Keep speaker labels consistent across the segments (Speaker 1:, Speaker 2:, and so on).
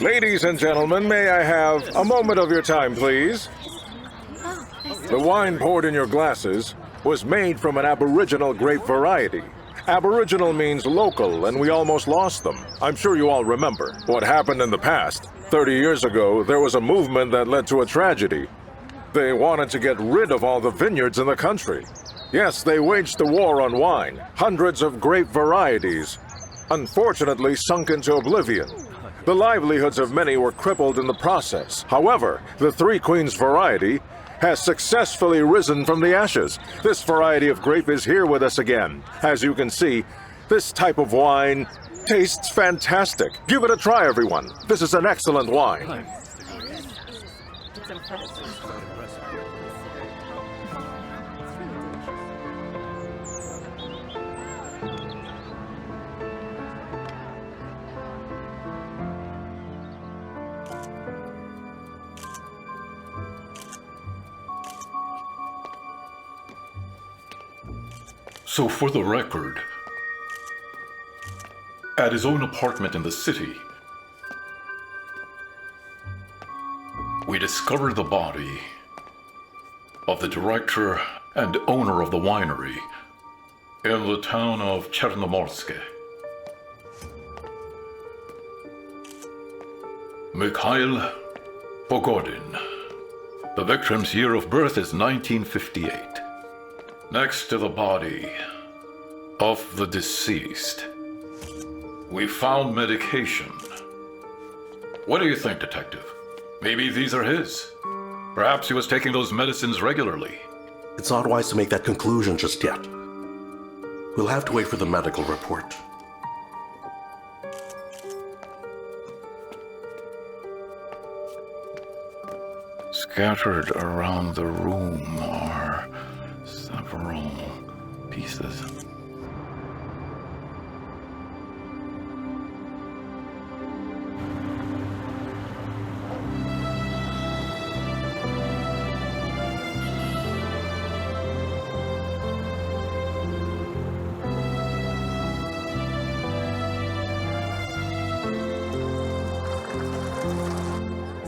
Speaker 1: Ladies and gentlemen, may I have a moment of your time, please? The wine poured in your glasses was made from an aboriginal grape variety. Aboriginal means local, and we almost lost them. I'm sure you all remember what happened in the past. 30 years ago, there was a movement that led to a tragedy. They wanted to get rid of all the vineyards in the country. Yes, they waged a war on wine. Hundreds of grape varieties, unfortunately, sunk into oblivion. The livelihoods of many were crippled in the process. However, the Three Queens variety has successfully risen from the ashes. This variety of grape is here with us again. As you can see, this type of wine tastes fantastic. Give it a try, everyone. This is an excellent wine.
Speaker 2: So for the record, at his own apartment in the city, we discovered the body of the director and owner of the winery in the town of Chernomorsk. Mikhail Pogodin. The victim's year of birth is 1958. Next to the body of the deceased, we found medication. What do you think, Detective? Maybe these are his. Perhaps he was taking those medicines regularly.
Speaker 3: It's not wise to make that conclusion just yet. We'll have to wait for the medical report.
Speaker 2: Scattered around the room are several pieces.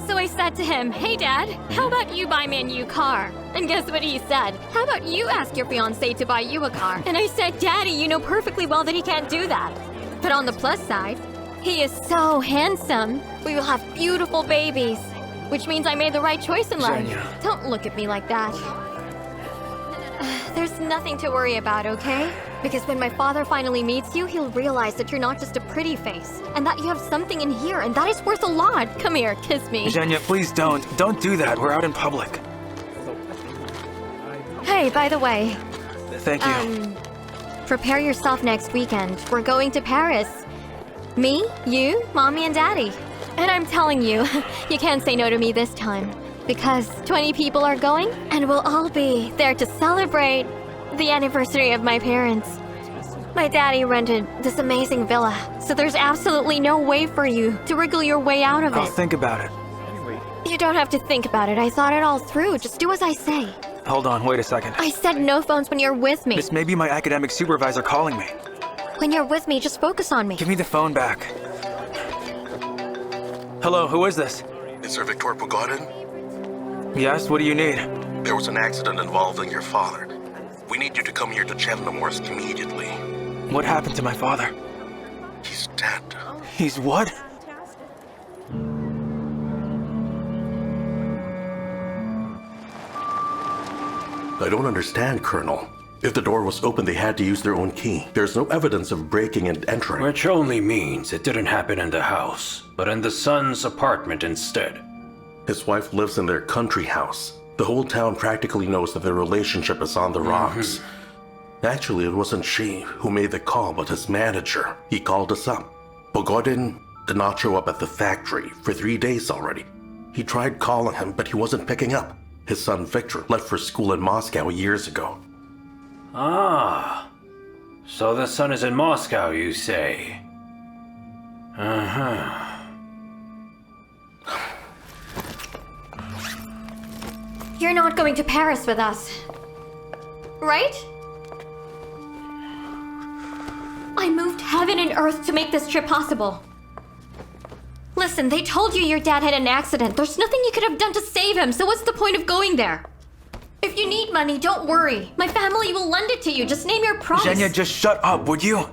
Speaker 4: So I said to him, "Hey Dad, how about you buy me a new car?" And guess what he said? "How about you ask your fiancé to buy you a car?" And I said, "Daddy, you know perfectly well that he can't do that." But on the plus side, he is so handsome. We will have beautiful babies, which means I made the right choice in life.
Speaker 5: Xenia.
Speaker 4: Don't look at me like that. There's nothing to worry about, okay? Because when my father finally meets you, he'll realize that you're not just a pretty face, and that you have something in here, and that is worth a lot. Come here, kiss me.
Speaker 5: Xenia, please don't. Don't do that. We're out in public.
Speaker 4: Hey, by the way,
Speaker 5: Thank you.
Speaker 4: prepare yourself next weekend. We're going to Paris. Me, you, Mommy, and Daddy. And I'm telling you, you can't say no to me this time. Because 20 people are going, and we'll all be there to celebrate the anniversary of my parents. My daddy rented this amazing villa, so there's absolutely no way for you to wriggle your way out of
Speaker 5: I'll
Speaker 4: it.
Speaker 5: think about it.
Speaker 4: You don't have to think about it. I thought it all through. Just do as I say.
Speaker 5: Hold on, wait a second.
Speaker 4: I said no phones when you're with me.
Speaker 5: This may be my academic supervisor calling me.
Speaker 4: When you're with me, just focus on me.
Speaker 5: Give me the phone back. Hello, who is this?
Speaker 3: Is there Mikhail Pogodin?
Speaker 5: Yes, what do you need?
Speaker 3: There was an accident involving your father. We need you to come here to Chernomorsk immediately.
Speaker 5: What happened to my father?
Speaker 3: He's dead.
Speaker 5: He's what?
Speaker 3: I don't understand, Colonel. If the door was open, they had to use their own key. There's no evidence of breaking and entering.
Speaker 6: Which only means it didn't happen in the house, but in the son's apartment instead.
Speaker 3: His wife lives in their country house. The whole town practically knows that their relationship is on the rocks. Actually, it wasn't she who made the call, but his manager. He called us up. Pogodin did not show up at the factory for 3 days already. He tried calling him, but he wasn't picking up. His son Victor left for school in Moscow years ago.
Speaker 6: Ah, so the son is in Moscow, you say?
Speaker 4: You're not going to Paris with us, right? I moved heaven and earth to make this trip possible. Listen, they told you your dad had an accident. There's nothing you could have done to save him, so what's the point of going there? If you need money, don't worry. My family will lend it to you. Just name your price.
Speaker 5: Zhenya, just shut up, would you?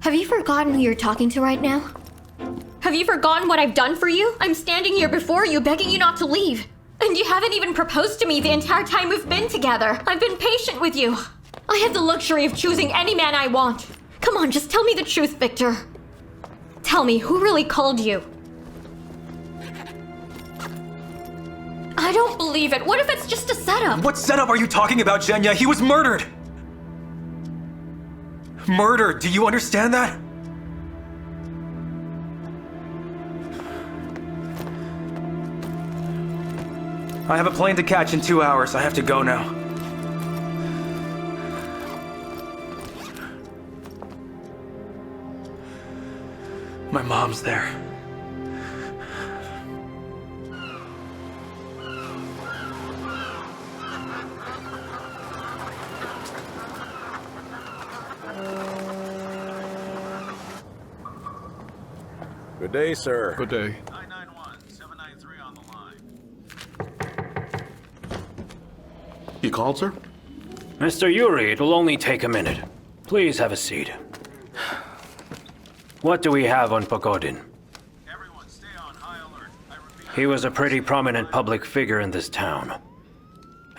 Speaker 4: Have you forgotten who you're talking to right now? Have you forgotten what I've done for you? I'm standing here before you, begging you not to leave. And you haven't even proposed to me the entire time we've been together. I've been patient with you. I have the luxury of choosing any man I want. Come on, just tell me the truth, Victor. Tell me, who really called you? I don't believe it. What if it's just a setup?
Speaker 5: What setup are you talking about, Zhenya? He was murdered! Murdered, do you understand that? I have a plane to catch in 2 hours. I have to go now. My mom's there.
Speaker 1: Good day, sir.
Speaker 2: Good day.
Speaker 7: 991-793 on the line.
Speaker 3: You called, sir?
Speaker 6: Mr. Yuri, it'll only take a minute. Please have a seat. What do we have on Pogodin?
Speaker 7: Everyone stay on high alert. I repeat.
Speaker 6: He was a pretty prominent public figure in this town.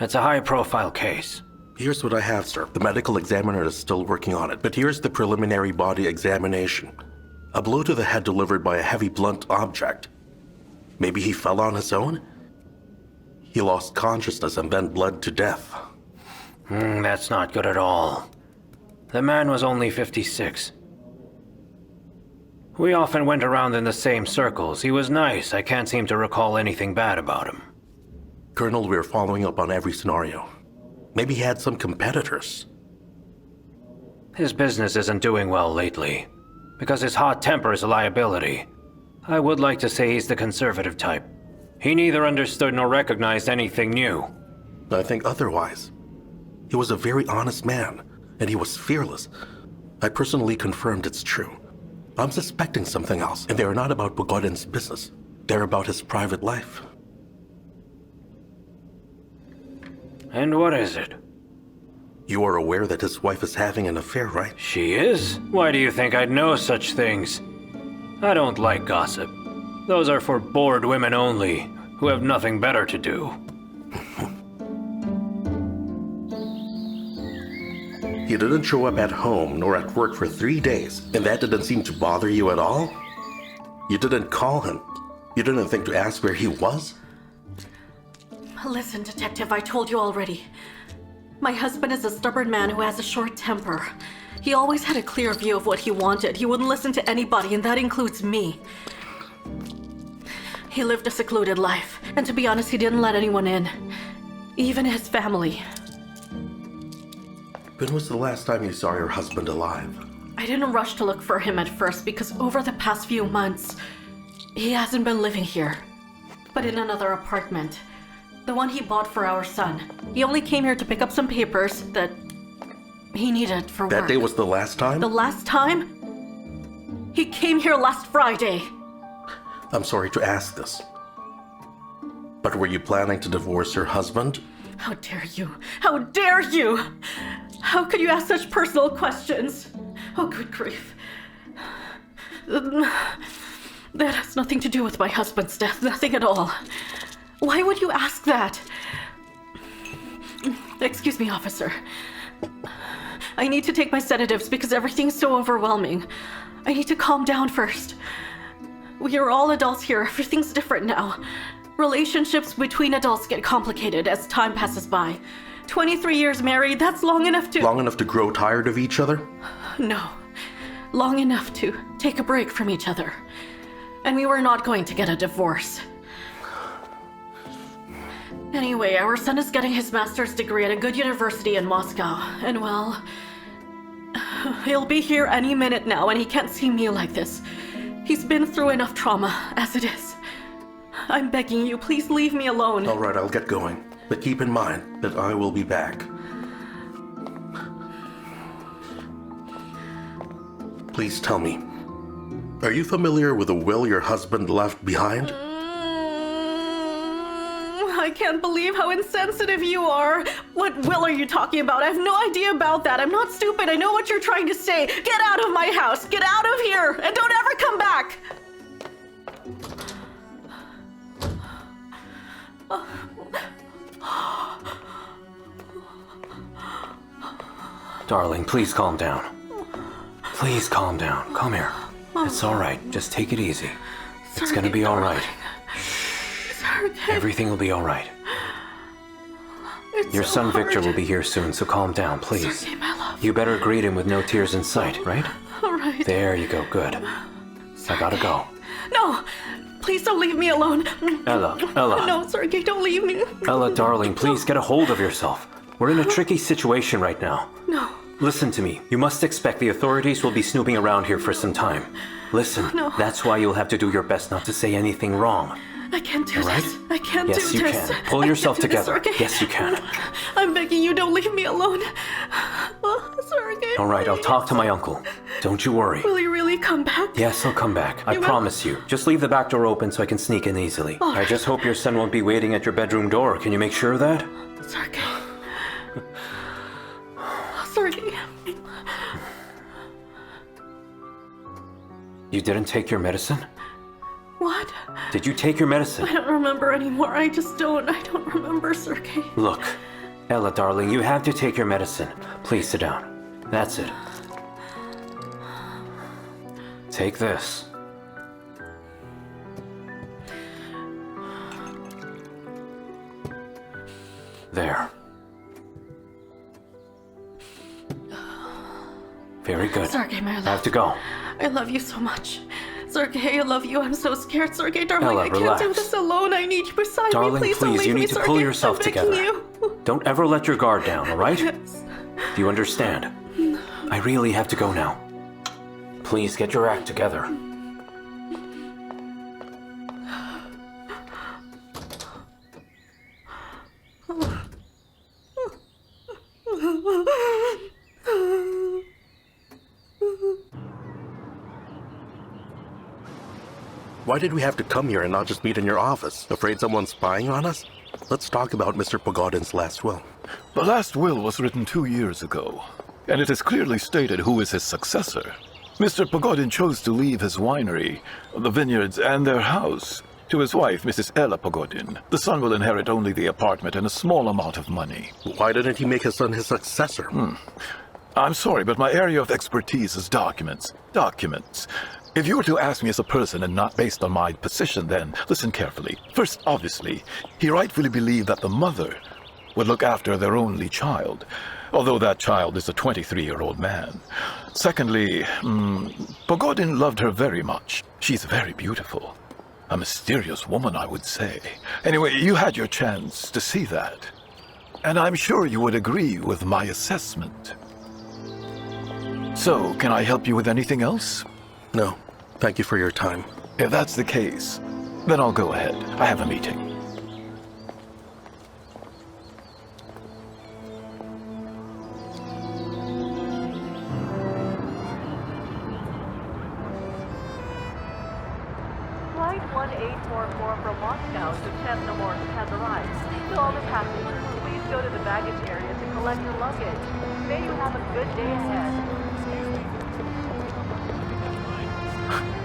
Speaker 6: It's a high-profile case.
Speaker 3: Here's what I have, sir. The medical examiner is still working on it, but here's the preliminary body examination. A blow to the head delivered by a heavy blunt object. Maybe he fell on his own? He lost consciousness and then bled to death.
Speaker 6: That's not good at all. The man was only 56. We often went around in the same circles. He was nice. I can't seem to recall anything bad about him.
Speaker 3: Colonel, we're following up on every scenario. Maybe he had some competitors.
Speaker 6: His business isn't doing well lately. Because his hot temper is a liability. I would like to say he's the conservative type. He neither understood nor recognized anything new.
Speaker 3: I think otherwise. He was a very honest man, and he was fearless. I personally confirmed it's true. I'm suspecting something else, and they're not about Pogodin's business. They're about his private life.
Speaker 6: And what is it?
Speaker 3: You are aware that his wife is having an affair, right?
Speaker 6: She is? Why do you think I'd know such things? I don't like gossip. Those are for bored women only, who have nothing better to do.
Speaker 3: He didn't show up at home nor at work for 3 days, and that didn't seem to bother you at all? You didn't call him. You didn't think to ask where he was?
Speaker 8: Listen, Detective, I told you already. My husband is a stubborn man who has a short temper. He always had a clear view of what he wanted. He wouldn't listen to anybody, and that includes me. He lived a secluded life, and to be honest, he didn't let anyone in. Even his family.
Speaker 3: When was the last time you saw your husband alive?
Speaker 8: I didn't rush to look for him at first because over the past few months, he hasn't been living here, but in another apartment. The one he bought for our son. He only came here to pick up some papers that he needed for work.
Speaker 3: That day was the last time?
Speaker 8: The last time? He came here last Friday.
Speaker 3: I'm sorry to ask this. But were you planning to divorce your husband?
Speaker 8: How dare you? How dare you? How could you ask such personal questions? Oh, good grief. That has nothing to do with my husband's death. Nothing at all. Why would you ask that? Excuse me, officer. I need to take my sedatives because everything's so overwhelming. I need to calm down first. We are all adults here. Everything's different now. Relationships between adults get complicated as time passes by. 23 years married, that's long enough to...
Speaker 3: Long enough to grow tired of each other?
Speaker 8: No. Long enough to take a break from each other. And we were not going to get a divorce. Anyway, our son is getting his master's degree at a good university in Moscow. And well, he'll be here any minute now, and he can't see me like this. He's been through enough trauma as it is. I'm begging you, please leave me alone.
Speaker 3: All right, I'll get going. But keep in mind that I will be back. Please tell me, are you familiar with the will your husband left behind?
Speaker 8: I can't believe how insensitive you are. What will are you talking about? I have no idea about that. I'm not stupid. I know what you're trying to say. Get out of my house. Get out of here. And don't ever come back.
Speaker 6: Darling, please calm down. Please calm down. Come here. It's all right. Just take it easy. It's gonna be all right. Everything will be all right. Your son Victor will be here soon, so calm down, please.
Speaker 8: Sergey, my love.
Speaker 6: You better greet him with no tears in sight, right?
Speaker 8: All right.
Speaker 6: There you go, good. I gotta go.
Speaker 8: No, please don't leave me alone.
Speaker 6: Ella.
Speaker 8: No, Sergey, don't leave me.
Speaker 6: Ella, darling, please get a hold of yourself. We're in a tricky situation right now.
Speaker 8: No.
Speaker 6: Listen to me. You must expect the authorities will be snooping around here for some time. Listen,
Speaker 8: No.
Speaker 6: that's why you'll have to do your best not to say anything wrong.
Speaker 8: I can't do
Speaker 6: All right?
Speaker 8: this. I can't
Speaker 6: Yes,
Speaker 8: do
Speaker 6: you
Speaker 8: this.
Speaker 6: can. Pull
Speaker 8: I
Speaker 6: yourself
Speaker 8: can't do this,
Speaker 6: together.
Speaker 8: Sergey.
Speaker 6: Yes, you can.
Speaker 8: I'm begging you, don't leave me alone. Sergey.
Speaker 6: All right, I'll
Speaker 8: please.
Speaker 6: talk to my uncle. Don't you worry.
Speaker 8: Will you really come back?
Speaker 6: Yes, I'll come back. I
Speaker 8: You will?
Speaker 6: promise you. Just leave the back door open so I can sneak in easily.
Speaker 8: All
Speaker 6: I
Speaker 8: right.
Speaker 6: just hope your son won't be waiting at your bedroom door. Can you make sure of that?
Speaker 8: Sergey. Sergey.
Speaker 6: You didn't take your medicine?
Speaker 8: What?
Speaker 6: Did you take your medicine?
Speaker 8: I don't remember anymore. I don't remember, Sergey.
Speaker 6: Look, Ella, darling, you have to take your medicine. Please sit down. That's it. Take this. There. Very good.
Speaker 8: Sergey, my
Speaker 6: I have
Speaker 8: love.
Speaker 6: to go.
Speaker 8: I love you so much. Sergey, I love you. I'm so scared, Sergey, darling.
Speaker 6: Ella,
Speaker 8: I can't
Speaker 6: relax.
Speaker 8: do this alone. I need you beside
Speaker 6: Darling,
Speaker 8: me. Please don't
Speaker 6: please,
Speaker 8: leave
Speaker 6: you
Speaker 8: me,
Speaker 6: need to
Speaker 8: Sergey.
Speaker 6: pull yourself
Speaker 8: I'm begging
Speaker 6: together.
Speaker 8: you.
Speaker 6: Don't ever let your guard down, all right?
Speaker 8: Yes.
Speaker 6: Do you understand? I really have to go now. Please get your act together.
Speaker 3: Why did we have to come here and not just meet in your office? Afraid someone's spying on us? Let's talk about Mr. Pogodin's last will.
Speaker 2: The last will was written 2 years ago, and it is clearly stated who is his successor. Mr. Pogodin chose to leave his winery, the vineyards, and their house to his wife, Mrs. Ella Pogodin. The son will inherit only the apartment and a small amount of money.
Speaker 3: Why didn't he make his son his successor?
Speaker 2: I'm sorry, but my area of expertise is documents. Documents. If you were to ask me as a person and not based on my position, then listen carefully. First, obviously, he rightfully believed that the mother would look after their only child, although that child is a 23-year-old man. Secondly, Pogodin loved her very much. She's very beautiful. A mysterious woman, I would say. Anyway, you had your chance to see that. And I'm sure you would agree with my assessment. So, can I help you with anything else?
Speaker 3: No. Thank you for your time.
Speaker 2: If that's the case, then I'll go ahead. I have a meeting.
Speaker 9: Flight 1844 from Moscow to Chernomorsk has arrived. To all the passengers, please go to the baggage area to collect your luggage. May you have a good day ahead.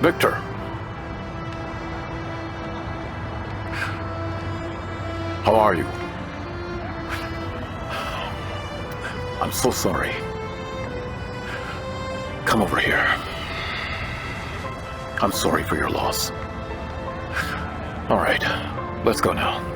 Speaker 2: Victor! How are you? I'm so sorry. Come over here. I'm sorry for your loss. All right, let's go now.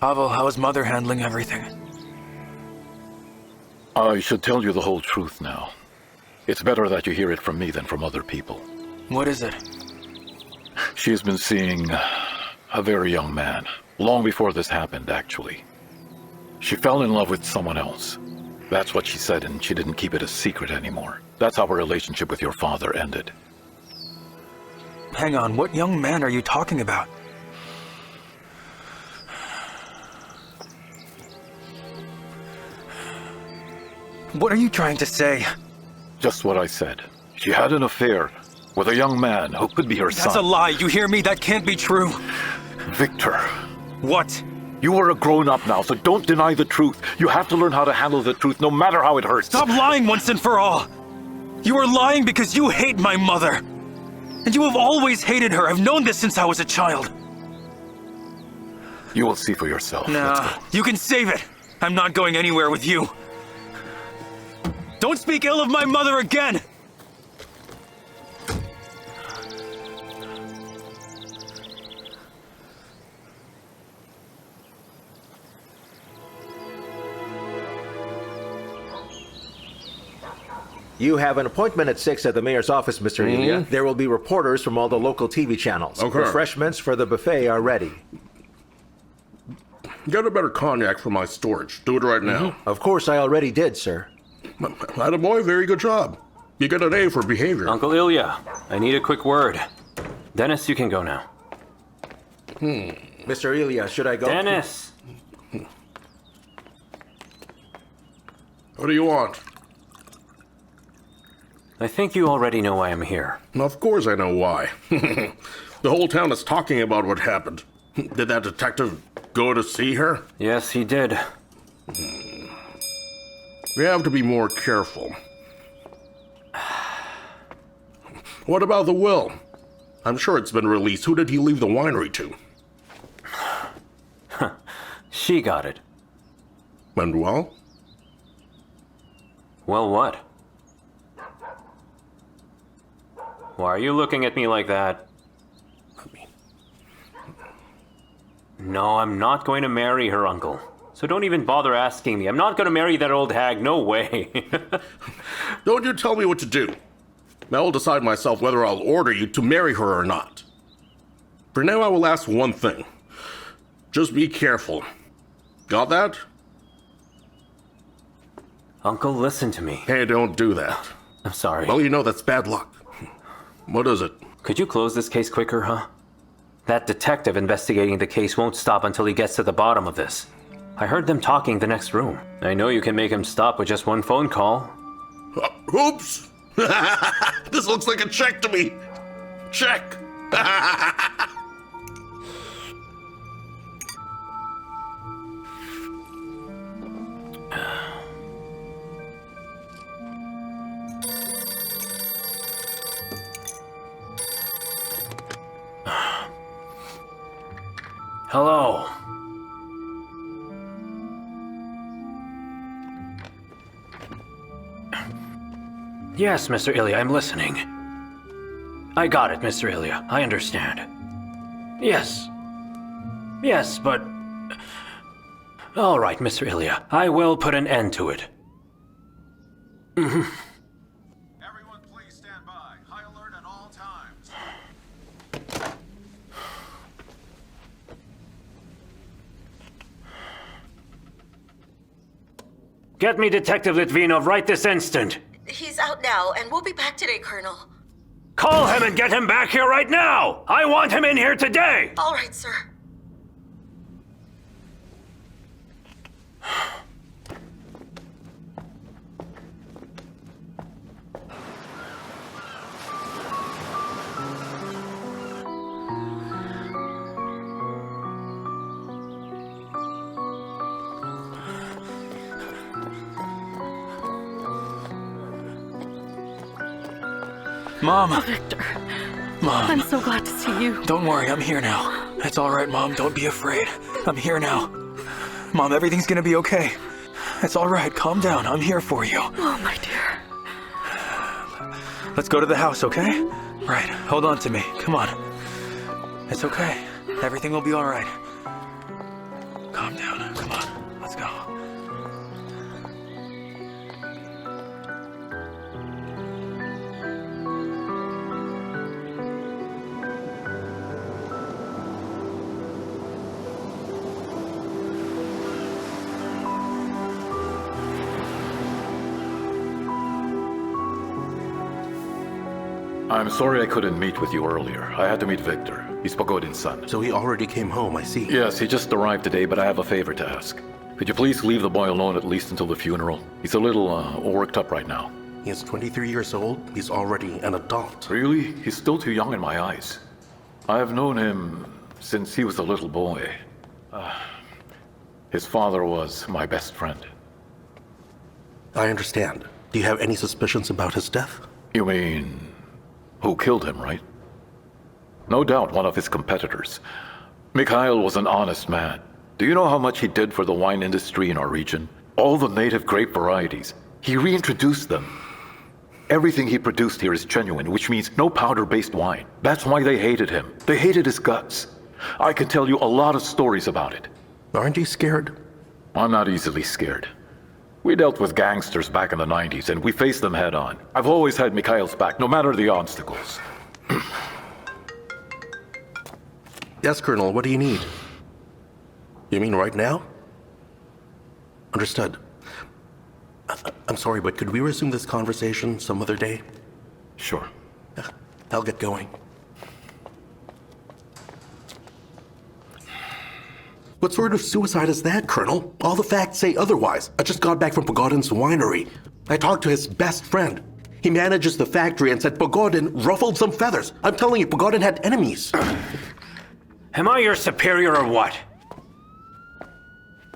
Speaker 5: Pavel, how is Mother handling everything?
Speaker 2: I should tell you the whole truth now. It's better that you hear it from me than from other people.
Speaker 5: What is it?
Speaker 2: She's been seeing a very young man. Long before this happened, actually. She fell in love with someone else. That's what she said, and she didn't keep it a secret anymore. That's how her relationship with your father ended.
Speaker 5: Hang on, what young man are you talking about? What are you trying to say?
Speaker 2: Just what I said. She had an affair with a young man who could be her son.
Speaker 5: That's a lie, you hear me? That can't be true.
Speaker 2: Victor.
Speaker 5: What?
Speaker 2: You are a grown-up now, so don't deny the truth. You have to learn how to handle the truth, no matter how it hurts.
Speaker 5: Stop lying once and for all! You are lying because you hate my mother! And you have always hated her. I've known this since I was a child.
Speaker 2: You will see for yourself.
Speaker 5: Nah, you can save it. I'm not going anywhere with you. Don't speak ill of my mother again!
Speaker 10: You have an appointment at 6 at the mayor's office, Mr. Ilya. There will be reporters from all the local TV channels.
Speaker 3: Okay.
Speaker 10: Refreshments for the buffet are ready.
Speaker 3: Get a better cognac from my storage. Do it right now.
Speaker 10: Of course, I already did, sir.
Speaker 3: Attaboy, very good job. You get an A for behavior.
Speaker 6: Uncle Ilya, I need a quick word. Dennis, you can go now.
Speaker 10: Mr. Ilya, should I go?
Speaker 6: Dennis!
Speaker 3: What do you want?
Speaker 6: I think you already know why I'm here.
Speaker 3: Of course I know why. The whole town is talking about what happened. Did that detective go to see her?
Speaker 6: Yes, he did.
Speaker 3: We have to be more careful. What about the will? I'm sure it's been released. Who did he leave the winery to?
Speaker 6: She got it.
Speaker 3: And well?
Speaker 6: Well, what? Why are you looking at me like that? No, I'm not going to marry her, Uncle. So don't even bother asking me. I'm not going to marry that old hag. No way.
Speaker 3: Don't you tell me what to do. I'll decide myself whether I'll order you to marry her or not. For now, I will ask one thing. Just be careful. Got that?
Speaker 6: Uncle, listen to me.
Speaker 3: Hey, don't do that.
Speaker 6: I'm sorry.
Speaker 3: Well, you know that's bad luck. What is it?
Speaker 6: Could you close this case quicker, huh? That detective investigating the case won't stop until he gets to the bottom of this. I heard them talking in the next room. I know you can make him stop with just one phone call.
Speaker 3: Oops! This looks like a check to me. Check!
Speaker 6: Hello. Yes, Mr. Ilya, I'm listening. I got it, Mr. Ilya. I understand. Yes. Yes, but... All right, Mr. Ilya. I will put an end to it.
Speaker 7: Everyone, please stand by. High alert at all times.
Speaker 6: Get me Detective Litvinov right this instant.
Speaker 11: He's out now, and we'll be back today, Colonel.
Speaker 6: Call him and get him back here right now! I want him in here today!
Speaker 11: All right, sir.
Speaker 5: Mom!
Speaker 8: Oh, Victor.
Speaker 5: Mom.
Speaker 8: I'm so glad to see you.
Speaker 5: Don't worry, I'm here now. It's all right, Mom. Don't be afraid. I'm here now. Mom, everything's gonna be okay. It's all right. Calm down. I'm here for you.
Speaker 8: Oh, my dear.
Speaker 5: Let's go to the house, okay? Right. Hold on to me. Come on. It's okay. Everything will be all right. calm down. Come on, let's go.
Speaker 2: I'm sorry I couldn't meet with you earlier. I had to meet Victor. He's Pogodin's son.
Speaker 3: So he already came home, I see.
Speaker 2: Yes, he just arrived today, but I have a favor to ask. Could you please leave the boy alone at least until the funeral? He's a little, worked up right now.
Speaker 3: He is 23 years old. He's already an adult.
Speaker 2: Really? He's still too young in my eyes. I have known him since he was a little boy. His father was my best friend.
Speaker 3: I understand. Do you have any suspicions about his death?
Speaker 2: You mean... who killed him, right? No doubt one of his competitors. Mikhail was an honest man. Do you know how much he did for the wine industry in our region? All the native grape varieties. He reintroduced them. Everything he produced here is genuine, which means no powder-based wine. That's why they hated him. They hated his guts. I can tell you a lot of stories about it.
Speaker 3: Aren't you scared?
Speaker 2: I'm not easily scared. We dealt with gangsters back in the 90s, and we faced them head on. I've always had Mikhail's back, no matter the obstacles.
Speaker 3: Yes, Colonel, what do you need? You mean right now? Understood. I'm sorry, but could we resume this conversation some other day?
Speaker 2: Sure.
Speaker 3: I'll get going. What sort of suicide is that, Colonel? All the facts say otherwise. I just got back from Pogodin's winery. I talked to his best friend. He manages the factory and said Pogodin ruffled some feathers. I'm telling you, Pogodin had enemies.
Speaker 6: Am I your superior or what?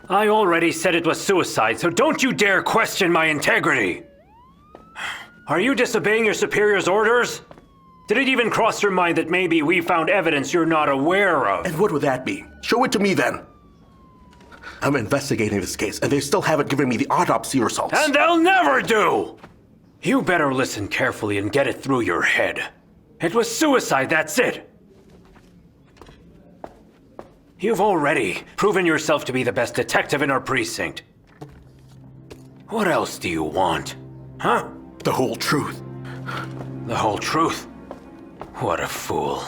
Speaker 6: I already said it was suicide, so don't you dare question my integrity! Are you disobeying your superior's orders? Did it even cross your mind that maybe we found evidence you're not aware of?
Speaker 3: And what would that be? Show it to me then. I'm investigating this case, and they still haven't given me the autopsy results.
Speaker 6: And they'll never do! You better listen carefully and get it through your head. It was suicide, that's it! You've already proven yourself to be the best detective in our precinct. What else do you want? Huh?
Speaker 3: The whole truth.
Speaker 6: The whole truth? What a fool.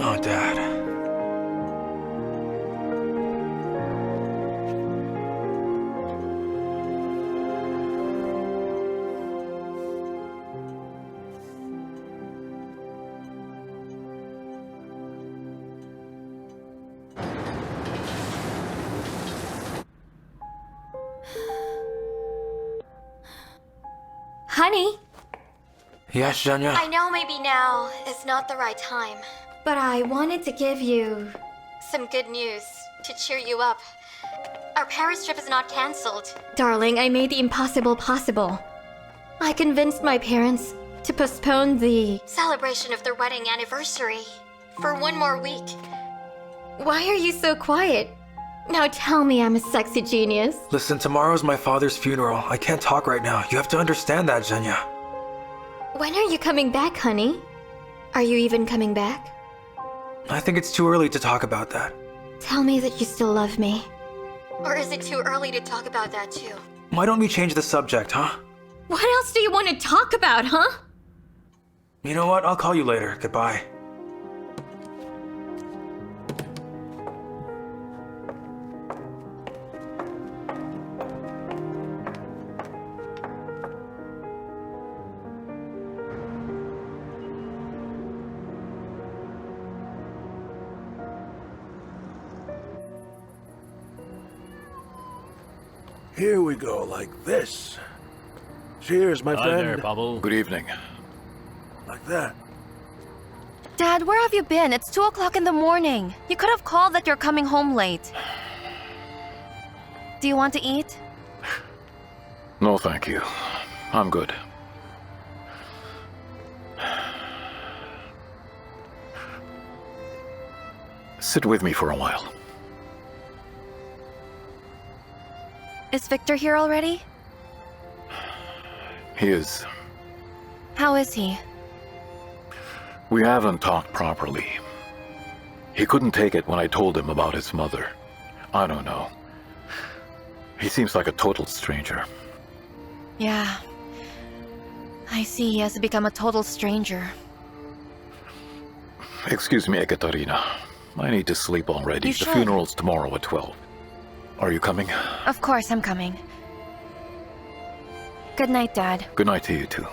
Speaker 5: Oh, Dad.
Speaker 4: Honey,
Speaker 5: Yes, Zhenya?
Speaker 4: I know maybe now is not the right time, but I wanted to give you some good news to cheer you up. Our Paris trip is not cancelled. Darling, I made the impossible possible. I convinced my parents to postpone the celebration of their wedding anniversary for one more week. Why are you so quiet? Now tell me I'm a sexy genius.
Speaker 5: Listen, tomorrow's my father's funeral. I can't talk right now. You have to understand that, Zhenya.
Speaker 4: When are you coming back, honey? Are you even coming back?
Speaker 5: I think it's too early to talk about that.
Speaker 4: Tell me that you still love me. Or is it too early to talk about that too?
Speaker 5: Why don't we change the subject, huh?
Speaker 4: What else do you want to talk about, huh?
Speaker 5: You know what? I'll call you later. Goodbye.
Speaker 1: Here we go, like this. Cheers, my friend.
Speaker 12: Hi there, Bubble.
Speaker 2: Good evening.
Speaker 1: Like that.
Speaker 13: Dad, where have you been? It's 2 o'clock in the morning. You could have called that you're coming home late. Do you want to eat?
Speaker 2: No, thank you. I'm good. Sit with me for a while.
Speaker 13: Is Victor here already?
Speaker 2: He is.
Speaker 13: How is he?
Speaker 2: We haven't talked properly. He couldn't take it when I told him about his mother. I don't know. He seems like a total stranger.
Speaker 13: Yeah. I see he has become a total stranger.
Speaker 2: Excuse me, Ekaterina. I need to sleep already.
Speaker 13: You
Speaker 2: The
Speaker 13: should.
Speaker 2: funeral's tomorrow at 12. Are you coming?
Speaker 13: Of course I'm coming. Good night, Dad.
Speaker 2: Good night to you too.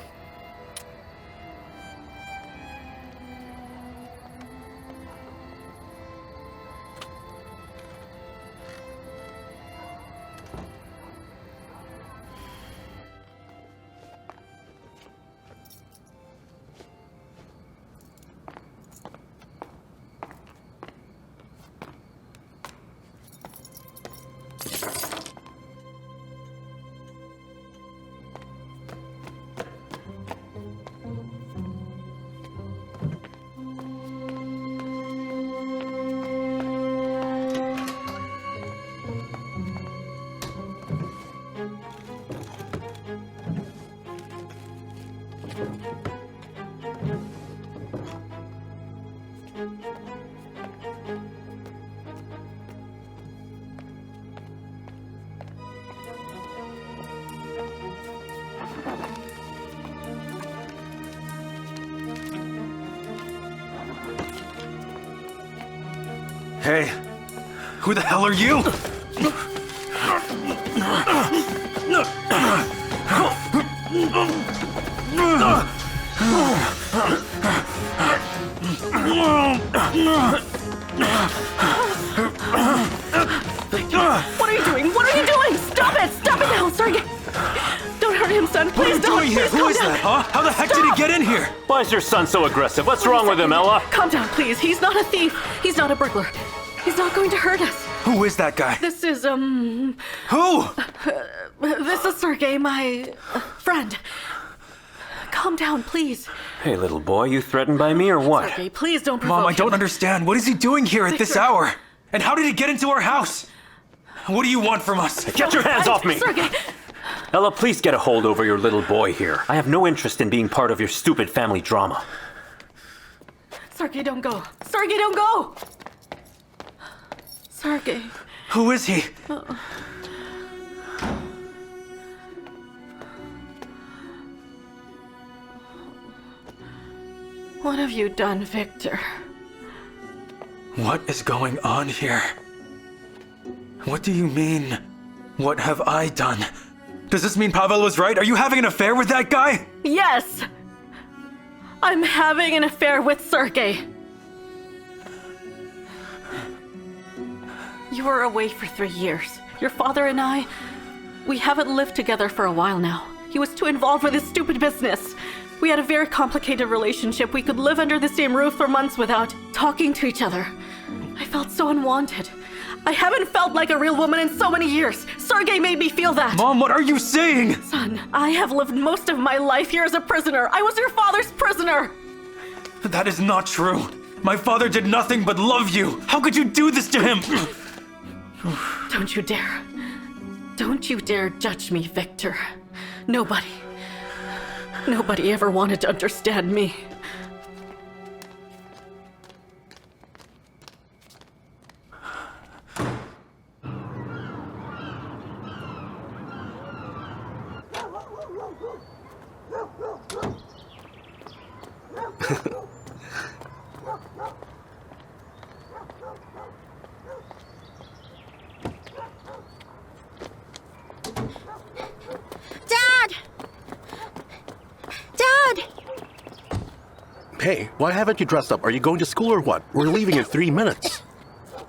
Speaker 5: Hey, who the hell are you?
Speaker 8: What are you doing? What are you doing? Stop it! Stop it now, Sergey! Don't hurt him, son.
Speaker 5: What are
Speaker 8: Please
Speaker 5: you
Speaker 8: don't.
Speaker 5: doing here?
Speaker 8: Please
Speaker 5: Who
Speaker 8: calm
Speaker 5: is
Speaker 8: down.
Speaker 5: that, huh? How the heck did he get in here?
Speaker 6: Why is your son so aggressive? What's wrong with him, Ella?
Speaker 8: Calm down, please. He's not a thief. He's not a burglar. He's not going to hurt us.
Speaker 5: Who is that guy?
Speaker 8: This is,
Speaker 5: Who?
Speaker 8: This is Sergey, my friend. Calm down, please.
Speaker 6: Hey, little boy, you threatened by me or what?
Speaker 8: Sergey, please don't provoke
Speaker 5: Mom, I don't
Speaker 8: him.
Speaker 5: understand. What is he doing here at this
Speaker 8: Victor.
Speaker 5: hour? And how did he get into our house? What do you want from us?
Speaker 6: Get your hands off me!
Speaker 8: Sergey!
Speaker 6: Ella, please get a hold over your little boy here. I have no interest in being part of your stupid family drama.
Speaker 8: Sergey, don't go. Sergey, don't go! Sergey.
Speaker 5: Who is he?
Speaker 8: What have you done, Victor?
Speaker 5: What is going on here? What do you mean? What have I done? Does this mean Pavel was right? Are you having an affair with that guy?
Speaker 8: Yes! I'm having an affair with Sergey. You were away for 3 years. Your father and I, we haven't lived together for a while now. He was too involved with his stupid business. We had a very complicated relationship. We could live under the same roof for months without talking to each other. I felt so unwanted. I haven't felt like a real woman in so many years. Sergey made me feel that.
Speaker 5: Mom, what are you saying?
Speaker 8: Son, I have lived most of my life here as a prisoner. I was your father's prisoner.
Speaker 5: That is not true. My father did nothing but love you. How could you do this to him?
Speaker 8: Don't you dare. Don't you dare judge me, Victor. Nobody ever wanted to understand me.
Speaker 13: Dad! Dad!
Speaker 3: Hey, why haven't you dressed up? Are you going to school or what? We're leaving in 3 minutes.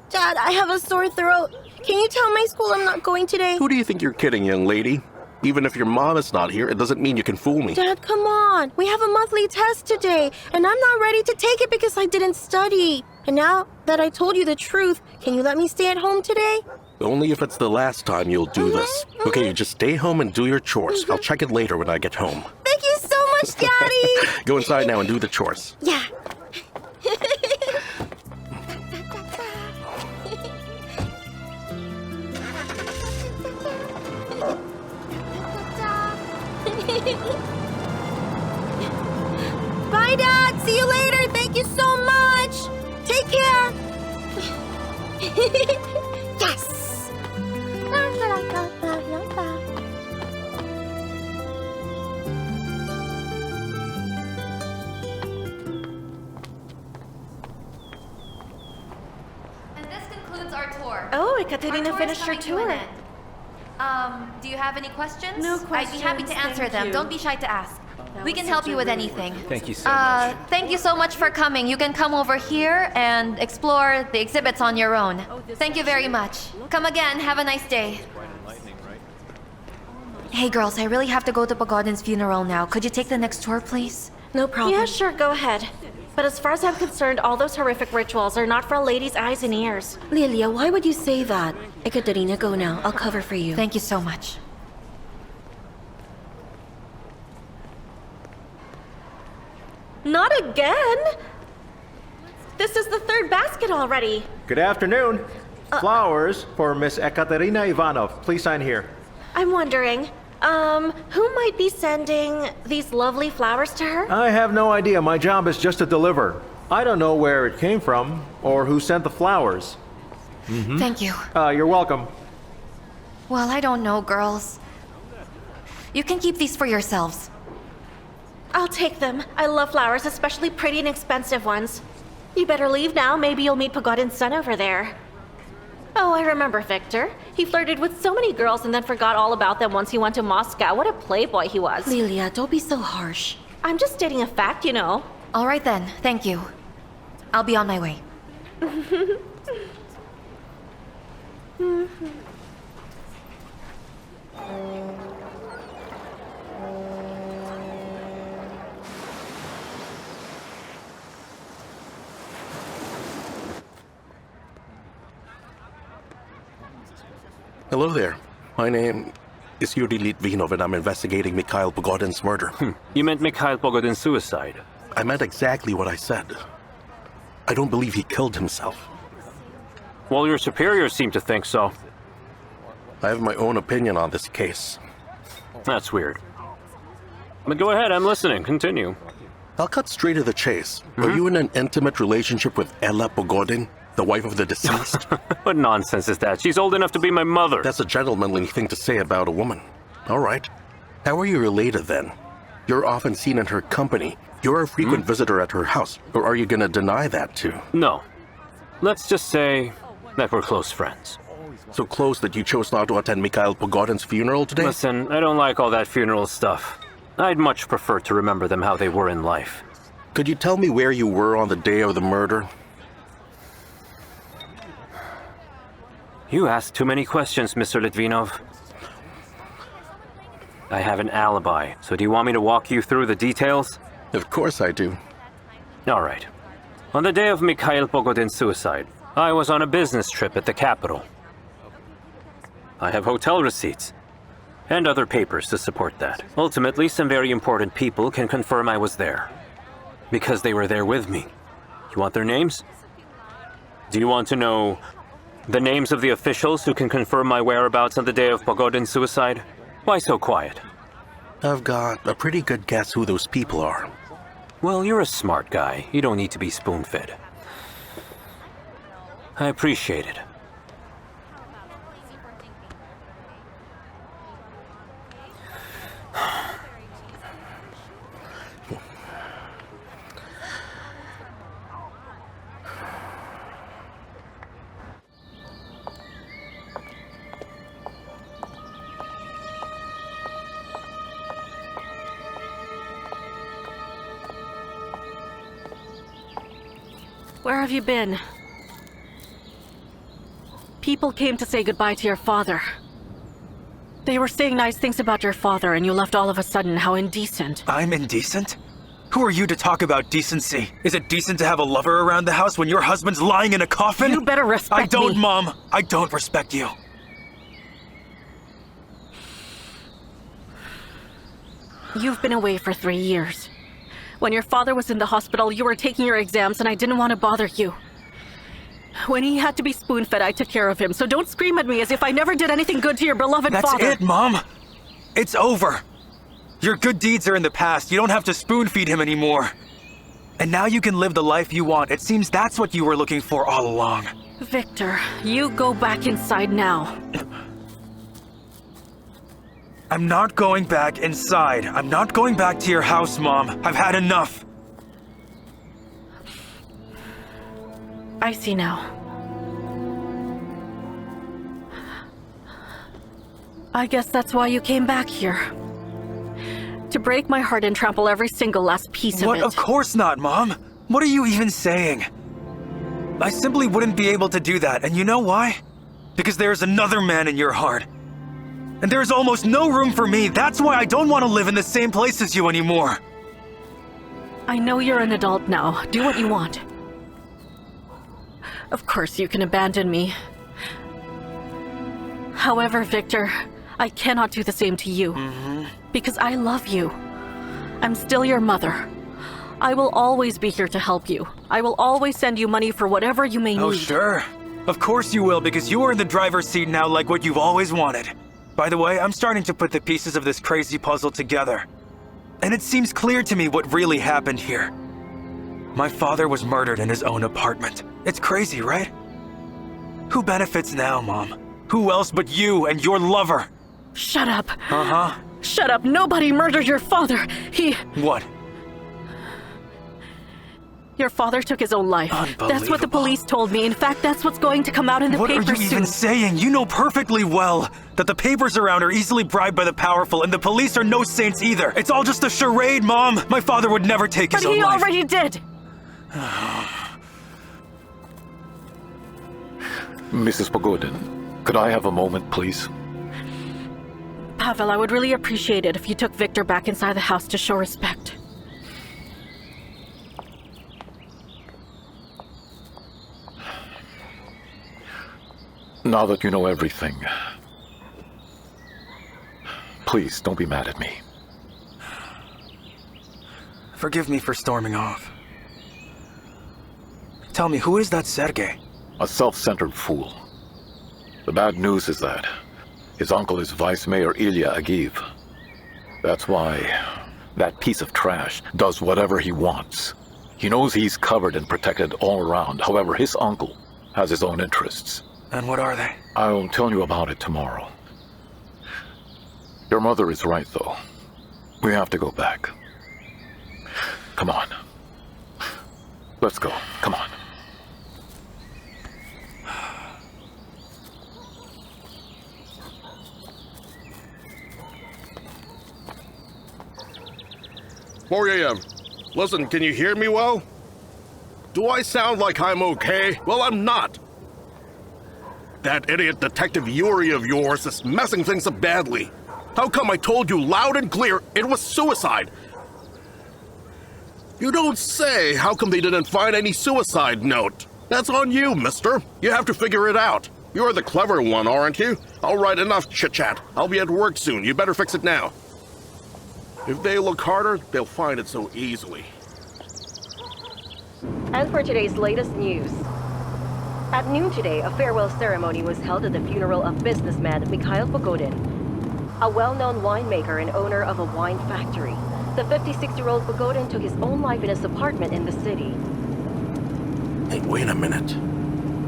Speaker 13: Dad, I have a sore throat. Can you tell my school I'm not going today?
Speaker 3: Who do you think you're kidding, young lady? Even if your mom is not here, it doesn't mean you can fool me.
Speaker 13: Dad, come on. We have a monthly test today, and I'm not ready to take it because I didn't study. And now that I told you the truth, can you let me stay at home today?
Speaker 3: Only if it's the last time you'll do this. Okay, you just stay home and do your chores. I'll check it later when I get home.
Speaker 13: Thank you so much, Daddy!
Speaker 3: Go inside now and do the chores.
Speaker 13: Yeah. Bye, Dad. See you later. Thank you so much. Take care. Yes. La, la, la, la, la, la.
Speaker 12: And this concludes our tour.
Speaker 8: Oh,
Speaker 12: Our
Speaker 8: Ekaterina
Speaker 12: tour is
Speaker 8: finished her
Speaker 12: coming to an
Speaker 8: tour.
Speaker 12: end. Do you have any questions?
Speaker 8: No
Speaker 12: I'd be happy to
Speaker 8: questions,
Speaker 12: answer
Speaker 8: thank
Speaker 12: them.
Speaker 8: you.
Speaker 12: Don't be shy to ask. We
Speaker 8: was
Speaker 12: can help
Speaker 8: such
Speaker 12: you
Speaker 8: a
Speaker 12: with
Speaker 8: really
Speaker 12: anything.
Speaker 5: Thank you so much.
Speaker 12: Thank you so much for coming. You can come over here and explore the exhibits on your own. Thank you very much. Come again. Have a nice day. Hey girls, I really have to go to Pogodin's funeral now. Could you take the next tour, please?
Speaker 13: No problem.
Speaker 8: Yeah, sure, go ahead. But as far as I'm concerned, all those horrific rituals are not for a lady's eyes and ears.
Speaker 13: Lilia, why would you say that? Ekaterina, go now. I'll cover for you.
Speaker 12: Thank you so much.
Speaker 8: Not again! This is the third basket already.
Speaker 10: Good afternoon. Flowers for Miss Ekaterina Ivanov. Please sign here.
Speaker 8: I'm wondering, who might be sending these lovely flowers to her?
Speaker 10: I have no idea. My job is just to deliver. I don't know where it came from or who sent the flowers.
Speaker 12: Thank you.
Speaker 10: You're welcome.
Speaker 12: Well, I don't know, girls. You can keep these for yourselves.
Speaker 8: I'll take them. I love flowers, especially pretty and expensive ones. You better leave now. Maybe you'll meet Pogodin's son over there. Oh, I remember Victor. He flirted with so many girls and then forgot all about them once he went to Moscow. What a playboy he was.
Speaker 13: Lilia, don't be so harsh.
Speaker 8: I'm just stating a fact, you know.
Speaker 12: All right then. Thank you. I'll be on my way.
Speaker 3: Hello there. My name is Yuri Litvinov and I'm investigating Mikhail Pogodin's murder.
Speaker 6: You meant Mikhail Pogodin's suicide.
Speaker 3: I meant exactly what I said. I don't believe he killed himself.
Speaker 6: Well, your superiors seem to think so.
Speaker 3: I have my own opinion on this case.
Speaker 6: That's weird. But go ahead, I'm listening. Continue.
Speaker 3: I'll cut straight to the chase. Are you in an intimate relationship with Ella Pogodin, the wife of the deceased?
Speaker 6: What nonsense is that? She's old enough to be my mother.
Speaker 3: That's a gentlemanly thing to say about a woman. All right. How are you related then? You're often seen in her company. You're a frequent visitor at her house. Or are you gonna deny that too?
Speaker 6: No. Let's just say that we're close friends.
Speaker 3: So close that you chose not to attend Mikhail Pogodin's funeral today?
Speaker 6: Listen, I don't like all that funeral stuff. I'd much prefer to remember them how they were in life.
Speaker 3: Could you tell me where you were on the day of the murder?
Speaker 6: You ask too many questions, Mr. Litvinov. I have an alibi, so do you want me to walk you through the details?
Speaker 3: Of course I do.
Speaker 6: All right. On the day of Mikhail Pogodin's suicide, I was on a business trip at the capital. I have hotel receipts and other papers to support that. Ultimately, some very important people can confirm I was there because they were there with me. You want their names? Do you want to know the names of the officials who can confirm my whereabouts on the day of Pogodin's suicide? Why so quiet?
Speaker 3: I've got a pretty good guess who those people are.
Speaker 6: Well, you're a smart guy. You don't need to be spoon-fed. I appreciate it.
Speaker 8: Where have you been? People came to say goodbye to your father. They were saying nice things about your father, and you left all of a sudden. How indecent.
Speaker 5: I'm indecent? Who are you to talk about decency? Is it decent to have a lover around the house when your husband's lying in a coffin?
Speaker 8: You better respect
Speaker 5: I don't,
Speaker 8: me.
Speaker 5: Mom. I don't respect you.
Speaker 8: You've been away for 3 years. When your father was in the hospital, you were taking your exams, and I didn't want to bother you. When he had to be spoon-fed, I took care of him, so don't scream at me as if I never did anything good to your beloved father.
Speaker 5: That's it, Mom. It's over. Your good deeds are in the past. You don't have to spoon-feed him anymore. And now you can live the life you want. It seems that's what you were looking for all along.
Speaker 8: Victor, you go back inside now.
Speaker 5: I'm not going back inside. I'm not going back to your house, Mom. I've had enough.
Speaker 8: I see now. I guess that's why you came back here. To break my heart and trample every single last piece of
Speaker 5: What?
Speaker 8: it.
Speaker 5: Of course not, Mom. What are you even saying? I simply wouldn't be able to do that, and you know why? Because there's another man in your heart. And there's almost no room for me. That's why I don't want to live in the same place as you anymore.
Speaker 8: I know you're an adult now. Do what you want. Of course you can abandon me. However, Victor, I cannot do the same to you. Because I love you. I'm still your mother. I will always be here to help you. I will always send you money for whatever you may need.
Speaker 5: Oh, sure. Of course you will, because you are in the driver's seat now like what you've always wanted. By the way, I'm starting to put the pieces of this crazy puzzle together. And it seems clear to me what really happened here. My father was murdered in his own apartment. It's crazy, right? Who benefits now, Mom? Who else but you and your lover?
Speaker 8: Shut up.
Speaker 5: Uh-huh.
Speaker 8: Shut up. Nobody murdered your father.
Speaker 5: What?
Speaker 8: Your father took his own life. That's what the police told me. In fact, that's what's going to come out in the papers soon.
Speaker 5: What are you even saying? You know perfectly well that the papers around are easily bribed by the powerful, and the police are no saints either. It's all just a charade, Mom. My father would never take his own life.
Speaker 8: But he already did.
Speaker 2: Mrs. Pogodin, could I have a moment, please?
Speaker 8: Pavel, I would really appreciate it if you took Victor back inside the house to show respect.
Speaker 2: Now that you know everything, please don't be mad at me.
Speaker 5: Forgive me for storming off. Tell me, who is that Sergei?
Speaker 2: A self-centered fool. The bad news is that his uncle is Vice Mayor Ilya Agiv. That's why that piece of trash does whatever he wants. He knows he's covered and protected all around. However, his uncle has his own interests.
Speaker 5: And what are they?
Speaker 2: I'll tell you about it tomorrow. Your mother is right, though. We have to go back. Come on. Let's go. Come on.
Speaker 14: Listen, can you hear me well? Do I sound like I'm okay? Well, I'm not. That idiot detective Yuri of yours is messing things up badly. How come I told you loud and clear it was suicide? You don't say. How come they didn't find any suicide note? That's on you, mister. You have to figure it out. You're the clever one, aren't you? All right, enough chit-chat. I'll be at work soon. You better fix it now. If they look harder, they'll find it so easily.
Speaker 15: And for today's latest news. At noon today, a farewell ceremony was held at the funeral of businessman Mikhail Pogodin, a well-known winemaker and owner of a wine factory. The 56-year-old Pogodin took his own life in his apartment in the city.
Speaker 3: Hey, wait a minute.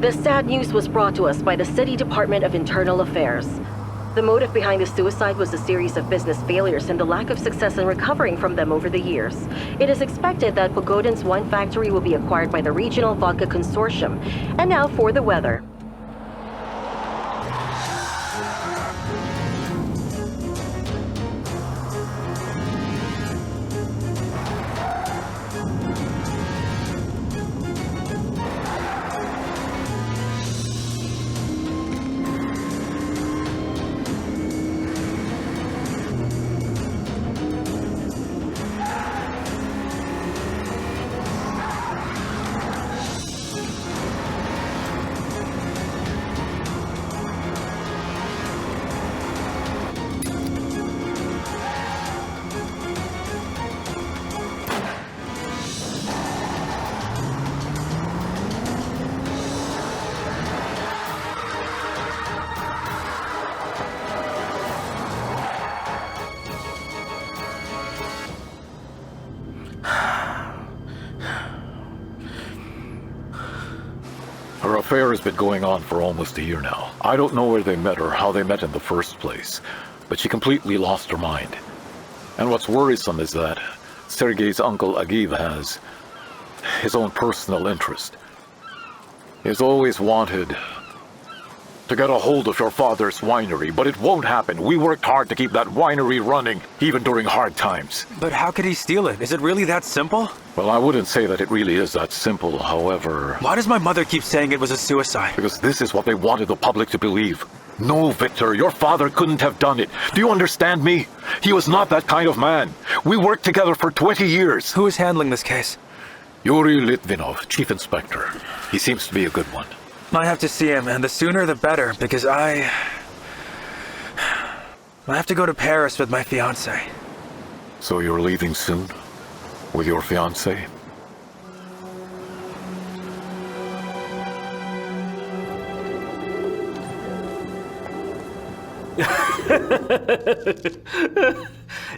Speaker 15: The sad news was brought to us by the City Department of Internal Affairs. The motive behind the suicide was a series of business failures and the lack of success in recovering from them over the years. It is expected that Pogodin's wine factory will be acquired by the Regional Vodka Consortium. And now for the weather.
Speaker 2: affair has been going on for almost a year now. I don't know where they met or how they met in the first place, but she completely lost her mind. And what's worrisome is that Sergei's uncle Agiv has his own personal interest. He's always wanted to get a hold of your father's winery, but it won't happen. We worked hard to keep that winery running, even during hard times.
Speaker 5: But how could he steal it? Is it really that simple?
Speaker 2: Well, I wouldn't say that it really is that simple, however...
Speaker 5: Why does my mother keep saying it was a suicide?
Speaker 2: Because this is what they wanted the public to believe. No, Victor, your father couldn't have done it. Do you understand me? He was not that kind of man. We worked together for 20 years.
Speaker 5: Who is handling this case?
Speaker 2: Yuri Litvinov, chief inspector. He seems to be a good one.
Speaker 5: I have to see him, and the sooner the better, because I have to go to Paris with my fiancé.
Speaker 2: So you're leaving soon? With your fiancé?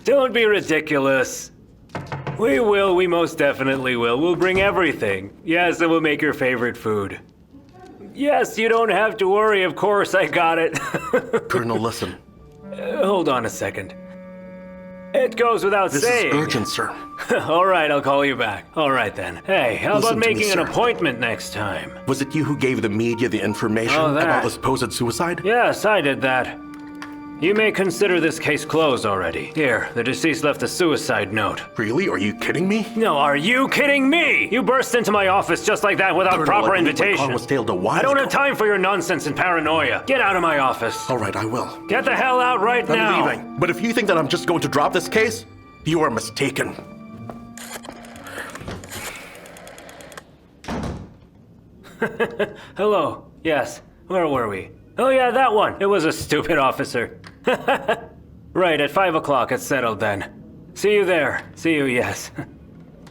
Speaker 6: Don't be ridiculous. We most definitely will. We'll bring everything. Yes, and we'll make your favorite food. Yes, you don't have to worry, of course, I got it.
Speaker 3: Colonel, listen.
Speaker 6: Hold on a second. It goes without saying.
Speaker 3: This is urgent, sir.
Speaker 6: All right, I'll call you back. All right, then. Hey, how
Speaker 3: Listen
Speaker 6: about
Speaker 3: to me,
Speaker 6: making an
Speaker 3: sir.
Speaker 6: appointment next time?
Speaker 3: Was it you who gave the media the information
Speaker 6: Oh, that.
Speaker 3: about the supposed suicide?
Speaker 6: Yes, I did that. You may consider this case closed already. Here, the deceased left a suicide note.
Speaker 3: Really? Are you kidding me?
Speaker 6: No, are you kidding me? You burst into my office just like that without
Speaker 3: Colonel,
Speaker 6: proper
Speaker 3: I believe my
Speaker 6: invitation.
Speaker 3: call was tailed a while
Speaker 6: I don't
Speaker 3: ago.
Speaker 6: have time for your nonsense and paranoia. Get out of my office.
Speaker 3: All right, I will.
Speaker 6: Get the hell out right
Speaker 3: I'm
Speaker 6: now.
Speaker 3: leaving. But if you think that I'm just going to drop this case, you are mistaken.
Speaker 6: Hello. Yes. Where were we? Oh yeah, that one. It was a stupid officer. Right, at 5 o'clock, it's settled then. See you there. See you, yes.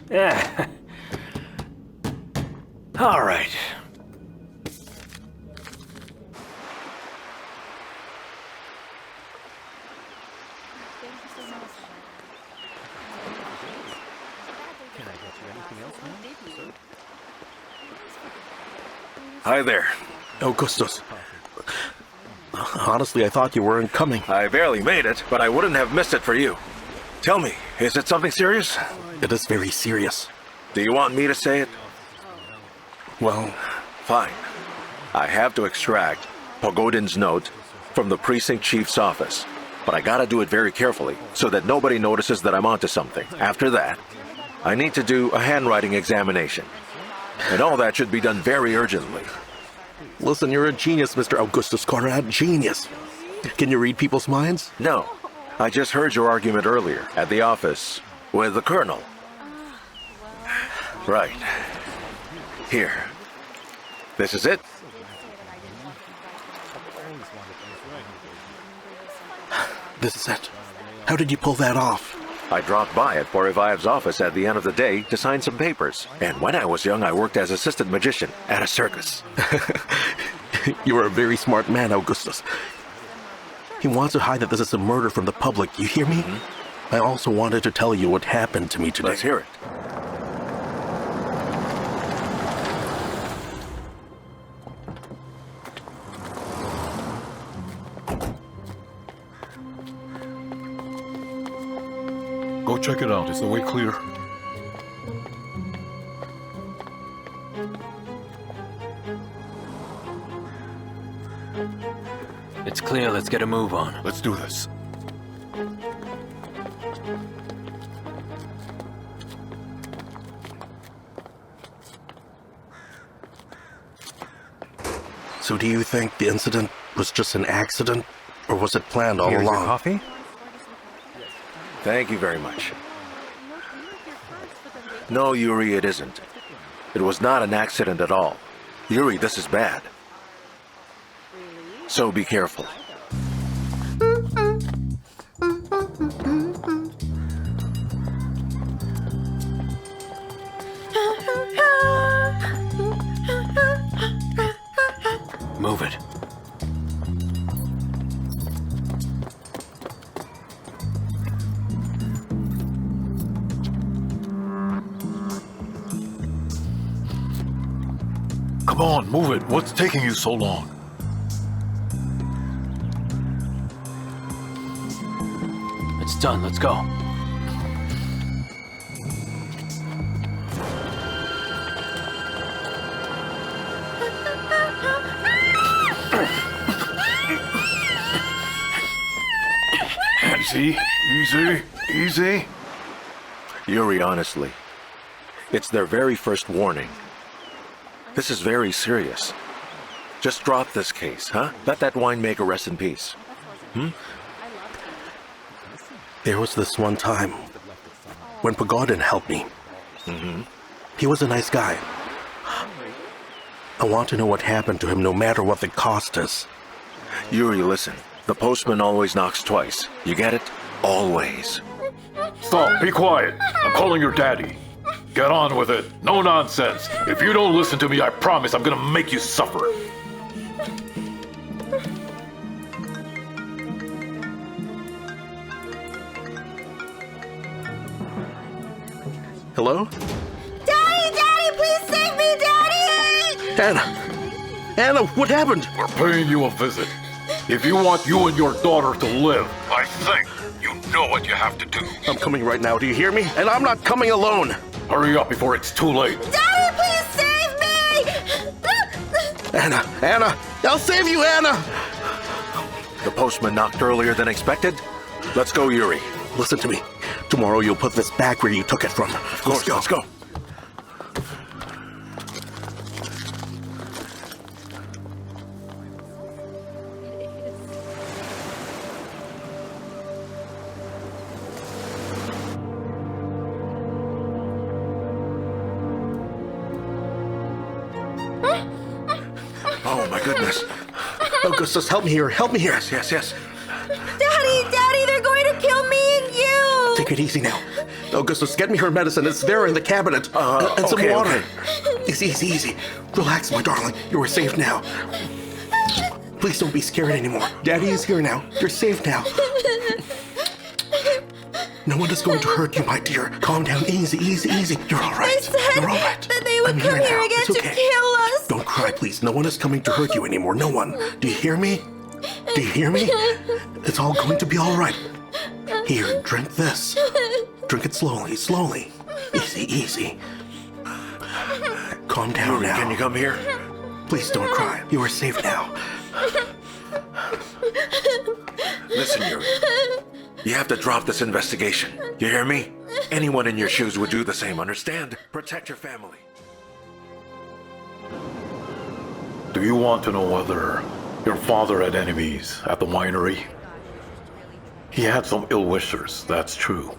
Speaker 6: Yeah. All right.
Speaker 10: Hi there.
Speaker 3: Augustus. Honestly, I thought you weren't coming.
Speaker 10: I barely made it, but I wouldn't have missed it for you. Tell me, is it something serious?
Speaker 3: It is very serious.
Speaker 10: Do you want me to say it?
Speaker 3: Well,
Speaker 10: fine. I have to extract Pogodin's note from the precinct chief's office. But I gotta do it very carefully, so that nobody notices that I'm onto something. After that, I need to do a handwriting examination. And all that should be done very urgently.
Speaker 3: Listen, you're a genius, Mr. Augustus Conrad. Genius. Can you read people's minds?
Speaker 10: No. I just heard your argument earlier at the office with the colonel. Right. Here. This is it.
Speaker 3: This is it. How did you pull that off?
Speaker 10: I dropped by at Porivayev's office at the end of the day to sign some papers. And when I was young, I worked as assistant magician at a circus.
Speaker 3: You are a very smart man, Augustus. He wants to hide that this is a murder from the public. You hear me?
Speaker 10: Mm-hmm.
Speaker 3: I also wanted to tell you what happened to me today.
Speaker 10: Let's hear it.
Speaker 2: Go check it out. Is the way clear?
Speaker 6: It's clear. Let's get a move on.
Speaker 2: Let's do this.
Speaker 3: So do you think the incident was just an accident, or was it planned all
Speaker 5: Here's your
Speaker 3: along?
Speaker 5: coffee?
Speaker 10: Thank you very much. No, Yuri, it isn't. It was not an accident at all. Yuri, this is bad. So be careful.
Speaker 6: Move it.
Speaker 5: Come
Speaker 2: on, move it. What's taking you so long?
Speaker 6: It's done, let's go.
Speaker 2: Easy.
Speaker 10: Yuri, honestly, it's their very first warning. This is very serious. Just drop this case, huh? Let that winemaker rest in peace.
Speaker 3: There was this one time when Pogodin helped me. He was a nice guy. I want to know what happened to him no matter what the cost is.
Speaker 10: Yuri, listen. The postman always knocks twice. You get it? Always.
Speaker 2: Stop, be quiet. I'm calling your daddy. Get on with it. No nonsense. If you don't listen to me, I promise I'm gonna make you suffer.
Speaker 3: Hello?
Speaker 13: Daddy, please save me, Daddy!
Speaker 3: Anna, what happened?
Speaker 2: We're paying you a visit. If you want you and your daughter to live, I think you know what you have to do.
Speaker 3: I'm coming right now, do you hear me? And I'm not coming alone!
Speaker 2: Hurry up before it's too late.
Speaker 13: Daddy, please save me!
Speaker 3: Anna! I'll save you, Anna!
Speaker 10: The postman knocked earlier than expected? Let's go, Yuri.
Speaker 3: Listen to me. Tomorrow you'll put this back where you took it from.
Speaker 10: Of course, let's go. Oh my goodness.
Speaker 3: Augustus, help me here.
Speaker 10: Yes.
Speaker 13: Daddy, they're going to kill me and you!
Speaker 3: Take it easy now. Augustus, get me her medicine. It's there in the cabinet. And some water.
Speaker 10: Okay.
Speaker 3: Easy. Relax, my darling. You are safe now. Please don't be scared anymore. Daddy is here now. You're safe now. No one is going to hurt you, my dear. Calm down. Easy. You're all right.
Speaker 13: They said
Speaker 3: You're all right.
Speaker 13: that they would come here again to kill us.
Speaker 3: Don't cry, please. No one is coming to hurt you anymore. No one. Do you hear me? It's all going to be all right. Here, drink this. Drink it slowly. Easy. Calm down
Speaker 10: Yuri,
Speaker 3: now.
Speaker 10: can you come here?
Speaker 3: Please don't cry. You are safe now.
Speaker 10: Listen, Yuri. You have to drop this investigation. You hear me? Anyone in your shoes would do the same, understand? Protect your family.
Speaker 2: Do you want to know whether your father had enemies at the winery? He had some ill-wishers, that's true.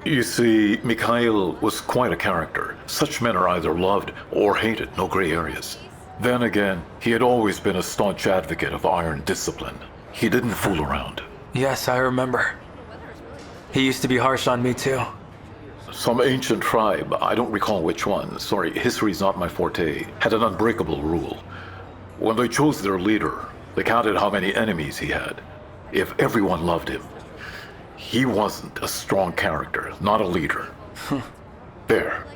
Speaker 2: You see, Mikhail was quite a character. Such men are either loved or hated, no gray areas. Then again, he had always been a staunch advocate of iron discipline. He didn't fool around.
Speaker 5: Yes, I remember. He used to be harsh on me too.
Speaker 2: Some ancient tribe, I don't recall which one, sorry, history's not my forte, had an unbreakable rule. When they chose their leader, they counted how many enemies he had. If everyone loved him, he wasn't a strong character, not a leader. There.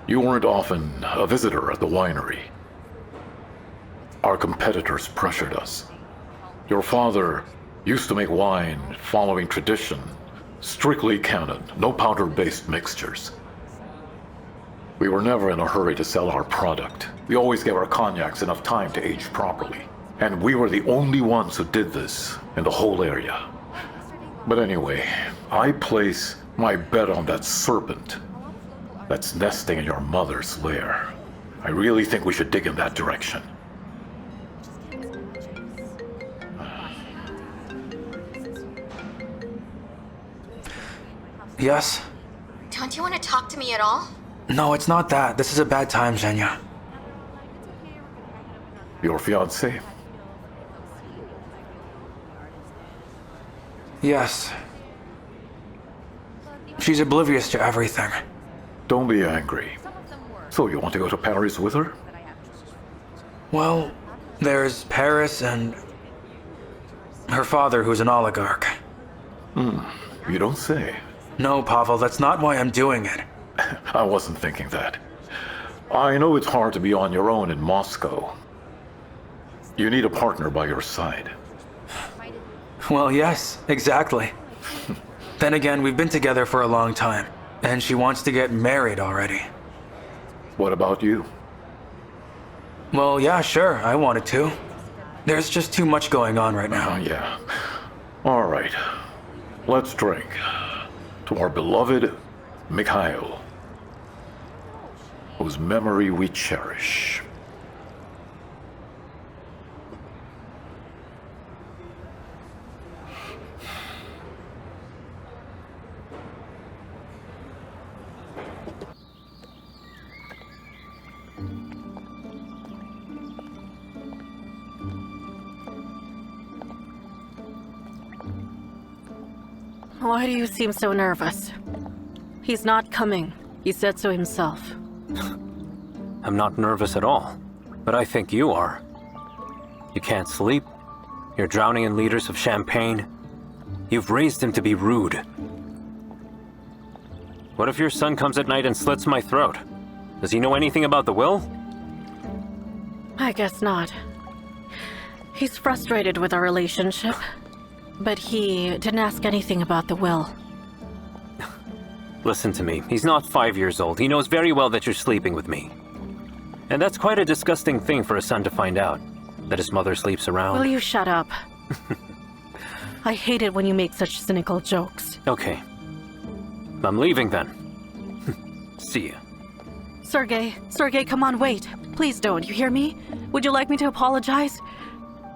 Speaker 2: You weren't often a visitor at the winery. Our competitors pressured us. Your father used to make wine following tradition, strictly canon, no powder-based mixtures. We were never in a hurry to sell our product. We always gave our cognacs enough time to age properly. And we were the only ones who did this in the whole area. But anyway, I place my bet on that serpent that's nesting in your mother's lair. I really think we should dig in that direction.
Speaker 5: Yes?
Speaker 4: Don't you want to talk to me at all?
Speaker 5: No, it's not that. This is a bad time, Zhenya.
Speaker 2: Your fiancée?
Speaker 5: Yes. She's oblivious to everything.
Speaker 2: Don't be angry. So you want to go to Paris with her?
Speaker 5: Well, there's Paris and her father, who's an oligarch.
Speaker 2: You don't say.
Speaker 5: No, Pavel, that's not why I'm doing it.
Speaker 2: I wasn't thinking that. I know it's hard to be on your own in Moscow. You need a partner by your side.
Speaker 5: Well, yes, exactly. Then again, we've been together for a long time, and she wants to get married already.
Speaker 2: What about you?
Speaker 5: Well, yeah, sure, I wanted to. There's just too much going on right now.
Speaker 2: Yeah. All right. Let's drink to our beloved Mikhail, whose memory we cherish.
Speaker 8: Why do you seem so nervous? He's not coming. He said so himself.
Speaker 6: I'm not nervous at all, but I think you are. You can't sleep. You're drowning in liters of champagne. You've raised him to be rude. What if your son comes at night and slits my throat? Does he know anything about the will?
Speaker 8: I guess not. He's frustrated with our relationship, but he didn't ask anything about the will.
Speaker 6: Listen to me. He's not 5 years old. He knows very well that you're sleeping with me. And that's quite a disgusting thing for a son to find out, that his mother sleeps around.
Speaker 8: Will you shut up? I hate it when you make such cynical jokes.
Speaker 6: Okay. I'm leaving then. See ya.
Speaker 8: Sergey, come on, wait. Please don't, you hear me? Would you like me to apologize?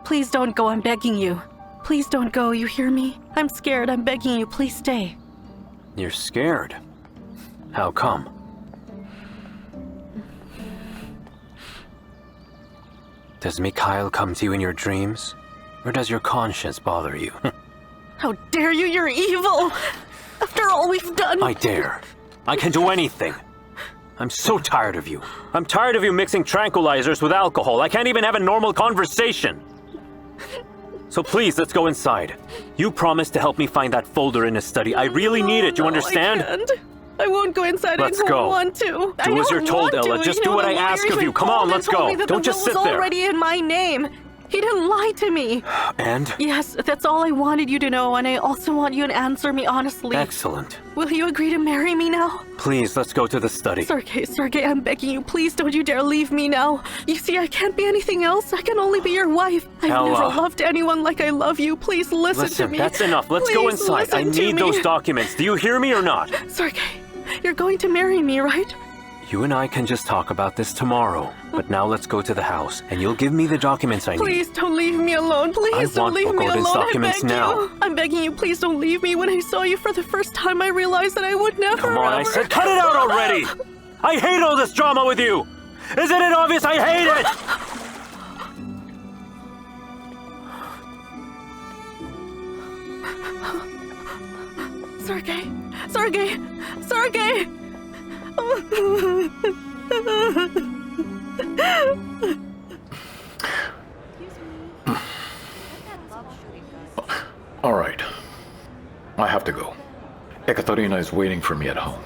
Speaker 8: Please don't go, I'm begging you. Please don't go, you hear me? I'm scared, I'm begging you, please stay.
Speaker 6: You're scared? How come? Does Mikhail come to you in your dreams? Or does your conscience bother you?
Speaker 8: How dare you, you're evil! After all we've done...
Speaker 6: I dare. I can do anything. I'm so tired of you. I'm tired of you mixing tranquilizers with alcohol. I can't even have a normal conversation. So please, let's go inside. You promised to help me find that folder in his study. I really need it, you understand?
Speaker 8: I can't. I won't go inside.
Speaker 6: Let's
Speaker 8: I don't
Speaker 6: go.
Speaker 8: want to.
Speaker 6: Do as you're told, Ella. Just do what I ask of you. Come on, let's go. Don't just sit there.
Speaker 8: Already in my name. He didn't lie to me.
Speaker 6: And?
Speaker 8: Yes, that's all I wanted you to know, and I also want you to answer me honestly.
Speaker 6: Excellent.
Speaker 8: Will you agree to marry me now?
Speaker 6: Please, let's go to the study.
Speaker 8: Sergey, I'm begging you, please don't you dare leave me now. You see, I can't be anything else. I can only be your wife. I've
Speaker 6: Ella.
Speaker 8: never loved anyone like I love you. Please listen to me.
Speaker 6: That's enough. Let's go
Speaker 8: Please
Speaker 6: inside. I
Speaker 8: listen to
Speaker 6: need
Speaker 8: me.
Speaker 6: those documents. Do you hear me or not?
Speaker 8: Sergey, you're going to marry me, right?
Speaker 6: You and I can just talk about this tomorrow. But now let's go to the house, and you'll give me the documents I need.
Speaker 8: Please don't leave me alone. Please don't leave me
Speaker 6: Pogodin's
Speaker 8: alone.
Speaker 6: documents
Speaker 8: I beg
Speaker 6: now.
Speaker 8: you. I'm begging you. Please don't leave me. When I saw you for the first time, I realized that I would never.
Speaker 6: Come on, I said cut it out already! I hate all this drama with you! Isn't it obvious I hate it?
Speaker 8: Sergey!
Speaker 2: All right. I have to go. Ekaterina is waiting for me at home.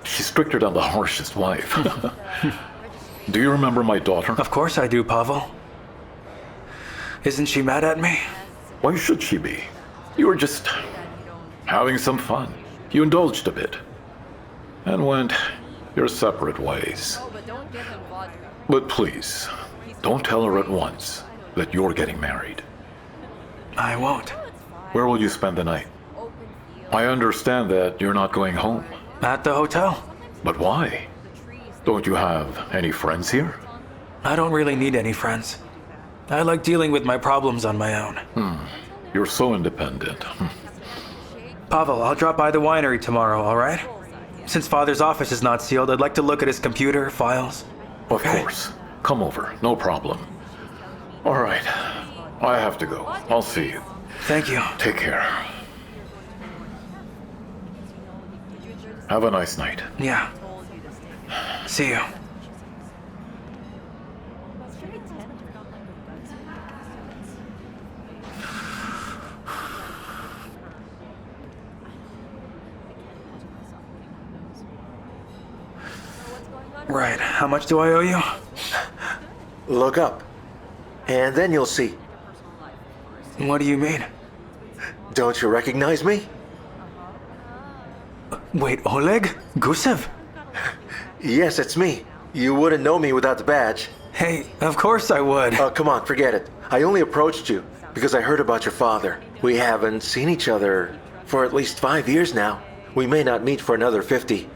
Speaker 2: She's stricter than the harshest wife. Do you remember my daughter?
Speaker 5: Of course I do, Pavel. Isn't she mad at me?
Speaker 2: Why should she be? You were just having some fun. You indulged a bit and went your separate ways. But please, don't tell her at once that you're getting married.
Speaker 5: I won't.
Speaker 2: Where will you spend the night? I understand that you're not going home.
Speaker 5: At the hotel.
Speaker 2: But why? Don't you have any friends here?
Speaker 5: I don't really need any friends. I like dealing with my problems on my own.
Speaker 2: You're so independent.
Speaker 5: Pavel, I'll drop by the winery tomorrow, all right? Since Father's office is not sealed, I'd like to look at his computer, files.
Speaker 2: Of course. Come over, no problem. All right. I have to go. I'll see you.
Speaker 5: Thank you.
Speaker 2: Take care. Have a nice night.
Speaker 5: Yeah. See you. Right. How much do I owe you?
Speaker 10: Look up, and then you'll see.
Speaker 5: What do you mean?
Speaker 10: Don't you recognize me?
Speaker 5: Wait, Oleg? Gusev?
Speaker 10: Yes, it's me. You wouldn't know me without the badge.
Speaker 5: Hey, of course I would.
Speaker 10: Oh, come on, forget it. I only approached you because I heard about your father. We haven't seen each other for at least 5 years now. We may not meet for another 50.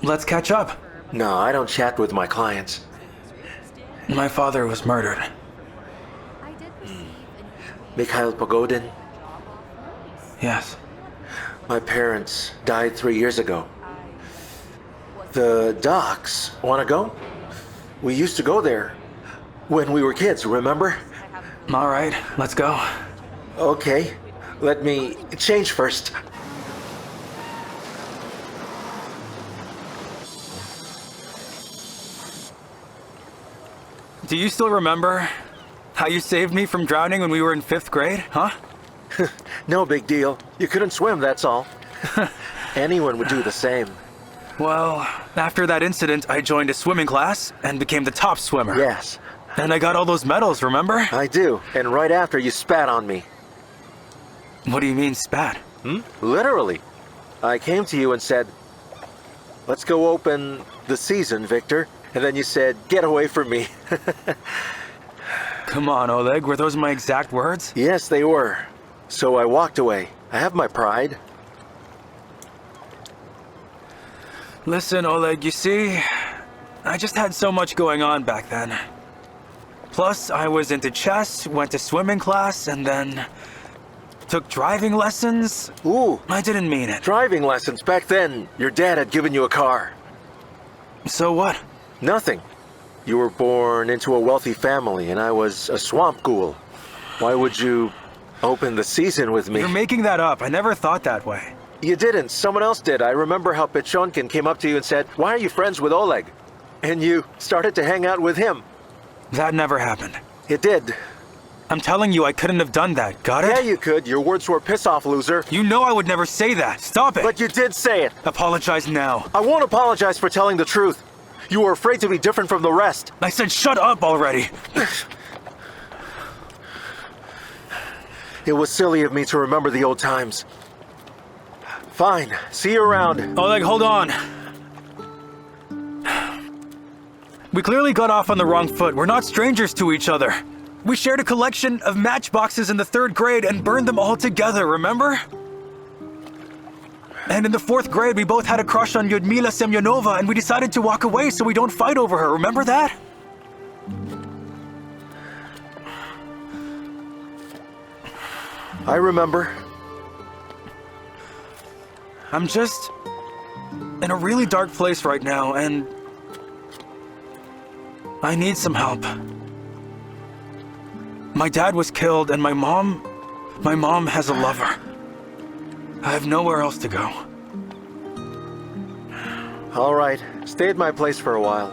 Speaker 5: Let's catch up.
Speaker 10: No, I don't chat with my clients.
Speaker 5: My father was murdered.
Speaker 10: Mikhail Pogodin?
Speaker 5: Yes.
Speaker 10: My parents died 3 years ago. The docks. Wanna go? We used to go there when we were kids, remember?
Speaker 5: All right, let's go.
Speaker 10: Okay, let me change first.
Speaker 5: Do you still remember how you saved me from drowning when we were in 5th grade, huh?
Speaker 10: No big deal. You couldn't swim, that's all. Anyone would do the same.
Speaker 5: Well, after that incident, I joined a swimming class and became the top swimmer.
Speaker 10: Yes.
Speaker 5: And I got all those medals, remember?
Speaker 10: I do. And right after, you spat on me.
Speaker 5: What do you mean, spat?
Speaker 10: Literally. I came to you and said, let's go open the season, Victor. And then you said, get away from me.
Speaker 5: Come on, Oleg, were those my exact words?
Speaker 10: Yes, they were. So I walked away. I have my pride.
Speaker 5: Listen, Oleg, you see, I just had so much going on back then. Plus, I was into chess, went to swimming class, and then took driving lessons.
Speaker 10: Ooh.
Speaker 5: I didn't mean it.
Speaker 10: Driving lessons. Back then, your dad had given you a car.
Speaker 5: So what?
Speaker 10: Nothing. You were born into a wealthy family, and I was a swamp ghoul. Why would you open the season with me?
Speaker 5: You're making that up. I never thought that way.
Speaker 10: You didn't. Someone else did. I remember how Petchonkin came up to you and said, why are you friends with Oleg? And you started to hang out with him.
Speaker 5: That never happened.
Speaker 10: It did.
Speaker 5: I'm telling you, I couldn't have done that. Got it?
Speaker 10: Yeah, you could. Your words were piss off, loser.
Speaker 5: You know I would never say that. Stop it.
Speaker 10: But you did say it.
Speaker 5: Apologize now.
Speaker 10: I won't apologize for telling the truth. You were afraid to be different from the rest.
Speaker 5: I said shut up already.
Speaker 10: It was silly of me to remember the old times. Fine. See you around.
Speaker 5: Oleg, hold on. We clearly got off on the wrong foot. We're not strangers to each other. We shared a collection of matchboxes in the 3rd grade and burned them all together, remember? And in the 4th grade, we both had a crush on Lyudmila Semyonova, and we decided to walk away so we don't fight over her. Remember that?
Speaker 10: I remember.
Speaker 5: I'm just in a really dark place right now, and I need some help. My dad was killed, and my mom has a lover. I have nowhere else to go.
Speaker 10: All right. Stay at my place for a while.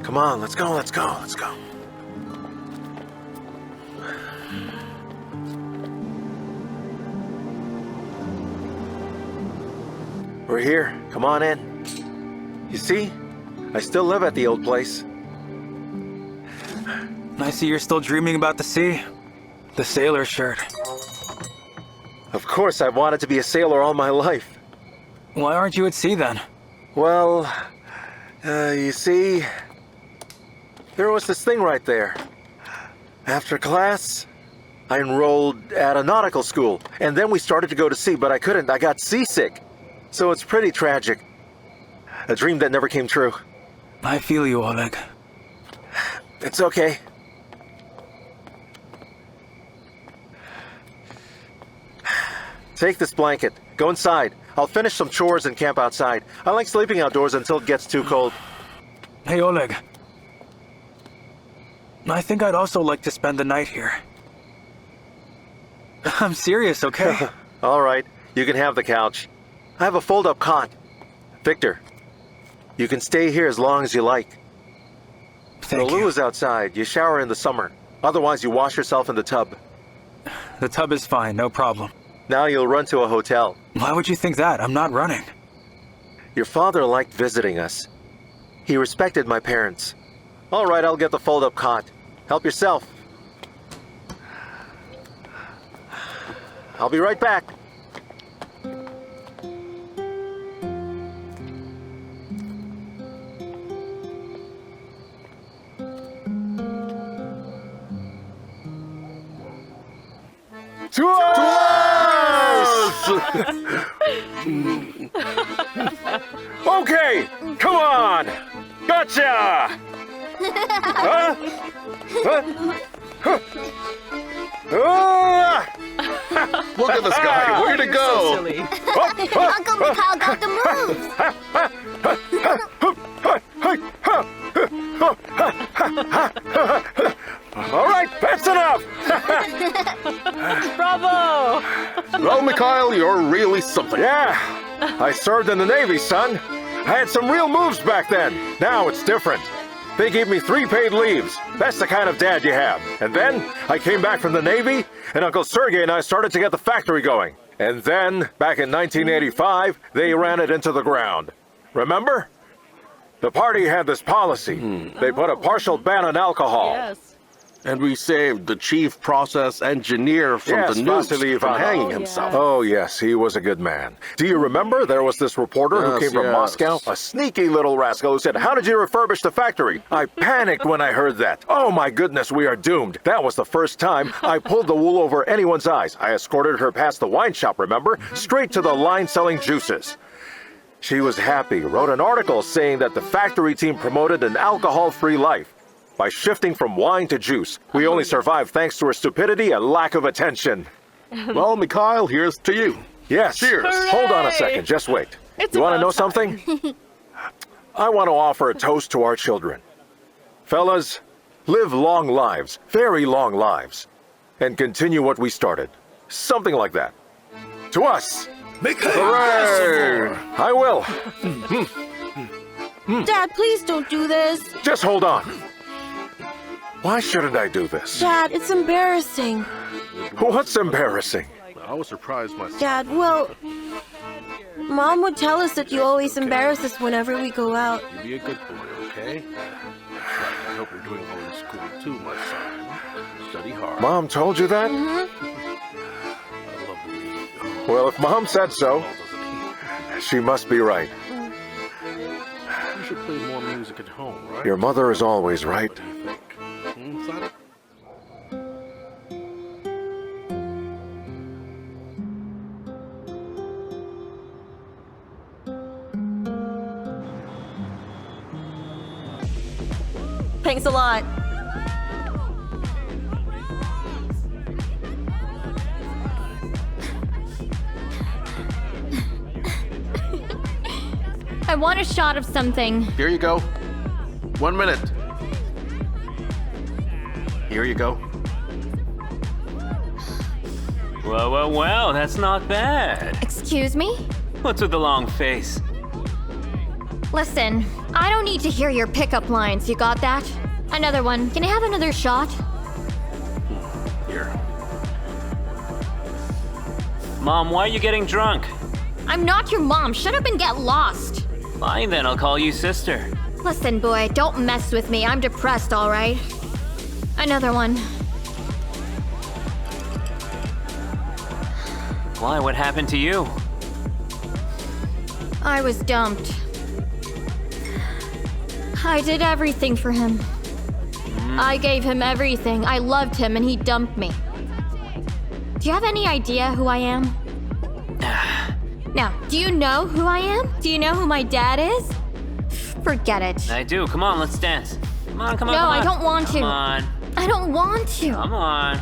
Speaker 10: Come on, let's go, let's go, let's go. We're here. Come on in. You see? I still live at the old place.
Speaker 5: I see you're still dreaming about the sea. The sailor shirt.
Speaker 10: Of course, I've wanted to be a sailor all my life.
Speaker 5: Why aren't you at sea then?
Speaker 10: Well, you see, there was this thing right there. After class, I enrolled at a nautical school, and then we started to go to sea, but I couldn't. I got seasick. So it's pretty tragic. A dream that never came true.
Speaker 5: I feel you, Oleg.
Speaker 10: It's okay. Take this blanket. Go inside. I'll finish some chores and camp outside. I like sleeping outdoors until it gets too cold.
Speaker 5: Hey, Oleg. I think I'd also like to spend the night here. I'm serious, okay?
Speaker 10: All right. You can have the couch. I have a fold-up cot. Victor, you can stay here as long as you like.
Speaker 5: Thank
Speaker 10: the loo
Speaker 5: you.
Speaker 10: is outside. You shower in the summer. Otherwise, you wash yourself in the tub.
Speaker 5: The tub is fine, no problem.
Speaker 10: Now you'll run to a hotel.
Speaker 5: Why would you think that? I'm not running.
Speaker 10: Your father liked visiting us. He respected my parents. All right, I'll get the fold-up cot. Help yourself. I'll be right back. Okay, come on! Gotcha! Huh? Huh?
Speaker 14: Look at this guy. Way to go.
Speaker 13: Uncle Mikhail got the moves.
Speaker 1: All right, that's enough!
Speaker 14: Bravo! Well, Mikhail, you're really something.
Speaker 1: Yeah, I served in the Navy, son. I had some real moves back then. Now it's different. They gave me 3 paid leaves. That's the kind of dad you have. And then I came back from the Navy, and Uncle Sergey and I started to get the factory going. And then, back in 1985, they ran it into the ground. Remember? The party had this policy. They put a partial ban on alcohol.
Speaker 14: Yes. And we saved the chief process engineer from the nukes from hanging himself.
Speaker 1: Oh, yes, he was a good man. Do you remember there was this reporter who came from Moscow? A sneaky little rascal who said, "How did you refurbish the factory?" I panicked when I heard that. Oh, my goodness, we are doomed. That was the first time I pulled the wool over anyone's eyes. I escorted her past the wine shop, remember? Straight to the line selling juices. She was happy, wrote an article saying that the factory team promoted an alcohol-free life. By shifting from wine to juice, we only survived thanks to her stupidity and lack of attention.
Speaker 14: Well, Mikhail, here's to you.
Speaker 1: Yes.
Speaker 14: Cheers.
Speaker 1: Hooray! Hold on a second, just wait. You want to know something? I want to offer a toast to our children. Fellas, live long lives, very long lives, and continue what we started. Something like that. To us. Hooray! I will.
Speaker 13: Dad, please don't do this.
Speaker 1: Just hold on. Why shouldn't I do this?
Speaker 13: Dad, it's embarrassing.
Speaker 1: What's embarrassing?
Speaker 14: I was surprised myself.
Speaker 13: Dad, well, Mom would tell us that you always embarrass us whenever we go out.
Speaker 14: You be a good boy, okay? I hope you're doing well in school too, my son. Study hard.
Speaker 1: Mom told you that? Well, if Mom said so, she must be right.
Speaker 14: You should play more music at home, right?
Speaker 1: Your mother is always right.
Speaker 14: What do you think? Son?
Speaker 8: Thanks a lot.
Speaker 4: I want a shot of something.
Speaker 14: Here you go. 1 minute. Here you go.
Speaker 6: Well, that's not bad.
Speaker 4: Excuse me?
Speaker 6: What's with the long face?
Speaker 4: Listen, I don't need to hear your pickup lines. You got that? Another one. Can I have another shot?
Speaker 14: Here.
Speaker 6: Mom, why are you getting drunk?
Speaker 4: I'm not your mom. Shut up and get lost.
Speaker 6: Fine then, I'll call you sister.
Speaker 4: Listen, boy, don't mess with me. I'm depressed, all right? Another one.
Speaker 6: Why, what happened to you?
Speaker 4: I was dumped. I did everything for him. I gave him everything. I loved him and he dumped me. Do you have any idea who I am? Now, do you know who I am? Do you know who my dad is? Forget it.
Speaker 6: I do. Come on, let's dance. Come on, come on,
Speaker 4: No,
Speaker 6: come on.
Speaker 4: I don't want to.
Speaker 6: Come on.
Speaker 4: I don't want to.
Speaker 6: Come on.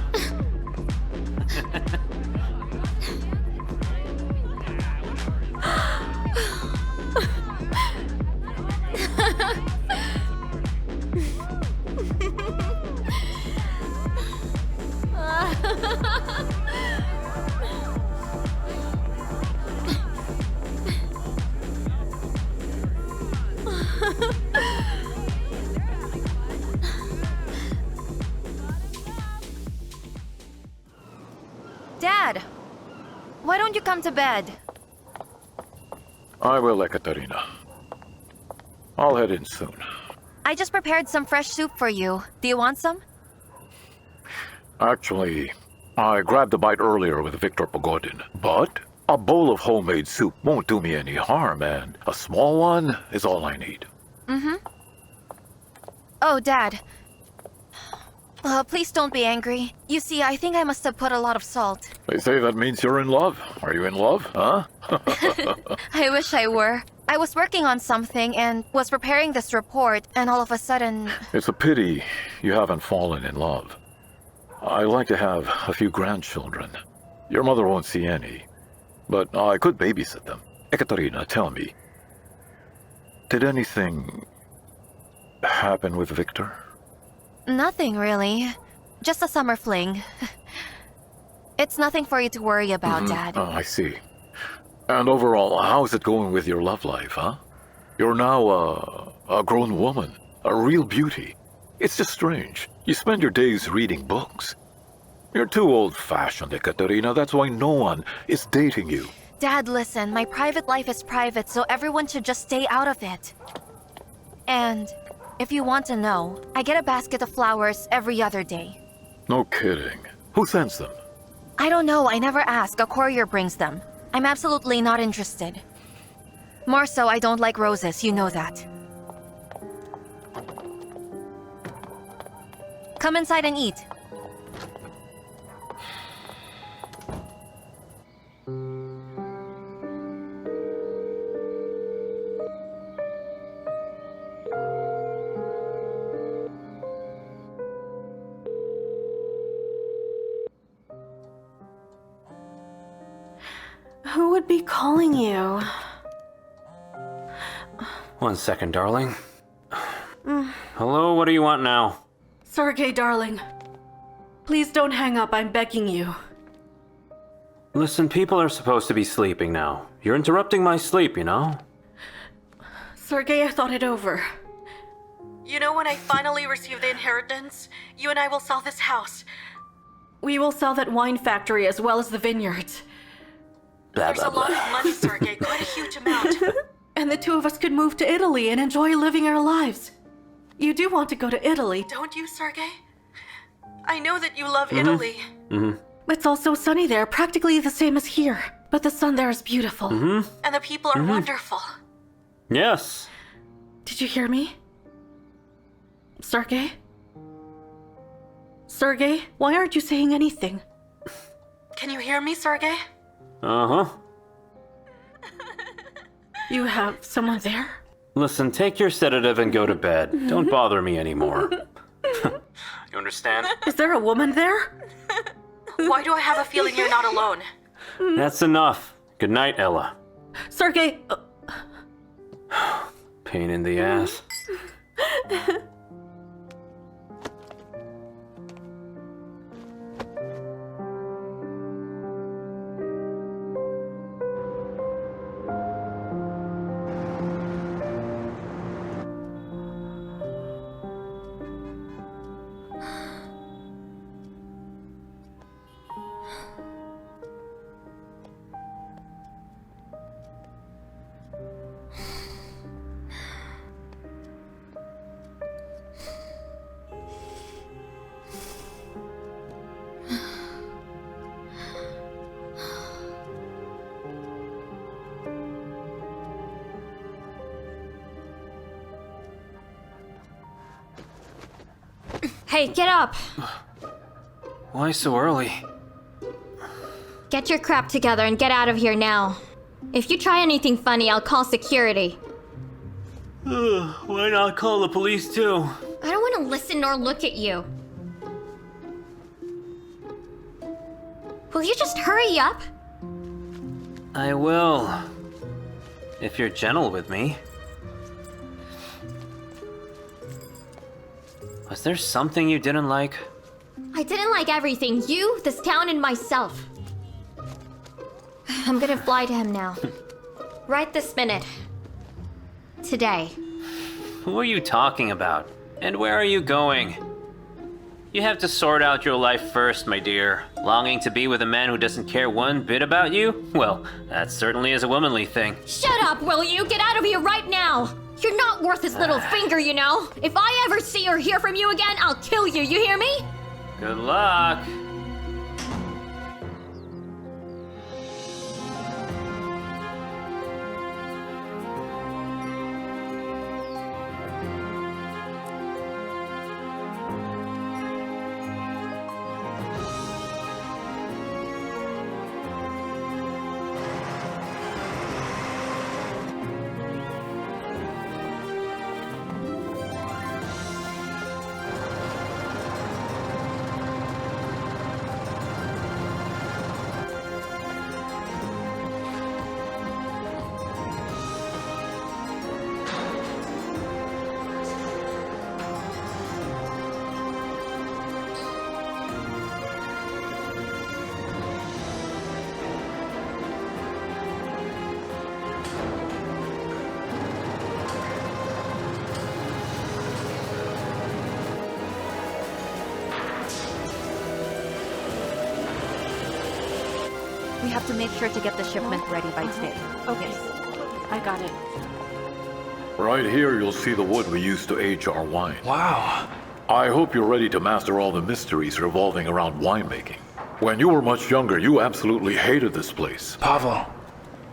Speaker 12: Dad, why don't you come to bed?
Speaker 2: I will, Ekaterina. I'll head in soon.
Speaker 12: I just prepared some fresh soup for you. Do you want some?
Speaker 2: Actually, I grabbed a bite earlier with Viktor Pogodin, but a bowl of homemade soup won't do me any harm, and a small one is all I need.
Speaker 12: Mm-hmm. Oh, Dad. Please don't be angry. You see, I think I must have put a lot of salt.
Speaker 2: They say that means you're in love. Are you in love, huh?
Speaker 12: I wish I were. I was working on something and was preparing this report, and all of a sudden...
Speaker 2: It's a pity you haven't fallen in love. I like to have a few grandchildren. Your mother won't see any, but I could babysit them. Ekaterina, tell me, did anything happen with Victor?
Speaker 12: Nothing, really. Just a summer fling. It's nothing for you to worry about, Dad.
Speaker 2: Oh, I see. And overall, how's it going with your love life, huh? You're now a grown woman, a real beauty. It's just strange. You spend your days reading books. You're too old-fashioned, Ekaterina. That's why no one is dating you.
Speaker 12: Dad, listen. My private life is private, so everyone should just stay out of it. And if you want to know, I get a basket of flowers every other day.
Speaker 2: No kidding. Who sends them?
Speaker 12: I don't know. I never ask. A courier brings them. I'm absolutely not interested. More so, I don't like roses. You know that. Come inside and eat.
Speaker 8: Who would be calling you?
Speaker 6: 1 second, darling. Hello, what do you want now?
Speaker 8: Sergey, darling. Please don't hang up, I'm begging you.
Speaker 6: Listen, people are supposed to be sleeping now. You're interrupting my sleep, you know?
Speaker 8: Sergey, I thought it over. You know, when I finally receive the inheritance, you and I will sell this house. We will sell that wine factory as well as the vineyards. There's a lot of money, Sergey, quite a huge amount. And the two of us could move to Italy and enjoy living our lives. You do want to go to Italy, don't you, Sergey? I know that you love Italy. It's all so sunny there, practically the same as here. But the sun there is beautiful. And the people are wonderful.
Speaker 6: Yes.
Speaker 8: Did you hear me? Sergey? Sergey, why aren't you saying anything? Can you hear me, Sergey?
Speaker 6: Uh-huh.
Speaker 8: You have someone there?
Speaker 6: Listen, take your sedative and go to bed. Don't bother me anymore. You understand?
Speaker 8: Is there a woman there? Why do I have a feeling you're not alone?
Speaker 6: That's enough. Good night, Ella.
Speaker 8: Sergey...
Speaker 6: Pain in the ass.
Speaker 4: Hey, get up!
Speaker 6: Why so early?
Speaker 4: Get your crap together and get out of here now. If you try anything funny, I'll call security.
Speaker 6: Why not call the police too?
Speaker 4: I don't want to listen nor look at you. Will you just hurry up?
Speaker 6: I will. If you're gentle with me. Was there something you didn't like?
Speaker 4: I didn't like everything. You, this town, and myself. I'm gonna fly to him now. Right this minute. Today.
Speaker 6: Who are you talking about? And where are you going? You have to sort out your life first, my dear. Longing to be with a man who doesn't care one bit about you? Well, that certainly is a womanly thing.
Speaker 4: Shut up, will you? Get out of here right now! You're not worth his little finger, you know? If I ever see or hear from you again, I'll kill you, you hear me?
Speaker 6: Good luck.
Speaker 12: We have to make sure to get the shipment ready by today.
Speaker 8: Okay. I got it.
Speaker 2: Right here, you'll see the wood we use to age our wine.
Speaker 5: Wow.
Speaker 2: I hope you're ready to master all the mysteries revolving around winemaking. When you were much younger, you absolutely hated this place.
Speaker 5: Pavel,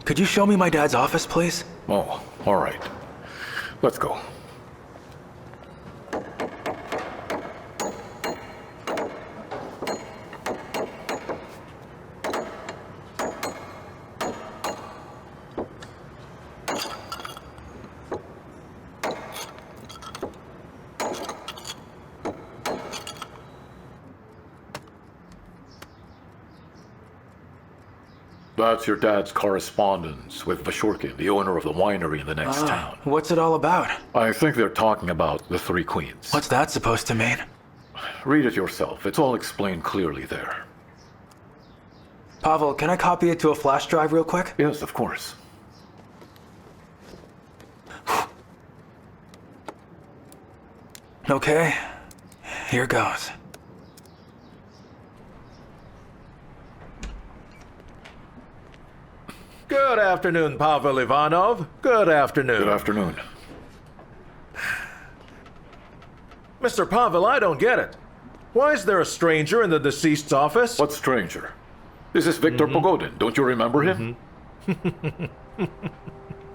Speaker 5: could you show me my dad's office, please?
Speaker 2: Oh, all right. Let's go. That's your dad's correspondence with Vashurkin, the owner of the winery in the next town.
Speaker 5: What's it all about?
Speaker 2: I think they're talking about the Three Queens.
Speaker 5: What's that supposed to mean?
Speaker 2: Read it yourself. It's all explained clearly there.
Speaker 5: Pavel, can I copy it to a flash drive real quick?
Speaker 2: Yes, of course.
Speaker 5: Okay, here goes.
Speaker 1: Good afternoon, Pavel Ivanov. Good afternoon.
Speaker 2: Good afternoon.
Speaker 1: Mr. Pavel, I don't get it. Why is there a stranger in the deceased's office?
Speaker 2: What stranger? This is Viktor Pogodin. Don't you remember him?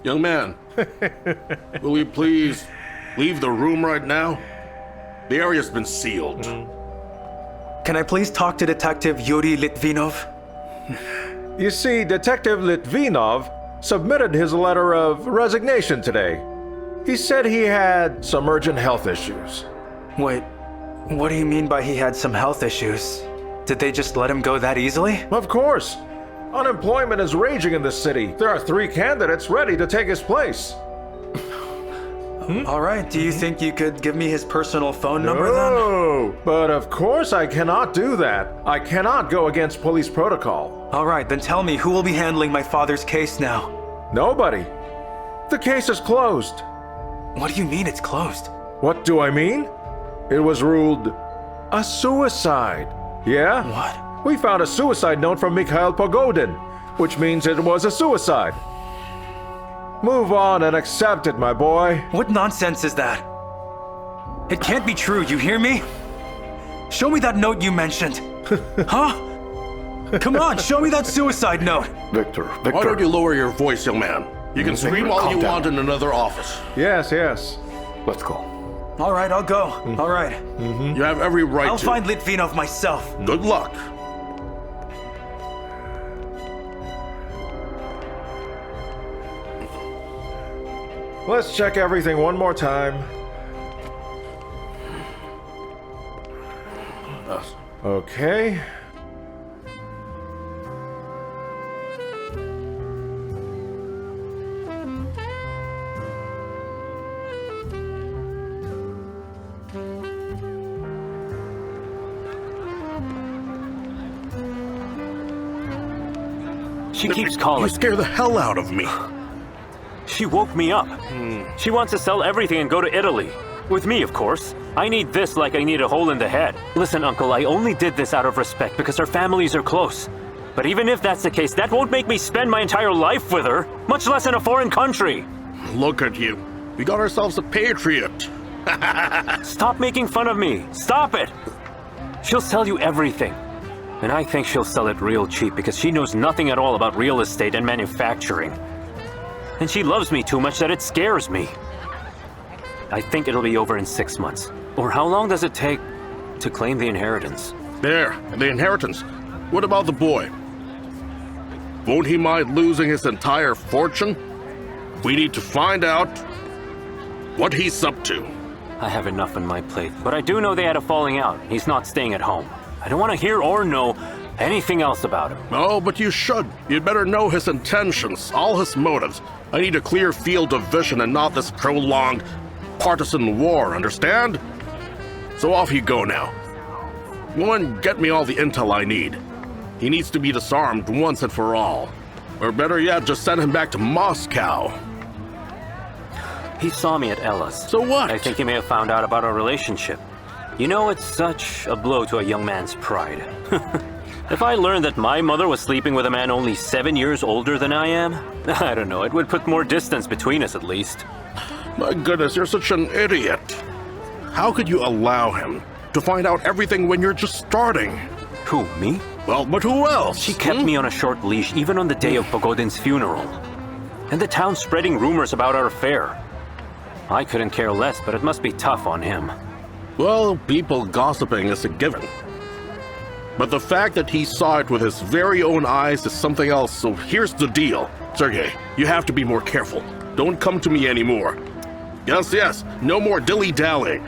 Speaker 14: Young man, will you please leave the room right now? The area's been sealed.
Speaker 5: Can I please talk to Detective Yuri Litvinov?
Speaker 1: You see, Detective Litvinov submitted his letter of resignation today. He said he had some urgent health issues.
Speaker 5: Wait, what do you mean by he had some health issues? Did they just let him go that easily?
Speaker 1: Of course. Unemployment is raging in this city. There are 3 candidates ready to take his place.
Speaker 5: All right, do you think you could give me his personal phone number then?
Speaker 1: No, but of course I cannot do that. I cannot go against police protocol.
Speaker 5: All right, then tell me who will be handling my father's case now?
Speaker 1: Nobody. The case is closed.
Speaker 5: What do you mean it's closed?
Speaker 1: What do I mean? It was ruled a suicide. Yeah?
Speaker 5: What?
Speaker 1: We found a suicide note from Mikhail Pogodin, which means it was a suicide. Move on and accept it, my boy.
Speaker 5: What nonsense is that? It can't be true, you hear me? Show me that note you mentioned. Huh? Come on, show me that suicide note.
Speaker 2: Victor.
Speaker 14: Why don't you lower your voice, young man? You can scream all you want in another office.
Speaker 1: Yes, yes.
Speaker 2: Let's go.
Speaker 5: All right, I'll go. All right.
Speaker 14: You have every right to.
Speaker 5: I'll find Litvinov myself.
Speaker 14: Good luck.
Speaker 1: Let's check everything one more time. Okay.
Speaker 16: She keeps calling.
Speaker 14: You scare the hell out of me.
Speaker 16: She woke me up. She wants to sell everything and go to Italy.
Speaker 6: With me, of course. I need this like I need a hole in the head. Listen, Uncle, I only did this out of respect because our families are close. But even if that's the case, that won't make me spend my entire life with her, much less in a foreign country.
Speaker 14: Look at you. We got ourselves a patriot.
Speaker 6: Stop making fun of me. Stop it. She'll sell you everything. And I think she'll sell it real cheap because she knows nothing at all about real estate and manufacturing. And she loves me too much that it scares me. I think it'll be over in 6 months. Or how long does it take to claim the inheritance?
Speaker 14: There, the inheritance. What about the boy? Won't he mind losing his entire fortune? We need to find out what he's up to.
Speaker 6: I have enough on my plate, but I do know they had a falling out. He's not staying at home. I don't want to hear or know anything else about him.
Speaker 14: Oh, but you should. You'd better know his intentions, all his motives. I need a clear field of vision and not this prolonged partisan war, understand? So off you go now. Go and get me all the intel I need. He needs to be disarmed once and for all. Or better yet, just send him back to Moscow.
Speaker 6: He saw me at Ella's.
Speaker 14: So what?
Speaker 6: I think he may have found out about our relationship. You know, it's such a blow to a young man's pride. If I learned that my mother was sleeping with a man only 7 years older than I am, I don't know, it would put more distance between us at least.
Speaker 14: My goodness, you're such an idiot. How could you allow him to find out everything when you're just starting?
Speaker 6: Who, me?
Speaker 14: Well, but who else?
Speaker 6: She kept me on a short leash even on the day of Pogodin's funeral. And the town spreading rumors about our affair. I couldn't care less, but it must be tough on him.
Speaker 14: Well, people gossiping is a given. But the fact that he saw it with his very own eyes is something else, so here's the deal. Sergei, you have to be more careful. Don't come to me anymore. Yes, no more dilly-dallying.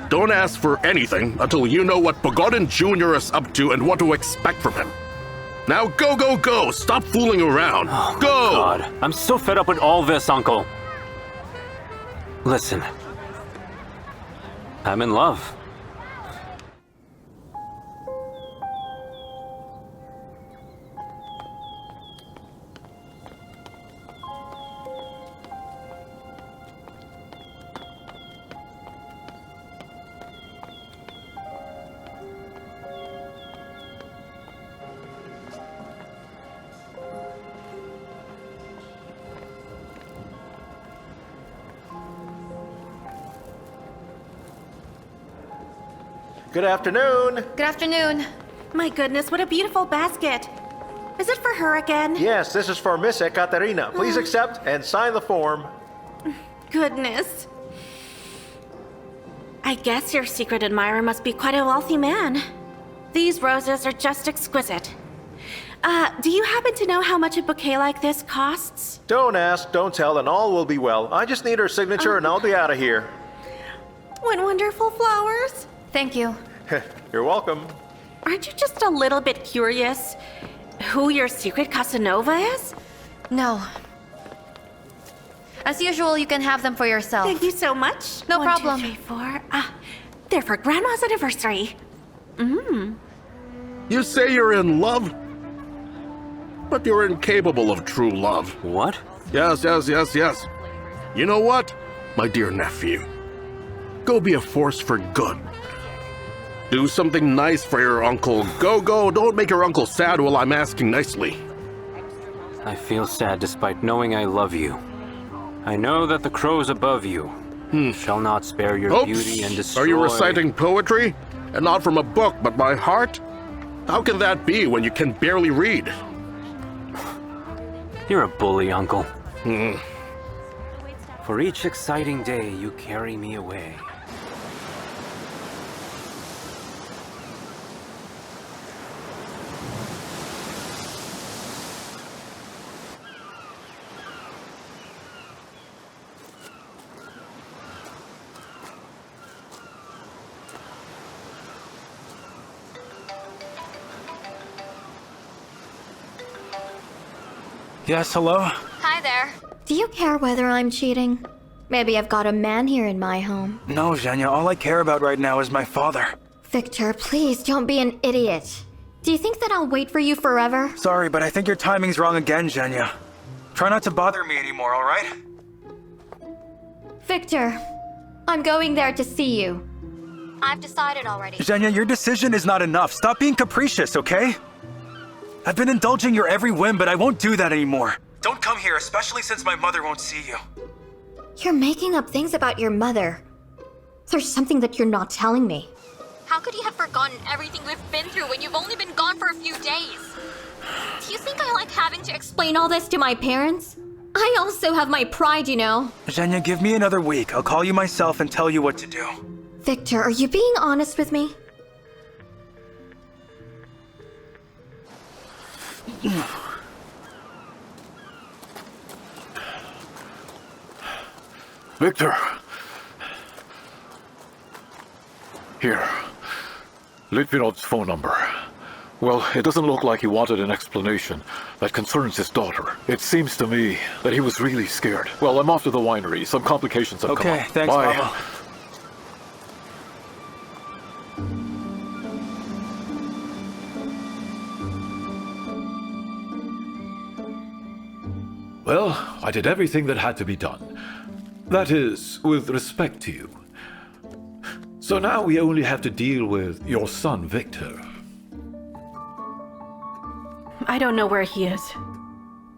Speaker 14: Don't ask for anything until you know what Pogodin Jr. is up to and what to expect from him. Now go! Stop fooling around.
Speaker 6: Oh,
Speaker 14: go!
Speaker 6: My God, I'm so fed up with all this, Uncle. Listen. I'm in love.
Speaker 10: Good afternoon.
Speaker 12: Good afternoon.
Speaker 8: My goodness, what a beautiful basket. Is it for her again?
Speaker 10: Yes, this is for Miss Ekaterina. Please accept and sign the form.
Speaker 8: Goodness. I guess your secret admirer must be quite a wealthy man. These roses are just exquisite. Do you happen to know how much a bouquet like this costs?
Speaker 10: Don't ask, don't tell, and all will be well. I just need her signature and I'll be out of here.
Speaker 8: What wonderful flowers.
Speaker 12: Thank you.
Speaker 10: You're welcome.
Speaker 8: Aren't you just a little bit curious who your secret Casanova is?
Speaker 12: No. As usual, you can have them for yourself.
Speaker 8: Thank you so much.
Speaker 12: No
Speaker 8: 1,
Speaker 12: problem.
Speaker 8: 2, 3, 4. They're for Grandma's anniversary.
Speaker 14: You say you're in love? But you're incapable of true love.
Speaker 6: What?
Speaker 14: Yes. You know what, my dear nephew? Go be a force for good. Do something nice for your uncle. Go. Don't make your uncle sad while I'm asking nicely.
Speaker 6: I feel sad despite knowing I love you. I know that the crows above you shall not spare your beauty and destroy...
Speaker 14: Are you reciting poetry? And not from a book, but by heart? How can that be when you can barely read?
Speaker 6: You're a bully, Uncle. For each exciting day, you carry me away.
Speaker 5: Yes, hello?
Speaker 4: Hi there. Do you care whether I'm cheating? Maybe I've got a man here in my home.
Speaker 5: No, Zhenya, all I care about right now is my father.
Speaker 4: Victor, please don't be an idiot. Do you think that I'll wait for you forever?
Speaker 5: Sorry, but I think your timing's wrong again, Zhenya. Try not to bother me anymore, alright?
Speaker 4: Victor, I'm going there to see you. I've decided already.
Speaker 5: Zhenya, your decision is not enough. Stop being capricious, okay? I've been indulging your every whim, but I won't do that anymore. Don't come here, especially since my mother won't see you.
Speaker 4: You're making up things about your mother. There's something that you're not telling me. How could you have forgotten everything we've been through when you've only been gone for a few days? Do you think I like having to explain all this to my parents? I also have my pride, you know.
Speaker 5: Zhenya, give me another week. I'll call you myself and tell you what to do.
Speaker 4: Victor, are you being honest with me?
Speaker 2: Victor! Here. Litvinov's phone number. Well, it doesn't look like he wanted an explanation that concerns his daughter. It seems to me that he was really scared. Well, I'm off to the winery. Some complications have come up.
Speaker 5: Okay, thanks,
Speaker 2: Bye.
Speaker 5: Mama.
Speaker 2: Well, I did everything that had to be done. That is, with respect to you. So now we only have to deal with your son, Victor.
Speaker 8: I don't know where he is.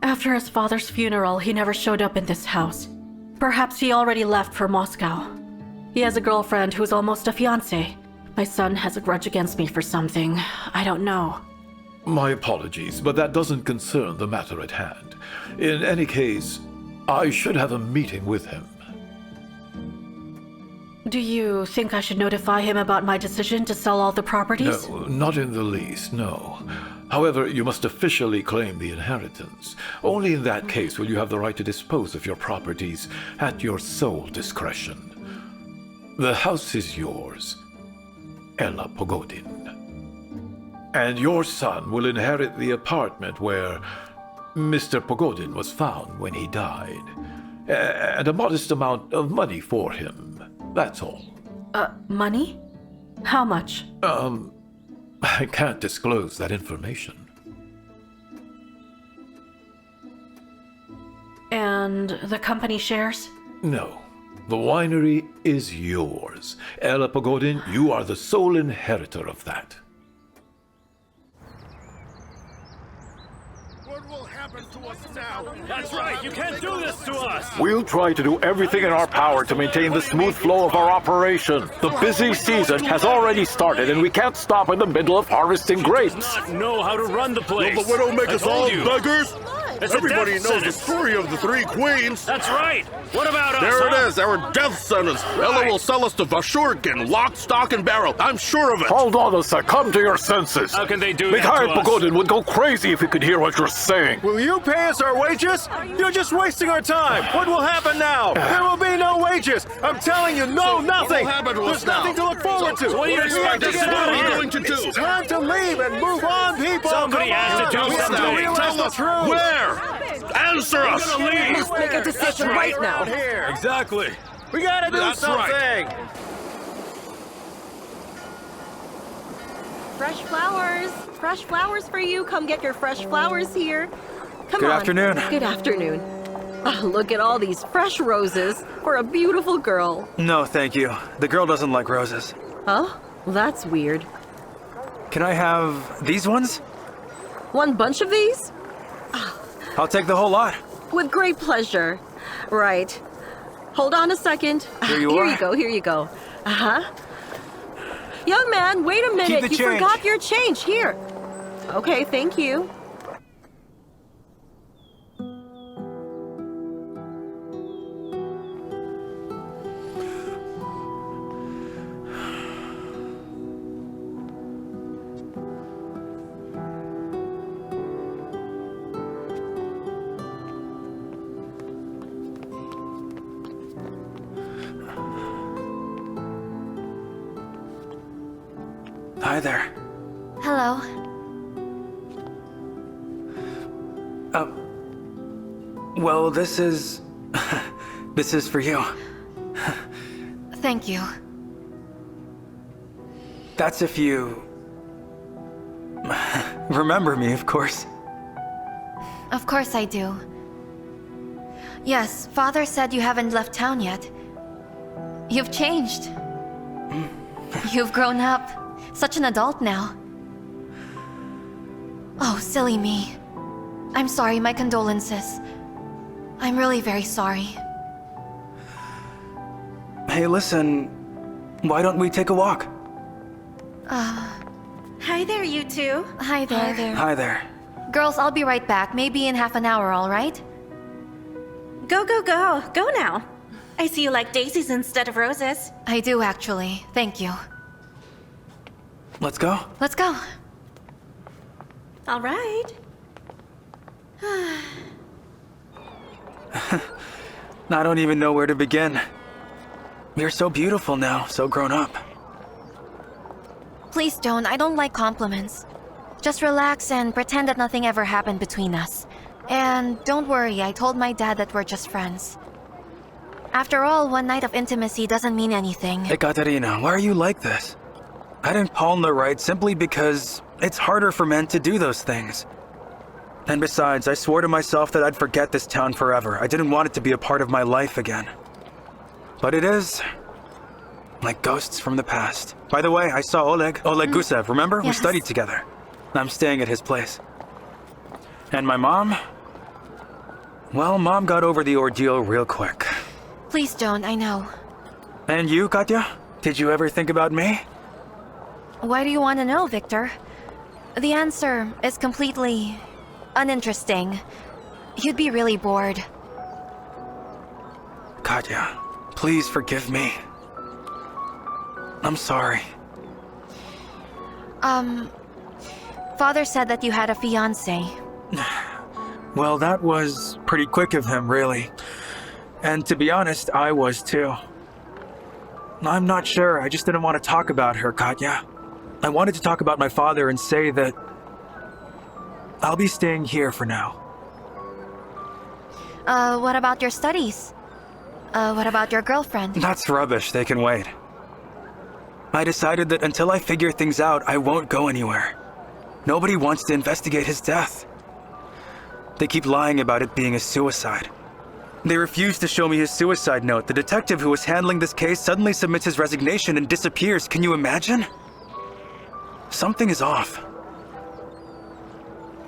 Speaker 8: After his father's funeral, he never showed up in this house. Perhaps he already left for Moscow. He has a girlfriend who's almost a fiancé. My son has a grudge against me for something. I don't know.
Speaker 2: My apologies, but that doesn't concern the matter at hand. In any case, I should have a meeting with him.
Speaker 8: Do you think I should notify him about my decision to sell all the properties?
Speaker 2: No, not in the least, no. However, you must officially claim the inheritance. Only in that case will you have the right to dispose of your properties at your sole discretion. The house is yours, Ella Pogodin. And your son will inherit the apartment where Mr. Pogodin was found when he died. And a modest amount of money for him. That's all.
Speaker 8: Money? How much?
Speaker 2: I can't disclose that information.
Speaker 8: And the company shares?
Speaker 2: No. The winery is yours. Ella Pogodin, you are the sole inheritor of that.
Speaker 16: That's right, you can't do this to us!
Speaker 1: We'll try to do everything in our power to maintain the smooth flow of our operation. The busy season has already started and we can't stop in the middle of harvesting grapes.
Speaker 16: Not know how to run the place.
Speaker 14: Will the widow make us all beggars?
Speaker 16: It's
Speaker 14: Everybody knows the
Speaker 16: sentence.
Speaker 14: story of the three queens.
Speaker 16: That's right. What about us?
Speaker 14: There
Speaker 16: huh?
Speaker 14: it is, our death sentence. Ella will sell us to Vashurkin, lock, stock, and barrel. I'm sure of it.
Speaker 1: Hold on a sec, come to your senses.
Speaker 16: How can they do
Speaker 1: Mikhail
Speaker 16: that to us?
Speaker 1: Pogodin would go crazy if he could hear what you're saying.
Speaker 7: Will you pay us our wages? You're just wasting our time. What will happen now? There will be no wages. I'm telling you, no, nothing.
Speaker 14: What will happen to us
Speaker 7: There's nothing
Speaker 14: now?
Speaker 7: to look forward to.
Speaker 16: So what do you expect us to do?
Speaker 14: What are we
Speaker 16: here?
Speaker 14: going to do?
Speaker 7: It's time to leave and move on, people.
Speaker 16: Somebody
Speaker 7: Come
Speaker 16: has
Speaker 7: on.
Speaker 16: to do
Speaker 7: We have
Speaker 16: something.
Speaker 7: to realize
Speaker 14: Tell
Speaker 7: the
Speaker 14: us
Speaker 7: truth.
Speaker 14: where? Answer us.
Speaker 16: We're gonna leave.
Speaker 13: Let's make a decision right now.
Speaker 7: Here.
Speaker 16: Exactly.
Speaker 7: We gotta do
Speaker 14: That's
Speaker 7: something.
Speaker 14: right.
Speaker 13: Fresh flowers. Fresh flowers for you. Come get your fresh flowers here. Come
Speaker 5: Good
Speaker 13: on.
Speaker 5: afternoon.
Speaker 13: Good afternoon. Oh, look at all these fresh roses for a beautiful girl.
Speaker 5: No, thank you. The girl doesn't like roses.
Speaker 13: Oh, that's weird.
Speaker 5: Can I have these ones?
Speaker 13: One bunch of these?
Speaker 5: I'll take the whole lot.
Speaker 13: With great pleasure. Right. Hold on a second.
Speaker 5: Here you
Speaker 13: Here
Speaker 5: are.
Speaker 13: you go, here you go. Uh-huh. Young man, wait a minute.
Speaker 5: the
Speaker 13: You
Speaker 5: change.
Speaker 13: forgot your change. Here. Okay, thank you.
Speaker 5: Hi there.
Speaker 4: Hello.
Speaker 5: Well, this is... this is for you.
Speaker 12: Thank you.
Speaker 5: That's if you... remember me, of course.
Speaker 12: Of course I do. Yes, Father said you haven't left town yet. You've changed. You've grown up. Such an adult now. Oh, silly me. I'm sorry, my condolences. I'm really very sorry.
Speaker 5: Hey, listen, why don't we take a walk?
Speaker 8: Hi there, you two.
Speaker 12: Hi there.
Speaker 5: Hi there.
Speaker 12: Girls, I'll be right back. Maybe in half an hour, all right?
Speaker 8: Go, go, go. Go now. I see you like daisies instead of roses.
Speaker 12: I do, actually. Thank you.
Speaker 5: Let's go.
Speaker 12: Let's go.
Speaker 8: All right.
Speaker 5: I don't even know where to begin. You're so beautiful now, so grown up.
Speaker 12: Please don't. I don't like compliments. Just relax and pretend that nothing ever happened between us. And don't worry, I told my dad that we're just friends. After all, one night of intimacy doesn't mean anything.
Speaker 5: Hey, Katerina, why are you like this? I didn't palm the ride simply because it's harder for men to do those things. And besides, I swore to myself that I'd forget this town forever. I didn't want it to be a part of my life again. But it is. Like ghosts from the past. By the way, I saw Oleg Gusev, remember?
Speaker 12: Yes.
Speaker 5: We studied together. I'm staying at his place. And my mom? Well, Mom got over the ordeal real quick.
Speaker 12: Please don't, I know.
Speaker 5: And you, Katya? Did you ever think about me?
Speaker 12: Why do you want to know, Victor? The answer is completely uninteresting. You'd be really bored.
Speaker 5: Katya, please forgive me. I'm sorry.
Speaker 12: Father said that you had a fiancé.
Speaker 5: Well, that was pretty quick of him, really. And to be honest, I was too. I'm not sure, I just didn't want to talk about her, Katya. I wanted to talk about my father and say that I'll be staying here for now.
Speaker 12: What about your studies? What about your girlfriend?
Speaker 5: That's rubbish, they can wait. I decided that until I figure things out, I won't go anywhere. Nobody wants to investigate his death. They keep lying about it being a suicide. They refuse to show me his suicide note. The detective who was handling this case suddenly submits his resignation and disappears. Can you imagine? Something is off.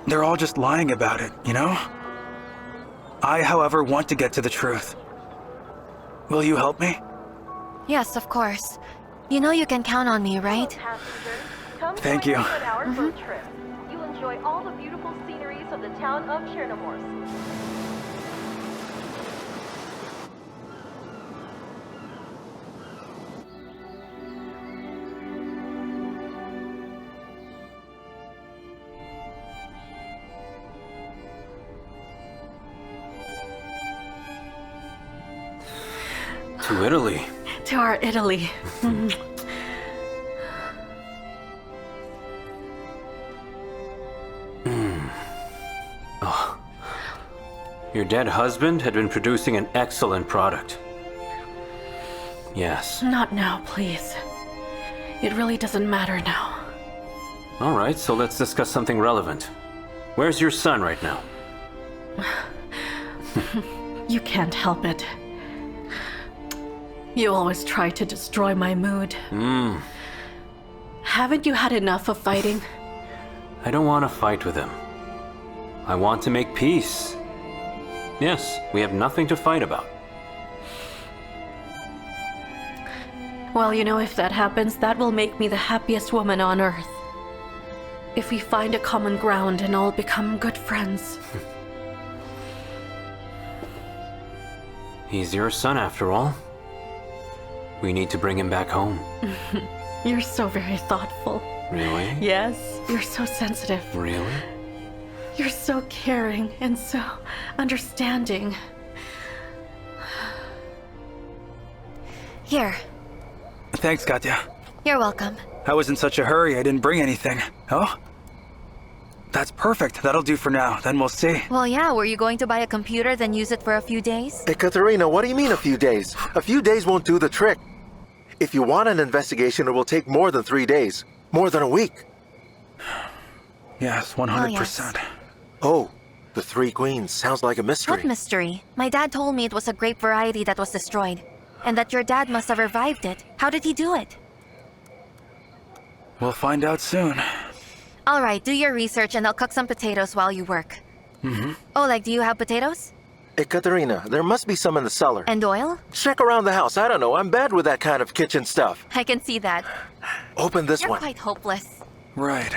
Speaker 5: They're all just lying about it, you know? I, however, want to get to the truth. Will you help me?
Speaker 12: Yes, of course. You know you can count on me, right?
Speaker 5: Thank you.
Speaker 9: An hour for a trip. You'll enjoy all the beautiful sceneries of the town of Chernomorsk.
Speaker 6: To Italy.
Speaker 8: To our Italy.
Speaker 6: Oh. Your dead husband had been producing an excellent product. Yes.
Speaker 8: Not now, please. It really doesn't matter now.
Speaker 6: All right, so let's discuss something relevant. Where's your son right now?
Speaker 8: You can't help it. You always try to destroy my mood. Haven't you had enough of fighting?
Speaker 6: I don't want to fight with him. I want to make peace. Yes, we have nothing to fight about.
Speaker 8: Well, you know, if that happens, that will make me the happiest woman on earth. If we find a common ground and all become good friends.
Speaker 6: He's your son after all. We need to bring him back home.
Speaker 8: You're so very thoughtful.
Speaker 6: Really?
Speaker 8: Yes, you're so sensitive.
Speaker 6: Really?
Speaker 8: You're so caring and so understanding.
Speaker 12: Here.
Speaker 5: Thanks, Katya.
Speaker 12: You're welcome.
Speaker 5: I was in such a hurry, I didn't bring anything. Oh? That's perfect. That'll do for now. Then we'll see.
Speaker 12: Well, yeah, were you going to buy a computer, then use it for a few days?
Speaker 10: Hey, Katerina, what do you mean a few days? A few days won't do the trick. If you want an investigation, it will take more than 3 days. More than a week.
Speaker 5: Yes, 100%.
Speaker 10: Oh, the Three Queens. Sounds like a mystery.
Speaker 12: What mystery? My dad told me it was a grape variety that was destroyed. and that your dad must have revived it. How did he do it?
Speaker 5: We'll find out soon.
Speaker 12: Alright, do your research and I'll cook some potatoes while you work. Oleg, do you have potatoes?
Speaker 10: Hey, Katerina, there must be some in the cellar.
Speaker 12: And oil?
Speaker 10: Check around the house. I don't know. I'm bad with that kind of kitchen stuff.
Speaker 12: I can see that.
Speaker 10: Open this
Speaker 12: You're
Speaker 10: one.
Speaker 12: quite hopeless.
Speaker 5: Right.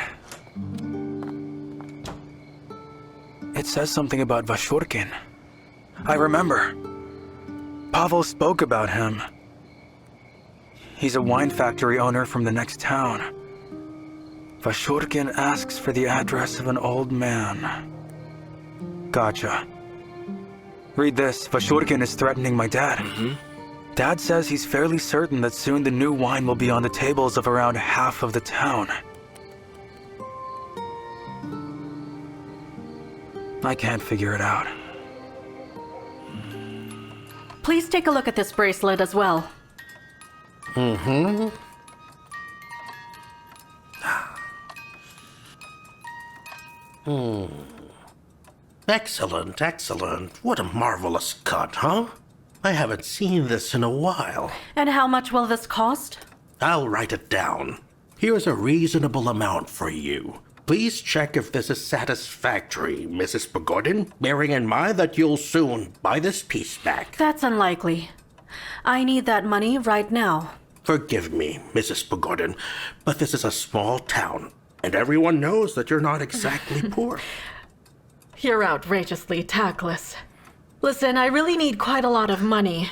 Speaker 5: It says something about Vashurkin. I remember. Pavel spoke about him. He's a wine factory owner from the next town. Vashurkin asks for the address of an old man. Gotcha. Read this. Vashurkin is threatening my dad. Dad says he's fairly certain that soon the new wine will be on the tables of around half of the town. I can't figure it out.
Speaker 8: Please take a look at this bracelet as well.
Speaker 3: Excellent, excellent. What a marvelous cut, huh? I haven't seen this in a while.
Speaker 8: And how much will this cost?
Speaker 3: I'll write it down. Here's a reasonable amount for you. Please check if this is satisfactory, Mrs. Pogodin, bearing in mind that you'll soon buy this piece back.
Speaker 8: That's unlikely. I need that money right now.
Speaker 3: Forgive me, Mrs. Pogodin, but this is a small town, and everyone knows that you're not exactly poor.
Speaker 8: You're outrageously tactless. Listen, I really need quite a lot of money,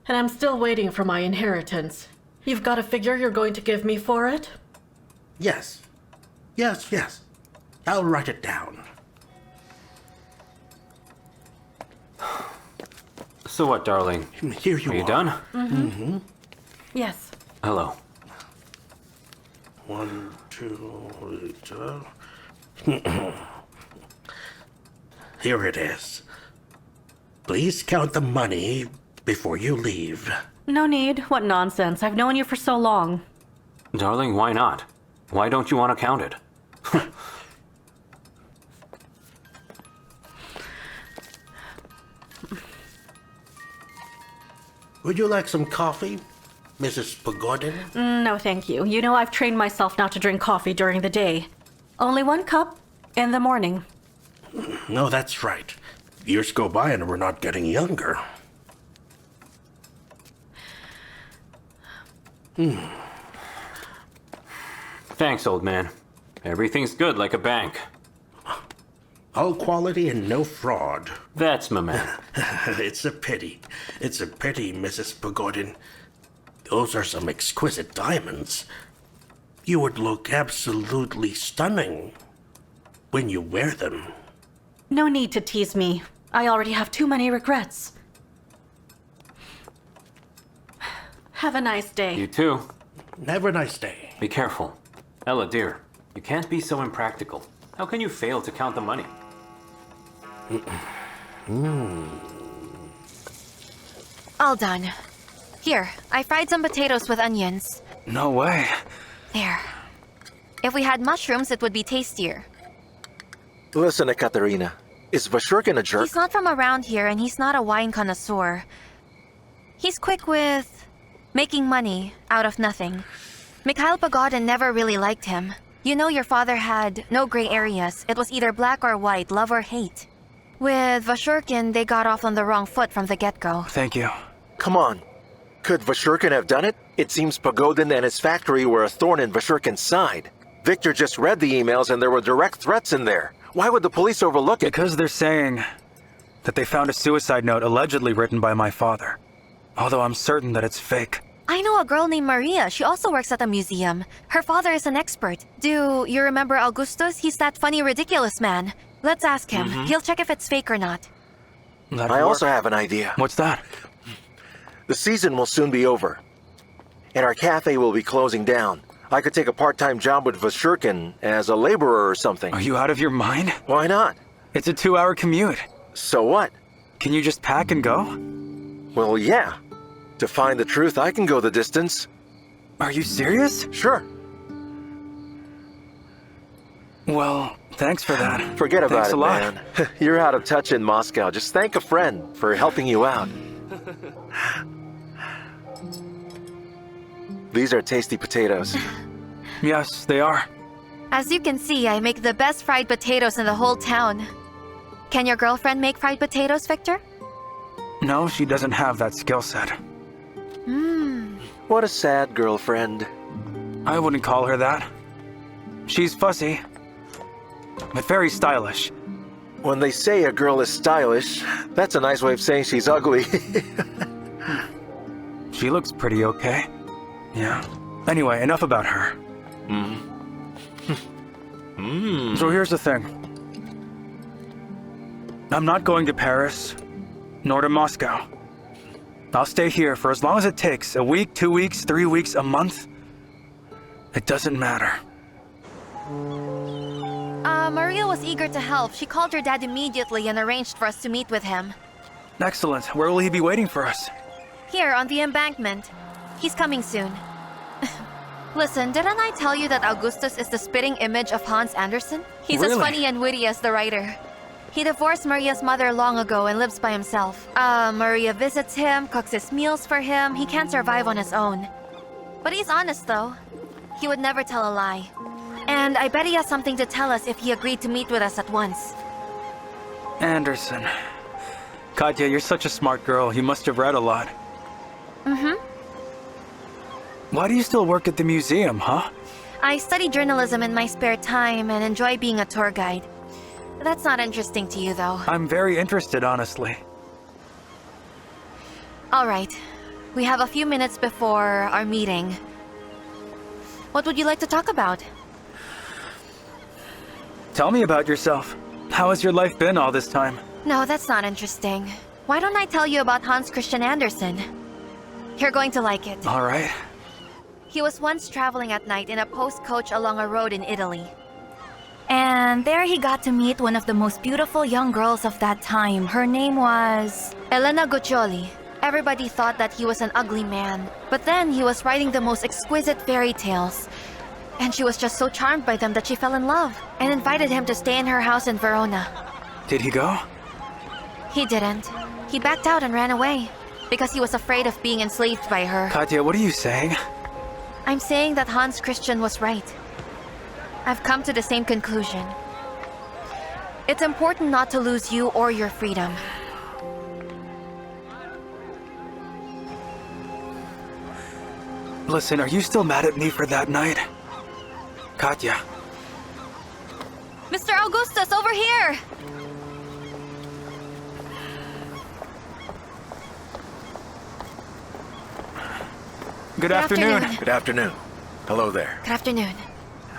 Speaker 8: and I'm still waiting for my inheritance. You've got a figure you're going to give me for it?
Speaker 3: Yes. Yes. I'll write it down.
Speaker 6: So what, darling?
Speaker 3: Here you are.
Speaker 6: Are you done?
Speaker 8: Yes.
Speaker 6: Hello.
Speaker 3: 1, 2, 3, 4. Here it is. Please count the money before you leave.
Speaker 8: No need. What nonsense. I've known you for so long.
Speaker 6: Darling, why not? Why don't you want to count it?
Speaker 3: Would you like some coffee, Mrs. Pogodin?
Speaker 8: No, thank you. You know I've trained myself not to drink coffee during the day. Only 1 cup in the morning.
Speaker 3: No, that's right. Years go by and we're not getting younger.
Speaker 6: Thanks, old man. Everything's good like a bank.
Speaker 3: All quality and no fraud.
Speaker 6: That's my man.
Speaker 3: It's a pity. It's a pity, Mrs. Pogodin. Those are some exquisite diamonds. You would look absolutely stunning when you wear them.
Speaker 8: No need to tease me. I already have too many regrets. Have a nice day.
Speaker 6: You too.
Speaker 3: Have a nice day.
Speaker 6: Be careful. Ella, dear, you can't be so impractical. How can you fail to count the money?
Speaker 12: All done. Here, I fried some potatoes with onions.
Speaker 5: No way.
Speaker 12: There. If we had mushrooms, it would be tastier.
Speaker 10: Listen, Ekaterina. Is Vashurkin a jerk?
Speaker 12: He's not from around here, and he's not a wine connoisseur. He's quick with making money out of nothing. Mikhail Pogodin never really liked him. You know your father had no gray areas. It was either black or white, love or hate. With Vashurkin, they got off on the wrong foot from the get-go.
Speaker 5: Thank you.
Speaker 10: Come on. Could Vashurkin have done it? It seems Pogodin and his factory were a thorn in Vashurkin's side. Victor just read the emails and there were direct threats in there. Why would the police overlook it?
Speaker 5: Because they're saying that they found a suicide note allegedly written by my father. Although I'm certain that it's fake.
Speaker 12: I know a girl named Maria. She also works at a museum. Her father is an expert. Do you remember Augustus? He's that funny, ridiculous man. Let's ask him. He'll check if it's fake or not.
Speaker 10: I also have an idea.
Speaker 5: What's that?
Speaker 10: The season will soon be over, and our cafe will be closing down. I could take a part-time job with Vashurkin as a laborer or something.
Speaker 5: Are you out of your mind?
Speaker 10: Why not?
Speaker 5: It's a 2-hour commute.
Speaker 10: So what?
Speaker 5: Can you just pack and go?
Speaker 10: Well, yeah. To find the truth, I can go the distance.
Speaker 5: Are you serious?
Speaker 10: Sure.
Speaker 5: Well, thanks for that.
Speaker 10: Forget about
Speaker 5: Thanks
Speaker 10: it,
Speaker 5: a lot.
Speaker 10: man. You're out of touch in Moscow. Just thank a friend for helping you out. these are tasty potatoes.
Speaker 5: Yes, they are.
Speaker 12: As you can see, I make the best fried potatoes in the whole town. Can your girlfriend make fried potatoes, Victor?
Speaker 5: No, she doesn't have that skill set.
Speaker 10: What a sad girlfriend.
Speaker 5: I wouldn't call her that. She's fussy, but very stylish.
Speaker 10: When they say a girl is stylish, that's a nice way of saying she's ugly.
Speaker 5: She looks pretty okay. Yeah. Anyway, enough about her. So here's the thing. I'm not going to Paris, nor to Moscow. I'll stay here for as long as it takes. A week, 2 weeks, 3 weeks, a month. It doesn't matter.
Speaker 12: Maria was eager to help. She called her dad immediately and arranged for us to meet with him.
Speaker 5: Excellent. Where will he be waiting for us?
Speaker 12: Here, on the embankment. He's coming soon. Listen, didn't I tell you that Augustus is the spitting image of Hans Andersen? He's as funny and witty as the writer. He divorced Maria's mother long ago and lives by himself. Maria visits him, cooks his meals for him. He can't survive on his own. But he's honest, though. He would never tell a lie. And I bet he has something to tell us if he agreed to meet with us at once.
Speaker 5: Andersen. Katya, you're such a smart girl. You must have read a lot. Why do you still work at the museum, huh?
Speaker 12: I study journalism in my spare time and enjoy being a tour guide. That's not interesting to you, though.
Speaker 5: I'm very interested, honestly.
Speaker 12: All right. We have a few minutes before our meeting. What would you like to talk about?
Speaker 5: Tell me about yourself. How has your life been all this time?
Speaker 12: No, that's not interesting. Why don't I tell you about Hans Christian Andersen? You're going to like it.
Speaker 5: All right.
Speaker 12: He was once traveling at night in a post coach along a road in Italy. And there he got to meet one of the most beautiful young girls of that time. Her name was Elena Guccioli. Everybody thought that he was an ugly man. But then he was writing the most exquisite fairy tales. And she was just so charmed by them that she fell in love and invited him to stay in her house in Verona.
Speaker 5: Did he go?
Speaker 12: He didn't. He backed out and ran away because he was afraid of being enslaved by her.
Speaker 5: Katya, what are you saying?
Speaker 12: I'm saying that Hans Christian was right. I've come to the same conclusion. It's important not to lose you or your freedom.
Speaker 5: Listen, are you still mad at me for that night? Katya.
Speaker 12: Mr. Augustus, over here!
Speaker 5: Good afternoon.
Speaker 10: Good afternoon. Hello there.
Speaker 12: Good afternoon.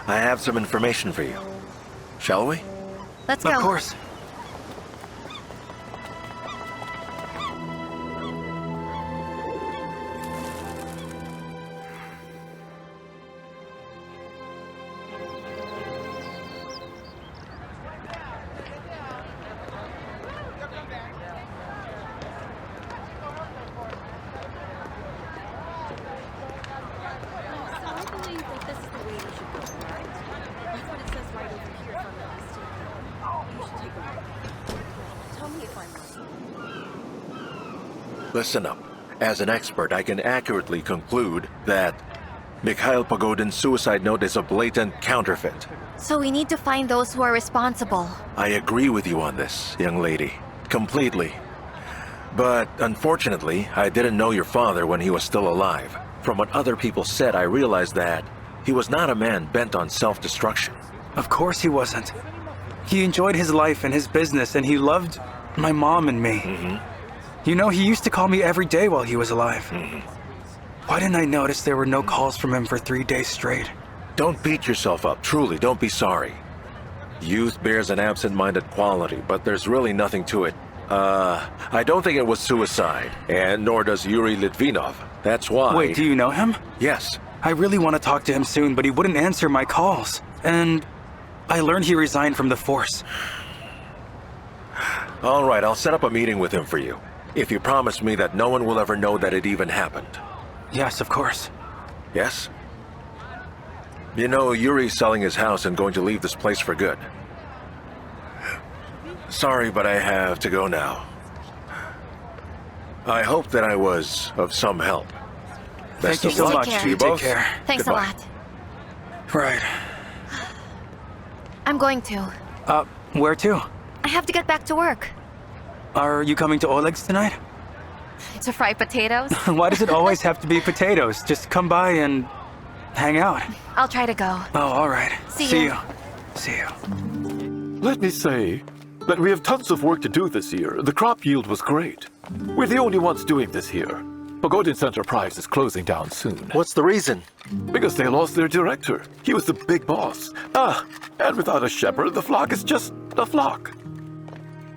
Speaker 10: I have some information for you. Shall we?
Speaker 12: Let's go.
Speaker 5: Of course.
Speaker 10: Listen up. As an expert, I can accurately conclude that Mikhail Pogodin's suicide note is a blatant counterfeit.
Speaker 12: So we need to find those who are responsible.
Speaker 10: I agree with you on this, young lady. Completely. But unfortunately, I didn't know your father when he was still alive. From what other people said, I realized that he was not a man bent on self-destruction.
Speaker 5: Of course he wasn't. He enjoyed his life and his business, and he loved my mom and me. You know, he used to call me every day while he was alive. Why didn't I notice there were no calls from him for 3 days straight?
Speaker 10: Don't beat yourself up. Truly, don't be sorry. Youth bears an absent-minded quality, but there's really nothing to it. I don't think it was suicide, and nor does Yuri Litvinov. That's why...
Speaker 5: Wait, do you know him?
Speaker 10: Yes.
Speaker 5: I really want to talk to him soon, but he wouldn't answer my calls. And I learned he resigned from the force.
Speaker 10: All right, I'll set up a meeting with him for you. If you promise me that no one will ever know that it even happened.
Speaker 5: Yes, of course.
Speaker 10: Yes? You know, Yuri's selling his house and going to leave this place for good. Sorry, but I have to go now. I hope that I was of some help.
Speaker 5: Thank you so
Speaker 1: luck.
Speaker 5: much.
Speaker 1: To
Speaker 5: You
Speaker 1: you
Speaker 5: take
Speaker 1: both.
Speaker 5: care.
Speaker 12: Thanks
Speaker 1: Goodbye.
Speaker 12: a lot.
Speaker 5: Right.
Speaker 12: I'm going to.
Speaker 5: Where to?
Speaker 12: I have to get back to work.
Speaker 5: Are you coming to Oleg's tonight?
Speaker 12: To fry potatoes?
Speaker 5: Why does it always have to be potatoes? Just come by and hang out.
Speaker 12: I'll try to go.
Speaker 5: Oh, all right.
Speaker 12: See
Speaker 5: you.
Speaker 12: ya.
Speaker 5: See you.
Speaker 2: Let me say that we have tons of work to do this year. The crop yield was great. We're the only ones doing this here. Pogodin's enterprise is closing down soon.
Speaker 10: What's the reason?
Speaker 2: Because they lost their director. He was the big boss. And without a shepherd, the flock is just a flock.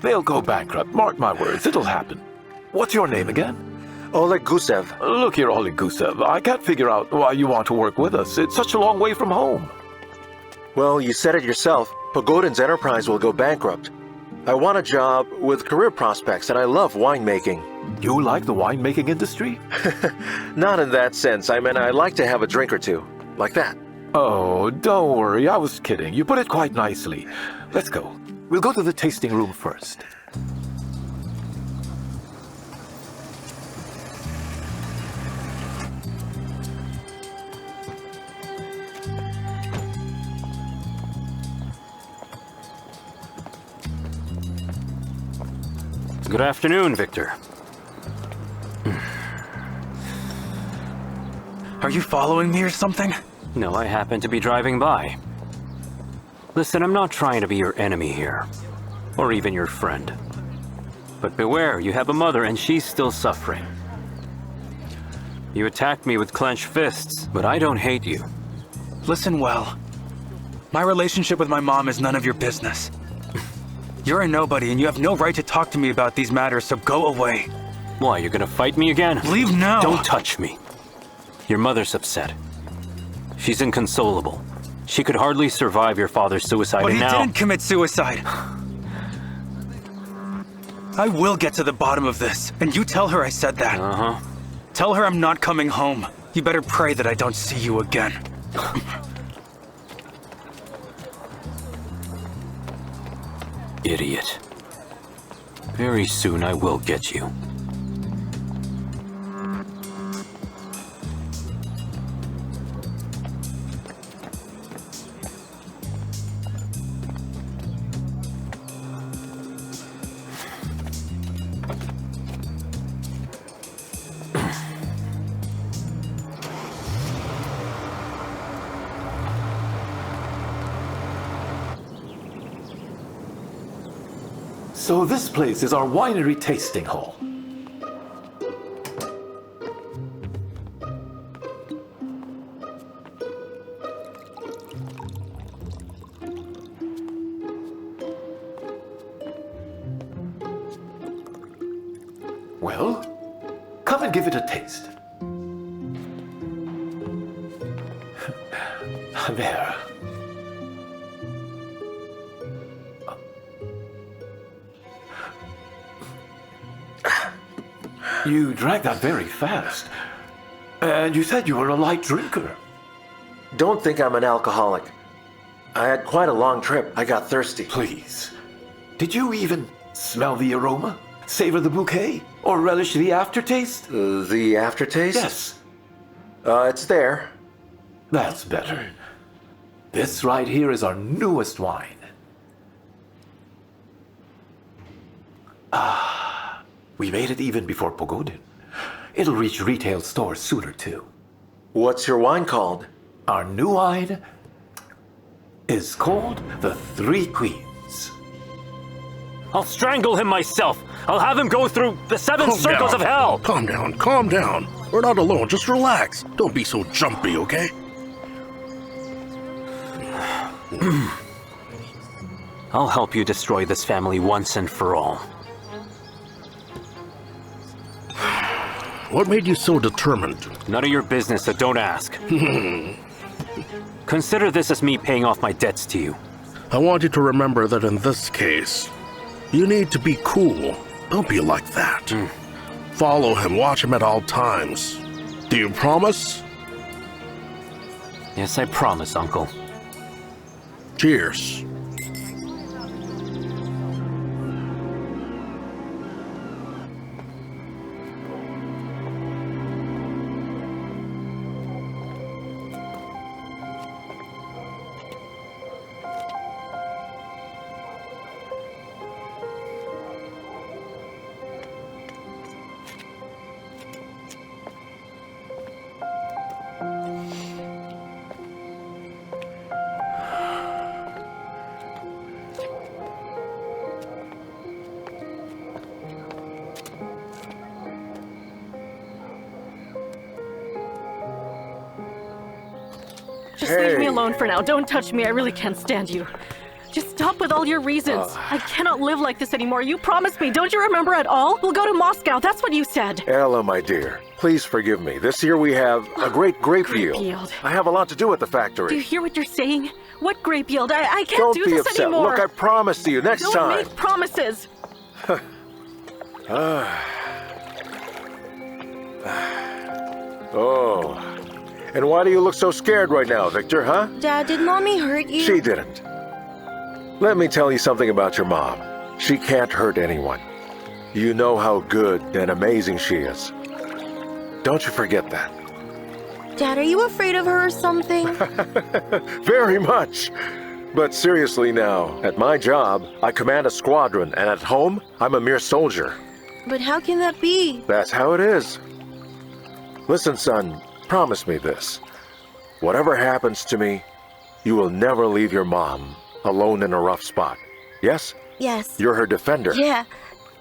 Speaker 2: They'll go bankrupt, mark my words, it'll happen. What's your name again?
Speaker 10: Oleg Gusev.
Speaker 2: Look here, Oleg Gusev, I can't figure out why you want to work with us. It's such a long way from home.
Speaker 10: Well, you said it yourself. Pogodin's enterprise will go bankrupt. I want a job with career prospects, and I love winemaking.
Speaker 2: You like the winemaking industry?
Speaker 10: Not in that sense. I mean, I like to have a drink or two. Like that.
Speaker 2: Oh, don't worry, I was kidding. You put it quite nicely. Let's go. We'll go to the tasting room first.
Speaker 6: Good afternoon, Victor.
Speaker 5: Are you following me or something?
Speaker 6: No, I happen to be driving by. Listen, I'm not trying to be your enemy here, or even your friend. But beware, you have a mother and she's still suffering. You attacked me with clenched fists, but I don't hate you.
Speaker 5: Listen well. My relationship with my mom is none of your business. You're a nobody and you have no right to talk to me about these matters, so go away.
Speaker 6: Why, you're gonna fight me again?
Speaker 5: Leave now!
Speaker 6: Don't touch me. Your mother's upset. She's inconsolable. She could hardly survive your father's suicide,
Speaker 5: But
Speaker 6: and
Speaker 5: he
Speaker 6: now...
Speaker 5: didn't commit suicide. I will get to the bottom of this, and you tell her I said that.
Speaker 6: Uh-huh.
Speaker 5: Tell her I'm not coming home. You better pray that I don't see you again.
Speaker 6: Idiot. Very soon I will get you.
Speaker 2: So this place is our winery tasting hall. Well, come and give it a taste. There. You drank that very fast. And you said you were a light drinker.
Speaker 10: Don't think I'm an alcoholic. I had quite a long trip. I got thirsty.
Speaker 2: Please. Did you even smell the aroma? Savor the bouquet? Or relish the aftertaste?
Speaker 10: The aftertaste?
Speaker 2: Yes.
Speaker 10: It's there.
Speaker 2: That's better. This right here is our newest wine. We made it even before Pogodin. It'll reach retail stores sooner too.
Speaker 10: What's your wine called?
Speaker 2: Our new wine is called the Three Queens.
Speaker 6: I'll strangle him myself. I'll have him go through the seven circles of hell.
Speaker 14: Calm down, calm down. We're not alone, just relax. Don't be so jumpy, okay?
Speaker 6: I'll help you destroy this family once and for all.
Speaker 14: What made you so determined?
Speaker 6: None of your business, so don't ask. Consider this as me paying off my debts to you.
Speaker 14: I want you to remember that in this case, you need to be cool. Don't be like that. Follow him, watch him at all times. Do you promise?
Speaker 6: Yes, I promise, Uncle.
Speaker 14: Cheers.
Speaker 8: Just leave me alone for now. Don't touch me. I really can't stand you. Just stop with all your reasons. I cannot live like this anymore. You promised me. Don't you remember at all? We'll go to Moscow. That's what you said.
Speaker 1: Ella, my dear, please forgive me. This year we have a great grape yield. I have a lot to do at the factory.
Speaker 8: Do you hear what you're saying? What grape yield? I can't do this
Speaker 1: upset.
Speaker 8: anymore.
Speaker 1: Look, I promised you next time.
Speaker 8: Don't make promises.
Speaker 1: Oh. And why do you look so scared right now, Victor, huh?
Speaker 13: Dad, did Mommy hurt you?
Speaker 1: She didn't. Let me tell you something about your mom. She can't hurt anyone. You know how good and amazing she is. Don't you forget that.
Speaker 13: Dad, are you afraid of her or something?
Speaker 1: Very much. But seriously now, at my job, I command a squadron, and at home, I'm a mere soldier.
Speaker 13: But how can that be?
Speaker 1: That's how it is. Listen, son, promise me this. Whatever happens to me, you will never leave your mom alone in a rough spot. Yes?
Speaker 13: Yes.
Speaker 1: You're her defender.
Speaker 13: Yeah,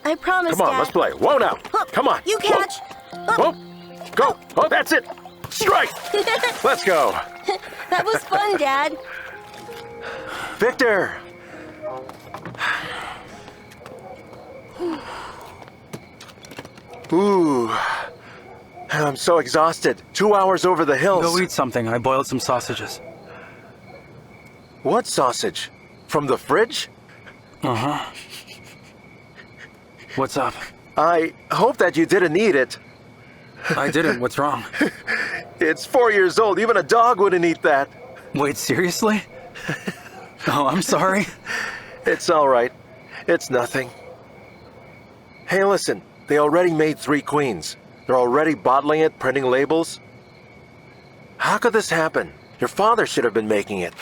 Speaker 13: I promise,
Speaker 1: Come on,
Speaker 13: Dad.
Speaker 1: let's play. Whoa now. Come on.
Speaker 13: You catch.
Speaker 1: Whoa. Go. Oh, that's it. Strike. Let's go.
Speaker 13: That was fun, Dad.
Speaker 1: Victor. Ooh. I'm so exhausted. 2 hours over the hills.
Speaker 5: Go eat something. I boiled some sausages.
Speaker 1: What sausage? From the fridge?
Speaker 5: Uh-huh. What's up?
Speaker 1: I hope that you didn't eat it.
Speaker 5: I didn't. What's wrong?
Speaker 1: It's 4 years old. Even a dog wouldn't eat that.
Speaker 5: Wait, seriously? Oh, I'm sorry.
Speaker 1: It's all right. It's nothing. Hey, listen. They already made 3 queens. They're already bottling it, printing labels. How could this happen? Your father should have been making it.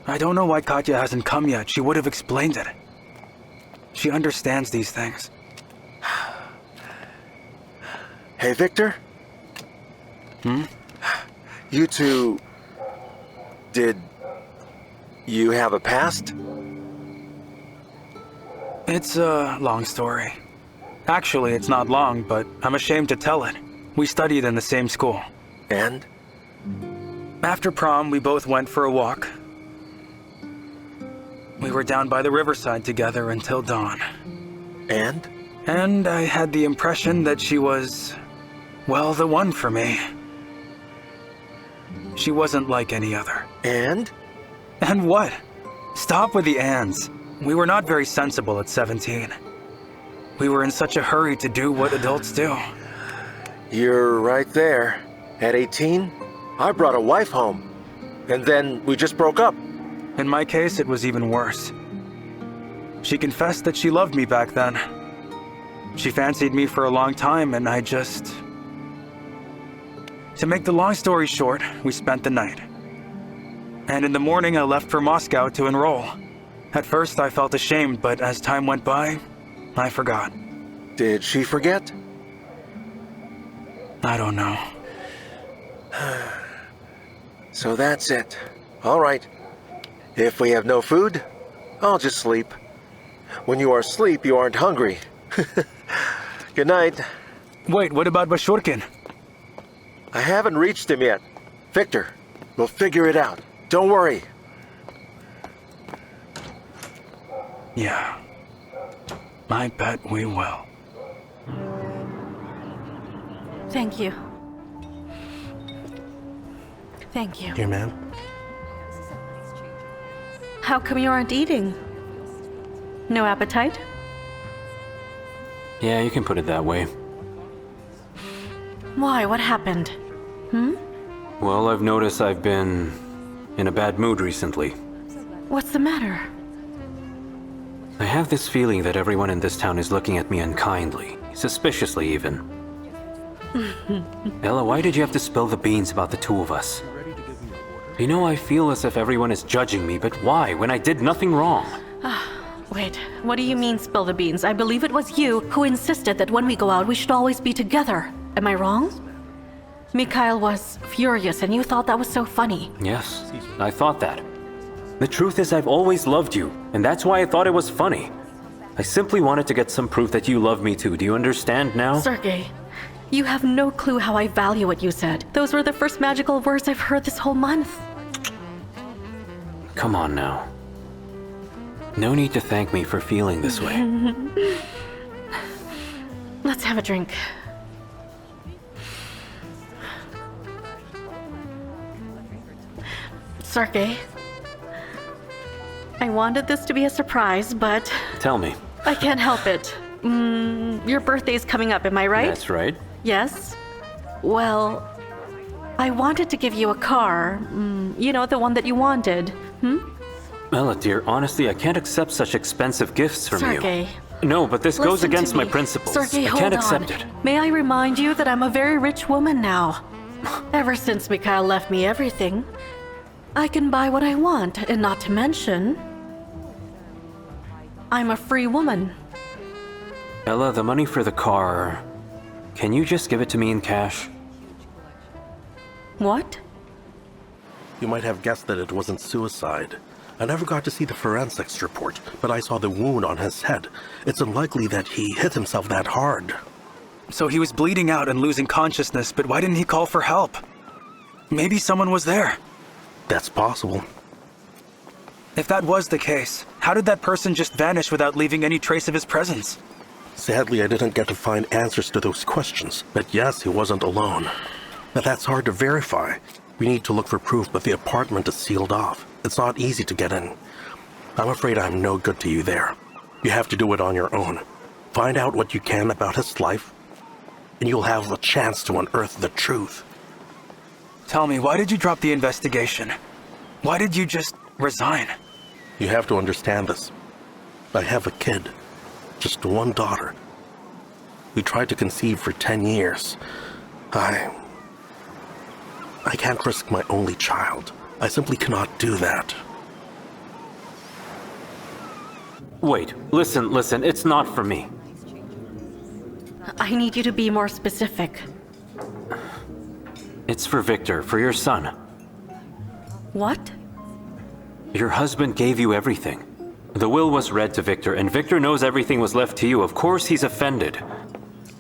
Speaker 5: I don't know why Katya hasn't come yet. She would have explained it. She understands these things.
Speaker 1: Hey, Victor? You two... Did you have a past?
Speaker 5: It's a long story. Actually, it's not long, but I'm ashamed to tell it. We studied in the same school.
Speaker 1: And?
Speaker 5: After prom, we both went for a walk. We were down by the riverside together until dawn.
Speaker 1: And?
Speaker 5: And I had the impression that she was, well, the one for me. She wasn't like any other.
Speaker 1: And?
Speaker 5: And what? Stop with the ands. We were not very sensible at 17. We were in such a hurry to do what adults do.
Speaker 1: You're right there. At 18, I brought a wife home. And then we just broke up.
Speaker 5: In my case, it was even worse. She confessed that she loved me back then. She fancied me for a long time, and I just... To make the long story short, we spent the night. And in the morning, I left for Moscow to enroll. At first, I felt ashamed, but as time went by, I forgot.
Speaker 1: Did she forget?
Speaker 5: I don't know.
Speaker 1: So that's it. All right. If we have no food, I'll just sleep. When you are asleep, you aren't hungry. Good night.
Speaker 5: Wait, what about Bashurkin?
Speaker 1: I haven't reached him yet. Victor, we'll figure it out. Don't worry.
Speaker 5: Yeah. I bet we will.
Speaker 8: Thank you. Thank you.
Speaker 3: Here, ma'am.
Speaker 8: How come you aren't eating? No appetite?
Speaker 6: Yeah, you can put it that way.
Speaker 8: Why? What happened?
Speaker 6: Well, I've noticed I've been in a bad mood recently.
Speaker 8: What's the matter?
Speaker 6: I have this feeling that everyone in this town is looking at me unkindly, suspiciously even. Ella, why did you have to spill the beans about the two of us? You know, I feel as if everyone is judging me, but why, when I did nothing wrong?
Speaker 8: Wait, what do you mean spill the beans? I believe it was you who insisted that when we go out, we should always be together. Am I wrong? Mikhail was furious and you thought that was so funny.
Speaker 6: Yes, I thought that. The truth is I've always loved you, and that's why I thought it was funny. I simply wanted to get some proof that you love me too. Do you understand now?
Speaker 8: Sergei, you have no clue how I value what you said. Those were the first magical words I've heard this whole month.
Speaker 6: Come on now. No need to thank me for feeling this way.
Speaker 8: Let's have a drink. Sergey, I wanted this to be a surprise, but
Speaker 6: Tell me.
Speaker 8: I can't help it. Your birthday's coming up, am I right?
Speaker 6: That's right.
Speaker 8: Yes? Well, I wanted to give you a car. You know, the one that you wanted.
Speaker 6: Ella, dear, honestly, I can't accept such expensive gifts from
Speaker 8: Sergey.
Speaker 6: you. No, but this goes
Speaker 8: Listen
Speaker 6: against
Speaker 8: to
Speaker 6: my
Speaker 8: me.
Speaker 6: principles.
Speaker 8: Sergey,
Speaker 6: I
Speaker 8: hold
Speaker 6: can't
Speaker 8: on.
Speaker 6: accept it.
Speaker 8: May I remind you that I'm a very rich woman now. Ever since Mikhail left me everything, I can buy what I want, and not to mention, I'm a free woman.
Speaker 6: Ella, the money for the car, can you just give it to me in cash?
Speaker 8: What?
Speaker 3: You might have guessed that it wasn't suicide. I never got to see the forensics report, but I saw the wound on his head. It's unlikely that he hit himself that hard.
Speaker 5: So he was bleeding out and losing consciousness, but why didn't he call for help? Maybe someone was there.
Speaker 3: That's possible.
Speaker 5: If that was the case, how did that person just vanish without leaving any trace of his presence?
Speaker 3: Sadly, I didn't get to find answers to those questions, but yes, he wasn't alone. But that's hard to verify. We need to look for proof that the apartment is sealed off. It's not easy to get in. I'm afraid I'm no good to you there. You have to do it on your own. Find out what you can about his life, and you'll have a chance to unearth the truth.
Speaker 5: Tell me, why did you drop the investigation? Why did you just resign?
Speaker 3: You have to understand this. I have a kid. Just one daughter. We tried to conceive for 10 years. I can't risk my only child. I simply cannot do that.
Speaker 6: Wait, listen, it's not for me.
Speaker 8: I need you to be more specific.
Speaker 6: It's for Victor, for your son.
Speaker 8: What?
Speaker 6: Your husband gave you everything. The will was read to Victor, and Victor knows everything was left to you. Of course he's offended.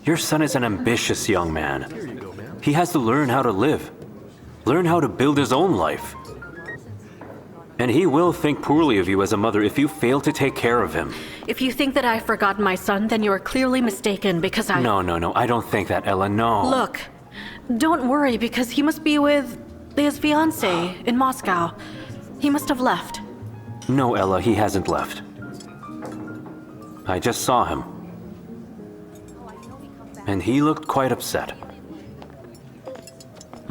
Speaker 6: Your son is an ambitious young man. He has to learn how to live. Learn how to build his own life. And he will think poorly of you as a mother if you fail to take care of him.
Speaker 8: If you think that I've forgotten my son, then you are clearly mistaken because I...
Speaker 6: No, I don't think that, Ella, no.
Speaker 8: Look, don't worry because he must be with his fiancée in Moscow. He must have left.
Speaker 6: No, Ella, he hasn't left. I just saw him. And he looked quite upset.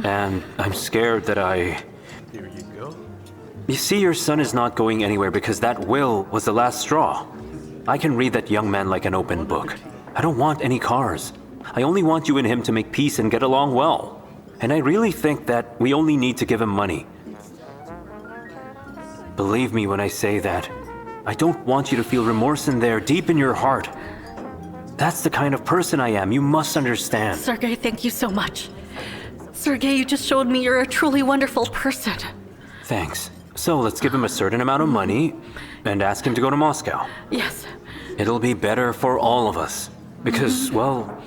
Speaker 6: And I'm scared that
Speaker 3: Here you go.
Speaker 6: You see, your son is not going anywhere because that will was the last straw. I can read that young man like an open book. I don't want any cars. I only want you and him to make peace and get along well. And I really think that we only need to give him money. Believe me when I say that. I don't want you to feel remorse in there, deep in your heart. That's the kind of person I am. You must understand.
Speaker 8: Sergey, thank you so much. Sergey, you just showed me you're a truly wonderful person.
Speaker 6: Thanks. So let's give him a certain amount of money and ask him to go to Moscow.
Speaker 8: Yes.
Speaker 6: It'll be better for all of us. Because, well,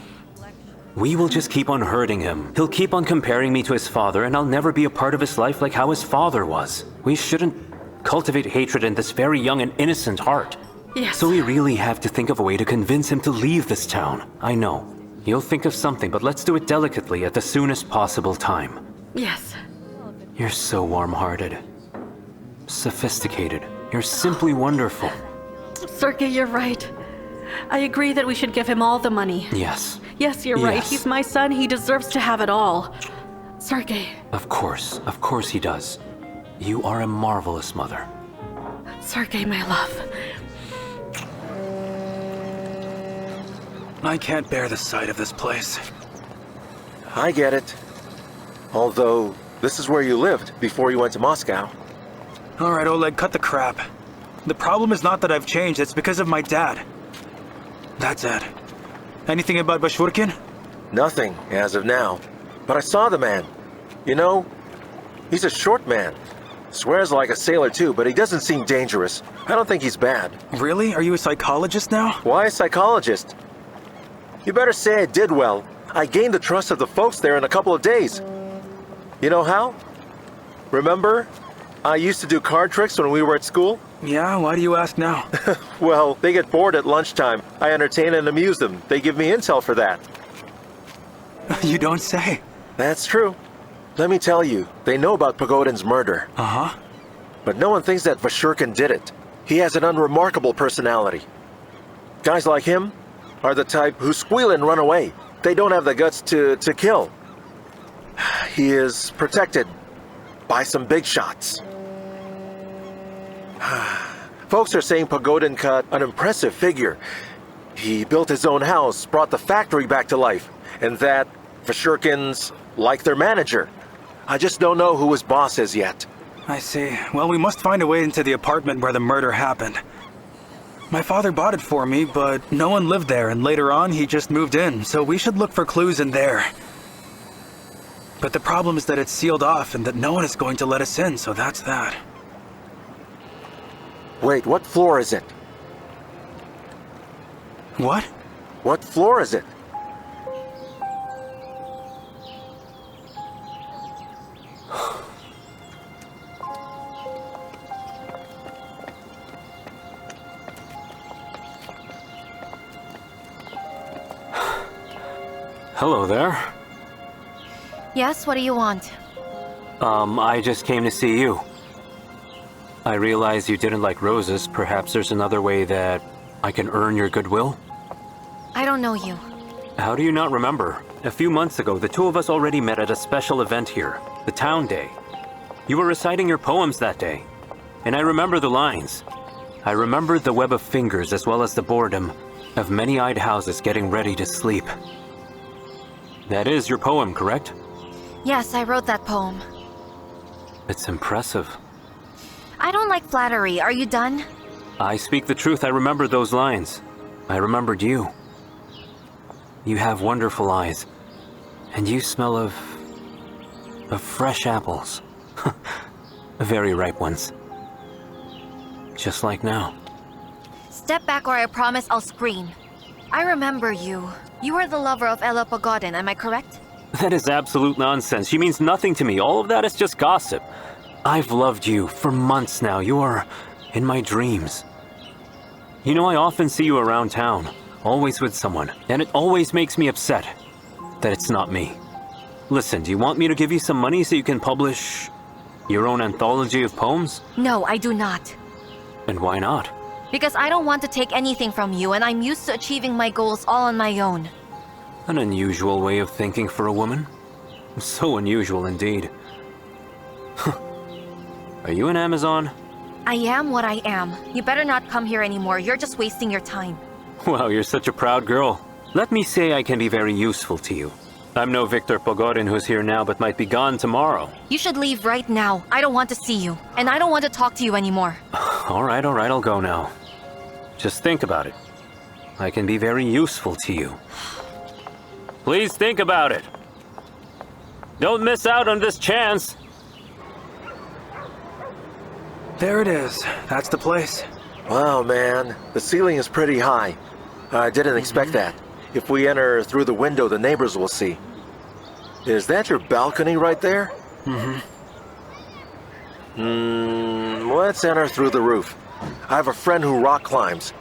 Speaker 6: we will just keep on hurting him. He'll keep on comparing me to his father, and I'll never be a part of his life like how his father was. We shouldn't cultivate hatred in this very young and innocent heart.
Speaker 8: Yes.
Speaker 6: So we really have to think of a way to convince him to leave this town. I know. You'll think of something, but let's do it delicately at the soonest possible time.
Speaker 8: Yes.
Speaker 6: You're so warm-hearted. Sophisticated. You're simply wonderful.
Speaker 8: Sergey, you're right. I agree that we should give him all the money.
Speaker 6: Yes.
Speaker 8: Yes, you're right. He's my son. He deserves to have it all. Sergey.
Speaker 6: Of course he does. You are a marvelous mother.
Speaker 8: Sergey, my love.
Speaker 5: I can't bear the sight of this place.
Speaker 10: I get it. Although, this is where you lived before you went to Moscow.
Speaker 5: All right, Oleg, cut the crap. The problem is not that I've changed, it's because of my dad. That's it. Anything about Bashvurkin?
Speaker 10: Nothing, as of now. But I saw the man. You know, he's a short man. Swears like a sailor too, but he doesn't seem dangerous. I don't think he's bad.
Speaker 5: Really? Are you a psychologist now?
Speaker 10: Why a psychologist? You better say I did well. I gained the trust of the folks there in a couple of days. You know how? Remember? I used to do card tricks when we were at school.
Speaker 5: Yeah, why do you ask now?
Speaker 10: Well, they get bored at lunchtime. I entertain and amuse them. They give me intel for that.
Speaker 5: You don't say.
Speaker 10: That's true. Let me tell you, they know about Pogodin's murder.
Speaker 5: Uh-huh.
Speaker 10: But no one thinks that Vashurkin did it. He has an unremarkable personality. Guys like him are the type who squeal and run away. They don't have the guts to kill. He is protected by some big shots. Folks are saying Pogodin cut an impressive figure. He built his own house, brought the factory back to life, and that Vashurkin's like their manager. I just don't know who his boss is yet.
Speaker 5: I see. Well, we must find a way into the apartment where the murder happened. My father bought it for me, but no one lived there, and later on he just moved in, so we should look for clues in there. But the problem is that it's sealed off and that no one is going to let us in, so that's that.
Speaker 10: Wait, what floor is it?
Speaker 5: What?
Speaker 10: What floor is it?
Speaker 6: Hello there.
Speaker 12: Yes, what do you want?
Speaker 6: I just came to see you. I realize you didn't like roses. Perhaps there's another way that I can earn your goodwill?
Speaker 12: I don't know you.
Speaker 6: How do you not remember? A few months ago, the two of us already met at a special event here, the Town Day. You were reciting your poems that day, and I remember the lines. I remember the web of fingers as well as the boredom of many-eyed houses getting ready to sleep. That is your poem, correct?
Speaker 12: Yes, I wrote that poem.
Speaker 6: It's impressive.
Speaker 12: I don't like flattery. Are you done?
Speaker 6: I speak the truth. I remember those lines. I remembered you. You have wonderful eyes. And you smell of fresh apples. Very ripe ones. Just like now.
Speaker 12: Step back or I promise I'll scream. I remember you. You were the lover of Ella Pogodin, am I correct?
Speaker 6: That is absolute nonsense. She means nothing to me. All of that is just gossip. I've loved you for months now. You are in my dreams. You know, I often see you around town, always with someone, and it always makes me upset that it's not me. Listen, do you want me to give you some money so you can publish your own anthology of poems?
Speaker 12: No, I do not.
Speaker 6: And why not?
Speaker 12: Because I don't want to take anything from you, and I'm used to achieving my goals all on my own.
Speaker 6: An unusual way of thinking for a woman. So unusual indeed. Are you an Amazon?
Speaker 12: I am what I am. You better not come here anymore. You're just wasting your time.
Speaker 6: Wow, you're such a proud girl. Let me say I can be very useful to you. I'm no Victor Pogodin who's here now but might be gone tomorrow.
Speaker 12: You should leave right now. I don't want to see you. And I don't want to talk to you anymore.
Speaker 6: All right, I'll go now. Just think about it. I can be very useful to you. Please think about it. Don't miss out on this chance.
Speaker 5: There it is. That's the place.
Speaker 10: Wow, man. The ceiling is pretty high. I didn't expect that. If we enter through the window, the neighbors will see. Is that your balcony right there? Let's enter through the roof. I have a friend who rock climbs.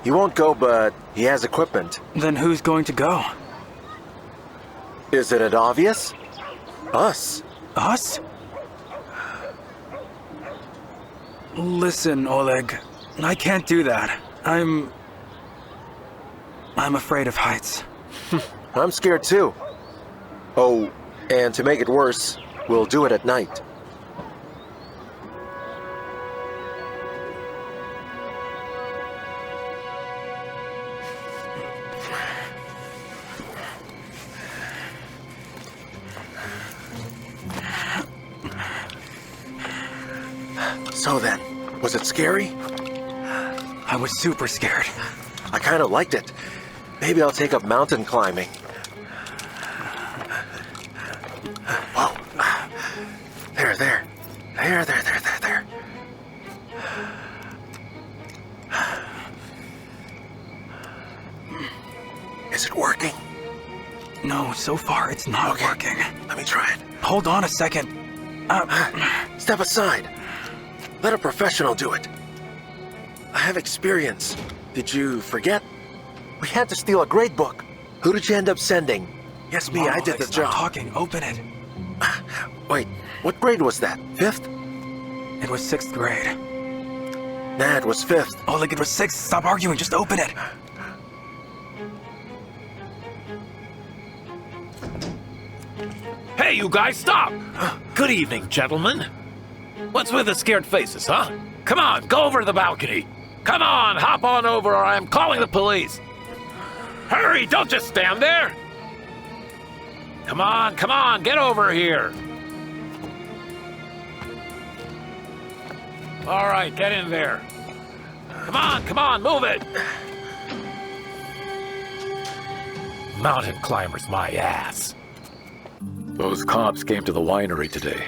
Speaker 10: He won't go, but he has equipment.
Speaker 5: Then who's going to go?
Speaker 10: Isn't it obvious? Us.
Speaker 5: Us? Listen, Oleg. I can't do that. I'm afraid of heights.
Speaker 10: I'm scared too. Oh, and to make it worse, we'll do it at night. So then, was it scary?
Speaker 5: I was super scared.
Speaker 10: I kind of liked it. Maybe I'll take up mountain climbing. Whoa. There. Is it working?
Speaker 5: No, so far it's not working.
Speaker 10: Let me try it.
Speaker 5: Hold on a second.
Speaker 10: Step aside. Let a professional do it. I have experience. Did you forget? We had to steal a grade book. Who did you end up sending? Yes, me, I did the job.
Speaker 5: Talking, open it.
Speaker 10: Wait, what grade was that? 5th?
Speaker 5: It was 6th grade.
Speaker 10: Nah, it was 5th.
Speaker 5: Oh, like it was 6th. Stop arguing, just open it.
Speaker 17: Hey, you guys, stop! Good evening, gentlemen. What's with the scared faces, huh? Come on, go over to the balcony. Come on, hop on over or I'm calling the police. Hurry, don't just stand there. Come on, get over here. All right, get in there. Come on, move it. Mountain climbers, my ass.
Speaker 2: Those cops came to the winery today.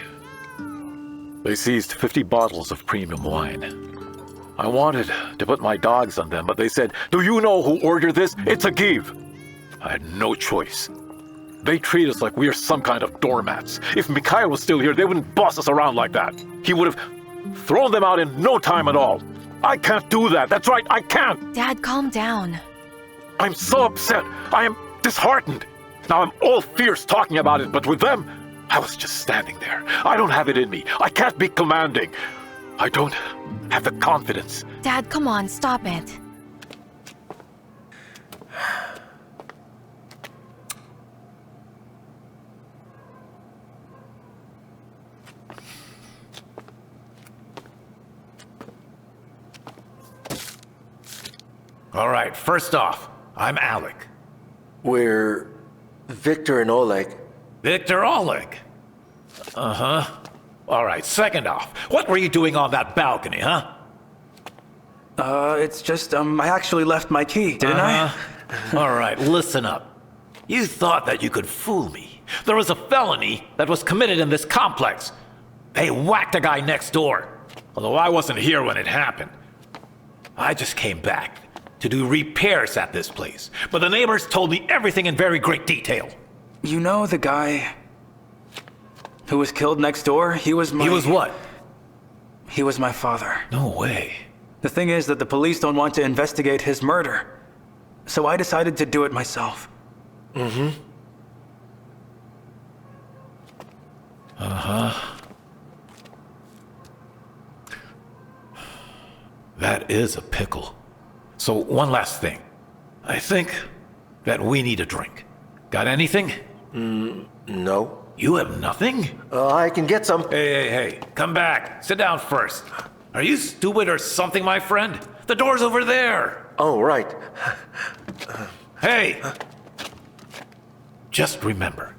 Speaker 2: They seized 50 bottles of premium wine. I wanted to put my dogs on them, but they said, "Do you know who ordered this? It's a give." I had no choice. They treat us like we are some kind of doormats. If Mikhail was still here, they wouldn't boss us around like that. He would have thrown them out in no time at all. I can't do that. That's right, I can't.
Speaker 12: Dad, calm down.
Speaker 2: I'm so upset. I am disheartened. Now I'm all fierce talking about it, but with them, I was just standing there. I don't have it in me. I can't be commanding. I don't have the confidence.
Speaker 12: Dad, come on, stop it.
Speaker 17: All right, first off, I'm Alec.
Speaker 10: We're Victor and Oleg.
Speaker 17: Victor Oleg? Uh-huh. All right, second off, what were you doing on that balcony, huh?
Speaker 5: It's just, I actually left my key, didn't I?
Speaker 17: All right, listen up. You thought that you could fool me. There was a felony that was committed in this complex. They whacked a guy next door. Although I wasn't here when it happened. I just came back to do repairs at this place. But the neighbors told me everything in very great detail.
Speaker 5: You know the guy who was killed next door? He was my...
Speaker 17: He was what?
Speaker 5: He was my father.
Speaker 17: No way.
Speaker 5: The thing is that the police don't want to investigate his murder. So I decided to do it myself.
Speaker 10: Mm-hmm.
Speaker 17: Uh-huh. That is a pickle. So one last thing. I think that we need a drink. Got anything?
Speaker 10: No.
Speaker 17: You have nothing?
Speaker 10: I can get some.
Speaker 17: Hey, come back. Sit down first. Are you stupid or something, my friend? The door's over there.
Speaker 10: Oh, right.
Speaker 17: Hey! Just remember,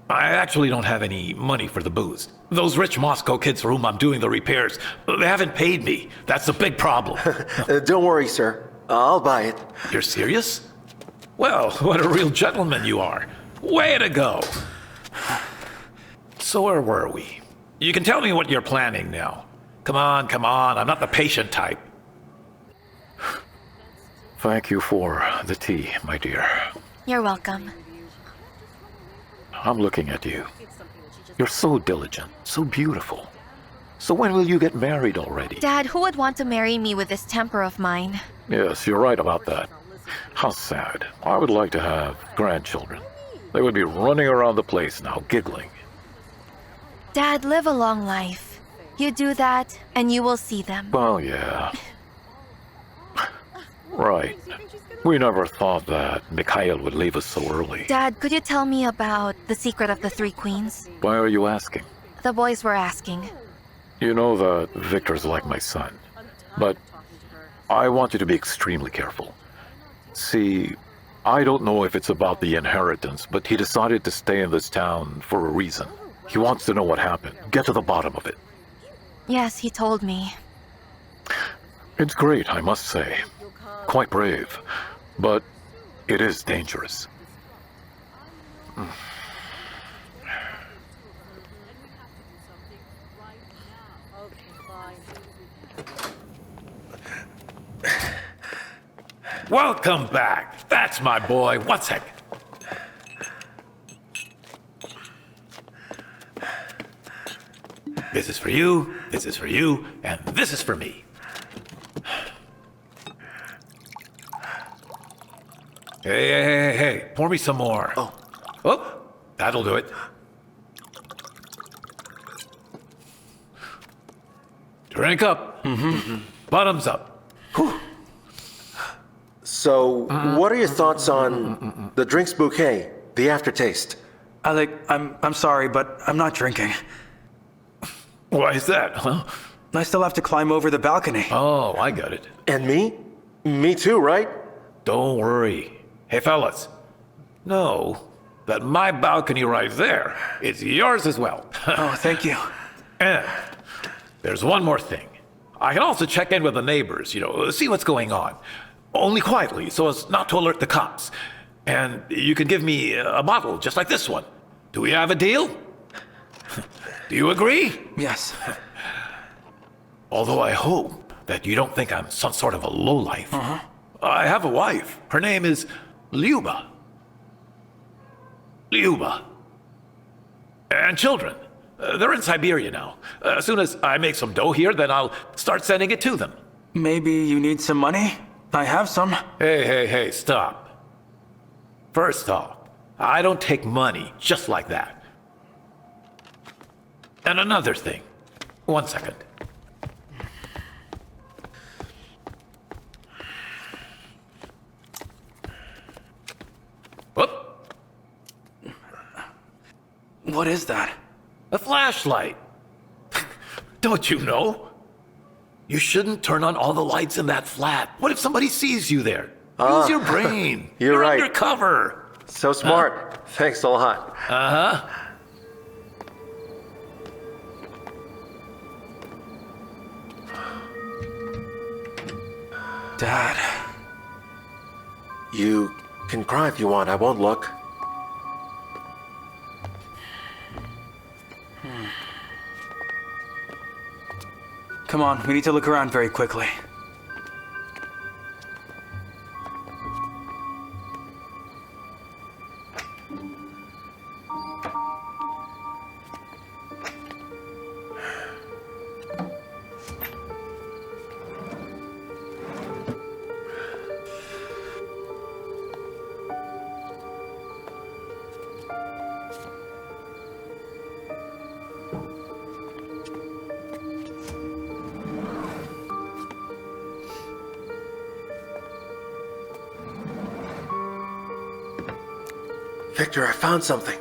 Speaker 17: I actually don't have any money for the booze. Those rich Moscow kids for whom I'm doing the repairs, they haven't paid me. That's a big problem.
Speaker 10: Don't worry, sir. I'll buy it.
Speaker 17: You're serious? Well, what a real gentleman you are. Way to go. So where were we? You can tell me what you're planning now. Come on, I'm not the patient type.
Speaker 2: Thank you for the tea, my dear.
Speaker 12: You're welcome.
Speaker 2: I'm looking at you. You're so diligent, so beautiful. So when will you get married already?
Speaker 12: Dad, who would want to marry me with this temper of mine?
Speaker 2: Yes, you're right about that. How sad. I would like to have grandchildren. They would be running around the place now, giggling.
Speaker 12: Dad, live a long life. You do that, and you will see them.
Speaker 2: Well, yeah. Right. We never thought that Mikhail would leave us so early.
Speaker 12: Dad, could you tell me about the secret of the three queens?
Speaker 2: Why are you asking?
Speaker 12: The boys were asking.
Speaker 2: You know that Victor's like my son. But I want you to be extremely careful. See, I don't know if it's about the inheritance, but he decided to stay in this town for a reason. He wants to know what happened. Get to the bottom of it.
Speaker 12: Yes, he told me.
Speaker 2: It's great, I must say. Quite brave. But it is dangerous.
Speaker 17: Welcome back. That's my boy. One second. This is for you, this is for you, and this is for me. Hey, pour me some more. Oh, that'll do it. Drink up. Bottoms up.
Speaker 10: So, what are your thoughts on the drinks bouquet, the aftertaste?
Speaker 5: Alec, I'm sorry, but I'm not drinking.
Speaker 17: Why is that, huh?
Speaker 5: I still have to climb over the balcony.
Speaker 17: Oh, I got it.
Speaker 10: And me? Me too, right?
Speaker 17: Don't worry. Hey, fellas. Know that my balcony right there is yours as well.
Speaker 5: Oh, thank you.
Speaker 17: And there's one more thing. I can also check in with the neighbors, see what's going on. Only quietly, so as not to alert the cops. And you can give me a bottle just like this one. Do we have a deal? Do you agree?
Speaker 5: Yes.
Speaker 17: Although I hope that you don't think I'm some sort of a lowlife. I have a wife. Her name is Lyuba. Lyuba. And children. They're in Siberia now. As soon as I make some dough here, then I'll start sending it to them.
Speaker 5: Maybe you need some money? I have some.
Speaker 17: Hey, stop. First off, I don't take money just like that. And another thing. 1 second. Whoop.
Speaker 5: What is that?
Speaker 17: A flashlight. Don't you know? You shouldn't turn on all the lights in that flat. What if somebody sees you there? Use your brain.
Speaker 10: You're right.
Speaker 17: Undercover.
Speaker 10: So smart. Thanks a lot.
Speaker 5: Dad.
Speaker 10: You can cry if you want. I won't look.
Speaker 5: Come on, we need to look around very quickly.
Speaker 10: Victor, I found something.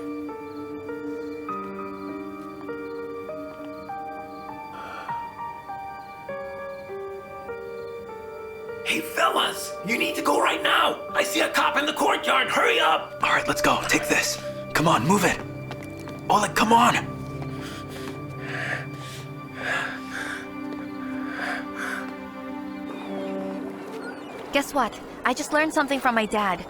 Speaker 17: Hey, fellas, you need to go right now. I see a cop in the courtyard. Hurry up.
Speaker 5: All right, let's go. Take this. Come on, move it. Oleg, come on.
Speaker 12: Guess what? I just learned something from my dad.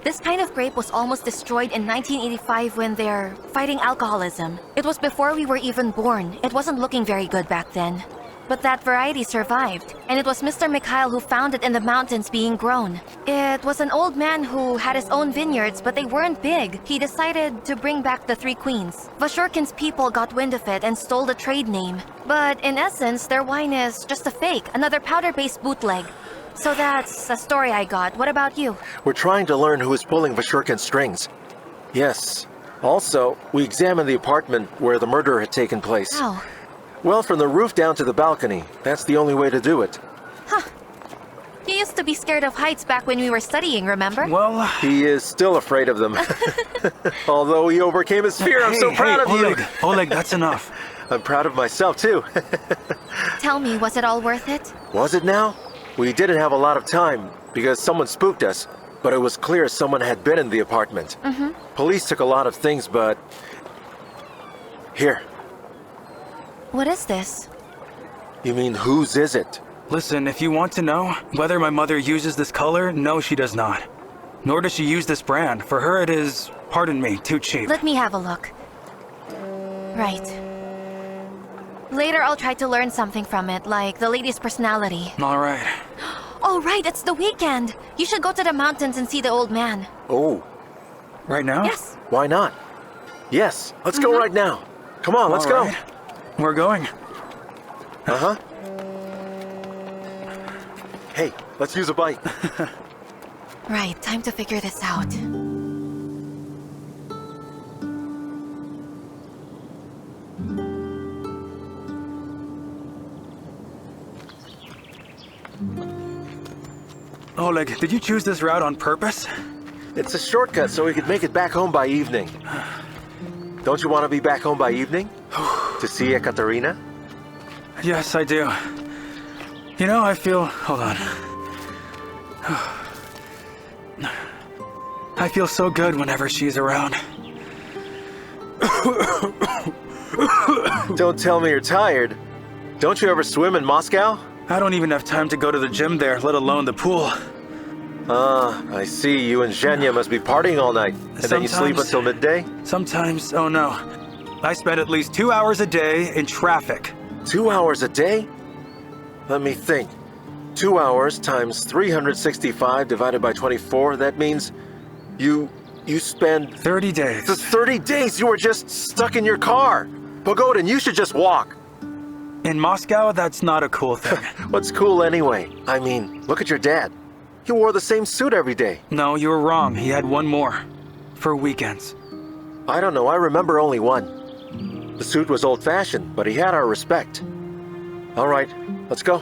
Speaker 12: This kind of grape was almost destroyed in 1985 when they're fighting alcoholism. It was before we were even born. It wasn't looking very good back then. But that variety survived, and it was Mr. Mikhail who found it in the mountains being grown. It was an old man who had his own vineyards, but they weren't big. He decided to bring back the Three Queens. Vashurkin's people got wind of it and stole the trade name. But in essence, their wine is just a fake, another powder-based bootleg. So that's a story I got. What about you?
Speaker 10: We're trying to learn who is pulling Vashurkin's strings. Yes. Also, we examined the apartment where the murder had taken place.
Speaker 12: How?
Speaker 10: Well, from the roof down to the balcony. That's the only way to do it.
Speaker 12: Huh. He used to be scared of heights back when we were studying, remember?
Speaker 5: Well...
Speaker 10: He is still afraid of them. Although he overcame his fear, I'm so proud of
Speaker 5: Oleg,
Speaker 10: you!
Speaker 5: Oleg, that's enough.
Speaker 10: I'm proud of myself, too.
Speaker 12: Tell me, was it all worth it?
Speaker 10: Was it now? We didn't have a lot of time, because someone spooked us. But it was clear someone had been in the apartment. Police took a lot of things, but... Here.
Speaker 12: What is this?
Speaker 10: You mean, whose is it?
Speaker 5: Listen, if you want to know whether my mother uses this color, no, she does not. Nor does she use this brand. For her, it is, pardon me, too cheap.
Speaker 12: Let me have a look. Right. Later, I'll try to learn something from it, like the lady's personality.
Speaker 5: All right.
Speaker 12: Oh, right, it's the weekend. You should go to the mountains and see the old man.
Speaker 10: Oh.
Speaker 5: Right now?
Speaker 12: Yes.
Speaker 10: Why not? Yes, let's go right now. Come on, let's go.
Speaker 5: We're going.
Speaker 18: Uh-huh. Hey, let's use a bike.
Speaker 12: Right, time to figure this out.
Speaker 5: Oleg, did you choose this route on purpose?
Speaker 18: It's a shortcut so we could make it back home by evening. Don't you want to be back home by evening? To see Ekaterina?
Speaker 5: Yes, I do. You know, I feel... Hold on. I feel so good whenever she's around.
Speaker 18: Don't tell me you're tired. Don't you ever swim in Moscow?
Speaker 5: I don't even have time to go to the gym there, let alone the pool.
Speaker 18: I see. You and Zhenya must be partying all night. And then you sleep until midday?
Speaker 5: Sometimes, oh no. I spend at least 2 hours a day in traffic.
Speaker 18: 2 hours a day? Let me think. 2 hours times 365 divided by 24, that means you spend...
Speaker 5: 30 days.
Speaker 18: For 30 days you were just stuck in your car. Pogodin, you should just walk.
Speaker 5: In Moscow, that's not a cool thing.
Speaker 18: What's cool anyway? I mean, look at your dad. He wore the same suit every day.
Speaker 5: No, you were wrong. He had one more. For weekends.
Speaker 18: I don't know, I remember only one. The suit was old-fashioned, but he had our respect. All right, let's go.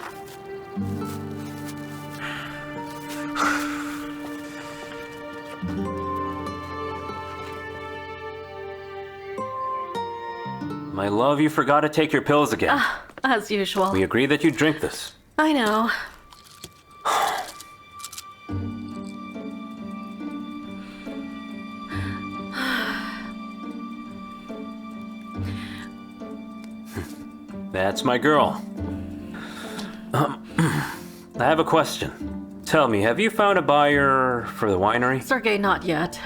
Speaker 6: My love, you forgot to take your pills again.
Speaker 8: As usual.
Speaker 6: We agreed that you'd drink this.
Speaker 8: I know.
Speaker 6: That's my girl. I have a question. Tell me, have you found a buyer for the winery?
Speaker 8: Sergey, not yet.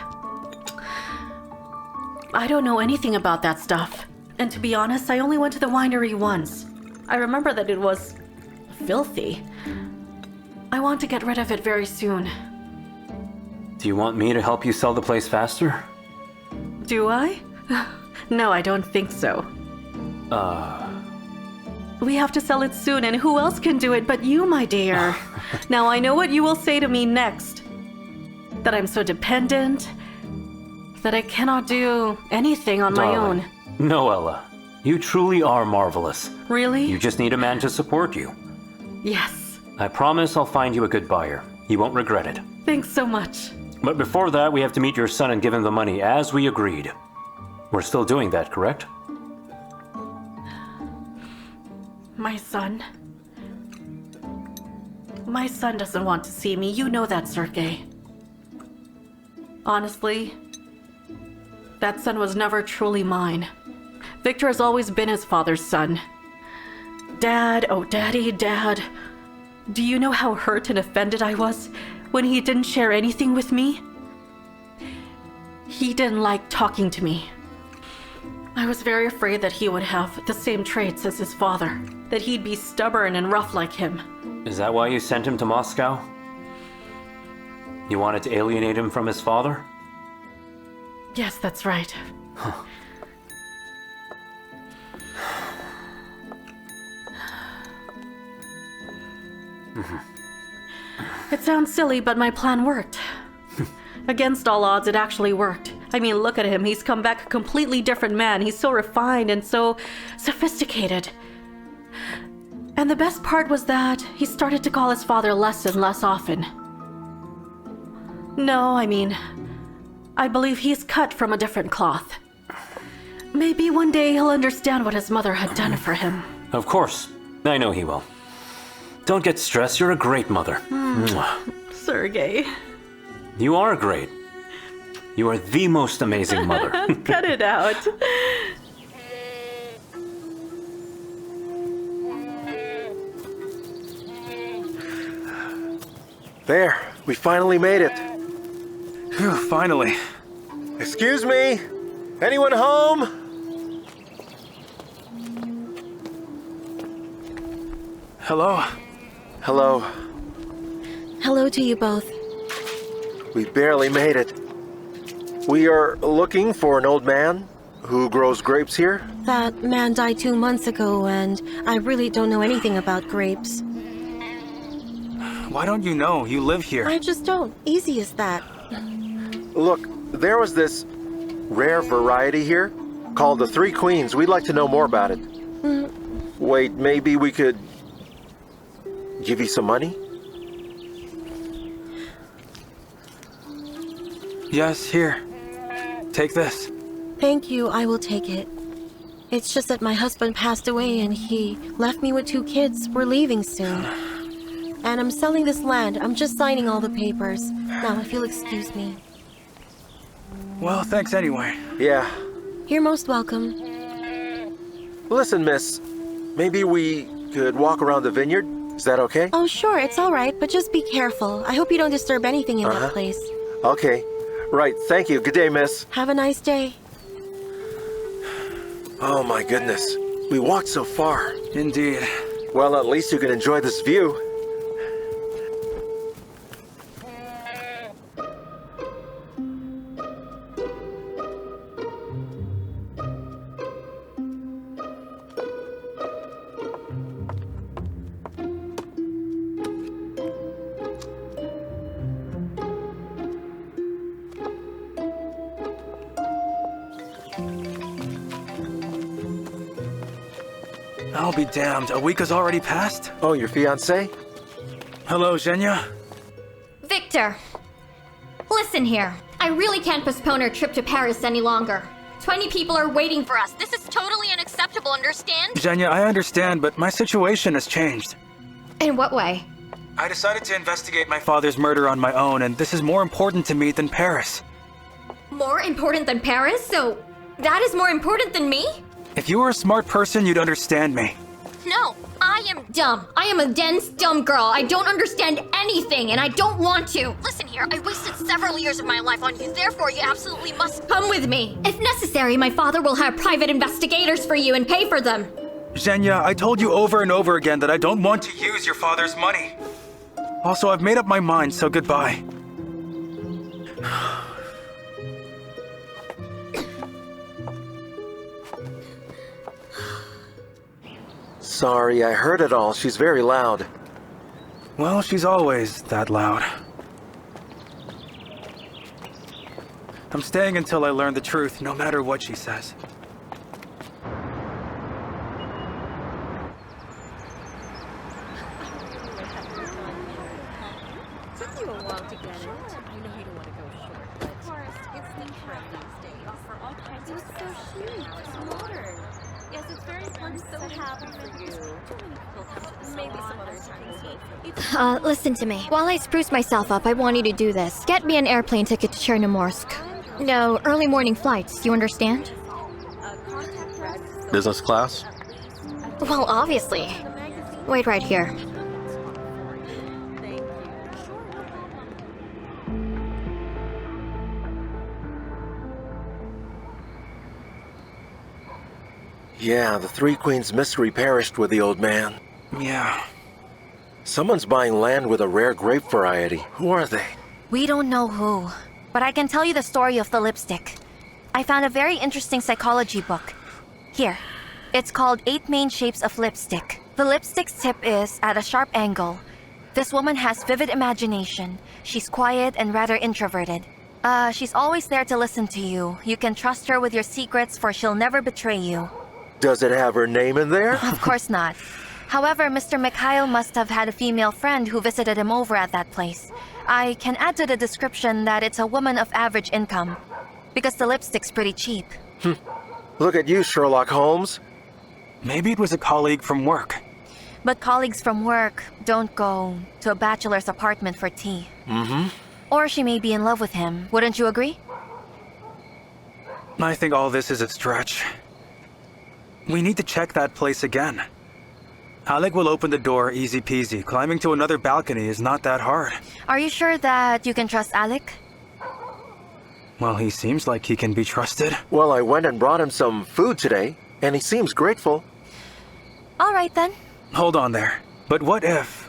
Speaker 8: I don't know anything about that stuff. And to be honest, I only went to the winery once. I remember that it was filthy. I want to get rid of it very soon.
Speaker 6: Do you want me to help you sell the place faster?
Speaker 8: Do I? No, I don't think so. We have to sell it soon, and who else can do it but you, my dear? Now I know what you will say to me next. That I'm so dependent, that I cannot do anything on my own.
Speaker 6: No, Ella. You truly are marvelous.
Speaker 8: Really?
Speaker 6: You just need a man to support you.
Speaker 8: Yes.
Speaker 6: I promise I'll find you a good buyer. You won't regret it.
Speaker 8: Thanks so much.
Speaker 6: But before that, we have to meet your son and give him the money, as we agreed. We're still doing that, correct?
Speaker 8: My son. My son doesn't want to see me. You know that, Sergey. Honestly, that son was never truly mine. Victor has always been his father's son. Dad, oh daddy, Dad. Do you know how hurt and offended I was when he didn't share anything with me? He didn't like talking to me. I was very afraid that he would have the same traits as his father, that he'd be stubborn and rough like him.
Speaker 6: Is that why you sent him to Moscow? You wanted to alienate him from his father?
Speaker 8: Yes, that's right. It sounds silly, but my plan worked. Against all odds, it actually worked. I mean, look at him. He's come back a completely different man. He's so refined and so sophisticated. And the best part was that he started to call his father less and less often. No, I mean, I believe he's cut from a different cloth. Maybe one day he'll understand what his mother had done for him.
Speaker 6: Of course. I know he will. Don't get stressed. You're a great mother.
Speaker 8: Sergey.
Speaker 6: You are great. You are the most amazing mother.
Speaker 8: Cut it out.
Speaker 18: There, we finally made it.
Speaker 5: Phew, finally.
Speaker 18: Excuse me? Anyone home?
Speaker 5: Hello?
Speaker 18: Hello.
Speaker 13: Hello to you both.
Speaker 18: We barely made it. We are looking for an old man who grows grapes here?
Speaker 13: That man died 2 months ago, and I really don't know anything about grapes.
Speaker 5: Why don't you know? You live here.
Speaker 13: I just don't. Easy as that.
Speaker 18: Look, there was this rare variety here called the Three Queens. We'd like to know more about it. Wait, maybe we could give you some money?
Speaker 5: Yes, here. Take this.
Speaker 13: Thank you, I will take it. It's just that my husband passed away and he left me with 2 kids. We're leaving soon. And I'm selling this land. I'm just signing all the papers. Now, if you'll excuse me.
Speaker 5: Well, thanks anyway.
Speaker 18: Yeah.
Speaker 13: You're most welcome.
Speaker 18: Listen, miss, maybe we could walk around the vineyard? Is that okay?
Speaker 13: Oh, sure, it's all right, but just be careful. I hope you don't disturb anything in that place.
Speaker 18: Okay. Right, thank you. Good day, miss.
Speaker 13: Have a nice day.
Speaker 18: Oh my goodness. We walked so far.
Speaker 5: Indeed.
Speaker 18: Well, at least you can enjoy this view.
Speaker 5: I'll be damned. A week has already passed?
Speaker 18: Oh, your fiancé?
Speaker 5: Hello, Zhenya?
Speaker 4: Victor! Listen here. I really can't postpone our trip to Paris any longer. 20 people are waiting for us. This is totally unacceptable, understand?
Speaker 5: Zhenya, I understand, but my situation has changed.
Speaker 4: In what way?
Speaker 5: I decided to investigate my father's murder on my own, and this is more important to me than Paris.
Speaker 4: More important than Paris? So, that is more important than me?
Speaker 5: If you were a smart person, you'd understand me.
Speaker 4: No, I am dumb. I am a dense, dumb girl. I don't understand anything, and I don't want to. Listen here, I wasted several years of my life on you, therefore you absolutely must come with me. If necessary, my father will have private investigators for you and pay for them.
Speaker 5: Zhenya, I told you over and over again that I don't want to use your father's money. Also, I've made up my mind, so goodbye.
Speaker 18: Sorry, I heard it all. She's very loud.
Speaker 5: Well, she's always that loud. I'm staying until I learn the truth, no matter what she says.
Speaker 19: Took you a while to get it. I know you don't want to go short, but of course, it's the trend these days. Offer all kinds of so chic, so modern. Yes, it's very fun. I'm so happy for you. Maybe some other time.
Speaker 4: Listen to me. While I spruce myself up, I want you to do this. Get me an airplane ticket to Chernomorsk. No, early morning flights, you understand?
Speaker 3: Business class?
Speaker 4: Well, obviously. Wait right here.
Speaker 18: Yeah, the Three Queens mystery perished with the old man.
Speaker 5: Yeah.
Speaker 18: Someone's buying land with a rare grape variety. Who are they?
Speaker 12: We don't know who, but I can tell you the story of the lipstick. I found a very interesting psychology book. Here. It's called 8 Main Shapes of Lipstick. The lipstick's tip is at a sharp angle. This woman has vivid imagination. She's quiet and rather introverted. She's always there to listen to you. You can trust her with your secrets, for she'll never betray you.
Speaker 18: Does it have her name in there?
Speaker 12: Of course not. However, Mr. Mikhail must have had a female friend who visited him over at that place. I can add to the description that it's a woman of average income, because the lipstick's pretty cheap.
Speaker 18: Look at you, Sherlock Holmes.
Speaker 5: Maybe it was a colleague from work.
Speaker 12: But colleagues from work don't go to a bachelor's apartment for tea.
Speaker 18: Mm-hmm.
Speaker 12: Or she may be in love with him. Wouldn't you agree?
Speaker 5: I think all this is a stretch. We need to check that place again. Alec will open the door easy peasy. Climbing to another balcony is not that hard.
Speaker 12: Are you sure that you can trust Alec?
Speaker 5: Well, he seems like he can be trusted.
Speaker 18: Well, I went and brought him some food today, and he seems grateful.
Speaker 12: All right then.
Speaker 5: Hold on there. But what if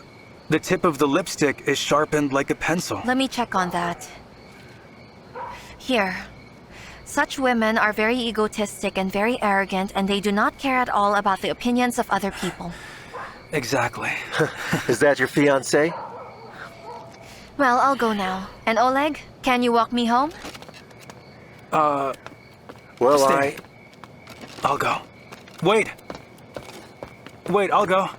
Speaker 5: the tip of the lipstick is sharpened like a pencil?
Speaker 12: Let me check on that. Here. Such women are very egotistic and very arrogant, and they do not care at all about the opinions of other people.
Speaker 5: Exactly.
Speaker 18: Is that your fiancé?
Speaker 12: Well, I'll go now. And Oleg, can you walk me home?
Speaker 18: Well,
Speaker 5: Stay. I'll go. Wait, I'll go.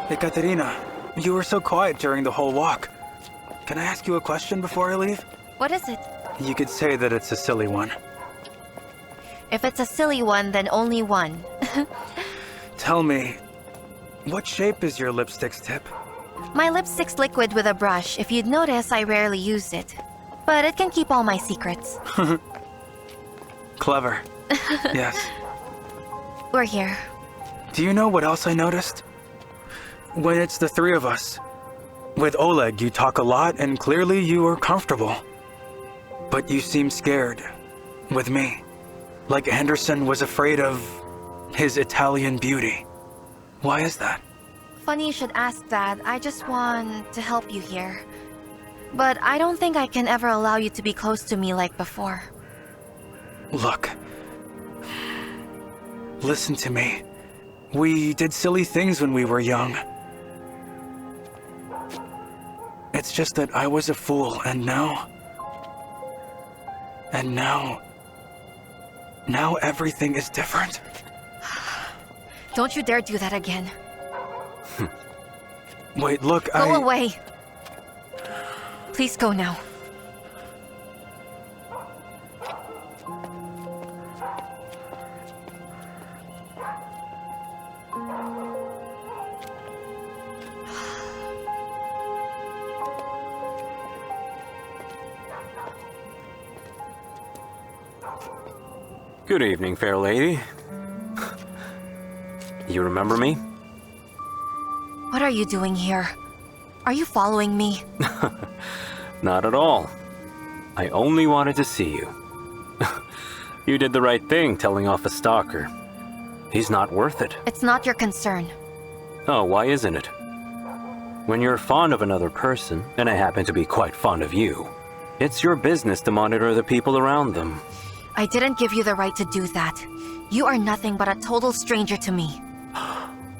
Speaker 5: Ekaterina, you were so quiet during the whole walk. Can I ask you a question before I leave?
Speaker 12: What is it?
Speaker 5: You could say that it's a silly one.
Speaker 12: If it's a silly one, then only one.
Speaker 5: Tell me, what shape is your lipstick's tip?
Speaker 12: My lipstick's liquid with a brush. If you'd notice, I rarely use it. But it can keep all my secrets.
Speaker 5: Clever. Yes.
Speaker 12: We're here.
Speaker 5: Do you know what else I noticed? When it's the three of us. With Oleg, you talk a lot, and clearly you are comfortable. But you seem scared. With me. Like Anderson was afraid of his Italian beauty. Why is that?
Speaker 12: Funny you should ask that. I just want to help you here. But I don't think I can ever allow you to be close to me like before.
Speaker 5: Look. Listen to me. We did silly things when we were young. It's just that I was a fool, and now... Now everything is different.
Speaker 12: Don't you dare do that again.
Speaker 5: Wait, look,
Speaker 12: Go away. Please go now.
Speaker 6: Good evening, fair lady. You remember me?
Speaker 12: What are you doing here? Are you following me?
Speaker 6: Not at all. I only wanted to see you. You did the right thing telling off a stalker. He's not worth it.
Speaker 12: It's not your concern.
Speaker 6: Oh, why isn't it? When you're fond of another person, and I happen to be quite fond of you, it's your business to monitor the people around them.
Speaker 12: I didn't give you the right to do that. You are nothing but a total stranger to me.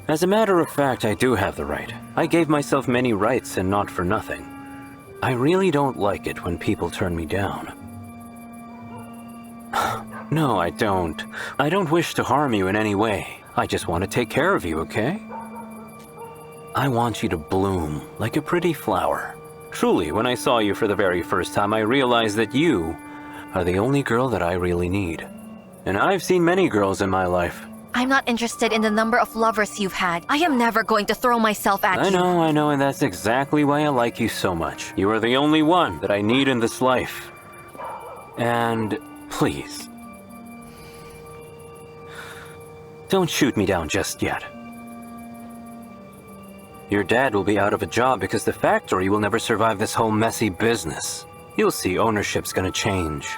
Speaker 6: As a matter of fact, I do have the right. I gave myself many rights and not for nothing. I really don't like it when people turn me down. No, I don't. I don't wish to harm you in any way. I just want to take care of you, okay? I want you to bloom like a pretty flower. Truly, when I saw you for the very first time, I realized that you are the only girl that I really need. And I've seen many girls in my life.
Speaker 12: I'm not interested in the number of lovers you've had. I am never going to throw myself at you.
Speaker 6: I know, and that's exactly why I like you so much. You are the only one that I need in this life. And please, don't shoot me down just yet. Your dad will be out of a job because the factory will never survive this whole messy business. You'll see ownership's gonna change.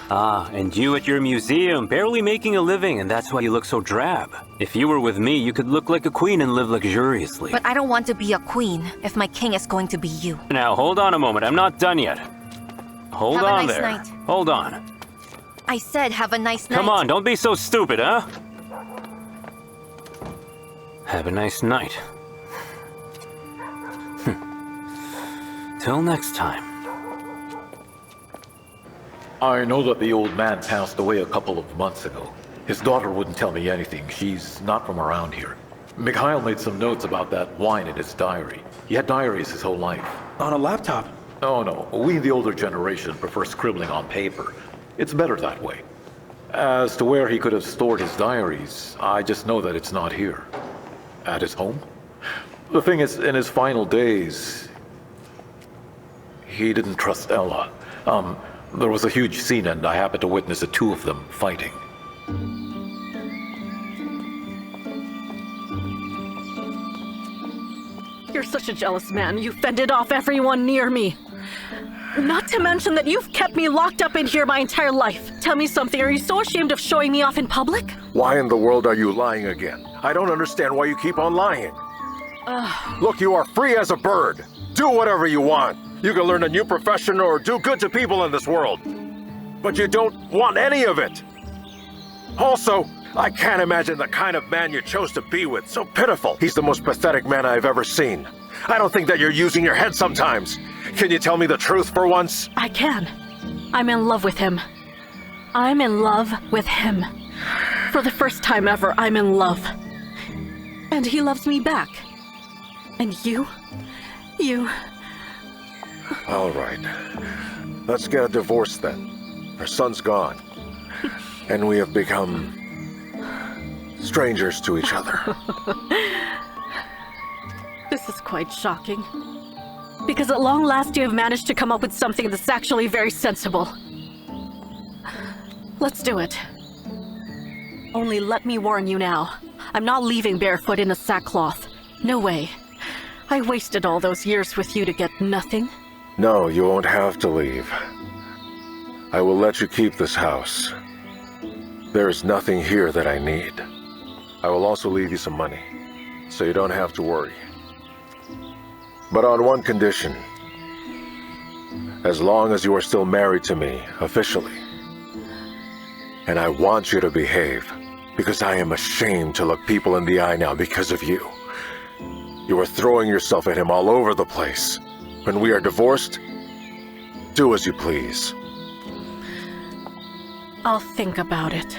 Speaker 6: Ah, and you at your museum, barely making a living, and that's why you look so drab. If you were with me, you could look like a queen and live luxuriously.
Speaker 12: But I don't want to be a queen if my king is going to be you.
Speaker 6: Now, hold on a moment. I'm not done yet. Hold
Speaker 12: Have a
Speaker 6: on
Speaker 12: nice
Speaker 6: there.
Speaker 12: night.
Speaker 6: Hold on.
Speaker 12: I said have a nice night.
Speaker 6: Come on, don't be so stupid, huh? Have a nice night. Till next time.
Speaker 2: I know that the old man passed away a couple of months ago. His daughter wouldn't tell me anything. She's not from around here. Mikhail made some notes about that wine in his diary. He had diaries his whole life.
Speaker 5: On a laptop?
Speaker 2: Oh no, we the older generation prefer scribbling on paper. It's better that way. As to where he could have stored his diaries, I just know that it's not here. At his home? The thing is, in his final days, he didn't trust Ella. There was a huge scene and I happened to witness the two of them fighting.
Speaker 8: You're such a jealous man. You fended off everyone near me. Not to mention that you've kept me locked up in here my entire life. Tell me something, are you so ashamed of showing me off in public?
Speaker 1: Why in the world are you lying again? I don't understand why you keep on lying. Look, you are free as a bird. Do whatever you want. You can learn a new profession or do good to people in this world. But you don't want any of it. Also, I can't imagine the kind of man you chose to be with. So pitiful. He's the most pathetic man I've ever seen. I don't think that you're using your head sometimes. Can you tell me the truth for once?
Speaker 8: I can. I'm in love with him. I'm in love with him. For the first time ever, I'm in love. And he loves me back. And you?
Speaker 1: All right. Let's get a divorce then. Our son's gone. And we have become strangers to each other.
Speaker 8: This is quite shocking. Because at long last you have managed to come up with something that's actually very sensible. Let's do it. Only let me warn you now. I'm not leaving barefoot in a sackcloth. No way. I wasted all those years with you to get nothing.
Speaker 1: No, you won't have to leave. I will let you keep this house. There is nothing here that I need. I will also leave you some money, so you don't have to worry. But on one condition. As long as you are still married to me, officially. And I want you to behave, because I am ashamed to look people in the eye now because of you. You are throwing yourself at him all over the place. When we are divorced, do as you please.
Speaker 8: I'll think about it.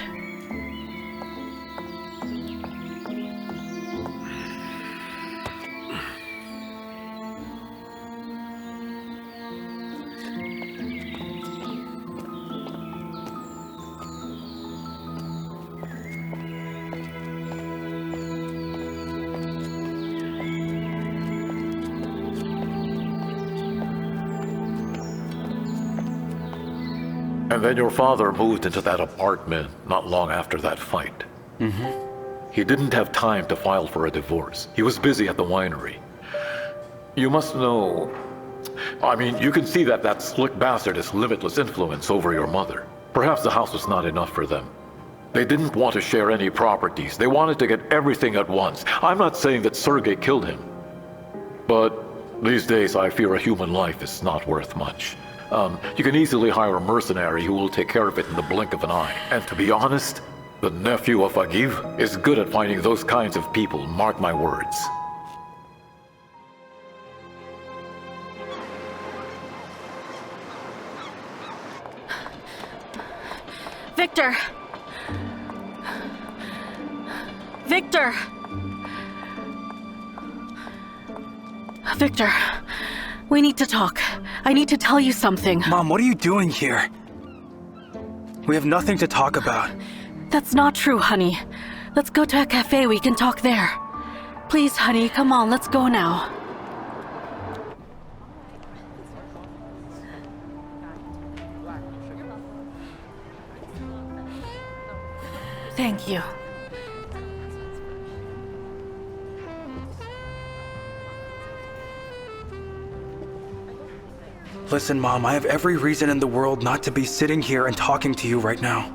Speaker 2: And then your father moved into that apartment not long after that fight. He didn't have time to file for a divorce. He was busy at the winery. You must know... I mean, you can see that that slick bastard has limitless influence over your mother. Perhaps the house was not enough for them. They didn't want to share any properties. They wanted to get everything at once. I'm not saying that Sergei killed him. But these days I fear a human life is not worth much. You can easily hire a mercenary who will take care of it in the blink of an eye. And to be honest, the nephew of Agiv is good at finding those kinds of people, mark my words.
Speaker 8: Victor! Victor! Victor, we need to talk. I need to tell you something.
Speaker 5: Mom, what are you doing here? We have nothing to talk about.
Speaker 8: That's not true, honey. Let's go to a cafe, we can talk there. Please, honey, come on, let's go now. Thank you.
Speaker 5: Listen, Mom, I have every reason in the world not to be sitting here and talking to you right now.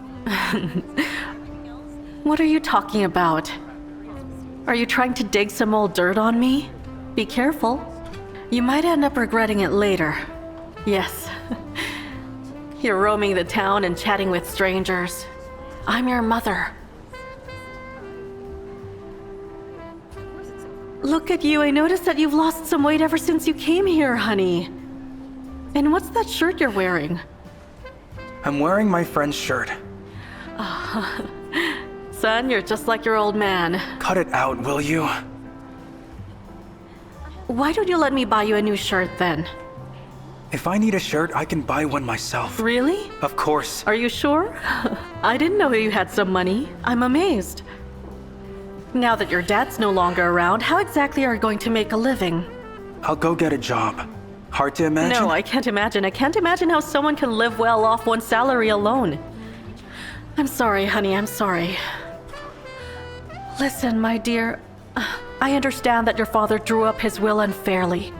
Speaker 8: What are you talking about? Are you trying to dig some old dirt on me? Be careful. You might end up regretting it later. Yes. You're roaming the town and chatting with strangers. I'm your mother. Look at you, I noticed that you've lost some weight ever since you came here, honey. And what's that shirt you're wearing?
Speaker 5: I'm wearing my friend's shirt.
Speaker 8: Son, you're just like your old man.
Speaker 5: Cut it out, will you?
Speaker 8: Why don't you let me buy you a new shirt then?
Speaker 5: If I need a shirt, I can buy one myself.
Speaker 8: Really?
Speaker 5: Of course.
Speaker 8: Are you sure? I didn't know you had some money. I'm amazed. Now that your dad's no longer around, how exactly are you going to make a living?
Speaker 5: I'll go get a job. Hard to imagine?
Speaker 8: No, I can't imagine. I can't imagine how someone can live well off one salary alone. I'm sorry, honey, I'm sorry. Listen, my dear, I understand that your father drew up his will unfairly.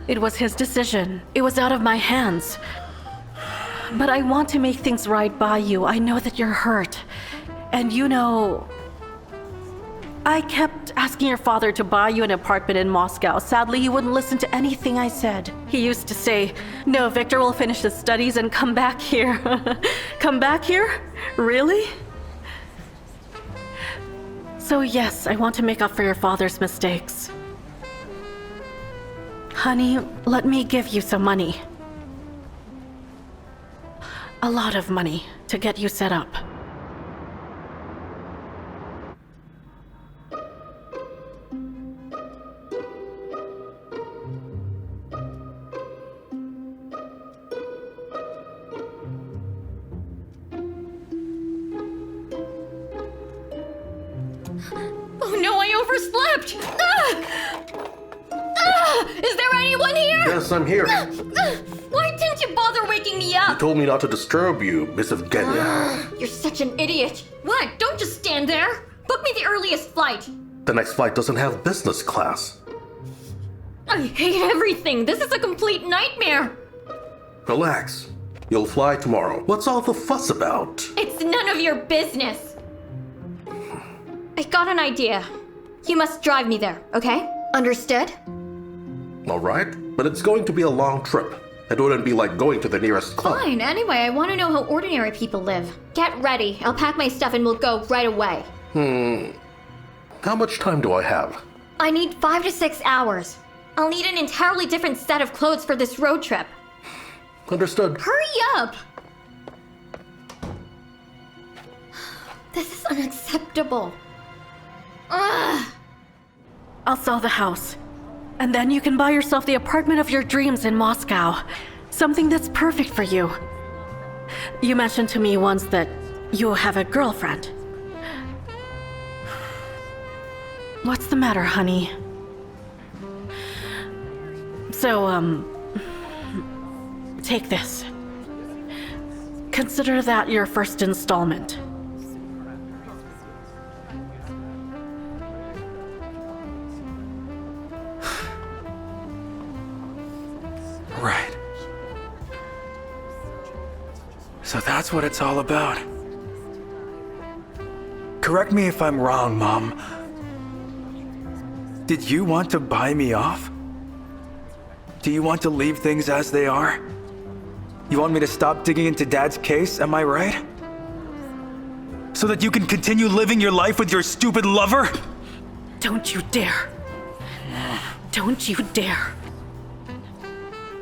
Speaker 8: It was his decision. It was out of my hands. But I want to make things right by you. I know that you're hurt. And you know, I kept asking your father to buy you an apartment in Moscow. Sadly, he wouldn't listen to anything I said. He used to say, "No, Victor will finish his studies and come back here." Come back here? Really? So yes, I want to make up for your father's mistakes. Honey, let me give you some money. A lot of money to get you set up.
Speaker 4: Oh no, I overslept! Is there anyone here?
Speaker 3: Yes, I'm here.
Speaker 4: Why didn't you bother waking me
Speaker 3: You
Speaker 4: up?
Speaker 3: told me not to disturb you, Mrs. Genya.
Speaker 4: You're such an idiot. What? Don't just stand there. Book me the earliest flight.
Speaker 3: The next flight doesn't have business class.
Speaker 4: I hate everything. This is a complete nightmare.
Speaker 3: Relax. You'll fly tomorrow. What's all the fuss about?
Speaker 4: It's none of your business. I got an idea. You must drive me there, okay? Understood?
Speaker 3: All right, but it's going to be a long trip. It wouldn't be like going to the nearest club.
Speaker 4: Fine. Anyway, I want to know how ordinary people live. Get ready. I'll pack my stuff and we'll go right away.
Speaker 3: How much time do I have?
Speaker 4: I need 5 to 6 hours. I'll need an entirely different set of clothes for this road trip.
Speaker 3: Understood.
Speaker 4: Hurry up! This is unacceptable. Ugh.
Speaker 8: I'll sell the house. And then you can buy yourself the apartment of your dreams in Moscow. Something that's perfect for you. You mentioned to me once that you have a girlfriend. What's the matter, honey? So, take this. Consider that your first installment.
Speaker 5: Right. So that's what it's all about. Correct me if I'm wrong, Mom. Did you want to buy me off? Do you want to leave things as they are? You want me to stop digging into Dad's case, am I right? So that you can continue living your life with your stupid lover?
Speaker 8: Don't you dare. Don't you dare.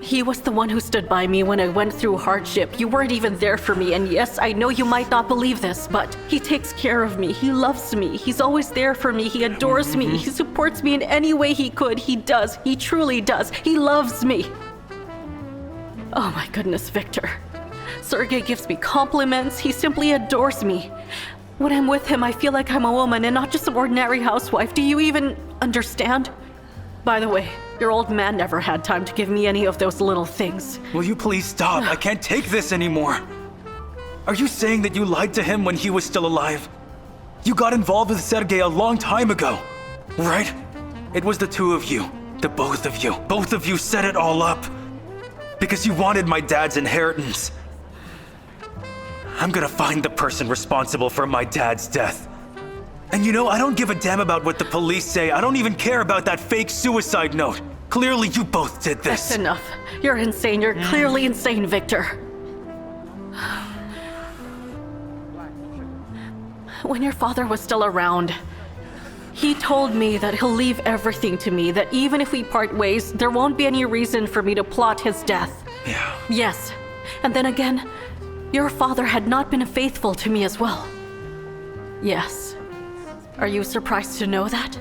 Speaker 8: He was the one who stood by me when I went through hardship. You weren't even there for me, and yes, I know you might not believe this, but he takes care of me. He loves me. He's always there for me. He adores me. He supports me in any way he could. He does. He truly does. He loves me. Oh my goodness, Victor. Sergei gives me compliments. He simply adores me. When I'm with him, I feel like I'm a woman and not just some ordinary housewife. Do you even understand? By the way, your old man never had time to give me any of those little things.
Speaker 5: Will you please stop? I can't take this anymore. Are you saying that you lied to him when he was still alive? You got involved with Sergei a long time ago, right? It was the two of you, the both of you. Both of you set it all up. Because you wanted my dad's inheritance. I'm gonna find the person responsible for my dad's death. And you know, I don't give a damn about what the police say. I don't even care about that fake suicide note. Clearly, you both did this.
Speaker 8: That's enough. You're insane. You're clearly insane, Victor. When your father was still around, he told me that he'll leave everything to me, that even if we part ways, there won't be any reason for me to plot his death.
Speaker 5: Yeah.
Speaker 8: Yes. And then again, your father had not been faithful to me as well. Yes. Are you surprised to know that?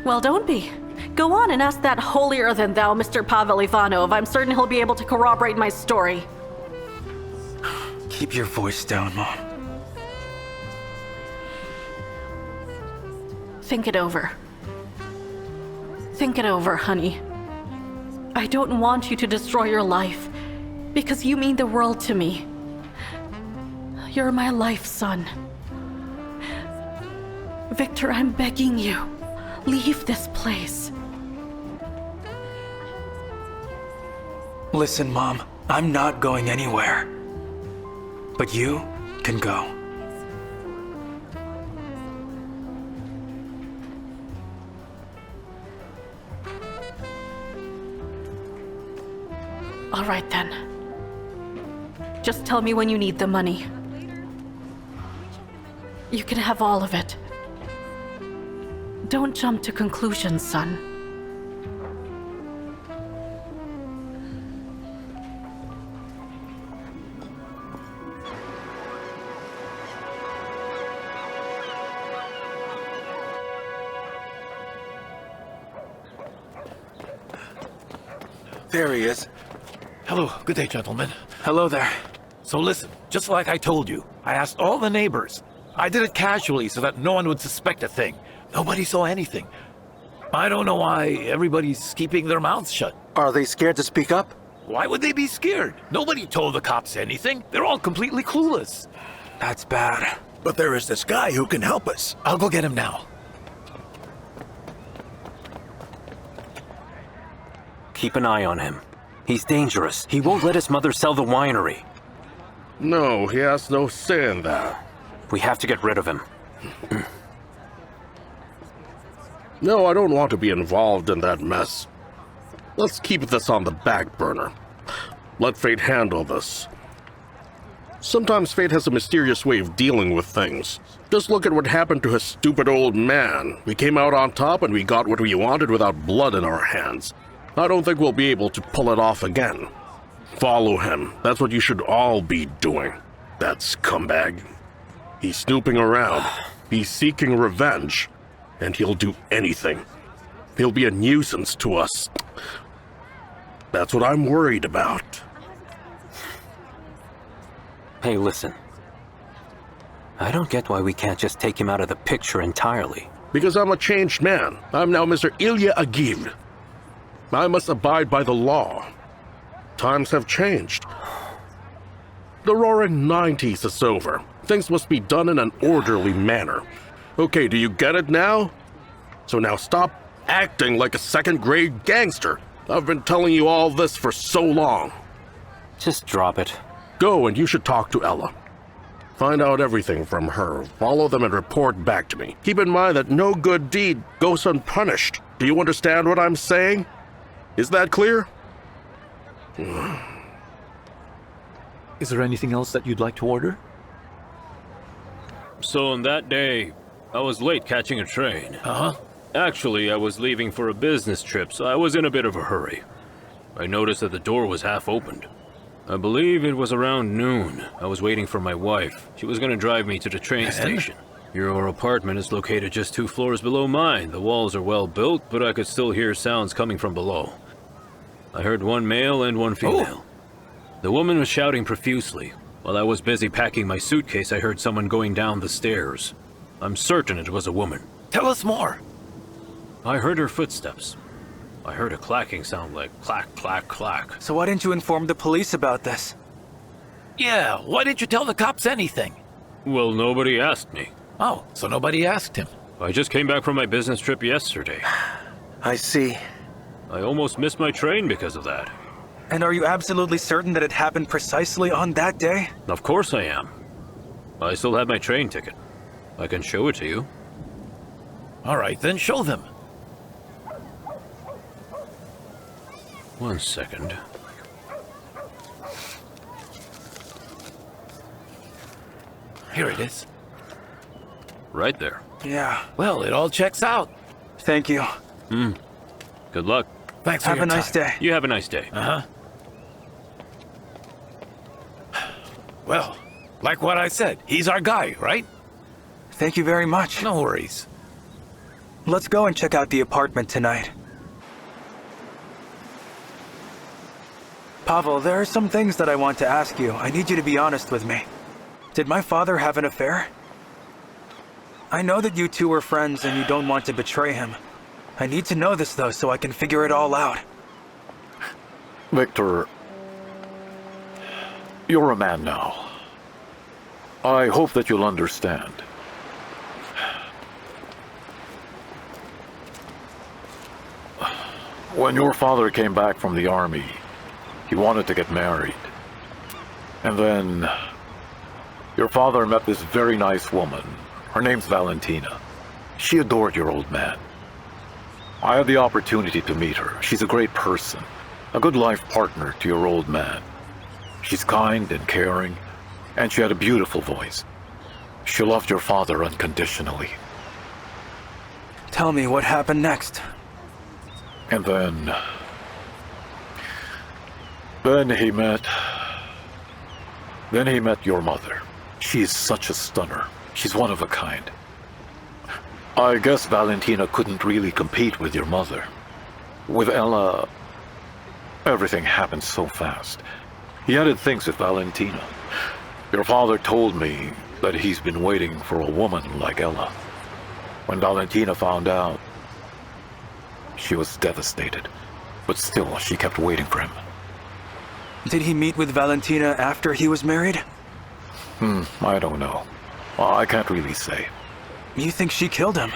Speaker 8: Well, don't be. Go on and ask that holier-than-thou Mr. Pavel Ivanov. I'm certain he'll be able to corroborate my story.
Speaker 5: Keep your voice down, Mom.
Speaker 8: Think it over. Think it over, honey. I don't want you to destroy your life, because you mean the world to me. You're my life, son. Victor, I'm begging you, leave this place.
Speaker 5: Listen, Mom, I'm not going anywhere. But you can go.
Speaker 8: All right then. Just tell me when you need the money. You can have all of it. Don't jump to conclusions, son.
Speaker 10: There he is.
Speaker 17: Hello, good day, gentlemen.
Speaker 5: Hello there.
Speaker 17: So listen, just like I told you, I asked all the neighbors. I did it casually so that no one would suspect a thing. Nobody saw anything. I don't know why everybody's keeping their mouths shut.
Speaker 18: Are they scared to speak up?
Speaker 17: Why would they be scared? Nobody told the cops anything. They're all completely clueless.
Speaker 5: That's bad.
Speaker 20: But there is this guy who can help us.
Speaker 17: I'll go get him now.
Speaker 6: Keep an eye on him. He's dangerous. He won't let his mother sell the winery.
Speaker 14: No, he has no say in that.
Speaker 6: We have to get rid of him.
Speaker 14: No, I don't want to be involved in that mess. Let's keep this on the back burner. Let fate handle this. Sometimes fate has a mysterious way of dealing with things. Just look at what happened to his stupid old man. We came out on top and we got what we wanted without blood in our hands. I don't think we'll be able to pull it off again. Follow him. That's what you should all be doing. That scumbag. He's snooping around. He's seeking revenge. And he'll do anything. He'll be a nuisance to us. That's what I'm worried about.
Speaker 6: Hey, listen. I don't get why we can't just take him out of the picture entirely.
Speaker 14: Because I'm a changed man. I'm now Mr. Ilya Agil. I must abide by the law. Times have changed. The roaring 90s is over. Things must be done in an orderly manner. Okay, do you get it now? So now stop acting like a second-grade gangster. I've been telling you all this for so long.
Speaker 6: Just drop it.
Speaker 14: Go, and you should talk to Ella. Find out everything from her. Follow them and report back to me. Keep in mind that no good deed goes unpunished. Do you understand what I'm saying? Is that clear?
Speaker 17: Is there anything else that you'd like to order?
Speaker 16: So on that day, I was late catching a train.
Speaker 17: Uh-huh.
Speaker 16: Actually, I was leaving for a business trip, so I was in a bit of a hurry. I noticed that the door was half opened. I believe it was around noon. I was waiting for my wife. She was going to drive me to the train station. Your apartment is located just 2 floors below mine. The walls are well built, but I could still hear sounds coming from below. I heard one male and one female. The woman was shouting profusely. While I was busy packing my suitcase, I heard someone going down the stairs. I'm certain it was a woman.
Speaker 17: Tell us more.
Speaker 16: I heard her footsteps. I heard a clacking sound like clack, clack, clack.
Speaker 5: So why didn't you inform the police about this?
Speaker 17: Yeah, why didn't you tell the cops anything?
Speaker 16: Well, nobody asked me.
Speaker 17: Oh, so nobody asked him.
Speaker 16: I just came back from my business trip yesterday.
Speaker 18: I see.
Speaker 16: I almost missed my train because of that.
Speaker 5: And are you absolutely certain that it happened precisely on that day?
Speaker 16: Of course I am. I still have my train ticket. I can show it to you.
Speaker 17: All right, then show them.
Speaker 16: 1 second.
Speaker 17: Here it is.
Speaker 16: Right there.
Speaker 5: Yeah.
Speaker 17: Well, it all checks out.
Speaker 5: Thank you.
Speaker 16: Good luck.
Speaker 17: Thanks for
Speaker 5: Have
Speaker 17: your
Speaker 5: a nice
Speaker 17: time.
Speaker 5: day.
Speaker 16: You have a nice day.
Speaker 17: Uh-huh. Well, like what I said, he's our guy, right?
Speaker 5: Thank you very much.
Speaker 17: No worries.
Speaker 5: Let's go and check out the apartment tonight. Pavel, there are some things that I want to ask you. I need you to be honest with me. Did my father have an affair? I know that you two were friends and you don't want to betray him. I need to know this, though, so I can figure it all out.
Speaker 2: Victor, you're a man now. I hope that you'll understand. When your father came back from the army, He wanted to get married. And then your father met this very nice woman. Her name's Valentina. She adored your old man. I had the opportunity to meet her. She's a great person, a good life partner to your old man. She's kind and caring, and she had a beautiful voice. She loved your father unconditionally.
Speaker 5: Tell me what happened next.
Speaker 2: And then he met your mother. She's such a stunner. She's one of a kind. I guess Valentina couldn't really compete with your mother. With Ella, everything happened so fast. He added things with Valentina. Your father told me that he's been waiting for a woman like Ella. When Valentina found out, she was devastated. But still, she kept waiting for him.
Speaker 5: Did he meet with Valentina after he was married?
Speaker 2: I don't know. I can't really say.
Speaker 5: You think she killed him?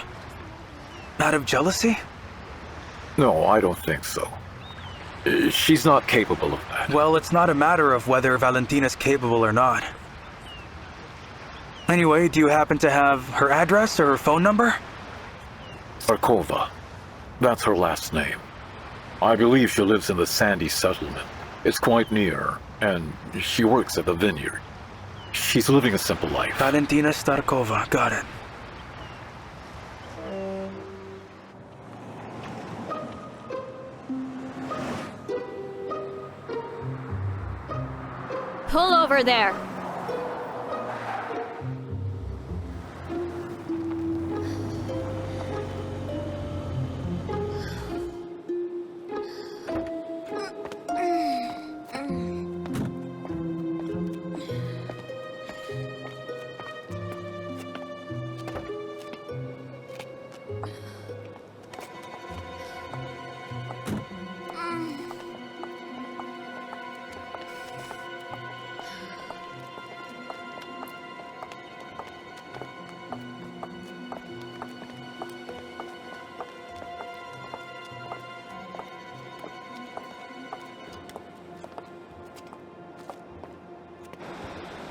Speaker 5: Out of jealousy?
Speaker 2: No, I don't think so. She's not capable of that.
Speaker 5: Well, it's not a matter of whether Valentina's capable or not. Anyway, do you happen to have her address or her phone number?
Speaker 2: Starkova. That's her last name. I believe she lives in the Sandy settlement. It's quite near, and she works at the vineyard. She's living a simple life.
Speaker 5: Valentina Starkova, got it.
Speaker 4: Pull over there.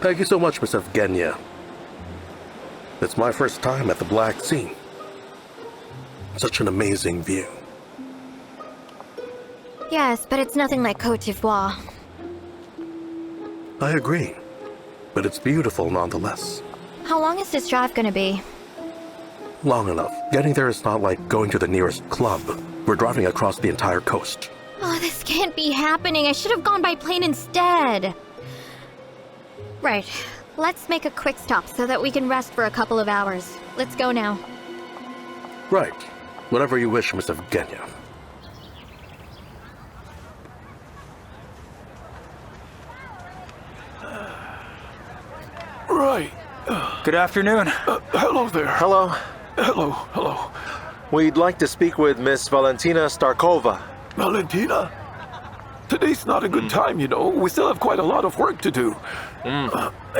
Speaker 3: Thank you so much, Miss Evgenia. It's my first time at the Black Sea. Such an amazing view.
Speaker 4: Yes, but it's nothing like Côte d'Ivoire.
Speaker 3: I agree, but it's beautiful nonetheless.
Speaker 4: How long is this drive gonna be?
Speaker 3: Long enough. Getting there is not like going to the nearest club. We're driving across the entire coast.
Speaker 4: Oh, this can't be happening. I should have gone by plane instead. Right. Let's make a quick stop so that we can rest for a couple of hours. Let's go now.
Speaker 3: Right. Whatever you wish, Miss Evgenia.
Speaker 2: Right.
Speaker 5: Good afternoon.
Speaker 2: Hello there.
Speaker 18: Hello.
Speaker 2: Hello.
Speaker 18: We'd like to speak with Miss Valentina Starkova.
Speaker 2: Valentina? Today's not a good time, you know. We still have quite a lot of work to do.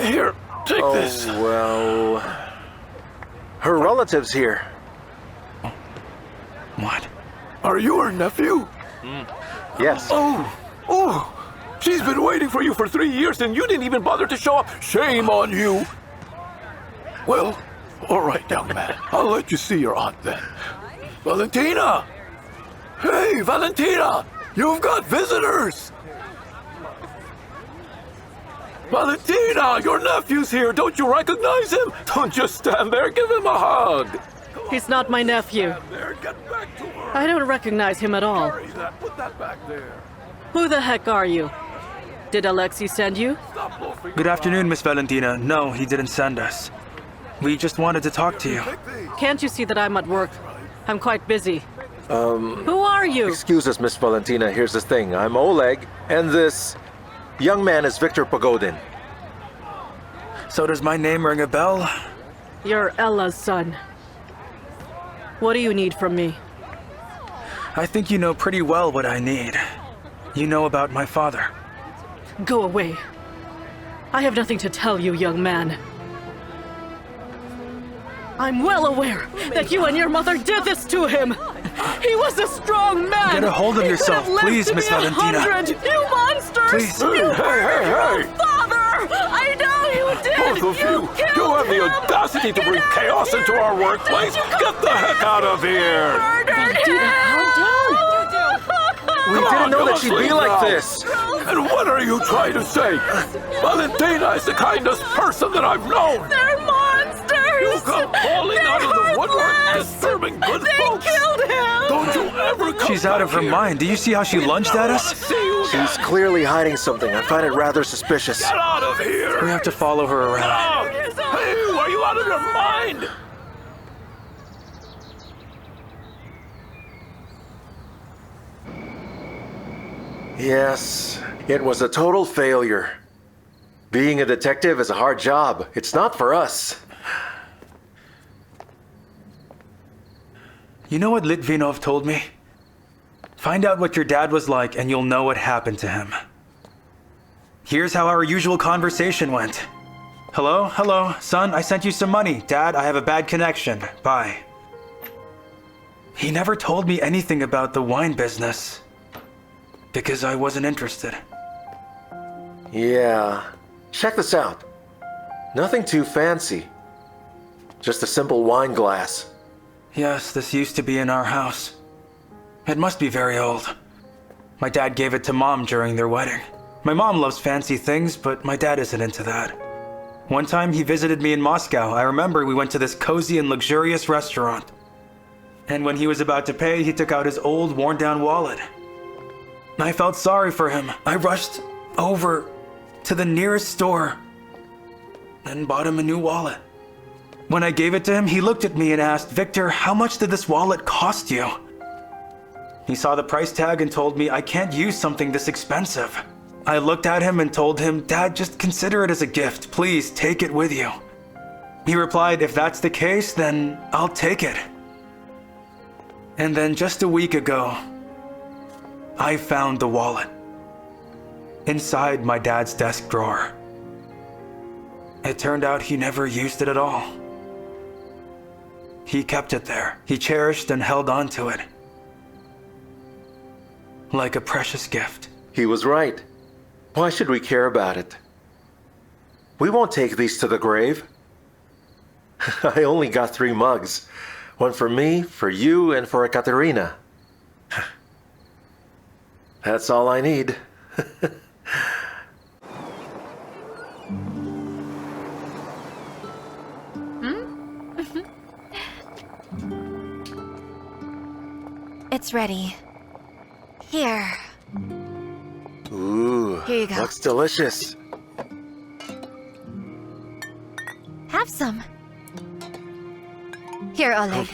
Speaker 2: Here, take this.
Speaker 18: Oh, well... Her relative's here.
Speaker 5: What?
Speaker 2: Are you her nephew?
Speaker 18: Yes.
Speaker 2: Oh! She's been waiting for you for 3 years and you didn't even bother to show up. Shame on you. Well, all right, young man. I'll let you see your aunt then. Valentina! Hey, Valentina! You've got visitors! Valentina, your nephew's here. Don't you recognize him? Don't just stand there. Give him a hug.
Speaker 8: He's not my nephew. I don't recognize him at all.
Speaker 2: Put that back there.
Speaker 8: Who the heck are you? Did Alexei send you?
Speaker 5: Good afternoon, Miss Valentina. No, he didn't send us. We just wanted to talk to you.
Speaker 8: Can't you see that I'm at work? I'm quite busy. Who are you?
Speaker 18: Excuse us, Miss Valentina. Here's the thing. I'm Oleg, and this young man is Victor Pogodin.
Speaker 5: So does my name ring a bell?
Speaker 8: You're Ella's son. What do you need from me?
Speaker 5: I think you know pretty well what I need. You know about my father.
Speaker 8: Go away. I have nothing to tell you, young man. I'm well aware that you and your mother did this to him! He was a strong man.
Speaker 5: Get a hold of
Speaker 8: He
Speaker 5: yourself,
Speaker 8: could have lived
Speaker 5: please,
Speaker 8: to
Speaker 5: Miss
Speaker 8: be
Speaker 5: Valentina.
Speaker 8: 100. You monsters!
Speaker 5: Please.
Speaker 8: You
Speaker 5: Hey,
Speaker 8: murdered
Speaker 5: hey,
Speaker 8: your father! I know you did!
Speaker 21: Both of you have the audacity to bring chaos into our workplace? Get the heck out of here!
Speaker 18: We didn't know that she'd be like this.
Speaker 21: And what are you trying to say? Valentina is the kindest person that I've known.
Speaker 8: They're monsters!
Speaker 21: You come falling out of the woodwork, disturbing good folks.
Speaker 8: They killed him!
Speaker 21: Don't you ever come
Speaker 5: She's out of her mind. Do you see how she lunged at us?
Speaker 18: She's clearly hiding something. I find it rather suspicious.
Speaker 21: Get out of here!
Speaker 5: We have to follow her around.
Speaker 21: Out! Hey, are you out of your mind?
Speaker 18: Yes, it was a total failure. Being a detective is a hard job. It's not for us.
Speaker 5: You know what Litvinov told me? Find out what your dad was like and you'll know what happened to him. Here's how our usual conversation went. Hello, son, I sent you some money. Dad, I have a bad connection. Bye. He never told me anything about the wine business. Because I wasn't interested.
Speaker 18: Yeah. Check this out. Nothing too fancy. Just a simple wine glass.
Speaker 5: Yes, this used to be in our house. It must be very old. My dad gave it to Mom during their wedding. My mom loves fancy things, but my dad isn't into that. One time he visited me in Moscow. I remember we went to this cozy and luxurious restaurant. And when he was about to pay, he took out his old, worn-down wallet. I felt sorry for him. I rushed over to the nearest store and bought him a new wallet. When I gave it to him, he looked at me and asked, "Victor, how much did this wallet cost you?" He saw the price tag and told me I can't use something this expensive. I looked at him and told him, "Dad, just consider it as a gift. Please take it with you." He replied, "If that's the case, then I'll take it." And then just a week ago, I found the wallet inside my dad's desk drawer. It turned out he never used it at all. He kept it there. He cherished and held on to it. Like a precious gift.
Speaker 18: He was right. Why should we care about it? We won't take these to the grave. I only got 3 mugs. One for me, for you, and for Ekaterina. That's all I need.
Speaker 12: It's ready. Here.
Speaker 18: Ooh,
Speaker 12: Here you go.
Speaker 18: looks delicious.
Speaker 12: Have some. Here, Oleg.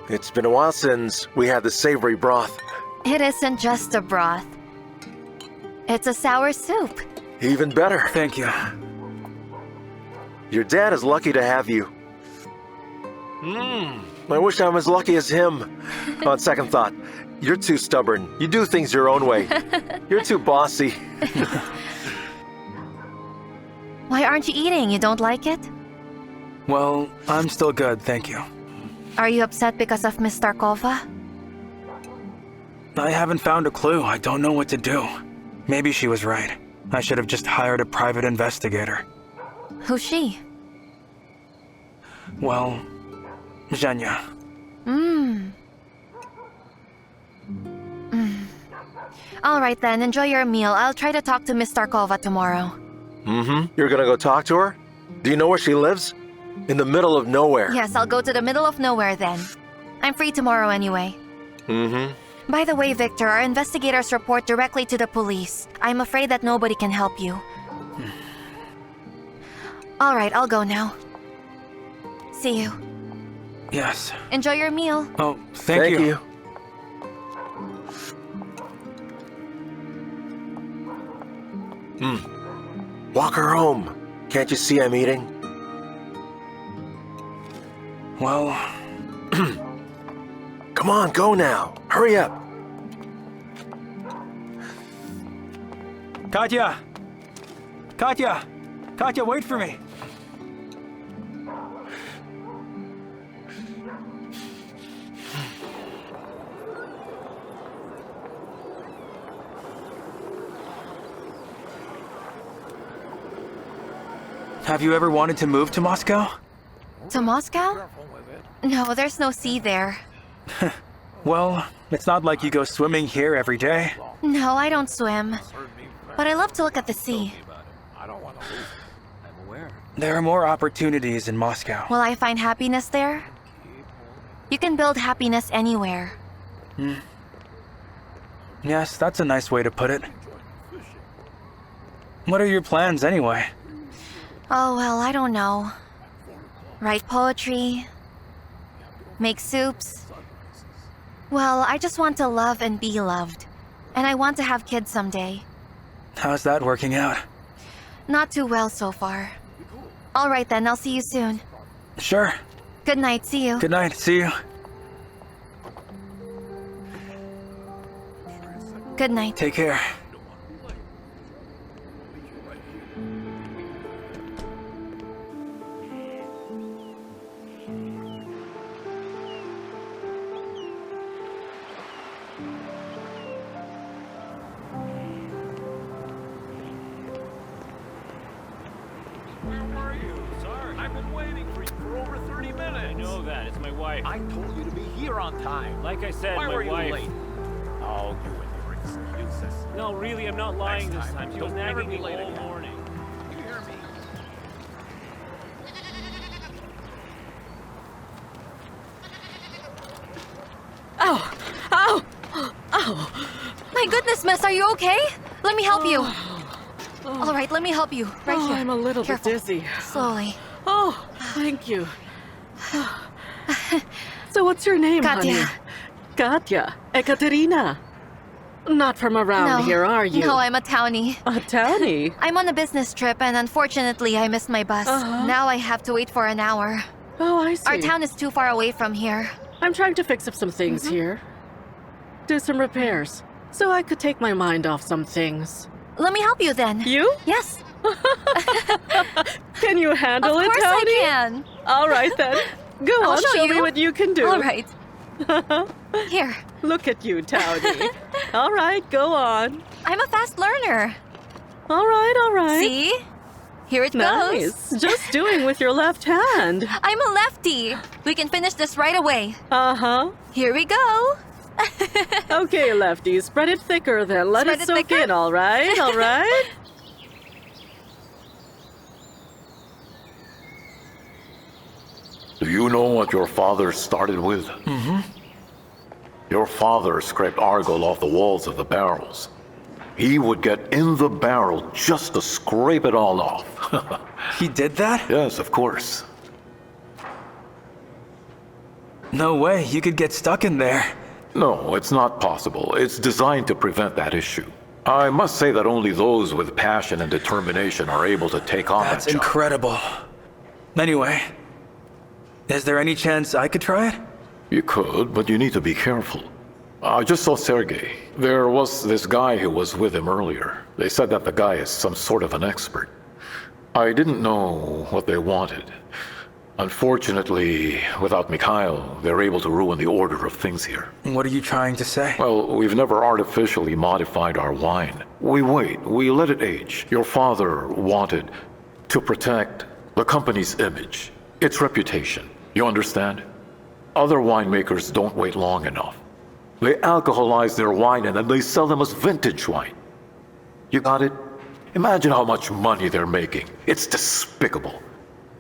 Speaker 18: It's been a while since we had the savory broth.
Speaker 12: It isn't just a broth. It's a sour soup.
Speaker 18: Even better.
Speaker 5: Thank you.
Speaker 18: Your dad is lucky to have you. I wish I'm as lucky as him. On second thought, you're too stubborn. You do things your own way. You're too bossy.
Speaker 12: Why aren't you eating? You don't like it?
Speaker 5: Well, I'm still good, thank you.
Speaker 12: Are you upset because of Miss Starkova?
Speaker 5: I haven't found a clue. I don't know what to do. Maybe she was right. I should have just hired a private investigator.
Speaker 12: Who's she?
Speaker 5: Well, Zhenya.
Speaker 12: All right then, enjoy your meal. I'll try to talk to Miss Starkova tomorrow.
Speaker 18: You're gonna go talk to her? Do you know where she lives? In the middle of nowhere.
Speaker 12: Yes, I'll go to the middle of nowhere then. I'm free tomorrow anyway. By the way, Victor, our investigators report directly to the police. I'm afraid that nobody can help you. All right, I'll go now. See you.
Speaker 5: Yes.
Speaker 12: Enjoy your meal.
Speaker 5: Oh, thank you.
Speaker 18: Walk her home. Can't you see I'm eating?
Speaker 5: Well...
Speaker 18: Come on, go now. Hurry up.
Speaker 5: Katya! Katya! Katya, wait for me! Have you ever wanted to move to Moscow?
Speaker 12: To Moscow? No, there's no sea there.
Speaker 5: Well, it's not like you go swimming here every day.
Speaker 12: No, I don't swim. But I love to look at the sea.
Speaker 5: There are more opportunities in Moscow.
Speaker 12: Will I find happiness there? You can build happiness anywhere.
Speaker 5: Yes, that's a nice way to put it. What are your plans anyway?
Speaker 12: Oh, well, I don't know. Write poetry. Make soups. Well, I just want to love and be loved. And I want to have kids someday.
Speaker 5: How's that working out?
Speaker 12: Not too well so far. All right then, I'll see you soon.
Speaker 5: Sure.
Speaker 12: Good night, see you.
Speaker 5: Good night, see you.
Speaker 12: Good night.
Speaker 5: Take care.
Speaker 16: I told you to be here on time. Like I said,
Speaker 17: Why
Speaker 16: my
Speaker 17: were you
Speaker 16: wife...
Speaker 17: late? Oh, you and your excuses.
Speaker 16: No, really, I'm not lying this time. She was
Speaker 17: never
Speaker 16: nagging
Speaker 17: be
Speaker 16: me
Speaker 17: late
Speaker 16: all
Speaker 17: again.
Speaker 16: morning.
Speaker 17: You hear me?
Speaker 8: Ow! Ow! Ow!
Speaker 12: My goodness, miss, are you okay? Let me help you. All right, let me help you. Right here.
Speaker 8: I'm a little
Speaker 12: Careful.
Speaker 8: bit dizzy.
Speaker 12: Slowly.
Speaker 8: Oh, thank you. So what's your name,
Speaker 12: Katya.
Speaker 8: honey? Katya. Ekaterina. Not from around here, are you?
Speaker 12: No, I'm a townie.
Speaker 8: A townie?
Speaker 12: I'm on a business trip and unfortunately I missed my bus. Now I have to wait for an hour.
Speaker 8: Oh, I see.
Speaker 12: Our town is too far away from here.
Speaker 8: I'm trying to fix up some things here. Do some repairs. So I could take my mind off some things.
Speaker 12: Let me help you then.
Speaker 8: You?
Speaker 12: Yes.
Speaker 8: Can you handle it,
Speaker 12: Of course
Speaker 8: Townie?
Speaker 12: I can.
Speaker 8: All right then. Go
Speaker 12: I'll
Speaker 8: on,
Speaker 12: show
Speaker 8: me
Speaker 12: you.
Speaker 8: what you can do.
Speaker 12: All right. Here.
Speaker 8: Look at you, Townie. All right, go on.
Speaker 12: I'm a fast learner.
Speaker 8: All right, all right.
Speaker 12: See? Here it
Speaker 8: Nice.
Speaker 12: goes.
Speaker 8: Just doing with your left hand.
Speaker 12: I'm a lefty. We can finish this right away.
Speaker 8: Uh-huh.
Speaker 12: Here we go.
Speaker 8: Okay, lefty, spread it thicker then. Let
Speaker 12: Spread
Speaker 8: it
Speaker 12: it
Speaker 8: soak
Speaker 12: thicker?
Speaker 8: in, all right? All right?
Speaker 2: Do you know what your father started with?
Speaker 5: Mm-hmm.
Speaker 2: Your father scraped argol off the walls of the barrels. He would get in the barrel just to scrape it all off.
Speaker 5: He did that?
Speaker 2: Yes, of course.
Speaker 5: No way, you could get stuck in there.
Speaker 2: No, it's not possible. It's designed to prevent that issue. I must say that only those with passion and determination are able to take on
Speaker 5: That's
Speaker 2: that job.
Speaker 5: incredible. Anyway, is there any chance I could try it?
Speaker 2: You could, but you need to be careful. I just saw Sergei. There was this guy who was with him earlier. They said that the guy is some sort of an expert. I didn't know what they wanted. Unfortunately, without Mikhail, they're able to ruin the order of things here.
Speaker 5: What are you trying to say?
Speaker 2: Well, we've never artificially modified our wine. We wait, we let it age. Your father wanted to protect the company's image, its reputation. You understand? Other winemakers don't wait long enough. They alcoholize their wine and then they sell them as vintage wine. You got it? Imagine how much money they're making. It's despicable.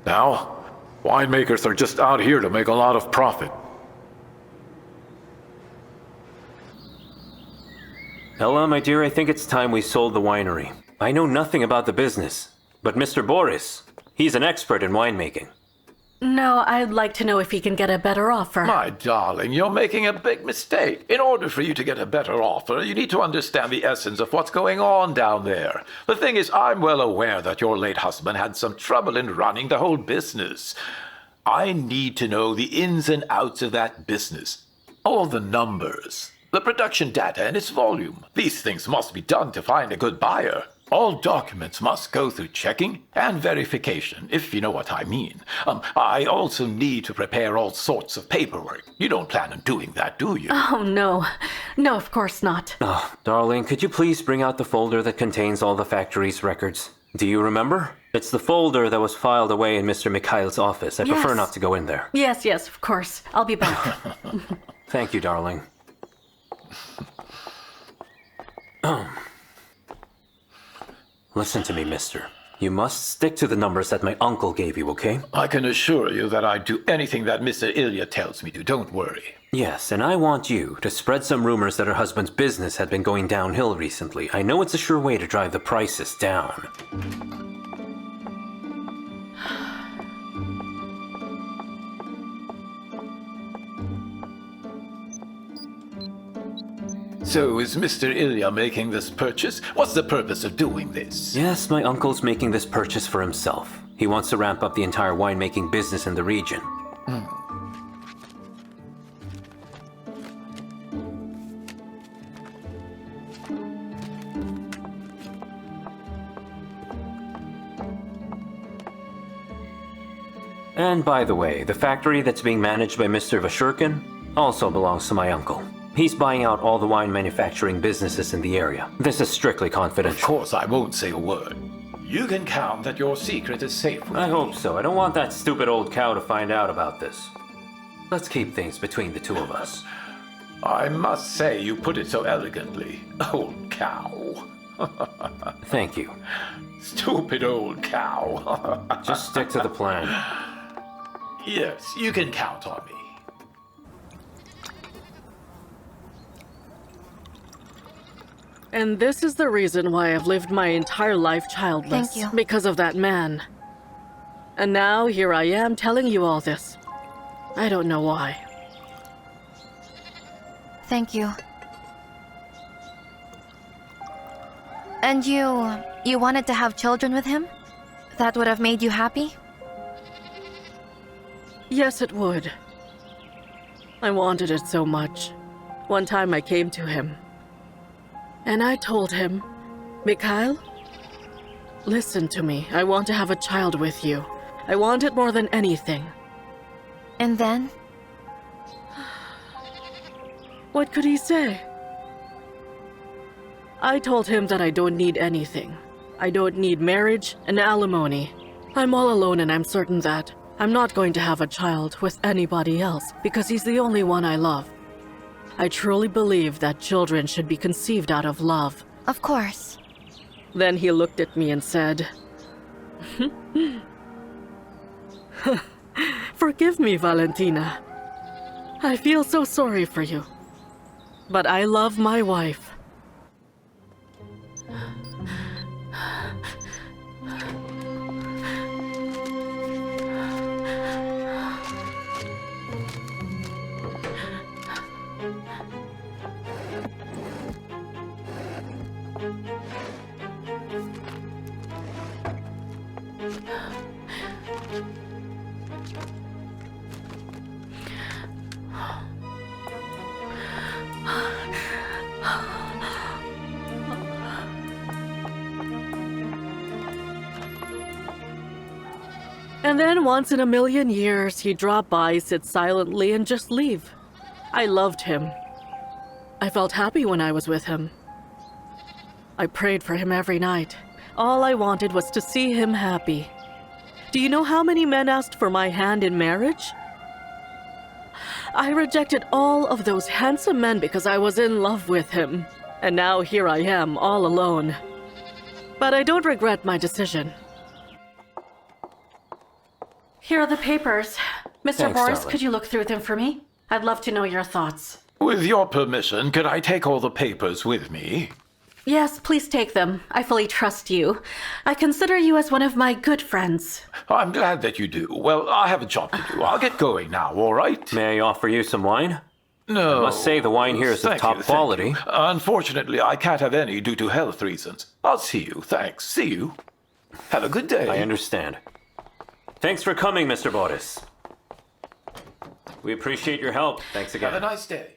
Speaker 2: Now, winemakers are just out here to make a lot of profit.
Speaker 6: Ella, my dear, I think it's time we sold the winery. I know nothing about the business, but Mr. Boris, he's an expert in winemaking.
Speaker 8: No, I'd like to know if he can get a better offer.
Speaker 17: My darling, you're making a big mistake. In order for you to get a better offer, you need to understand the essence of what's going on down there. The thing is, I'm well aware that your late husband had some trouble in running the whole business. I need to know the ins and outs of that business. All the numbers, the production data and its volume. These things must be done to find a good buyer. All documents must go through checking and verification, if you know what I mean. I also need to prepare all sorts of paperwork. You don't plan on doing that, do you?
Speaker 8: Oh, no. No, of course not.
Speaker 6: Oh, darling, could you please bring out the folder that contains all the factory's records? Do you remember? It's the folder that was filed away in Mr. Mikhail's office. I prefer
Speaker 8: Yes.
Speaker 6: not to go in there.
Speaker 8: Yes, yes, of course. I'll be back.
Speaker 6: Thank you, darling. Listen to me, mister. You must stick to the numbers that my uncle gave you, okay?
Speaker 2: I can assure you that I'd do anything that Mr. Ilya tells me to. Don't worry.
Speaker 6: Yes, and I want you to spread some rumors that her husband's business had been going downhill recently. I know it's a sure way to drive the prices down.
Speaker 2: So is Mr. Ilya making this purchase? What's the purpose of doing this?
Speaker 6: Yes, my uncle's making this purchase for himself. He wants to ramp up the entire winemaking business in the region. And by the way, the factory that's being managed by Mr. Vashurkin also belongs to my uncle. He's buying out all the wine manufacturing businesses in the area. This is strictly confidential.
Speaker 2: Of course, I won't say a word. You can count that your secret is safe with me.
Speaker 6: I hope so. I don't want that stupid old cow to find out about this. Let's keep things between the two of us.
Speaker 2: I must say you put it so elegantly. Old cow.
Speaker 6: Thank you.
Speaker 2: Stupid old cow.
Speaker 6: Just stick to the plan.
Speaker 2: Yes, you can count on me.
Speaker 8: And this is the reason why I've lived my entire life childless.
Speaker 12: Thank you.
Speaker 8: Because of that man. And now here I am telling you all this. I don't know why.
Speaker 12: Thank you. And you wanted to have children with him? That would have made you happy?
Speaker 8: Yes, it would. I wanted it so much. One time I came to him. And I told him, Mikhail, listen to me. I want to have a child with you. I want it more than anything.
Speaker 12: And then?
Speaker 8: What could he say? I told him that I don't need anything. I don't need marriage and alimony. I'm all alone and I'm certain that I'm not going to have a child with anybody else because he's the only one I love. I truly believe that children should be conceived out of love.
Speaker 12: Of course.
Speaker 8: Then he looked at me and said, Forgive me, Valentina. I feel so sorry for you. But I love my wife. And then once in a million years, he'd drop by, sit silently, and just leave. I loved him. I felt happy when I was with him. I prayed for him every night. All I wanted was to see him happy. Do you know how many men asked for my hand in marriage? I rejected all of those handsome men because I was in love with him. And now here I am, all alone. But I don't regret my decision. Here are the papers. Mr.
Speaker 2: Thanks,
Speaker 8: Boris,
Speaker 2: darling.
Speaker 8: could you look through them for me? I'd love to know your thoughts.
Speaker 2: With your permission, could I take all the papers with me?
Speaker 8: Yes, please take them. I fully trust you. I consider you as one of my good friends.
Speaker 2: I'm glad that you do. Well, I have a job to do. I'll get going now, all right?
Speaker 6: May I offer you some wine?
Speaker 2: No.
Speaker 6: I must say the wine here is of
Speaker 2: Thank
Speaker 6: top
Speaker 2: you, thank
Speaker 6: quality.
Speaker 2: you. Unfortunately, I can't have any due to health reasons. I'll see you. Thanks. See you. Have a good day.
Speaker 6: I understand. Thanks for coming, Mr. Boris. We appreciate your help. Thanks again.
Speaker 2: Have a nice day.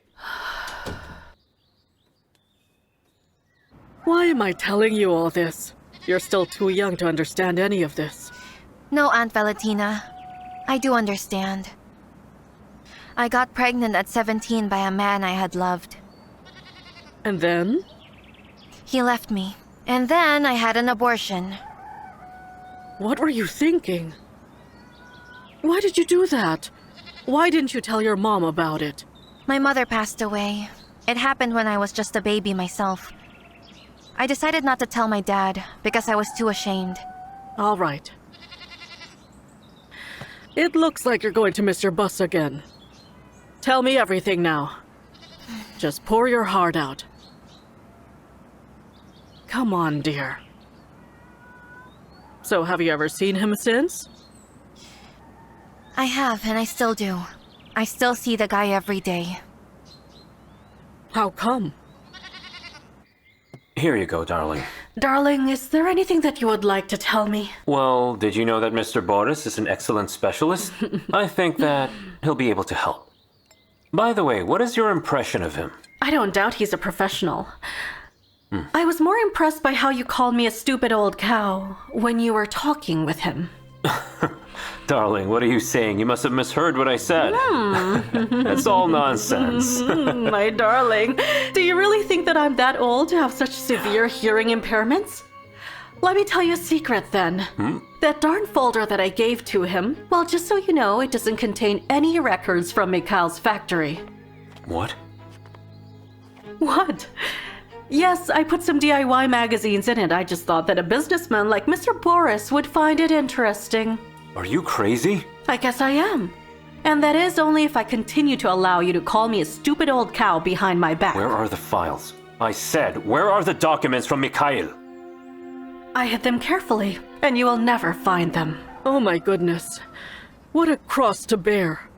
Speaker 8: Why am I telling you all this? You're still too young to understand any of this.
Speaker 12: No, Aunt Valentina. I do understand. I got pregnant at 17 by a man I had loved.
Speaker 8: And then?
Speaker 12: He left me. And then I had an abortion.
Speaker 8: What were you thinking? Why did you do that? Why didn't you tell your mom about it?
Speaker 12: My mother passed away. It happened when I was just a baby myself. I decided not to tell my dad because I was too ashamed.
Speaker 8: All right. It looks like you're going to miss your bus again. Tell me everything now. Just pour your heart out. Come on, dear. So, have you ever seen him since?
Speaker 12: I have, and I still do. I still see the guy every day.
Speaker 8: How come?
Speaker 6: Here you go, darling.
Speaker 8: Darling, is there anything that you would like to tell me?
Speaker 6: Well, did you know that Mr. Boris is an excellent specialist? I think that he'll be able to help. By the way, what is your impression of him?
Speaker 8: I don't doubt he's a professional. I was more impressed by how you called me a stupid old cow when you were talking with him.
Speaker 6: Darling, what are you saying? You must have misheard what I said. That's all nonsense.
Speaker 8: My darling, do you really think that I'm that old to have such severe hearing impairments? Let me tell you a secret then. That darn folder that I gave to him, well, just so you know, it doesn't contain any records from Mikhail's factory.
Speaker 6: What?
Speaker 8: What? Yes, I put some DIY magazines in it. I just thought that a businessman like Mr. Boris would find it interesting.
Speaker 6: Are you crazy?
Speaker 8: I guess I am. And that is only if I continue to allow you to call me a stupid old cow behind my back.
Speaker 6: Where are the files? I said, where are the documents from Mikhail?
Speaker 8: I hid them carefully, and you will never find them. Oh my goodness. What a cross to bear.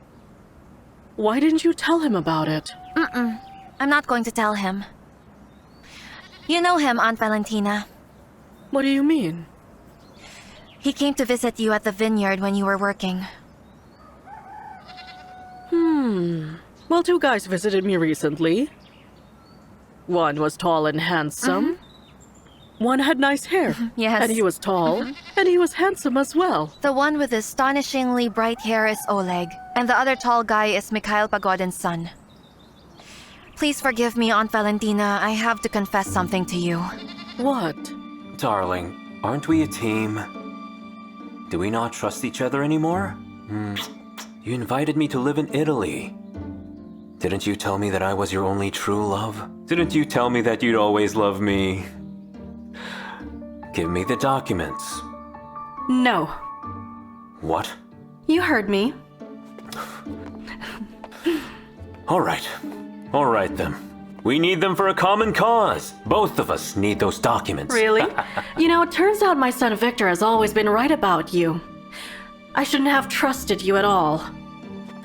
Speaker 8: Why didn't you tell him about it?
Speaker 12: I'm not going to tell him. You know him, Aunt Valentina.
Speaker 8: What do you mean?
Speaker 12: He came to visit you at the vineyard when you were working.
Speaker 8: Well, two guys visited me recently. One was tall and handsome. One had nice hair.
Speaker 12: Yes.
Speaker 8: And he was tall. And he was handsome as well.
Speaker 12: The one with astonishingly bright hair is Oleg, and the other tall guy is Mikhail Pogodin's son. Please forgive me, Aunt Valentina. I have to confess something to you.
Speaker 8: What?
Speaker 6: Darling, aren't we a team? Do we not trust each other anymore? You invited me to live in Italy. Didn't you tell me that I was your only true love? Didn't you tell me that you'd always love me? Give me the documents.
Speaker 8: No.
Speaker 6: What?
Speaker 8: You heard me.
Speaker 6: All right. All right then. We need them for a common cause. Both of us need those documents.
Speaker 8: Really? You know, it turns out my son Victor has always been right about you. I shouldn't have trusted you at all.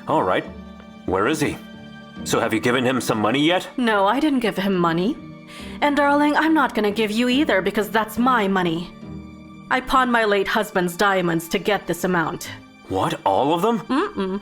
Speaker 6: All right. Where is he? So have you given him some money yet?
Speaker 8: No, I didn't give him money. And darling, I'm not gonna give you either because that's my money. I pawned my late husband's diamonds to get this amount.
Speaker 6: What? All of them?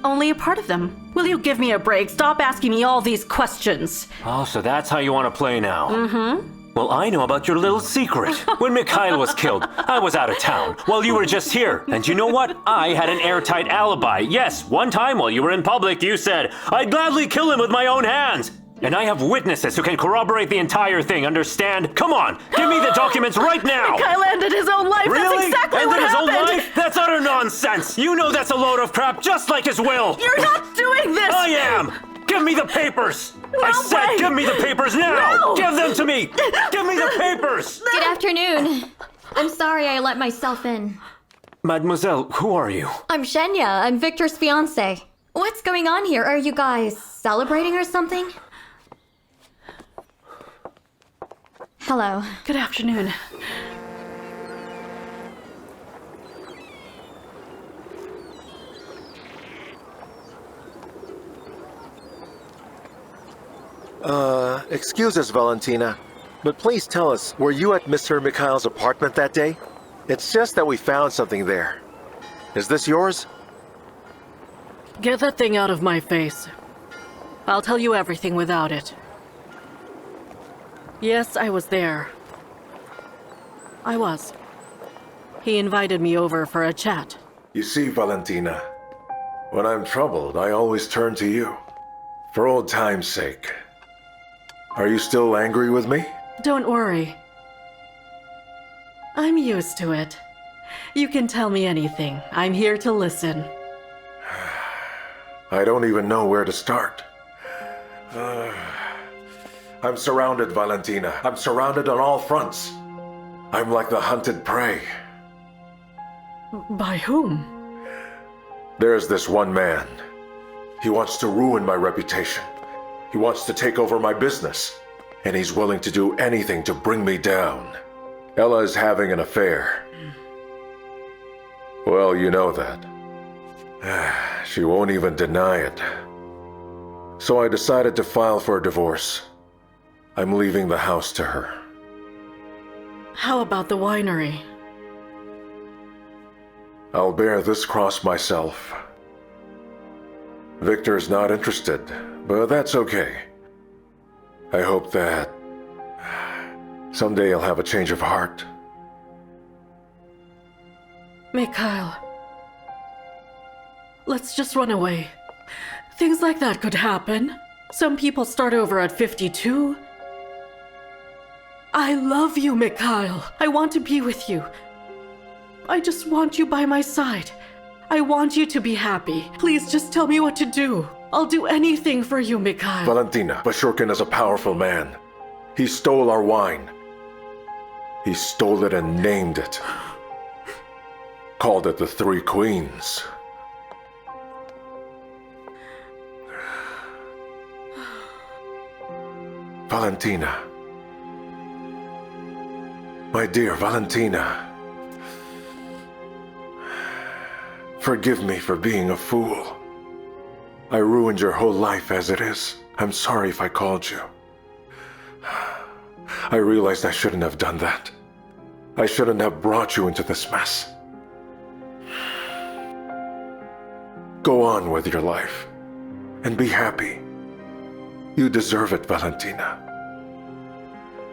Speaker 8: Only a part of them. Will you give me a break? Stop asking me all these questions.
Speaker 6: Oh, so that's how you want to play now. Well, I know about your little secret. When Mikhail was killed, I was out of town while you were just here. And you know what? I had an airtight alibi. Yes, one time while you were in public, you said, I'd gladly kill him with my own hands. And I have witnesses who can corroborate the entire thing, understand? Come on, give me the documents right now!
Speaker 8: Mikhail ended his own life,
Speaker 6: Really?
Speaker 8: That's exactly what
Speaker 6: Ended his
Speaker 8: happened!
Speaker 6: own life? That's utter nonsense! You know that's a load of crap, just like his will!
Speaker 8: You're not doing this!
Speaker 6: I am! Give me the papers! I said
Speaker 8: way.
Speaker 6: give me the papers now!
Speaker 8: No.
Speaker 6: Give them to me! Give me the papers!
Speaker 4: Good afternoon. I'm sorry I let myself in.
Speaker 6: Mademoiselle, who are you?
Speaker 4: I'm Shenya. I'm Victor's fiance. What's going on here? Are you guys celebrating or something? Hello.
Speaker 8: Good afternoon.
Speaker 18: Excuse us, Valentina, but please tell us, were you at Mr. Mikhail's apartment that day? It's just that we found something there. Is this yours?
Speaker 8: Get that thing out of my face. I'll tell you everything without it. Yes, I was there. I was. He invited me over for a chat.
Speaker 1: You see, Valentina, when I'm troubled, I always turn to you. For old time's sake. Are you still angry with me?
Speaker 8: Don't worry. I'm used to it. You can tell me anything. I'm here to listen.
Speaker 1: I don't even know where to start. I'm surrounded, Valentina. I'm surrounded on all fronts. I'm like the hunted prey.
Speaker 8: By whom?
Speaker 1: There's this one man. He wants to ruin my reputation. He wants to take over my business. And he's willing to do anything to bring me down. Ella is having an affair. Well, you know that. She won't even deny it. So I decided to file for a divorce. I'm leaving the house to her.
Speaker 8: How about the winery?
Speaker 1: I'll bear this cross myself. Victor's not interested, but that's okay. I hope that someday he'll have a change of heart.
Speaker 8: Mikhail, let's just run away. Things like that could happen. Some people start over at 52. I love you, Mikhail. I want to be with you. I just want you by my side. I want you to be happy. Please just tell me what to do. I'll do anything for you, Mikhail.
Speaker 1: Valentina, Bashurkin is a powerful man. He stole our wine. He stole it and named it. Called it the Three Queens. Valentina. My dear Valentina. Forgive me for being a fool. I ruined your whole life as it is. I'm sorry if I called you. I realized I shouldn't have done that. I shouldn't have brought you into this mess. Go on with your life and be happy. You deserve it, Valentina.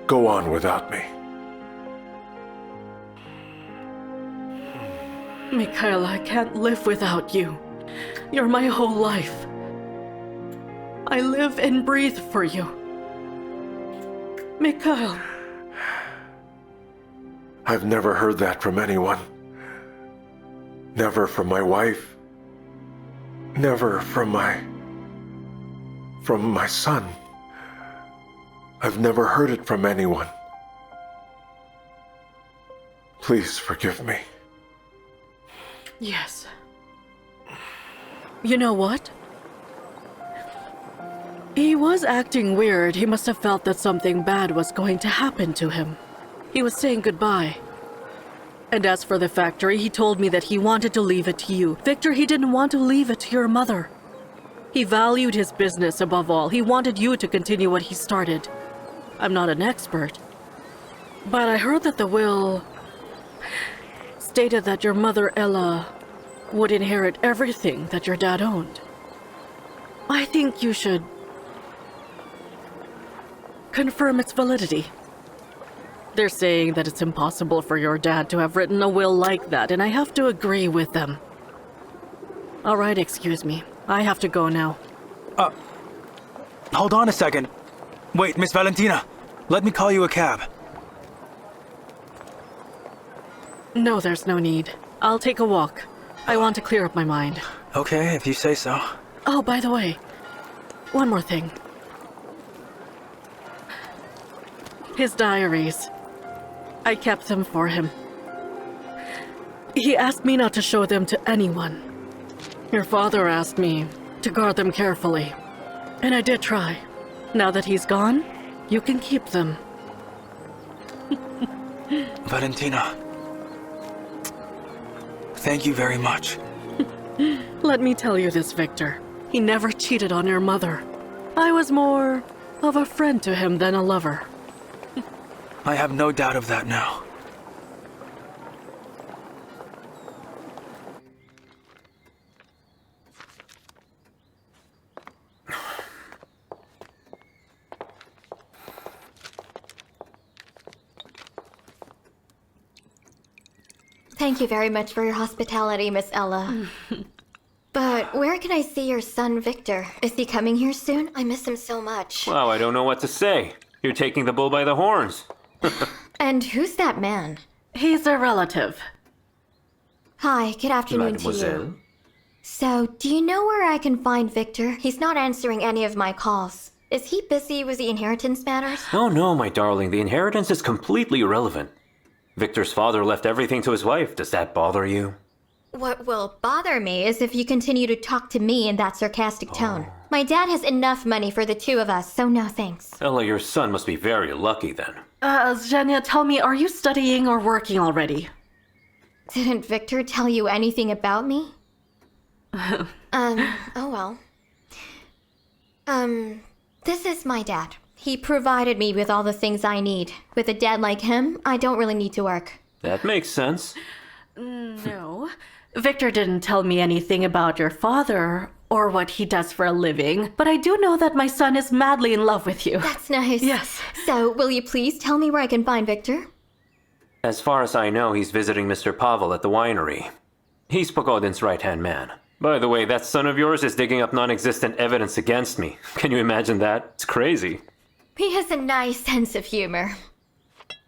Speaker 1: Go on without me.
Speaker 8: Mikhail, I can't live without you. You're my whole life. I live and breathe for you. Mikhail.
Speaker 1: I've never heard that from anyone. Never from my wife. Never from my son. I've never heard it from anyone. Please forgive me.
Speaker 8: Yes. You know what? He was acting weird. He must have felt that something bad was going to happen to him. He was saying goodbye. And as for the factory, he told me that he wanted to leave it to you. Victor, he didn't want to leave it to your mother. He valued his business above all. He wanted you to continue what he started. I'm not an expert, but I heard that the will stated that your mother, Ella, would inherit everything that your dad owned. I think you should confirm its validity. They're saying that it's impossible for your dad to have written a will like that, and I have to agree with them. All right, excuse me. I have to go now.
Speaker 5: Hold on a second. Wait, Miss Valentina. Let me call you a cab.
Speaker 8: No, there's no need. I'll take a walk. I want to clear up my mind.
Speaker 5: Okay, if you say so.
Speaker 8: Oh, by the way, one more thing. His diaries. I kept them for him. He asked me not to show them to anyone. Your father asked me to guard them carefully. And I did try. Now that he's gone, you can keep them.
Speaker 5: Valentina. Thank you very much.
Speaker 8: Let me tell you this, Victor. He never cheated on your mother. I was more of a friend to him than a lover.
Speaker 5: I have no doubt of that now.
Speaker 4: Thank you very much for your hospitality, Miss Ella. But where can I see your son, Victor? Is he coming here soon? I miss him so much.
Speaker 16: Wow, I don't know what to say. You're taking the bull by the horns.
Speaker 4: And who's that man?
Speaker 8: He's a relative.
Speaker 4: Hi, good afternoon to
Speaker 6: Mademoiselle?
Speaker 4: you. So, do you know where I can find Victor? He's not answering any of my calls. Is he busy with the inheritance matters?
Speaker 6: Oh no, my darling, the inheritance is completely irrelevant. Victor's father left everything to his wife. Does that bother you?
Speaker 4: What will bother me is if you continue to talk to me in that sarcastic tone. My dad has enough money for the two of us, so no thanks.
Speaker 6: Ella, your son must be very lucky then.
Speaker 8: Zhenya, tell me, are you studying or working already?
Speaker 4: Didn't Victor tell you anything about me? Oh well. This is my dad. He provided me with all the things I need. With a dad like him, I don't really need to work.
Speaker 6: That makes sense.
Speaker 8: No. Victor didn't tell me anything about your father or what he does for a living, but I do know that my son is madly in love with you.
Speaker 4: That's nice.
Speaker 8: Yes.
Speaker 4: So, will you please tell me where I can find Victor?
Speaker 6: As far as I know, he's visiting Mr. Pavel at the winery. He's Pogodin's right-hand man. By the way, that son of yours is digging up non-existent evidence against me. Can you imagine that? It's crazy.
Speaker 4: He has a nice sense of humor.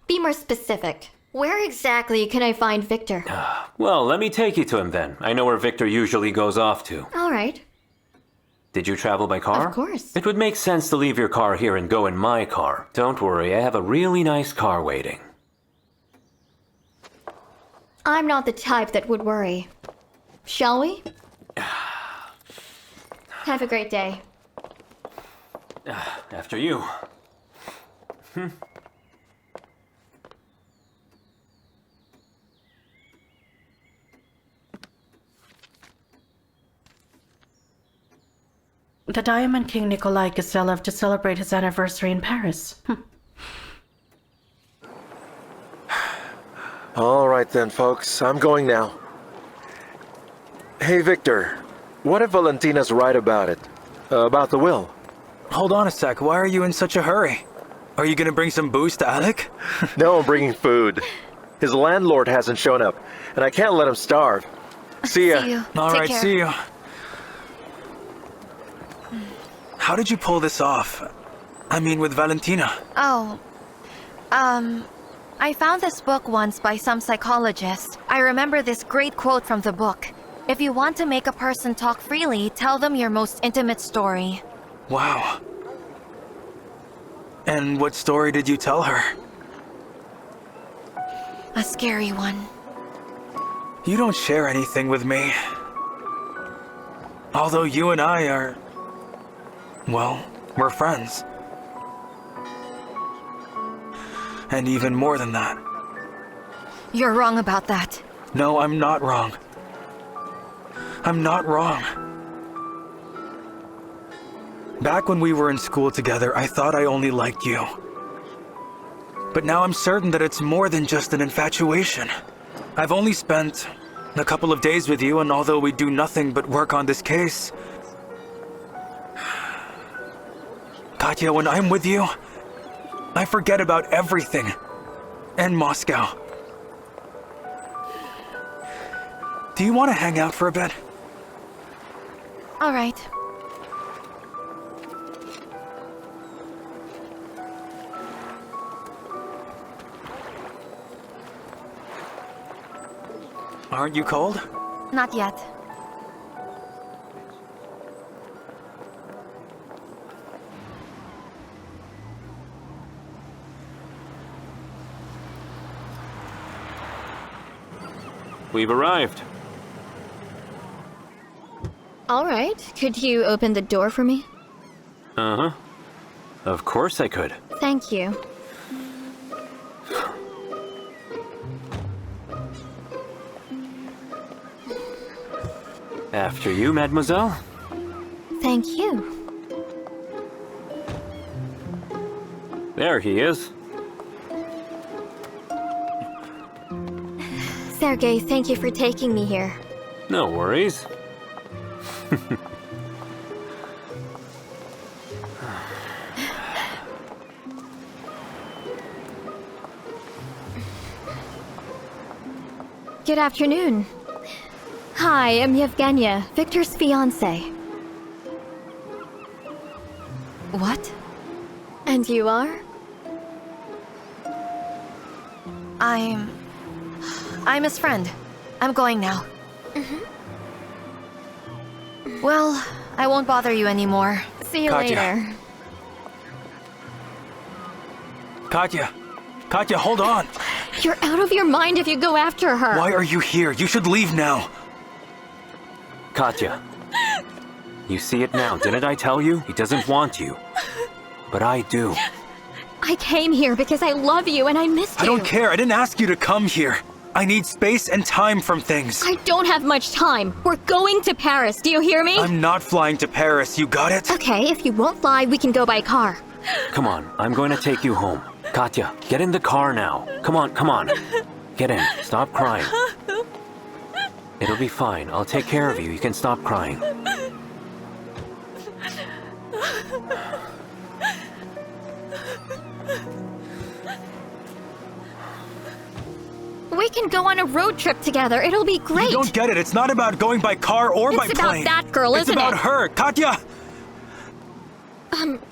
Speaker 4: Be more specific. Where exactly can I find Victor?
Speaker 6: Well, let me take you to him then. I know where Victor usually goes off to.
Speaker 4: All right.
Speaker 6: Did you travel by car?
Speaker 4: Of course.
Speaker 6: It would make sense to leave your car here and go in my car. Don't worry, I have a really nice car waiting.
Speaker 4: I'm not the type that would worry. Shall we? Have a great day.
Speaker 6: After you.
Speaker 8: The Diamond King Nikolai Gisellev to celebrate his anniversary in Paris.
Speaker 18: All right then, folks. I'm going now. Hey, Victor. What if Valentina's right about it? About the will?
Speaker 5: Hold on a sec. Why are you in such a hurry? Are you gonna bring some booze to Alec?
Speaker 18: No, I'm bringing food. His landlord hasn't shown up, and I can't let him starve. See ya.
Speaker 12: See you.
Speaker 5: All
Speaker 12: Take
Speaker 5: right,
Speaker 12: care.
Speaker 5: see you. How did you pull this off? I mean, with Valentina.
Speaker 12: Oh, I found this book once by some psychologist. I remember this great quote from the book. If you want to make a person talk freely, tell them your most intimate story.
Speaker 5: Wow. And what story did you tell her?
Speaker 12: A scary one.
Speaker 5: You don't share anything with me. Although you and I are... well, we're friends. And even more than that.
Speaker 12: You're wrong about that.
Speaker 5: No, I'm not wrong. I'm not wrong. Back when we were in school together, I thought I only liked you. But now I'm certain that it's more than just an infatuation. I've only spent a couple of days with you, and although we do nothing but work on this case... Katya, when I'm with you, I forget about everything. And Moscow. Do you want to hang out for a bit?
Speaker 12: All right.
Speaker 5: Aren't you cold?
Speaker 12: Not yet.
Speaker 6: We've arrived.
Speaker 4: All right. Could you open the door for me?
Speaker 6: Uh-huh. Of course I could.
Speaker 4: Thank you.
Speaker 6: After you, mademoiselle.
Speaker 4: Thank you.
Speaker 6: There he is.
Speaker 4: Sergei, thank you for taking me here.
Speaker 6: No worries.
Speaker 4: Good afternoon. Hi, I'm Yevgenia, Victor's fiancée.
Speaker 12: What?
Speaker 4: And you are?
Speaker 12: I'm his friend. I'm going now. Well, I won't bother you anymore.
Speaker 4: See you
Speaker 5: Katya.
Speaker 4: later.
Speaker 5: Katya, hold on.
Speaker 4: You're out of your mind if you go after her.
Speaker 5: Why are you here? You should leave now.
Speaker 6: Katya. You see it now, didn't I tell you? He doesn't want you. But I do.
Speaker 4: I came here because I love you and I missed you.
Speaker 5: I don't care. I didn't ask you to come here. I need space and time from things.
Speaker 4: I don't have much time. We're going to Paris. Do you hear me?
Speaker 5: I'm not flying to Paris. You got it?
Speaker 4: Okay, if you won't fly, we can go by car.
Speaker 6: Come on, I'm going to take you home. Katya, get in the car now. Come on, come on. Get in. Stop crying. It'll be fine. I'll take care of you. You can stop crying.
Speaker 4: We can go on a road trip together. It'll be great.
Speaker 5: You don't get it. It's not about going by car or by plane.
Speaker 4: It's about that girl, isn't it?
Speaker 5: It's about her. Katya!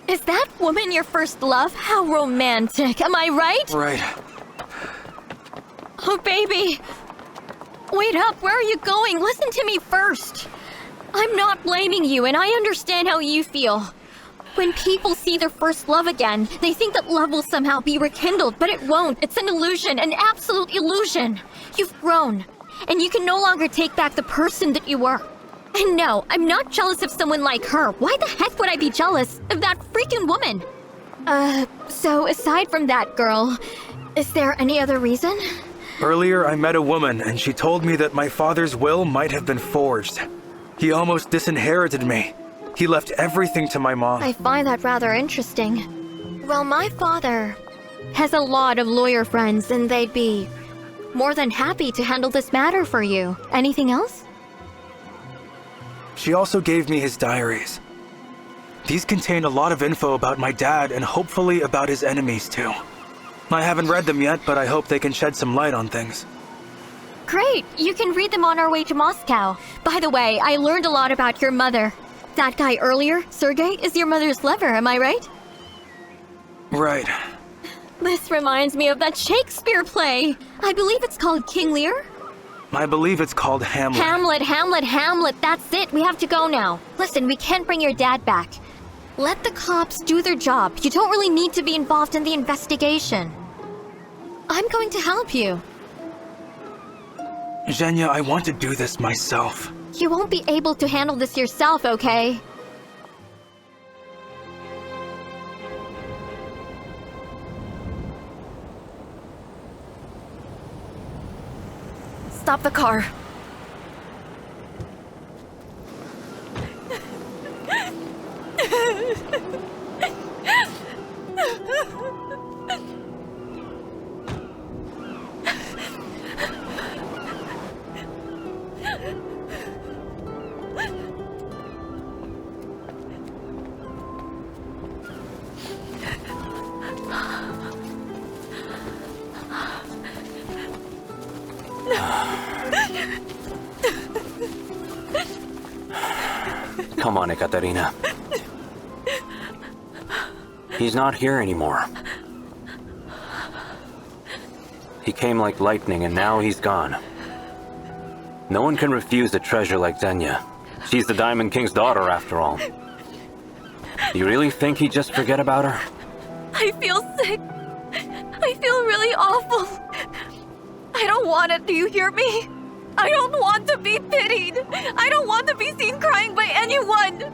Speaker 4: Is that woman your first love? How romantic. Am I right?
Speaker 5: Right.
Speaker 4: Oh, baby. Wait up. Where are you going? Listen to me first. I'm not blaming you, and I understand how you feel. When people see their first love again, they think that love will somehow be rekindled, but it won't. It's an illusion, an absolute illusion. You've grown, and you can no longer take back the person that you were. And no, I'm not jealous of someone like her. Why the heck would I be jealous of that freaking woman? So aside from that girl, is there any other reason?
Speaker 5: Earlier, I met a woman, and she told me that my father's will might have been forged. He almost disinherited me. He left everything to my mom.
Speaker 4: I find that rather interesting. Well, my father has a lot of lawyer friends, and they'd be more than happy to handle this matter for you. Anything else?
Speaker 5: She also gave me his diaries. These contain a lot of info about my dad and hopefully about his enemies too. I haven't read them yet, but I hope they can shed some light on things.
Speaker 4: Great! You can read them on our way to Moscow. By the way, I learned a lot about your mother. That guy earlier, Sergei, is your mother's lover, am I right?
Speaker 5: Right.
Speaker 4: This reminds me of that Shakespeare play. I believe it's called King Lear?
Speaker 5: I believe it's called Hamlet.
Speaker 4: Hamlet, that's it. We have to go now. Listen, we can't bring your dad back. Let the cops do their job. You don't really need to be involved in the investigation. I'm going to help you.
Speaker 5: Zhenya, I want to do this myself.
Speaker 4: You won't be able to handle this yourself, okay?
Speaker 12: Stop the car.
Speaker 6: Come on, Ekaterina. He's not here anymore. He came like lightning and now he's gone. No one can refuse a treasure like Zhenya. She's the Diamond King's daughter after all. You really think he'd just forget about her?
Speaker 8: I feel sick. I feel really awful. I don't want it, do you hear me? I don't want to be pitied. I don't want to be seen crying by anyone.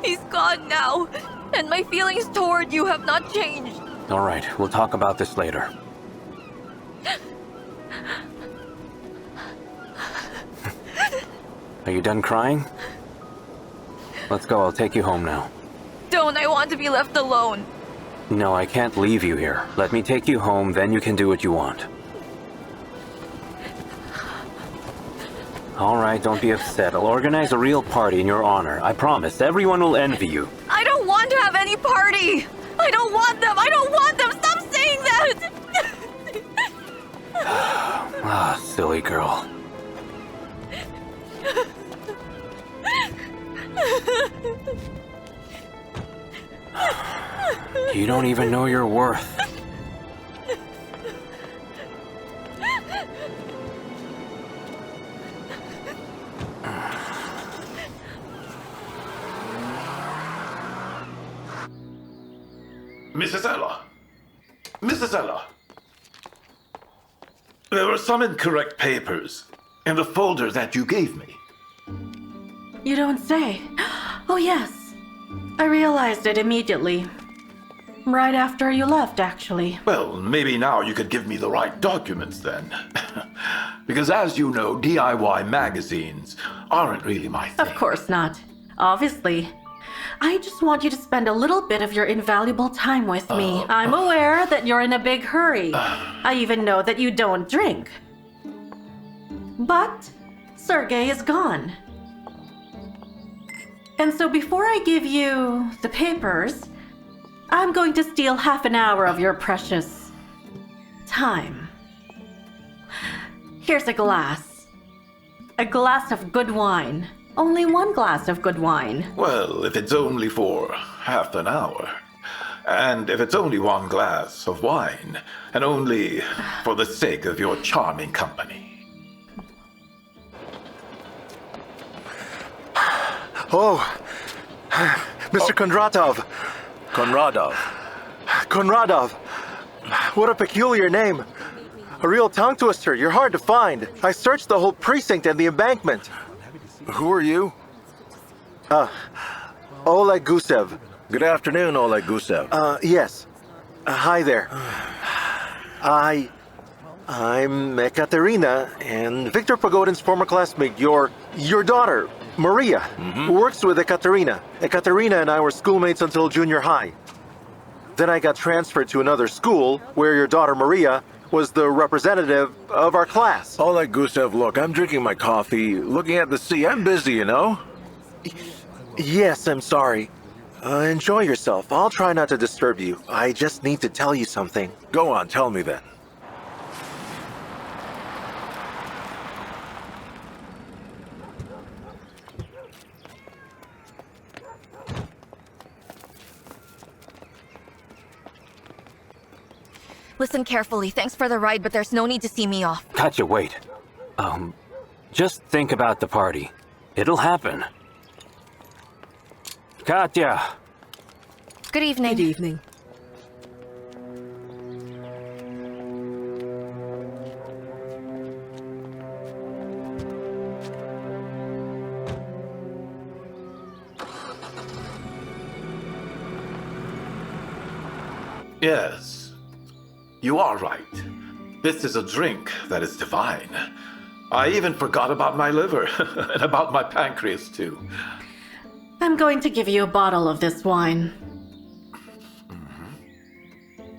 Speaker 8: He's gone now, and my feelings toward you have not changed.
Speaker 6: All right, we'll talk about this later. Are you done crying? Let's go, I'll take you home now.
Speaker 8: Don't, I want to be left alone.
Speaker 6: No, I can't leave you here. Let me take you home, then you can do what you want. All right, don't be upset. I'll organize a real party in your honor. I promise. Everyone will envy you.
Speaker 8: I don't want to have any party. I don't want them. I don't want them. Stop saying that.
Speaker 6: Ah, silly girl. You don't even know your worth.
Speaker 2: Mrs. Ella! Mrs. Ella! There were some incorrect papers in the folder that you gave me.
Speaker 8: You don't say. Oh, yes. I realized it immediately. Right after you left, actually.
Speaker 2: Well, maybe now you could give me the right documents then. Because as you know, DIY magazines aren't really my thing.
Speaker 8: Of course not. Obviously. I just want you to spend a little bit of your invaluable time with me. I'm aware that you're in a big hurry. I even know that you don't drink. But Sergei is gone. And so before I give you the papers, I'm going to steal half an hour of your precious time. Here's a glass. A glass of good wine. Only one glass of good wine.
Speaker 2: Well, if it's only for half an hour, and if it's only one glass of wine, and only for the sake of your charming company.
Speaker 18: Oh, Mr. Kondratov.
Speaker 10: Konradov.
Speaker 18: Konradov. What a peculiar name. A real tongue twister. You're hard to find. I searched the whole precinct and the embankment.
Speaker 10: Who are you?
Speaker 18: Oleg Gusev.
Speaker 10: Good afternoon, Oleg Gusev.
Speaker 18: Yes. Hi there. I'm Ekaterina, and Victor Pogodin's former classmate, your daughter, Maria, works with Ekaterina. Ekaterina and I were schoolmates until junior high. Then I got transferred to another school where your daughter, Maria, was the representative of our class.
Speaker 10: Oleg Gusev, look, I'm drinking my coffee, looking at the sea. I'm busy, you know?
Speaker 18: Yes, I'm sorry. Enjoy yourself. I'll try not to disturb you. I just need to tell you something.
Speaker 10: Go on, tell me then.
Speaker 12: Listen carefully. Thanks for the ride, but there's no need to see me off.
Speaker 6: Katya, wait. Just think about the party. It'll happen. Katya!
Speaker 12: Good evening.
Speaker 19: Good evening.
Speaker 2: Yes, you are right. This is a drink that is divine. I even forgot about my liver, and about my pancreas too.
Speaker 8: I'm going to give you a bottle of this wine.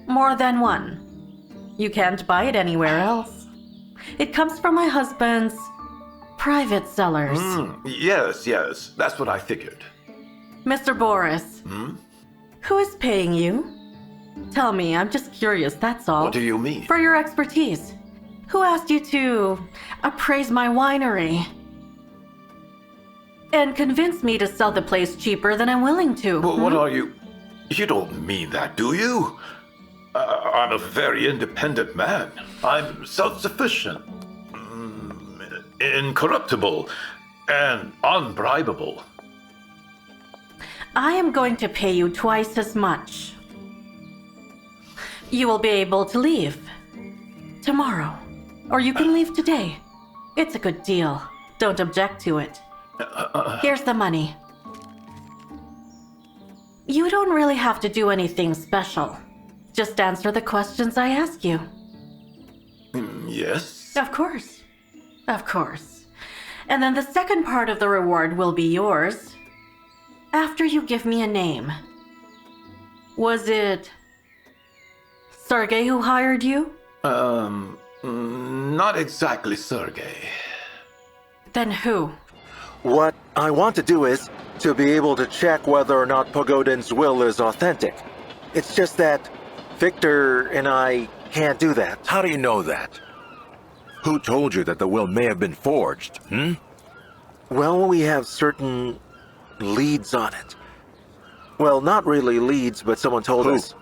Speaker 8: More than one. You can't buy it anywhere else. It comes from my husband's private cellars.
Speaker 2: Yes, that's what I figured.
Speaker 8: Mr. Boris, who is paying you? Tell me, I'm just curious, that's all.
Speaker 2: What do you mean?
Speaker 8: For your expertise. Who asked you to appraise my winery? And convince me to sell the place cheaper than I'm willing to.
Speaker 2: What are you... You don't mean that, do you? I'm a very independent man. I'm self-sufficient, incorruptible, and unbribable.
Speaker 8: I am going to pay you twice as much. You will be able to leave tomorrow. Or you can leave today. It's a good deal. Don't object to it. Here's the money. You don't really have to do anything special. Just answer the questions I ask you.
Speaker 2: Yes?
Speaker 8: Of course. Of course. And then the second part of the reward will be yours after you give me a name. Was it Sergei who hired you?
Speaker 2: Not exactly Sergei.
Speaker 8: Then who?
Speaker 18: What I want to do is to be able to check whether or not Pogodin's will is authentic. It's just that Victor and I can't do that.
Speaker 10: How do you know that? Who told you that the will may have been forged,
Speaker 18: Well, we have certain leads on it. Well, not really leads, but someone told us.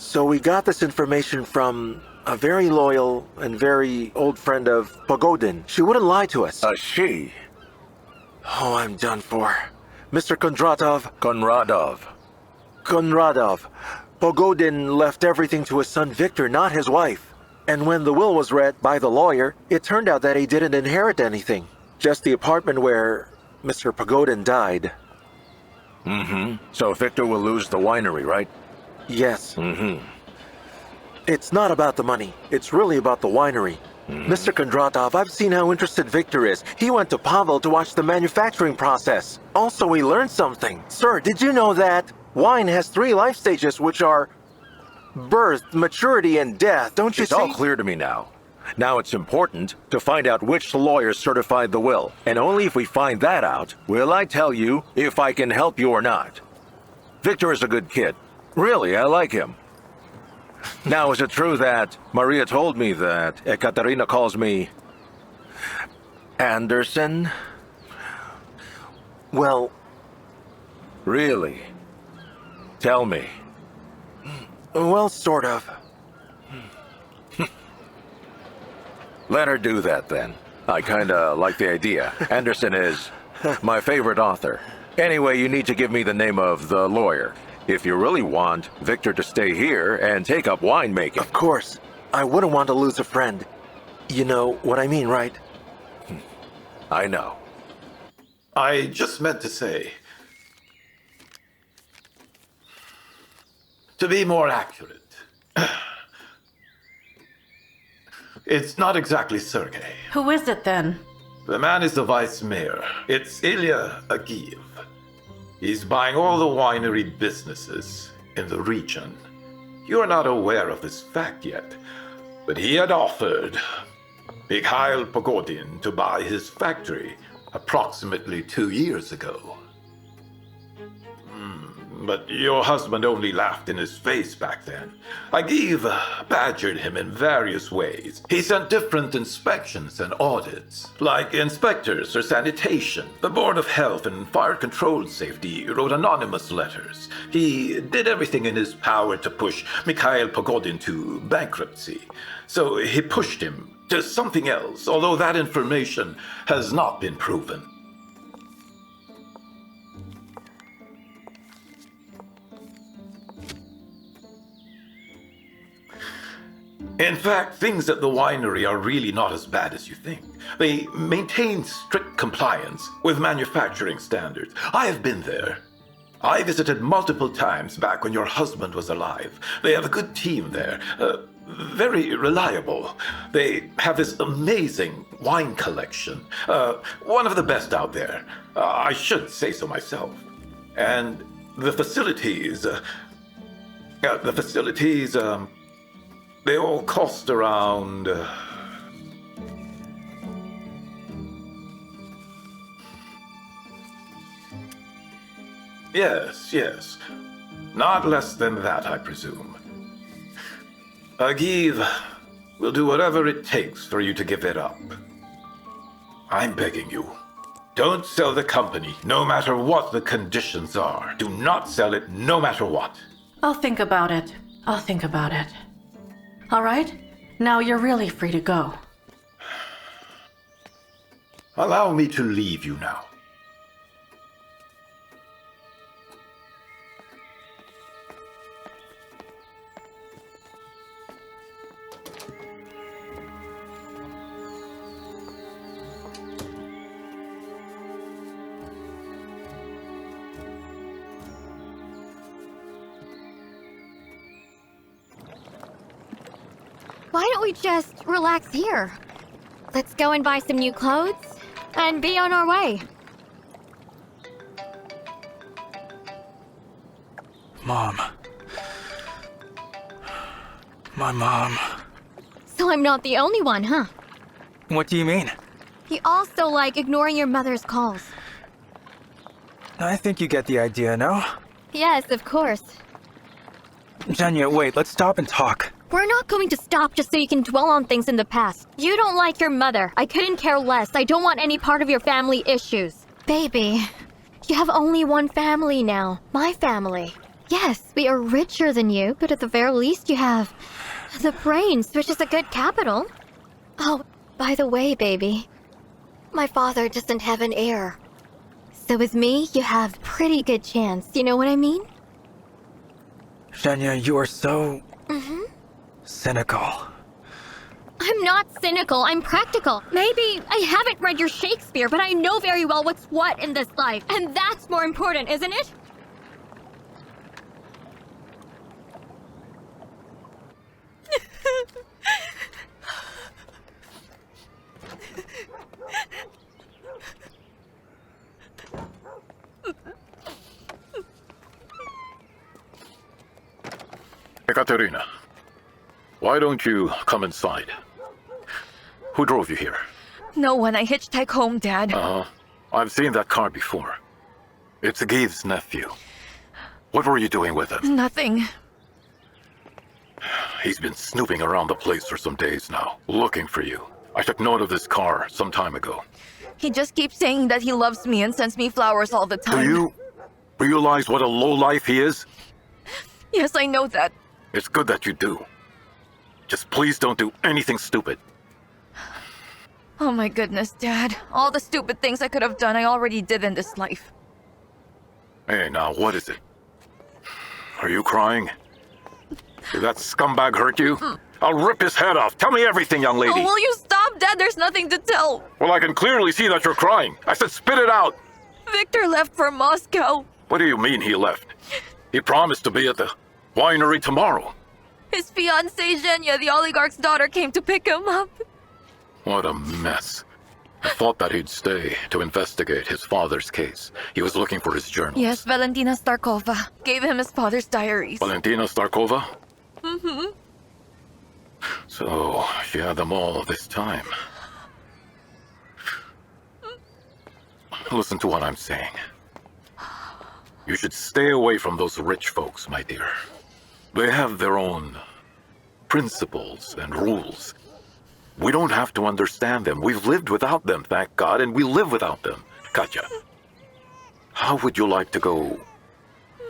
Speaker 18: So we got this information from a very loyal and very old friend of Pogodin. She wouldn't lie to us.
Speaker 10: She?
Speaker 18: Oh, I'm done for. Mr. Kondrativ.
Speaker 10: Konradov.
Speaker 18: Pogodin left everything to his son Victor, not his wife. And when the will was read by the lawyer, it turned out that he didn't inherit anything. Just the apartment where Mr. Pogodin died.
Speaker 10: Mm-hmm. So Victor will lose the winery, right?
Speaker 18: Yes.
Speaker 10: Mm-hmm.
Speaker 18: It's not about the money. It's really about the winery. Mr. Kondratov, I've seen how interested Victor is. He went to Pavel to watch the manufacturing process. Also, we learned something. Sir, did you know that wine has 3 life stages, which are birth, maturity, and death? Don't you see?
Speaker 10: It's all clear to me now. Now it's important to find out which lawyer certified the will. And only if we find that out will I tell you if I can help you or not. Victor is a good kid. Really, I like him. Now, is it true that Maria told me that Ekaterina calls me Anderson?
Speaker 18: Well...
Speaker 10: Really? Tell me.
Speaker 18: Well, sort of.
Speaker 10: Let her do that then. I kinda like the idea. Anderson is my favorite author. Anyway, you need to give me the name of the lawyer. If you really want Victor to stay here and take up winemaking.
Speaker 18: Of course. I wouldn't want to lose a friend. You know what I mean, right?
Speaker 10: I know.
Speaker 17: I just meant to say, to be more accurate, it's not exactly Sergei.
Speaker 8: Who is it then?
Speaker 17: The man is the vice mayor. It's Ilya Agiyev. He's buying all the winery businesses in the region. You're not aware of this fact yet, but he had offered Mikhail Pogodin to buy his factory approximately 2 years ago. But your husband only laughed in his face back then. Agiyev badgered him in various ways. He sent different inspections and audits, like inspectors for sanitation. The Board of Health and Fire Control Safety wrote anonymous letters. He did everything in his power to push Mikhail Pogodin to bankruptcy. So he pushed him to something else, although that information has not been proven. In fact, things at the winery are really not as bad as you think. They maintain strict compliance with manufacturing standards. I have been there. I visited multiple times back when your husband was alive. They have a good team there, very reliable. They have this amazing wine collection, one of the best out there. I should say so myself. And the facilities, they all cost around... Yes. Not less than that, I presume. Agiyev will do whatever it takes for you to give it up. I'm begging you. Don't sell the company, no matter what the conditions are. Do not sell it, no matter what.
Speaker 8: I'll think about it. All right? Now you're really free to go.
Speaker 17: Allow me to leave you now.
Speaker 4: Why don't we just relax here? Let's go and buy some new clothes and be on our way.
Speaker 5: Mom. My mom.
Speaker 4: So I'm not the only one, huh?
Speaker 5: What do you mean?
Speaker 4: You also like ignoring your mother's calls.
Speaker 5: I think you get the idea, no?
Speaker 4: Yes, of course.
Speaker 5: Zhenya, wait, let's stop and talk.
Speaker 4: We're not going to stop just so you can dwell on things in the past. You don't like your mother. I couldn't care less. I don't want any part of your family issues. Baby, you have only one family now. My family. Yes, we are richer than you, but at the very least you have the brains, which is a good capital. Oh, by the way, baby, my father doesn't have an heir. So with me, you have pretty good chance, you know what I mean?
Speaker 5: Shenya, you are so... cynical.
Speaker 4: I'm not cynical, I'm practical. Maybe I haven't read your Shakespeare, but I know very well what's what in this life. And that's more important, isn't it?
Speaker 2: Ekaterina, why don't you come inside? Who drove you here?
Speaker 11: No one. I hitchhiked home, Dad.
Speaker 2: I've seen that car before. It's Gabe's nephew. What were you doing with him?
Speaker 11: Nothing.
Speaker 2: He's been snooping around the place for some days now, looking for you. I took note of this car some time ago.
Speaker 11: He just keeps saying that he loves me and sends me flowers all the time.
Speaker 2: Do you realize what a lowlife he is?
Speaker 11: Yes, I know that.
Speaker 2: It's good that you do. Just please don't do anything stupid.
Speaker 11: Oh my goodness, Dad. All the stupid things I could have done, I already did in this life.
Speaker 2: Hey, now, what is it? Are you crying? Did that scumbag hurt you? I'll rip his head off. Tell me everything, young lady.
Speaker 11: Oh, will you stop, Dad? There's nothing to tell.
Speaker 2: Well, I can clearly see that you're crying. I said spit it out.
Speaker 11: Victor left for Moscow.
Speaker 2: What do you mean he left? He promised to be at the winery tomorrow.
Speaker 11: His fiancée, Zhenya, the oligarch's daughter, came to pick him up.
Speaker 2: What a mess. I thought that he'd stay to investigate his father's case. He was looking for his journals.
Speaker 11: Yes, Valentina Starkova gave him his father's diaries.
Speaker 2: Valentina Starkova?
Speaker 11: Mm-hmm.
Speaker 2: So, she had them all this time. Listen to what I'm saying. You should stay away from those rich folks, my dear. They have their own principles and rules. We don't have to understand them. We've lived without them, thank God, and we live without them. Katya, how would you like to go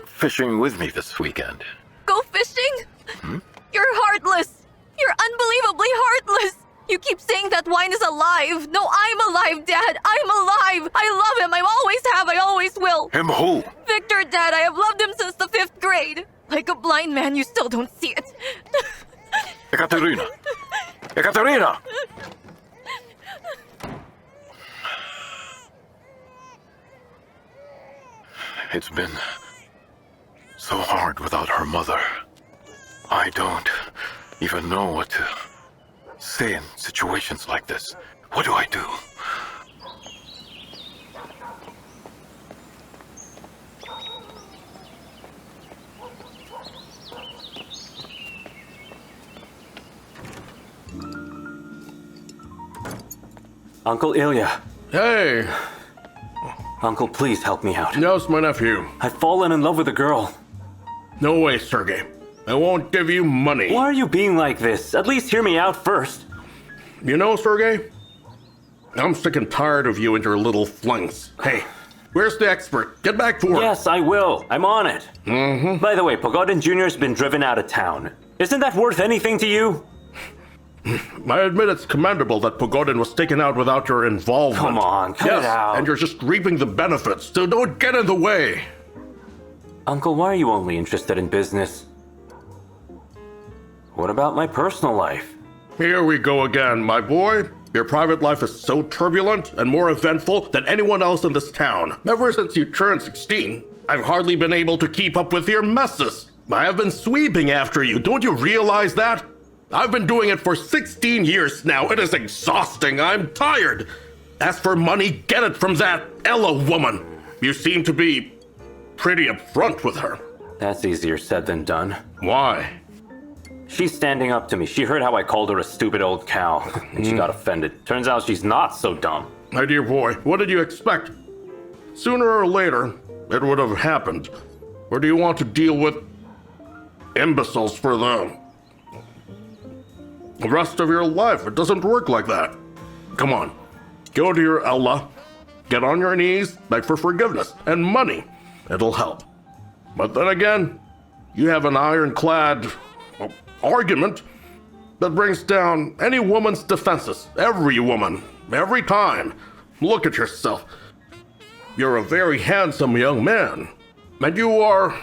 Speaker 2: fishing with me this weekend?
Speaker 11: Go fishing? You're heartless. You're unbelievably heartless. You keep saying that wine is alive. No, I'm alive, Dad. I'm alive. I love him. I always have. I always will.
Speaker 2: Him who?
Speaker 11: Victor, Dad. I have loved him since the 5th grade. Like a blind man, you still don't see it.
Speaker 2: Ekaterina! Ekaterina! It's been so hard without her mother. I don't even know what to say in situations like this. What do I do?
Speaker 22: Uncle Ilya.
Speaker 14: Hey!
Speaker 22: Uncle, please help me out.
Speaker 14: No, it's my nephew.
Speaker 22: I've fallen in love with a girl.
Speaker 14: No way, Sergey. I won't give you money.
Speaker 22: Why are you being like this? At least hear me out first.
Speaker 14: You know, Sergey? I'm sick and tired of you and your little flunks. Hey, where's the expert? Get back to work.
Speaker 22: Yes, I will. I'm on it. By the way, Pogodin Jr.'s been driven out of town. Isn't that worth anything to you?
Speaker 14: I admit it's commendable that Pogodin was taken out without your involvement.
Speaker 22: Come on, cut it out.
Speaker 14: And you're just reaping the benefits, so don't get in the way.
Speaker 22: Uncle, why are you only interested in business? What about my personal life?
Speaker 14: Here we go again, my boy. Your private life is so turbulent and more eventful than anyone else in this town. Ever since you turned 16, I've hardly been able to keep up with your messes. I have been sweeping after you, don't you realize that? I've been doing it for 16 years now. It is exhausting. I'm tired. As for money, get it from that Ella woman. You seem to be pretty upfront with her.
Speaker 22: That's easier said than done.
Speaker 14: Why?
Speaker 22: She's standing up to me. She heard how I called her a stupid old cow, and she got offended. Turns out she's not so dumb.
Speaker 14: My dear boy, what did you expect? Sooner or later, it would have happened. Or do you want to deal with imbeciles for the rest of your life? It doesn't work like that. Come on, go to your Ella, get on your knees, beg for forgiveness and money. It'll help. But then again, You have an ironclad argument that brings down any woman's defenses. Every woman, every time. Look at yourself. You're a very handsome young man. And you are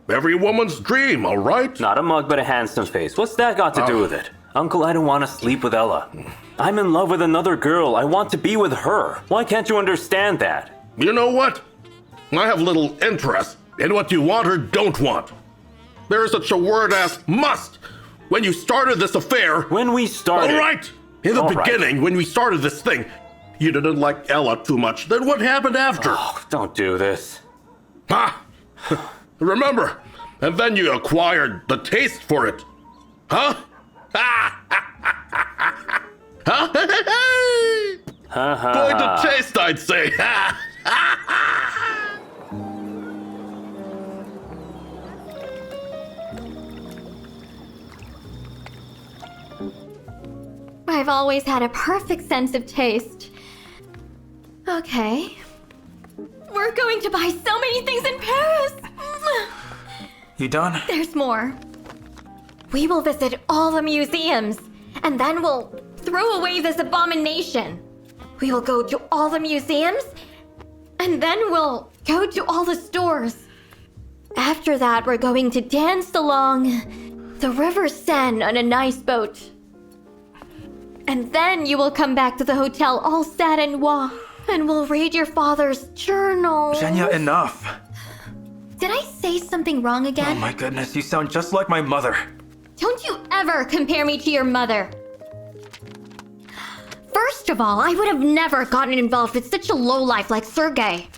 Speaker 14: every woman's dream, all right?
Speaker 22: Not a mug, but a handsome face. What's that got to do with it? Uncle, I don't want to sleep with Ella. I'm in love with another girl. I want to be with her. Why can't you understand that?
Speaker 14: You know what? I have little interest in what you want or don't want. There is such a word as must. When you started this affair...
Speaker 22: When we started...
Speaker 14: All right. In the beginning, when we started this thing, you didn't like Ella too much. Then what happened after?
Speaker 22: Oh, don't do this.
Speaker 14: Huh? Remember, and then you acquired the taste for it. Huh? Going to taste, I'd say.
Speaker 4: I've always had a perfect sense of taste. Okay. We're going to buy so many things in Paris!
Speaker 5: You done?
Speaker 4: There's more. We will visit all the museums, and then we'll throw away this abomination. We will go to all the museums, and then we'll go to all the stores. After that, we're going to dance along the River Seine on a nice boat. And then you will come back to the hotel all sad and and we'll read your father's journal.
Speaker 5: Zhenya, enough.
Speaker 4: Did I say something wrong again?
Speaker 5: Oh my goodness, you sound just like my mother.
Speaker 4: Don't you ever compare me to your mother. First of all, I would have never gotten involved with such a lowlife like Sergei.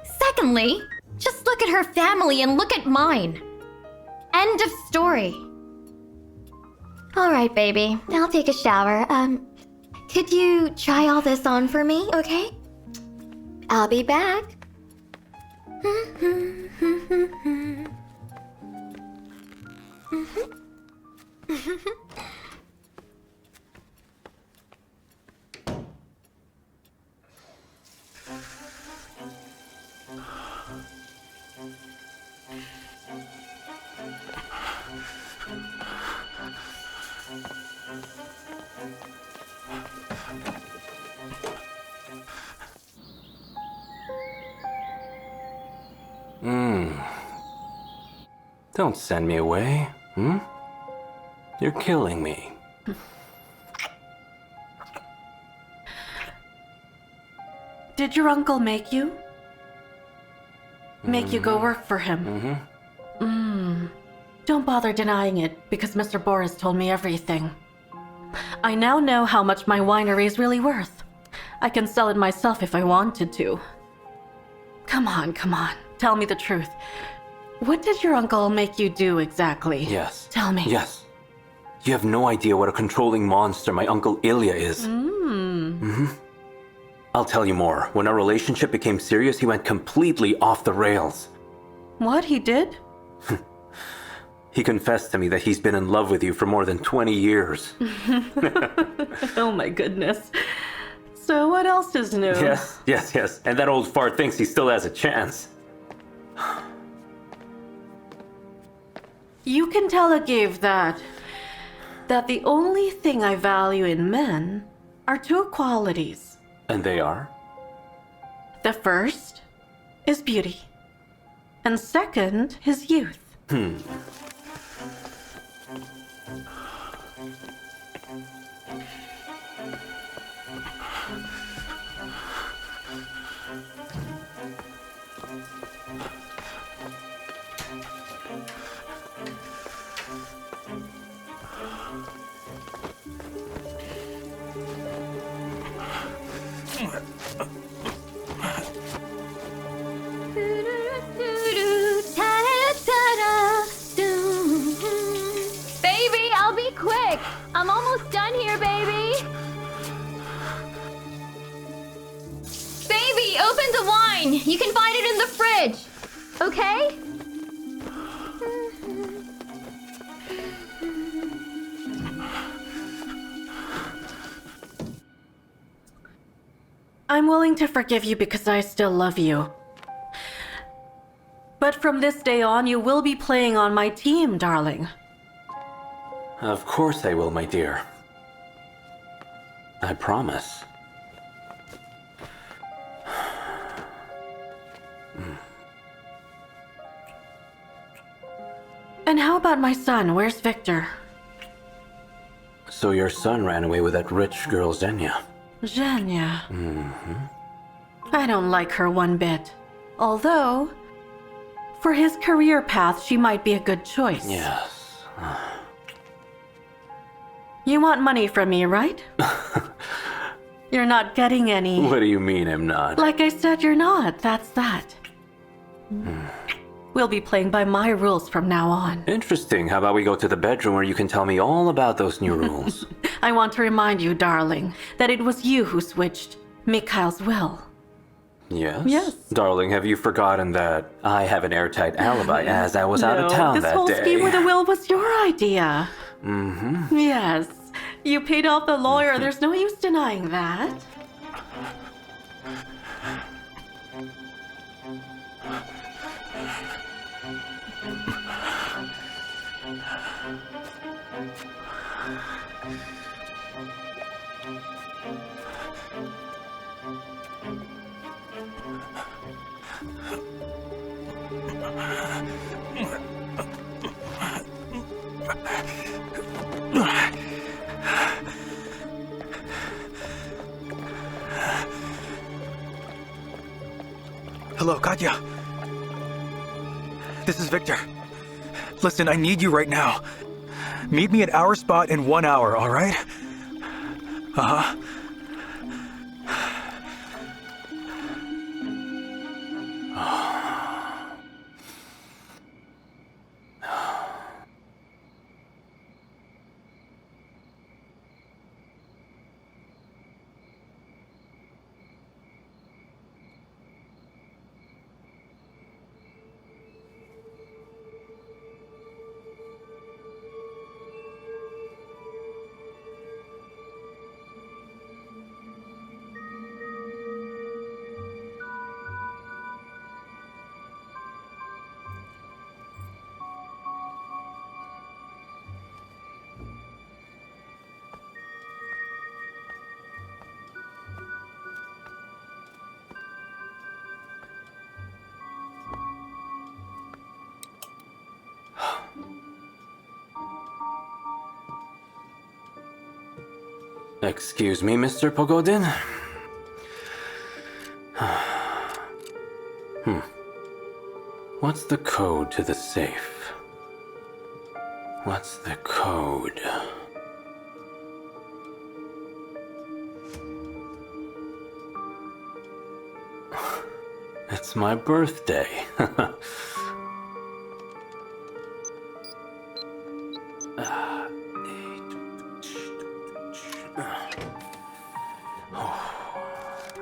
Speaker 4: Secondly, just look at her family and look at mine. End of story. All right, baby. I'll take a shower. Could you try all this on for me, okay? I'll be back.
Speaker 22: Don't send me away, You're killing me.
Speaker 8: Did your uncle make you? Make you go work for him? Don't bother denying it, because Mr. Boris told me everything. I now know how much my winery is really worth. I can sell it myself if I wanted to. Come on. Tell me the truth. What did your uncle make you do exactly?
Speaker 22: Yes.
Speaker 8: Tell me.
Speaker 22: Yes. You have no idea what a controlling monster my uncle Ilya is. I'll tell you more. When our relationship became serious, he went completely off the rails.
Speaker 8: What, he did?
Speaker 22: He confessed to me that he's been in love with you for more than 20 years.
Speaker 8: Oh my goodness. So what else is new?
Speaker 22: Yes. And that old fart thinks he still has a chance.
Speaker 8: You can tell Agiv that the only thing I value in men are two qualities.
Speaker 22: And they are?
Speaker 8: The first is beauty. And second, his youth.
Speaker 4: Baby, I'll be quick. I'm almost done here, baby. Baby, open the wine. You can find it in the fridge. Okay? I'm willing to forgive you because I still love you.
Speaker 8: But from this day on, you will be playing on my team, darling.
Speaker 22: Of course I will, my dear. I promise.
Speaker 8: And how about my son? Where's Victor?
Speaker 22: So your son ran away with that rich girl, Zhenya.
Speaker 8: Zhenya.
Speaker 22: Mm-hmm.
Speaker 8: I don't like her one bit. Although, for his career path, she might be a good choice.
Speaker 22: Yes.
Speaker 8: You want money from me, right? You're not getting any.
Speaker 22: What do you mean I'm not?
Speaker 8: Like I said, you're not. That's that. We'll be playing by my rules from now on.
Speaker 22: Interesting. How about we go to the bedroom where you can tell me all about those new rules?
Speaker 8: I want to remind you, darling, that it was you who switched Mikhail's will.
Speaker 22: Yes?
Speaker 8: Yes.
Speaker 22: Darling, have you forgotten that I have an airtight alibi as I was out of town
Speaker 8: this
Speaker 22: that
Speaker 8: whole
Speaker 22: day?
Speaker 8: scheme with the will was your idea.
Speaker 22: Mm-hmm.
Speaker 8: Yes. You paid off the lawyer. There's no use denying that.
Speaker 5: Hello, Katya. This is Victor. Listen, I need you right now. Meet me at our spot in 1 hour, all right? Uh-huh.
Speaker 22: Excuse me, Mr. Pogodin? What's the code to the safe? What's the code? It's my birthday.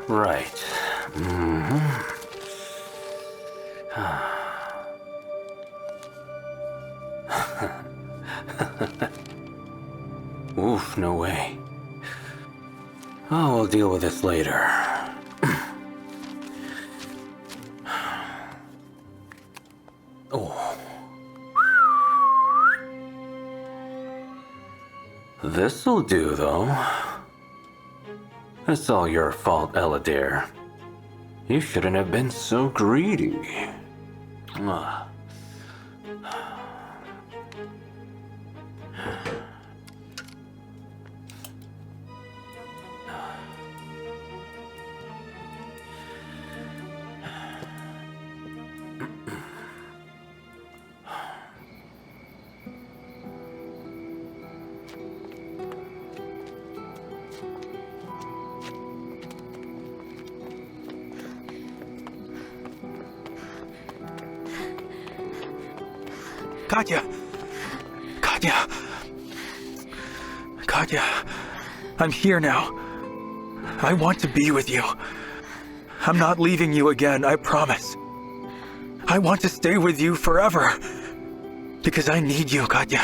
Speaker 22: Right. Oof, no way. Oh, we'll deal with this later. Oh. This'll do, though. It's all your fault, Ella dear. You shouldn't have been so greedy.
Speaker 5: Katya! Katya! Katya, I'm here now. I want to be with you. I'm not leaving you again, I promise. I want to stay with you forever. Because I need you, Katya.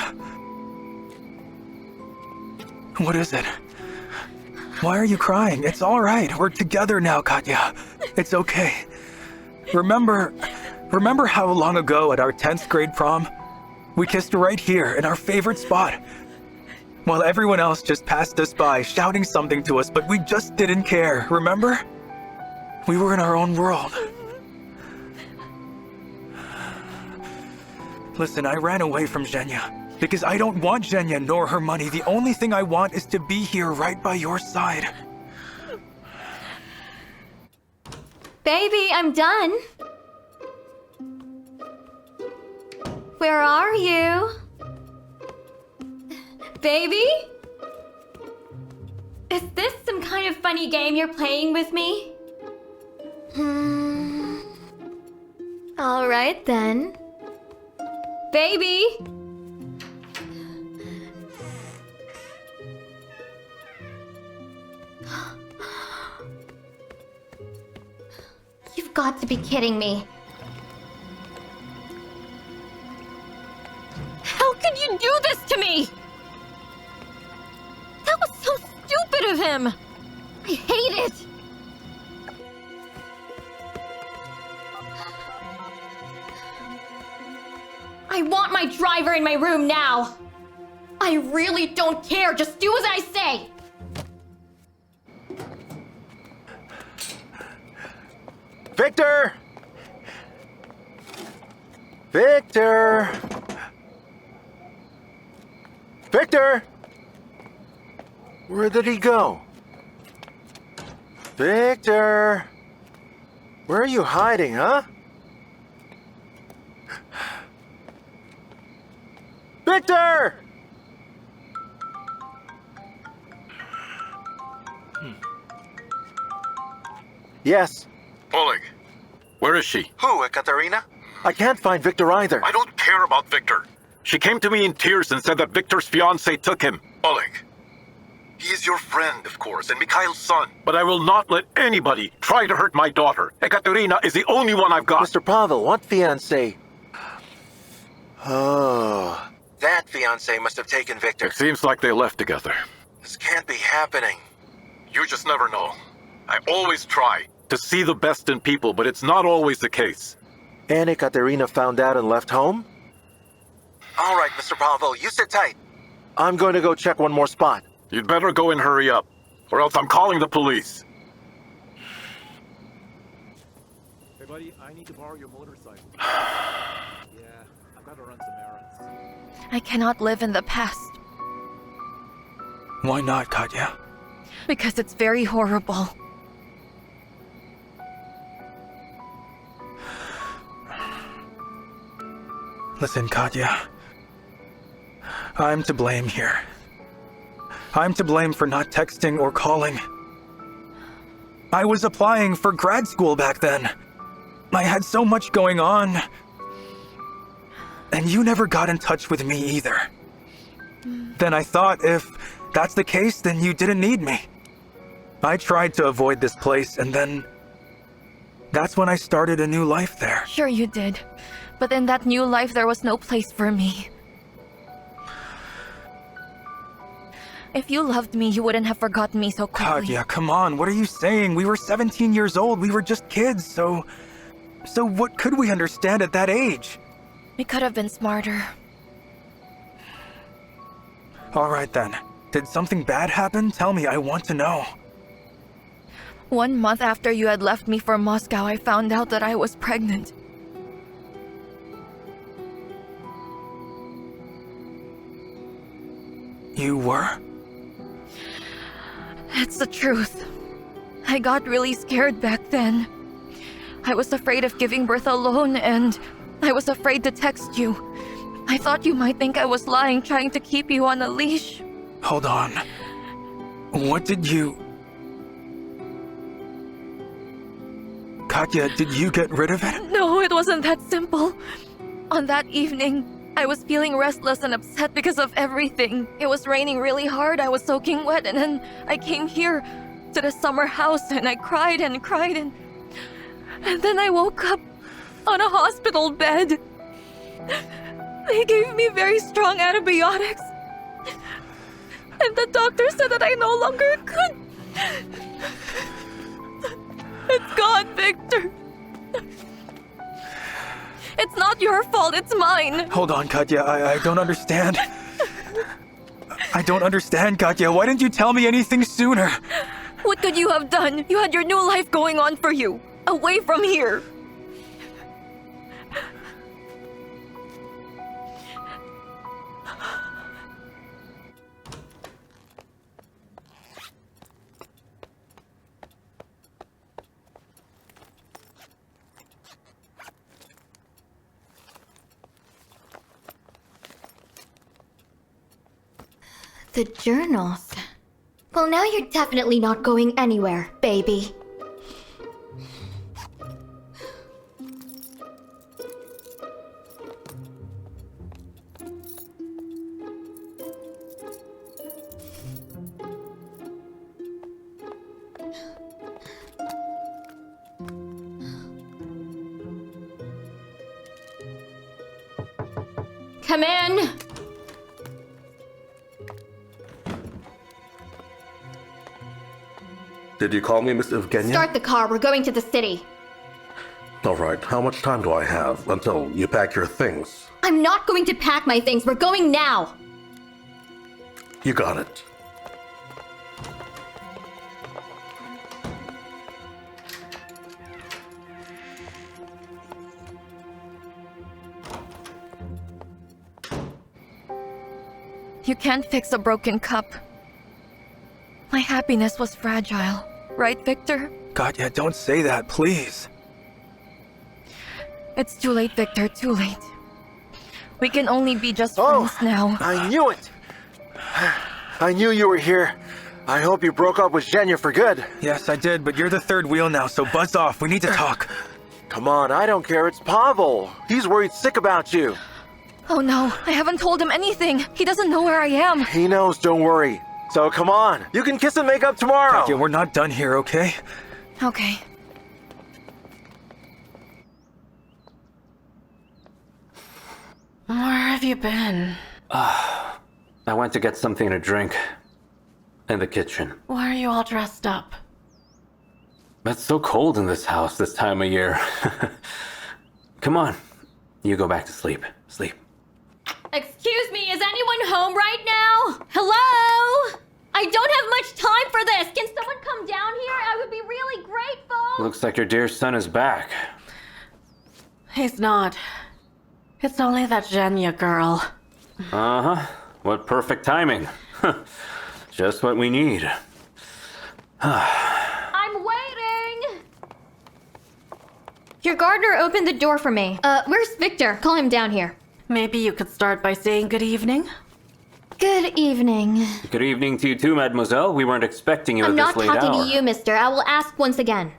Speaker 5: What is it? Why are you crying? It's all right. We're together now, Katya. It's okay. Remember, Remember how long ago at our 10th grade prom? We kissed right here in our favorite spot. While everyone else just passed us by, shouting something to us, but we just didn't care, remember? We were in our own world. Listen, I ran away from Zhenya because I don't want Zhenya nor her money. The only thing I want is to be here right by your side.
Speaker 4: Baby, I'm done. Where are you? Baby? Is this some kind of funny game you're playing with me? All right then. Baby! You've got to be kidding me. How could you do this to me? That was so stupid of him! I hate it! I want my driver in my room now! I really don't care, just do as I say!
Speaker 18: Victor! Victor! Victor! Where did he go? Victor! Where are you hiding, huh? Victor! Yes.
Speaker 7: Oleg, where is she?
Speaker 18: Who, Ekaterina? I can't find Victor either.
Speaker 7: I don't care about Victor. She came to me in tears and said that Victor's fiancé took him. Oleg, he is your friend, of course, and Mikhail's son. But I will not let anybody try to hurt my daughter. Ekaterina is the only one I've got.
Speaker 18: Mr. Pavel, what fiancé? Oh, that fiancé must have taken Victor.
Speaker 7: It seems like they left together.
Speaker 18: This can't be happening.
Speaker 7: You just never know. I always try to see the best in people, but it's not always the case.
Speaker 18: And Ekaterina found out and left home? All right, Mr. Pavel, you sit tight. I'm going to go check one more spot.
Speaker 7: You'd better go and hurry up, or else I'm calling the police.
Speaker 15: Hey, buddy, I need to borrow your motorcycle. Yeah, I've got to run some errands.
Speaker 12: I cannot live in the past.
Speaker 5: Why not, Katya?
Speaker 12: Because it's very horrible.
Speaker 5: Listen, Katya. I'm to blame here. I'm to blame for not texting or calling. I was applying for grad school back then. I had so much going on. And you never got in touch with me either. Then I thought if that's the case, then you didn't need me. I tried to avoid this place, and then that's when I started a new life there.
Speaker 12: Sure you did. But in that new life, there was no place for me. If you loved me, you wouldn't have forgotten me so quickly.
Speaker 5: Katya, come on, what are you saying? We were 17 years old, we were just kids, so what could we understand at that age?
Speaker 12: We could have been smarter.
Speaker 5: All right then. Did something bad happen? Tell me, I want to know.
Speaker 12: 1 month after you had left me for Moscow, I found out that I was pregnant.
Speaker 5: You were?
Speaker 12: It's the truth. I got really scared back then. I was afraid of giving birth alone, and I was afraid to text you. I thought you might think I was lying, trying to keep you on a leash.
Speaker 5: Hold on. What did you... Katya, did you get rid of it?
Speaker 12: No, it wasn't that simple. On that evening, I was feeling restless and upset because of everything. It was raining really hard, I was soaking wet, and then I came here to the summer house and I cried and cried and then I woke up on a hospital bed. They gave me very strong antibiotics. And the doctor said that I no longer could. It's gone, Victor.
Speaker 11: It's not your fault, it's mine.
Speaker 5: Hold on, Katya. I don't understand. I don't understand, Katya. Why didn't you tell me anything sooner?
Speaker 11: What could you have done? You had your new life going on for you. Away from here.
Speaker 4: The journals. Well, now you're definitely not going anywhere, baby. Come in!
Speaker 3: Did you call me, Miss Evgenia?
Speaker 4: Start the car, we're going to the city.
Speaker 3: All right, how much time do I have until you pack your things?
Speaker 4: I'm not going to pack my things, we're going now!
Speaker 3: You got it.
Speaker 11: You can't fix a broken cup. My happiness was fragile, right, Victor?
Speaker 5: Katya, don't say that, please.
Speaker 11: It's too late, Victor, too late. We can only be just friends now.
Speaker 18: I knew it! I knew you were here. I hope you broke up with Zhenya for good.
Speaker 5: Yes, I did, but you're the third wheel now, so buzz off. We need to talk.
Speaker 18: Come on, I don't care. It's Pavel. He's worried sick about you.
Speaker 11: Oh no, I haven't told him anything. He doesn't know where I am.
Speaker 18: He knows, don't worry. So come on, you can kiss and make up tomorrow.
Speaker 5: Katya, we're not done here, okay?
Speaker 11: Okay. Where have you been?
Speaker 22: I went to get something to drink. In the kitchen.
Speaker 11: Why are you all dressed up?
Speaker 22: It's so cold in this house this time of year. Come on. You go back to sleep. Sleep.
Speaker 4: Excuse me, is anyone home right now? Hello? I don't have much time for this. Can someone come down here? I would be really grateful.
Speaker 22: Looks like your dear son is back.
Speaker 8: He's not. It's only that Zhenya girl.
Speaker 22: Uh-huh. What perfect timing. Just what we need.
Speaker 4: I'm waiting! Your gardener opened the door for me. Where's Victor? Call him down here.
Speaker 8: Maybe you could start by saying good evening?
Speaker 4: Good evening.
Speaker 22: Good evening to you too, mademoiselle. We weren't expecting you
Speaker 4: I'm
Speaker 22: at
Speaker 4: not
Speaker 22: this late hour.
Speaker 4: talking to you, mister. I will ask once again.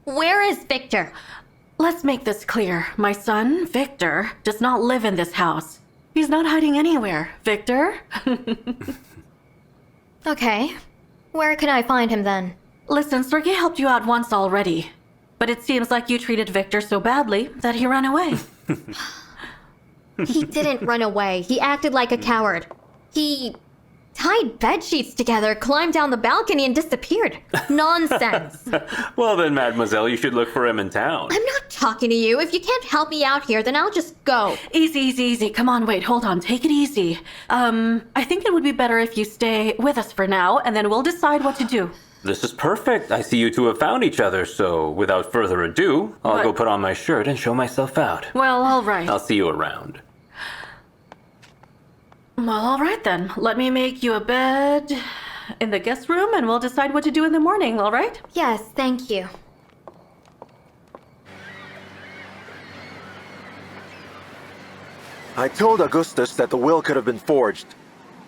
Speaker 4: Where is Victor?
Speaker 8: Let's make this clear. My son, Victor, does not live in this house. He's not hiding anywhere. Victor?
Speaker 4: Okay. Where can I find him then?
Speaker 8: Listen, Sergei helped you out once already. But it seems like you treated Victor so badly that he ran away.
Speaker 4: He didn't run away. He acted like a coward. He tied bed sheets together, climbed down the balcony, and disappeared. Nonsense.
Speaker 22: Well then, mademoiselle, you should look for him in town.
Speaker 4: I'm not talking to you. If you can't help me out here, then I'll just go.
Speaker 8: Easy, easy, easy. Come on, wait, hold on. Take it easy. I think it would be better if you stay with us for now, and then we'll decide what to do.
Speaker 22: This is perfect. I see you two have found each other, so without further ado, I'll go put on my shirt and show myself out.
Speaker 8: Well, all right.
Speaker 22: I'll see you around.
Speaker 8: Well, all right then. Let me make you a bed in the guest room, and we'll decide what to do in the morning, all right?
Speaker 4: Yes, thank you.
Speaker 18: I told Augustus that the will could have been forged.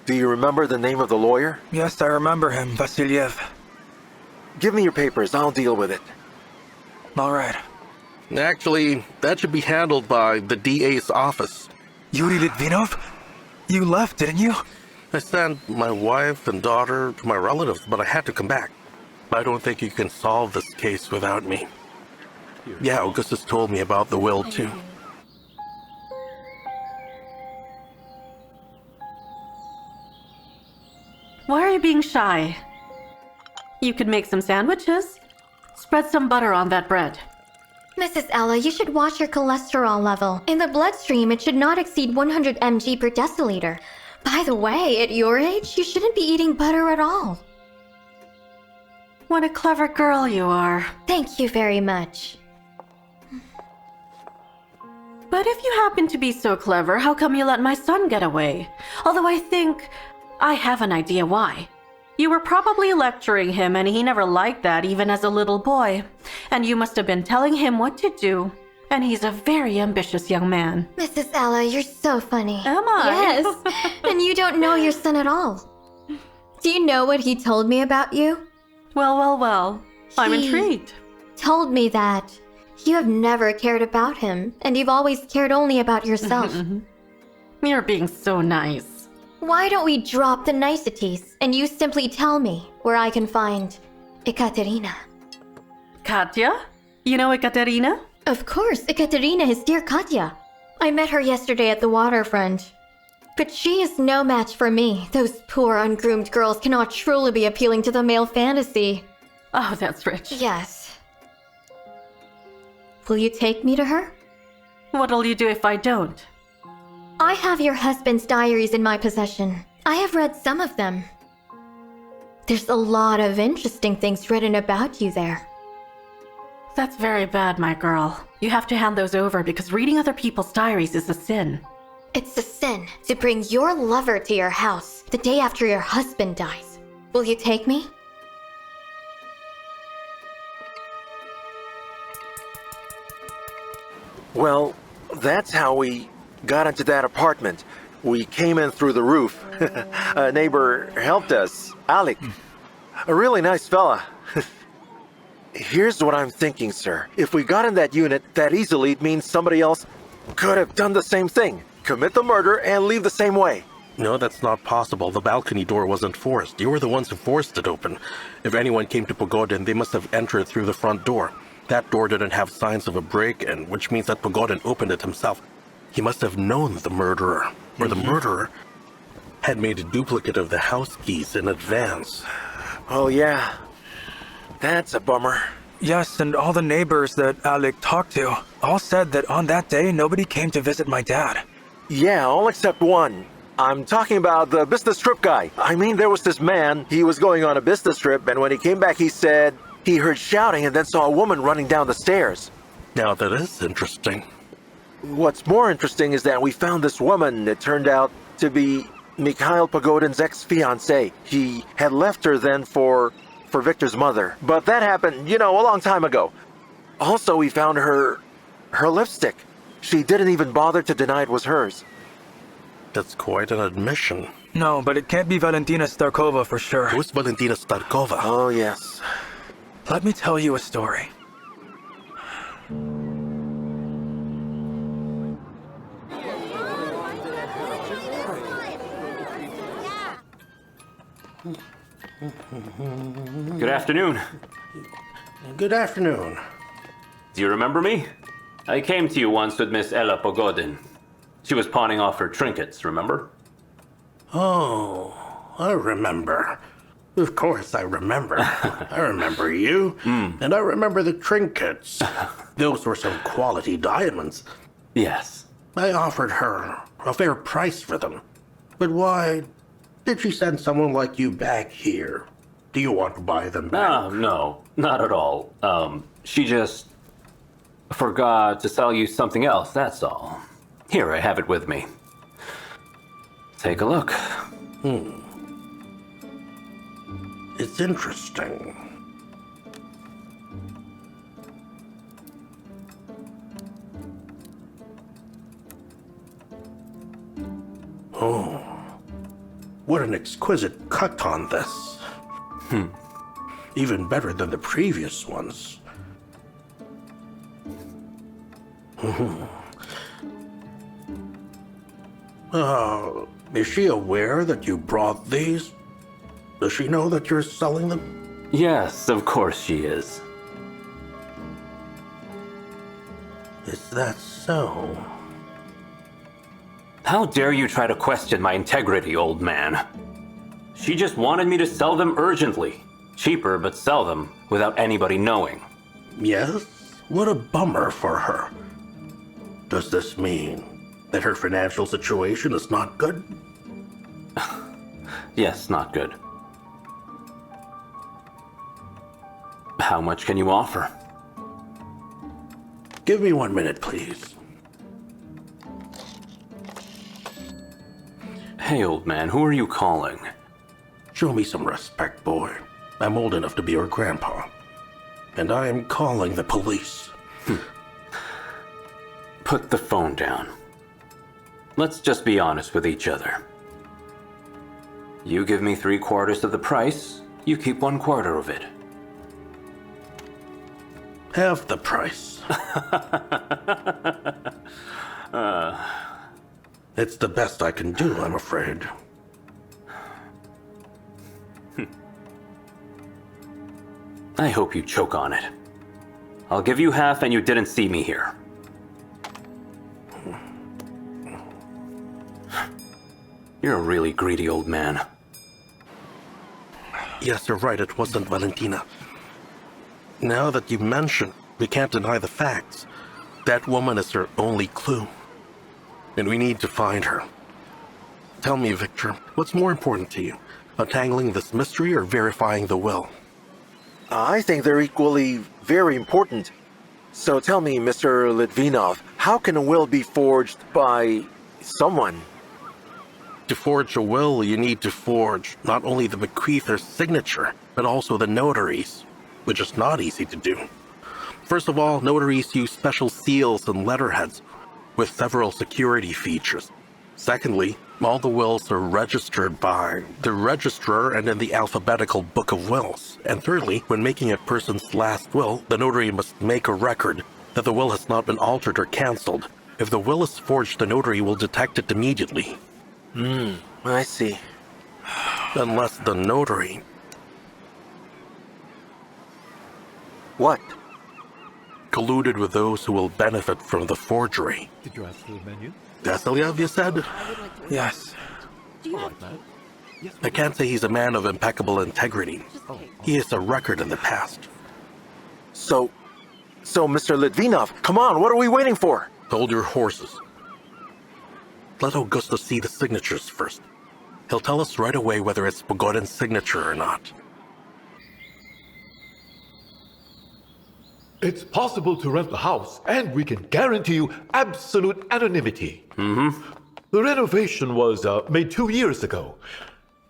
Speaker 18: Do you remember the name of the lawyer?
Speaker 5: Yes, I remember him, Vasilyev.
Speaker 18: Give me your papers, I'll deal with it.
Speaker 5: All right.
Speaker 3: Actually, that should be handled by the DA's office.
Speaker 5: Yuri Litvinov? You left, didn't you?
Speaker 3: I sent my wife and daughter to my relatives, but I had to come back. I don't think you can solve this case without me. Yeah, Augustus told me about the will, too.
Speaker 8: Why are you being shy? You could make some sandwiches. Spread some butter on that bread.
Speaker 4: Mrs. Ella, you should watch your cholesterol level. In the bloodstream, it should not exceed 100 mg per deciliter. By the way, at your age, you shouldn't be eating butter at all.
Speaker 8: What a clever girl you are.
Speaker 4: Thank you very much.
Speaker 8: But if you happen to be so clever, how come you let my son get away? Although I think I have an idea why. You were probably lecturing him and he never liked that even as a little boy. And you must have been telling him what to do. And he's a very ambitious young man.
Speaker 4: Mrs. Ella, you're so funny.
Speaker 8: Am I?
Speaker 4: Yes. And you don't know your son at all. Do you know what he told me about you?
Speaker 8: Well. I'm intrigued.
Speaker 4: Told me that you have never cared about him, and you've always cared only about yourself.
Speaker 8: You're being so nice.
Speaker 4: Why don't we drop the niceties, and you simply tell me where I can find Ekaterina?
Speaker 8: Katya? You know Ekaterina?
Speaker 4: Of course, Ekaterina is dear Katya. I met her yesterday at the waterfront. But she is no match for me. Those poor, ungroomed girls cannot truly be appealing to the male fantasy.
Speaker 8: Oh, that's rich.
Speaker 4: Yes. Will you take me to her?
Speaker 8: What'll you do if I don't?
Speaker 4: I have your husband's diaries in my possession. I have read some of them. There's a lot of interesting things written about you there.
Speaker 8: That's very bad, my girl. You have to hand those over because reading other people's diaries is a sin.
Speaker 4: It's a sin to bring your lover to your house the day after your husband dies. Will you take me?
Speaker 18: Well, that's how we got into that apartment. We came in through the roof. A neighbor helped us, Alec. A really nice fella. Here's what I'm thinking, sir. If we got in that unit that easily, it means somebody else could have done the same thing. Commit the murder and leave the same way.
Speaker 3: No, that's not possible. The balcony door wasn't forced. You were the ones who forced it open. If anyone came to Pogodin, they must have entered through the front door. That door didn't have signs of a break-in, which means that Pogodin opened it himself. He must have known the murderer, or the murderer had made a duplicate of the house keys in advance.
Speaker 18: Oh yeah, that's a bummer.
Speaker 5: Yes, and all the neighbors that Alec talked to all said that on that day nobody came to visit my dad.
Speaker 18: Yeah, all except one. I'm talking about the business trip guy. I mean, there was this man, he was going on a business trip, and when he came back he said he heard shouting and then saw a woman running down the stairs.
Speaker 3: Now that is interesting.
Speaker 18: What's more interesting is that we found this woman. It turned out to be Mikhail Pogodin's ex-fiancée. He had left her then for Victor's mother. But that happened, a long time ago. Also, we found her lipstick. She didn't even bother to deny it was hers.
Speaker 3: That's quite an admission.
Speaker 5: No, but it can't be Valentina Starkova for sure.
Speaker 3: Who's Valentina Starkova?
Speaker 18: Oh, yes.
Speaker 5: Let me tell you a story.
Speaker 22: Good afternoon.
Speaker 3: Good afternoon.
Speaker 22: Do you remember me? I came to you once with Miss Ella Pogodin. She was pawning off her trinkets, remember?
Speaker 3: Oh, I remember. Of course I remember. I remember you, and I remember the trinkets. Those were some quality diamonds.
Speaker 22: Yes.
Speaker 3: I offered her a fair price for them. But why did she send someone like you back here? Do you want to buy them back?
Speaker 22: No, not at all. She just forgot to sell you something else, that's all. Here, I have it with me. Take a look.
Speaker 3: It's interesting. Oh, what an exquisite cut on this. Even better than the previous ones. Is she aware that you brought these? Does she know that you're selling them?
Speaker 22: Yes, of course she is.
Speaker 3: Is that so?
Speaker 22: How dare you try to question my integrity, old man? She just wanted me to sell them urgently. Cheaper, but sell them without anybody knowing.
Speaker 3: Yes? What a bummer for her. Does this mean that her financial situation is not good?
Speaker 22: Yes, not good. How much can you offer?
Speaker 3: Give me 1 minute, please.
Speaker 22: Hey, old man, who are you calling?
Speaker 3: Show me some respect, boy. I'm old enough to be your grandpa. And I am calling the police.
Speaker 22: Put the phone down. Let's just be honest with each other. You give me 3/4 of the price, you keep 1/4 of it.
Speaker 3: Half the price. It's the best I can do, I'm afraid.
Speaker 22: I hope you choke on it. I'll give you half and you didn't see me here. You're a really greedy old man.
Speaker 3: Yes, you're right, it wasn't Valentina. Now that you mention, we can't deny the facts. That woman is her only clue. And we need to find her. Tell me, Victor, what's more important to you? Untangling this mystery or verifying the will?
Speaker 18: I think they're equally very important. So tell me, Mr. Litvinov, how can a will be forged by someone?
Speaker 3: To forge a will, you need to forge not only the bequeather's signature, but also the notary's, which is not easy to do. First of all, notaries use special seals and letterheads with several security features. Secondly, all the wills are registered by the registrar and in the alphabetical book of wills. And thirdly, when making a person's last will, the notary must make a record that the will has not been altered or cancelled. If the will is forged, the notary will detect it immediately.
Speaker 18: I see.
Speaker 3: Unless the notary...
Speaker 18: What?
Speaker 3: Colluded with those who will benefit from the forgery.
Speaker 15: Did you ask for the menu?
Speaker 3: Vasilyev, you said?
Speaker 5: Yes.
Speaker 15: Do you like that?
Speaker 3: I can't say he's a man of impeccable integrity. He has a record in the past.
Speaker 18: So, Mr. Litvinov, come on, what are we waiting for?
Speaker 3: Hold your horses. Let Augustus see the signatures first. He'll tell us right away whether it's Pogodin's signature or not.
Speaker 9: It's possible to rent the house, and we can guarantee you absolute anonymity. The renovation was made 2 years ago.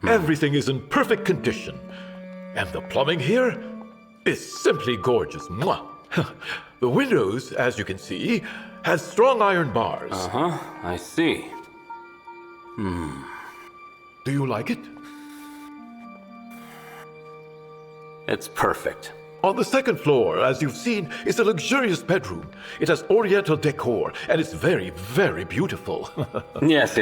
Speaker 9: Everything is in perfect condition. And the plumbing here is simply gorgeous. Mwah. The windows, as you can see, has strong iron bars.
Speaker 22: I see.
Speaker 9: Do you like it?
Speaker 22: It's perfect.
Speaker 9: On the second floor, as you've seen, is a luxurious bedroom. It has oriental decor, and it's very, very beautiful.
Speaker 22: Yes.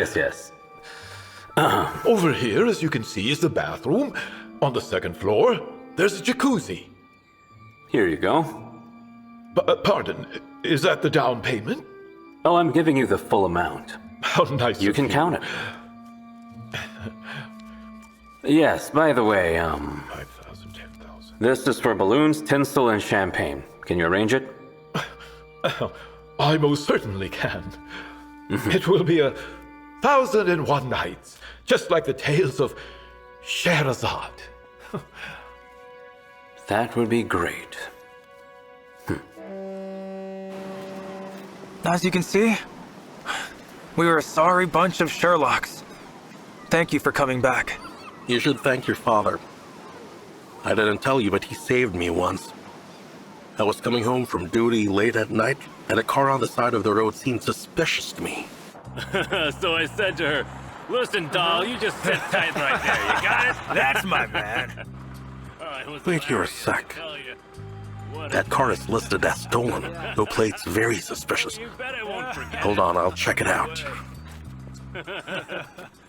Speaker 9: Over here, as you can see, is the bathroom. On the second floor, there's a jacuzzi.
Speaker 22: Here you go.
Speaker 9: Pardon, is that the down payment?
Speaker 22: Oh, I'm giving you the full amount.
Speaker 9: How nice
Speaker 22: You
Speaker 9: of
Speaker 22: can count it. Yes, by the way,
Speaker 9: 5,000, 10,000.
Speaker 22: This is for balloons, tinsel, and champagne. Can you arrange it?
Speaker 9: I most certainly can. It will be 1,001 nights, just like the tales of Scheherazade.
Speaker 22: That would be great.
Speaker 5: As you can see, we were a sorry bunch of Sherlocks. Thank you for coming back.
Speaker 3: You should thank your father. I didn't tell you, but he saved me once. I was coming home from duty late at night, and a car on the side of the road seemed suspicious to me.
Speaker 16: So I said to her, listen, doll, you just sit tight right there. You got it?
Speaker 5: That's my man.
Speaker 3: Wait here a sec. That car is listed as stolen. No plate's very suspicious. Hold on, I'll check it out.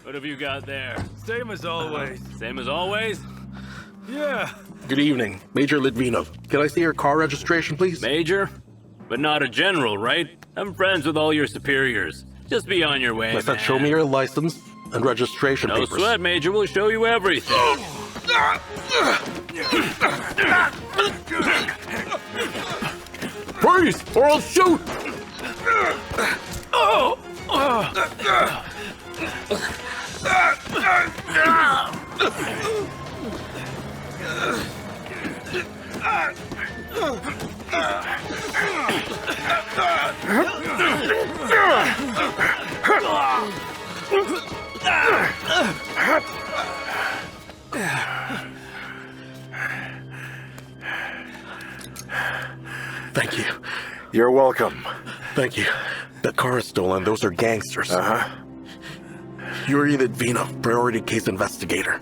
Speaker 16: What have you got there?
Speaker 5: Same as always.
Speaker 16: Same as always?
Speaker 5: Yeah.
Speaker 3: Good evening, Major Litvinov. Can I see your car registration, please?
Speaker 16: Major? But not a general, right? I'm friends with all your superiors. Just be on your way,
Speaker 3: I said
Speaker 16: man.
Speaker 3: show me your license and registration
Speaker 16: No
Speaker 3: papers.
Speaker 16: sweat, Major. We'll show you everything.
Speaker 9: Freeze, or I'll shoot!
Speaker 3: Thank you.
Speaker 10: You're welcome.
Speaker 3: Thank you. That car is stolen. Those are gangsters.
Speaker 10: Uh-huh.
Speaker 3: You're Litvinov, priority case investigator.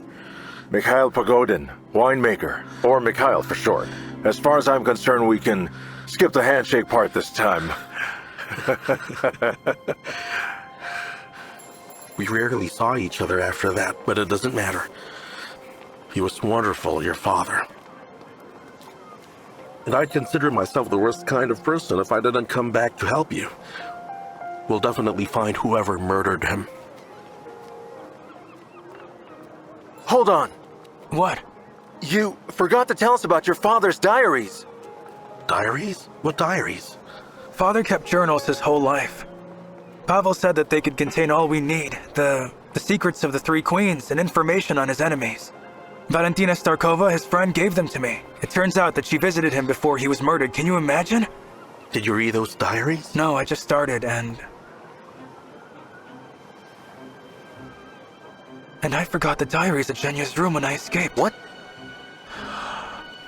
Speaker 10: Mikhail Pogodin, winemaker, or Mikhail for short. As far as I'm concerned, we can skip the handshake part this time.
Speaker 3: We rarely saw each other after that, but it doesn't matter. He was wonderful, your father. And I'd consider myself the worst kind of person if I didn't come back to help you. We'll definitely find whoever murdered him.
Speaker 18: Hold on.
Speaker 5: What?
Speaker 18: You forgot to tell us about your father's diaries.
Speaker 3: Diaries? What diaries?
Speaker 5: Father kept journals his whole life. Pavel said that they could contain all we need, the secrets of the Three Queens and information on his enemies. Valentina Starkova, his friend, gave them to me. It turns out that she visited him before he was murdered. Can you imagine?
Speaker 3: Did you read those diaries?
Speaker 5: No, I just started and I forgot the diaries at Zhenya's room when I escaped.
Speaker 18: What?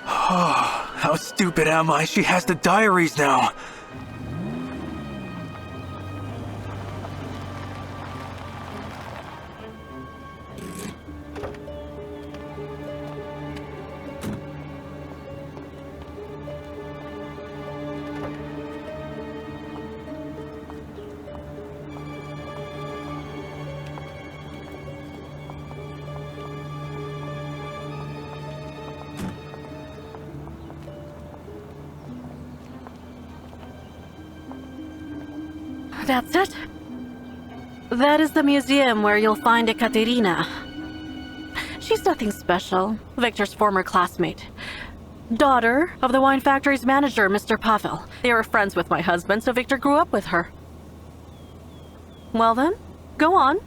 Speaker 5: Oh, how stupid am I? She has the diaries now.
Speaker 8: That's it? That is the museum where you'll find Ekaterina. She's nothing special. Victor's former classmate. Daughter of the wine factory's manager, Mr. Pavel. They were friends with my husband, so Victor grew up with her. Well then, go on.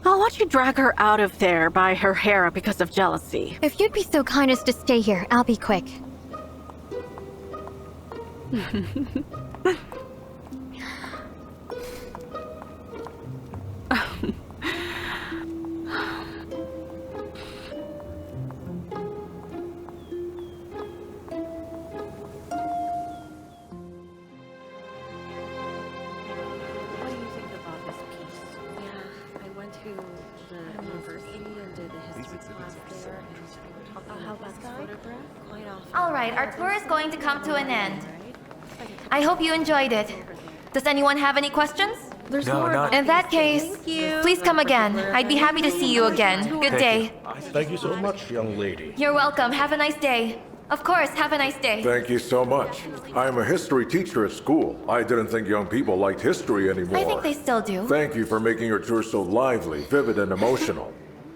Speaker 8: I'll watch you drag her out of there by her hair because of jealousy.
Speaker 4: If you'd be so kind as to stay here, I'll be quick.
Speaker 12: Alright, our tour is going to come to an end. I hope you enjoyed it. Does anyone have any questions? In that case, please come again. I'd be happy to see you again. Good day.
Speaker 3: Thank you so much, young lady.
Speaker 12: You're welcome. Have a nice day. Of course, have a nice day.
Speaker 1: Thank you so much. I'm a history teacher at school. I didn't think young people liked history anymore.
Speaker 12: I think they still do.
Speaker 1: Thank you for making your tour so lively, vivid, and emotional.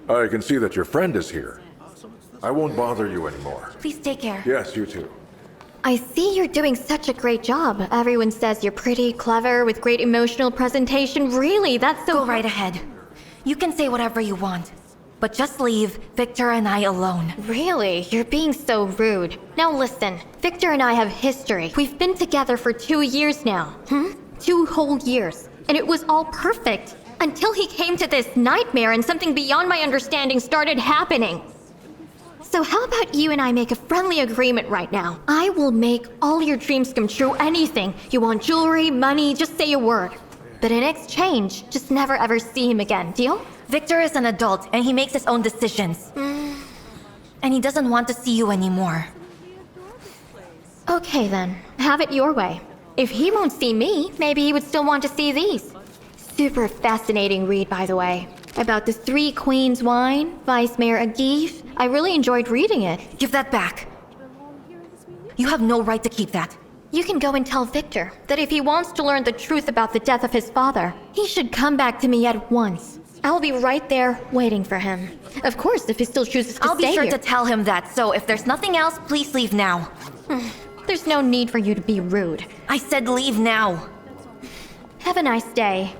Speaker 1: I can see that your friend is here. I won't bother you anymore.
Speaker 12: Please take care.
Speaker 1: Yes, you too.
Speaker 4: I see you're doing such a great job. Everyone says you're pretty, clever, with great emotional presentation. Really, that's so...
Speaker 12: Go right ahead. You can say whatever you want. But just leave Victor and I alone.
Speaker 4: Really? You're being so rude. Now listen, Victor and I have history. We've been together for 2 years now. 2 whole years. And it was all perfect. Until he came to this nightmare and something beyond my understanding started happening. So how about you and I make a friendly agreement right now? I will make all your dreams come true, anything. You want jewelry, money, just say a word. But in exchange, just never ever see him again, deal?
Speaker 12: Victor is an adult and he makes his own decisions. And he doesn't want to see you anymore.
Speaker 4: Okay then, have it your way. If he won't see me, maybe he would still want to see these. Super fascinating read, by the way. About the Three Queens wine, Vice Mayor Agif. I really enjoyed reading it.
Speaker 12: Give that back. You have no right to keep that.
Speaker 4: You can go and tell Victor that if he wants to learn the truth about the death of his father, he should come back to me at once. I'll be right there waiting for him. Of course, if he still chooses to stay here.
Speaker 12: I'll be sure to tell him that, so if there's nothing else, please leave now.
Speaker 4: There's no need for you to be rude.
Speaker 12: I said leave now.
Speaker 4: Have a nice day.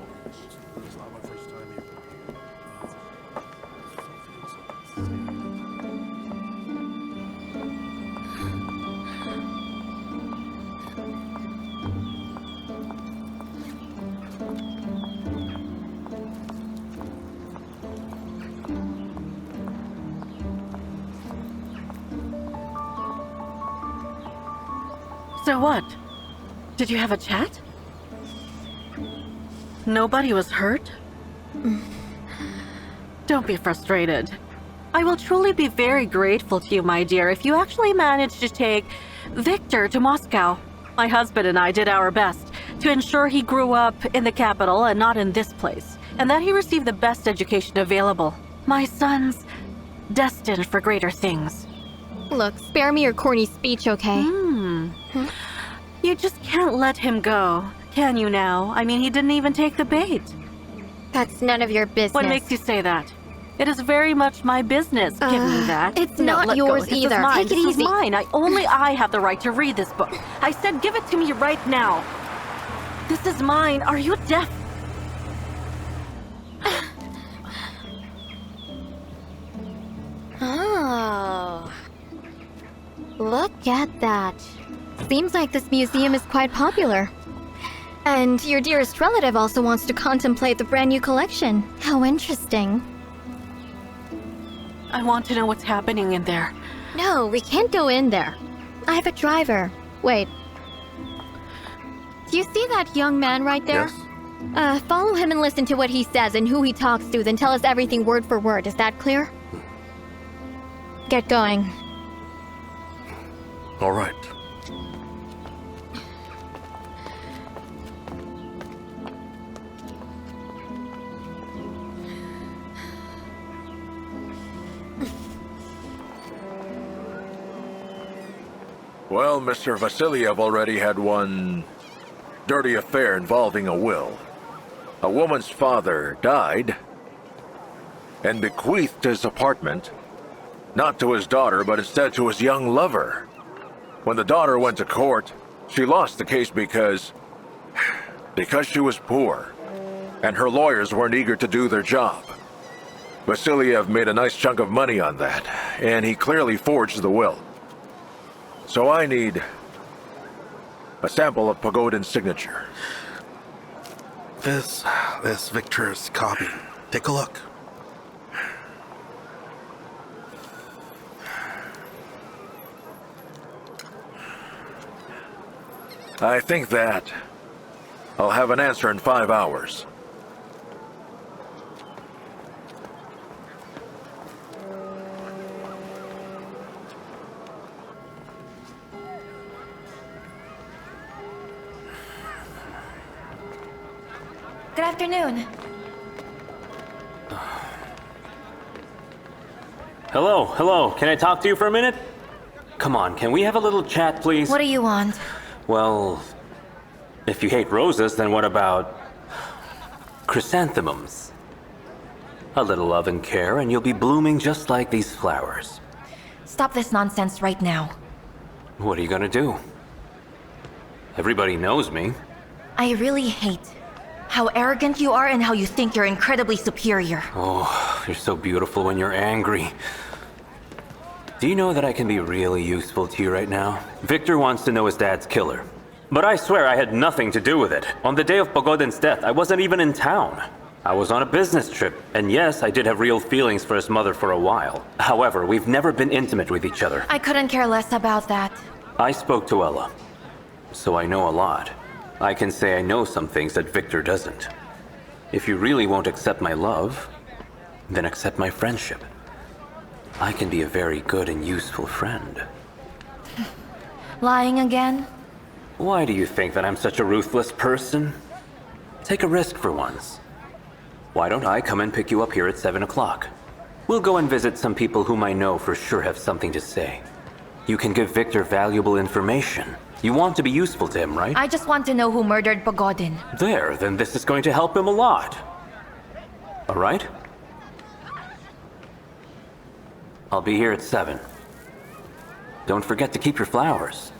Speaker 8: So what? Did you have a chat? Nobody was hurt? Don't be frustrated. I will truly be very grateful to you, my dear, if you actually managed to take Victor to Moscow. My husband and I did our best to ensure he grew up in the capital and not in this place, and that he received the best education available. My son's destined for greater things.
Speaker 4: Look, spare me your corny speech, okay?
Speaker 8: You just can't let him go, can you now? I mean, he didn't even take the bait.
Speaker 4: That's none of your business.
Speaker 8: What makes you say that? It is very much my business. Give me that.
Speaker 4: It's
Speaker 8: No,
Speaker 4: not
Speaker 8: let
Speaker 4: yours
Speaker 8: go.
Speaker 4: either.
Speaker 8: This is mine.
Speaker 4: Take it
Speaker 8: This is
Speaker 4: easy.
Speaker 8: mine. Only I have the right to read this book. I said give it to me right now. This is mine. Are you deaf?
Speaker 4: Oh. Look at that. Seems like this museum is quite popular. And your dearest relative also wants to contemplate the brand new collection. How interesting.
Speaker 8: I want to know what's happening in there.
Speaker 4: No, we can't go in there. I have a driver. Wait. Do you see that young man right there?
Speaker 3: Yes.
Speaker 4: Follow him and listen to what he says and who he talks to, then tell us everything word for word. Is that clear? Get going.
Speaker 3: All right.
Speaker 1: Well, Mr. Vasiliev already had one dirty affair involving a will. A woman's father died and bequeathed his apartment, not to his daughter, but instead to his young lover. When the daughter went to court, she lost the case because she was poor, and her lawyers weren't eager to do their job. Vasiliev made a nice chunk of money on that, and he clearly forged the will. So I need a sample of Pogodin's signature.
Speaker 3: This Victor's copy. Take a look.
Speaker 1: I think that I'll have an answer in 5 hours.
Speaker 12: Good afternoon.
Speaker 22: Hello. Can I talk to you for a minute? Come on, can we have a little chat, please?
Speaker 12: What do you want?
Speaker 22: Well, if you hate roses, then what about chrysanthemums? A little love and care, and you'll be blooming just like these flowers.
Speaker 12: Stop this nonsense right now.
Speaker 22: What are you gonna do? Everybody knows me.
Speaker 12: I really hate how arrogant you are and how you think you're incredibly superior.
Speaker 22: Oh, you're so beautiful when you're angry. Do you know that I can be really useful to you right now? Victor wants to know his dad's killer. But I swear I had nothing to do with it. On the day of Pogodin's death, I wasn't even in town. I was on a business trip, and yes, I did have real feelings for his mother for a while. However, we've never been intimate with each other.
Speaker 12: I couldn't care less about that.
Speaker 22: I spoke to Ella, so I know a lot. I can say I know some things that Victor doesn't. If you really won't accept my love, then accept my friendship. I can be a very good and useful friend.
Speaker 12: Lying again?
Speaker 22: Why do you think that I'm such a ruthless person? Take a risk for once. Why don't I come and pick you up here at 7 o'clock? We'll go and visit some people whom I know for sure have something to say. You can give Victor valuable information. You want to be useful to him, right?
Speaker 12: I just want to know who murdered Pogodin.
Speaker 22: There, then this is going to help him a lot. All right? I'll be here at 7. Don't forget to keep your flowers.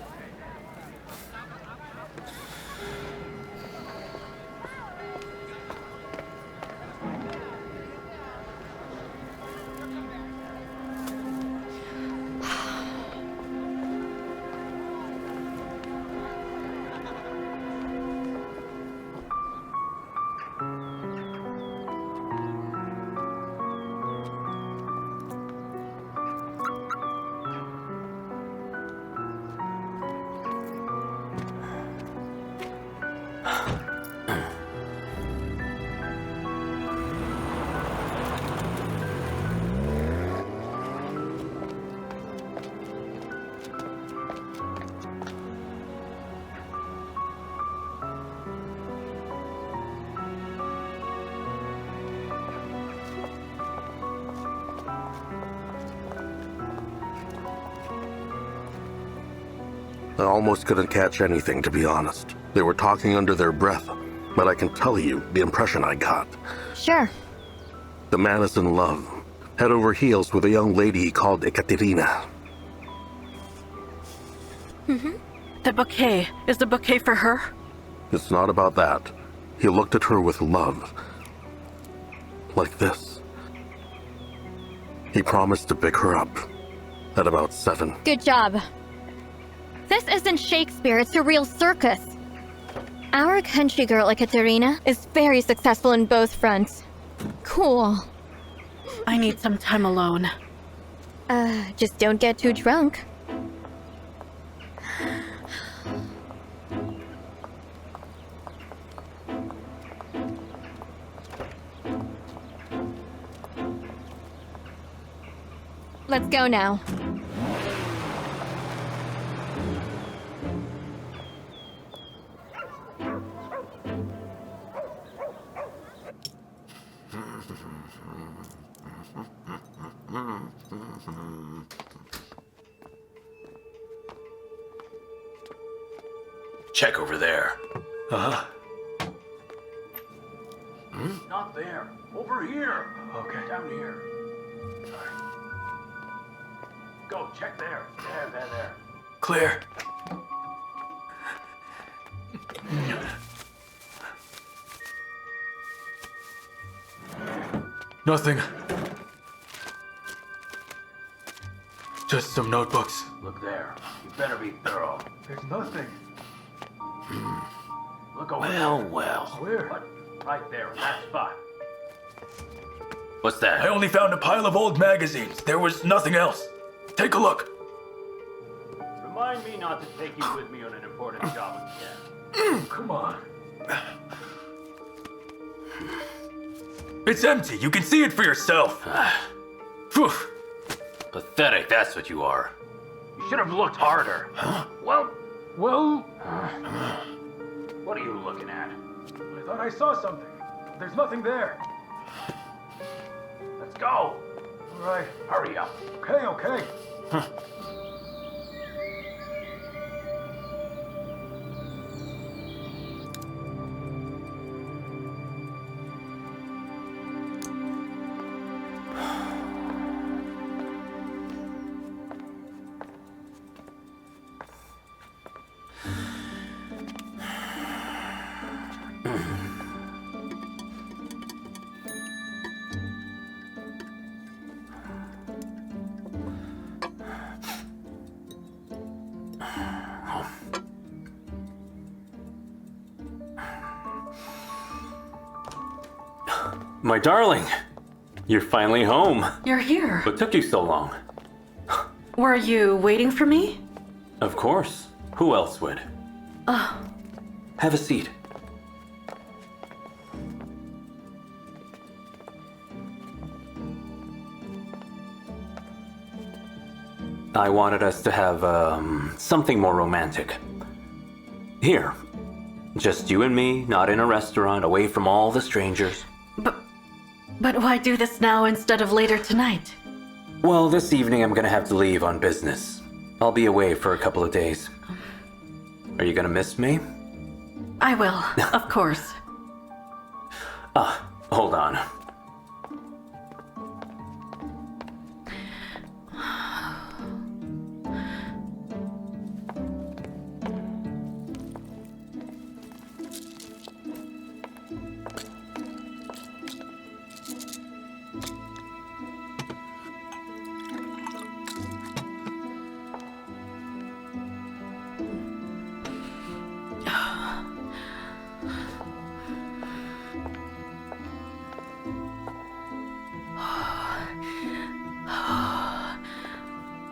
Speaker 3: almost couldn't catch anything, to be honest. They were talking under their breath, but I can tell you the impression I got.
Speaker 4: Sure.
Speaker 3: The man is in love, head over heels with a young lady he called Ekaterina.
Speaker 8: The bouquet. Is the bouquet for her?
Speaker 3: It's not about that. He looked at her with love. Like this. He promised to pick her up at about 7.
Speaker 4: Good job. This isn't Shakespeare, it's a real circus. Our country girl, Ekaterina, is very successful in both fronts. Cool.
Speaker 8: I need some time alone.
Speaker 4: Just don't get too drunk. Let's go now.
Speaker 17: Check over there.
Speaker 5: Uh-huh.
Speaker 17: Not there. Over here.
Speaker 5: Okay.
Speaker 17: Down here. Sorry. Go, check there. There.
Speaker 5: Clear. Nothing. Just some notebooks.
Speaker 17: Look there. You better be thorough.
Speaker 5: There's nothing.
Speaker 17: Look over there.
Speaker 5: Well. Where?
Speaker 17: Right there, in that spot.
Speaker 22: What's that?
Speaker 5: I only found a pile of old magazines. There was nothing else. Take a look.
Speaker 16: Remind me not to take you with me on an important job again.
Speaker 5: Come on. It's empty. You can see it for yourself. Phew.
Speaker 22: Pathetic, that's what you are.
Speaker 17: You should have looked harder.
Speaker 5: Huh?
Speaker 17: Well,
Speaker 22: what are you looking at?
Speaker 5: I thought I saw something. There's nothing there.
Speaker 17: let's go.
Speaker 5: All right.
Speaker 17: Hurry up.
Speaker 5: Okay.
Speaker 22: My darling, you're finally home.
Speaker 8: You're here.
Speaker 22: What took you so long?
Speaker 8: Were you waiting for me?
Speaker 22: Of course. Who else would? Have a seat. I wanted us to have, something more romantic. Here. Just you and me, not in a restaurant, away from all the strangers.
Speaker 8: But why do this now instead of later tonight?
Speaker 22: Well, this evening I'm gonna have to leave on business. I'll be away for a couple of days. Are you gonna miss me?
Speaker 8: I will, of course.
Speaker 22: Hold on.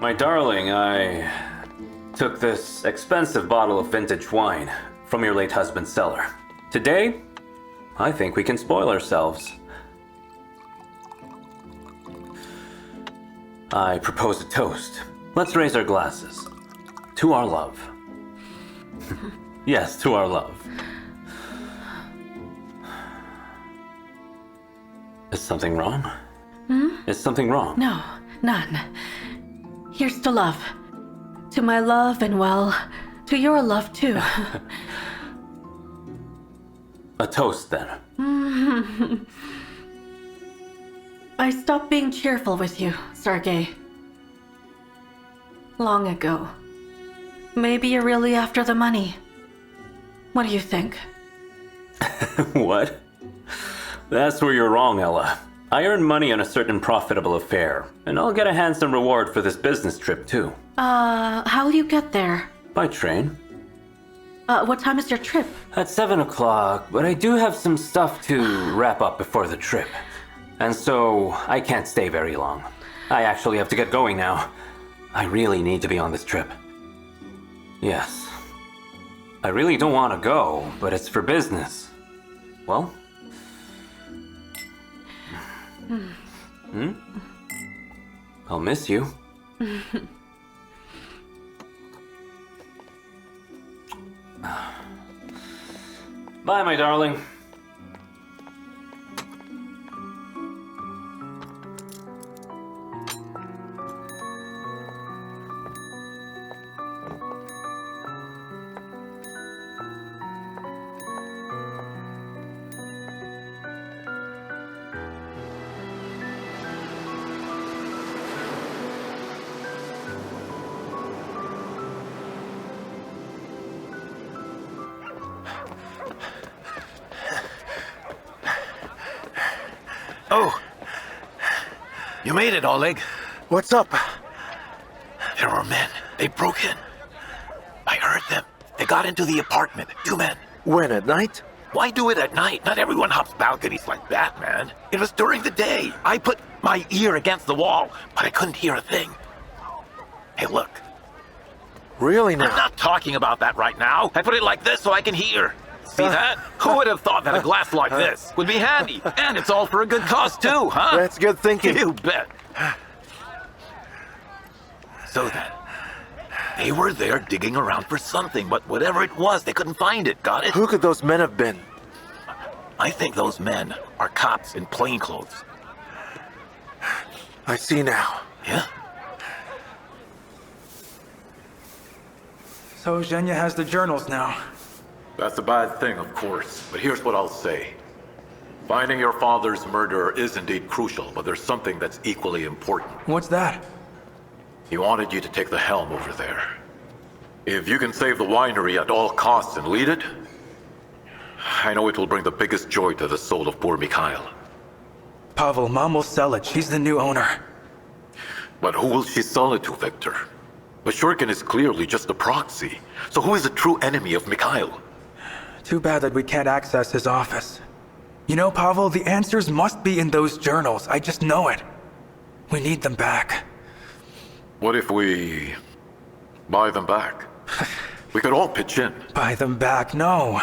Speaker 22: My darling, I took this expensive bottle of vintage wine from your late husband's cellar. Today, I think we can spoil ourselves. I propose a toast. Let's raise our glasses. To our love. Yes, to our love. Is something wrong? Is something wrong?
Speaker 8: No, none. Here's to love. To my love and, well, To your love, too.
Speaker 22: A toast, then.
Speaker 8: I stopped being cheerful with you, Sergei. Long ago. Maybe you're really after the money. What do you think?
Speaker 22: What? That's where you're wrong, Ella. I earn money on a certain profitable affair, and I'll get a handsome reward for this business trip, too.
Speaker 8: How will you get there?
Speaker 22: By train.
Speaker 8: What time is your trip?
Speaker 22: At 7 o'clock, but I do have some stuff to wrap up before the trip. And so, I can't stay very long. I actually have to get going now. I really need to be on this trip. Yes. I really don't want to go, but it's for business. Well? I'll miss you. Bye, my darling.
Speaker 7: Oh! You made it, Oleg.
Speaker 18: What's up?
Speaker 7: There were men. They broke in. I heard them. They got into the apartment. 2 men.
Speaker 18: When, at night?
Speaker 7: Why do it at night? Not everyone hops balconies like that, man. It was during the day. I put my ear against the wall, but I couldn't hear a thing. Hey, look.
Speaker 18: Really now?
Speaker 7: I'm not talking about that right now. I put it like this so I can hear. See that? Who would have thought that a glass like this would be handy? And it's all for a good cause too, huh?
Speaker 18: That's good thinking.
Speaker 7: You bet. So then, they were there digging around for something, but whatever it was, they couldn't find it. Got it?
Speaker 18: Who could those men have been?
Speaker 7: I think those men are cops in plain clothes.
Speaker 18: I see now.
Speaker 7: Yeah?
Speaker 5: So Zhenya has the journals now.
Speaker 2: That's a bad thing, of course, but here's what I'll say. Finding your father's murderer is indeed crucial, but there's something that's equally important.
Speaker 5: What's that?
Speaker 2: He wanted you to take the helm over there. If you can save the winery at all costs and lead it, I know it will bring the biggest joy to the soul of poor Mikhail.
Speaker 5: Pavel, Mom will sell it. She's the new owner.
Speaker 2: But who will she sell it to, Victor? Bashurkin is clearly just a proxy. So who is the true enemy of Mikhail?
Speaker 5: Too bad that we can't access his office. You know, Pavel, the answers must be in those journals. I just know it. We need them back.
Speaker 2: What if we buy them back? We could all pitch in.
Speaker 5: Buy them back? No.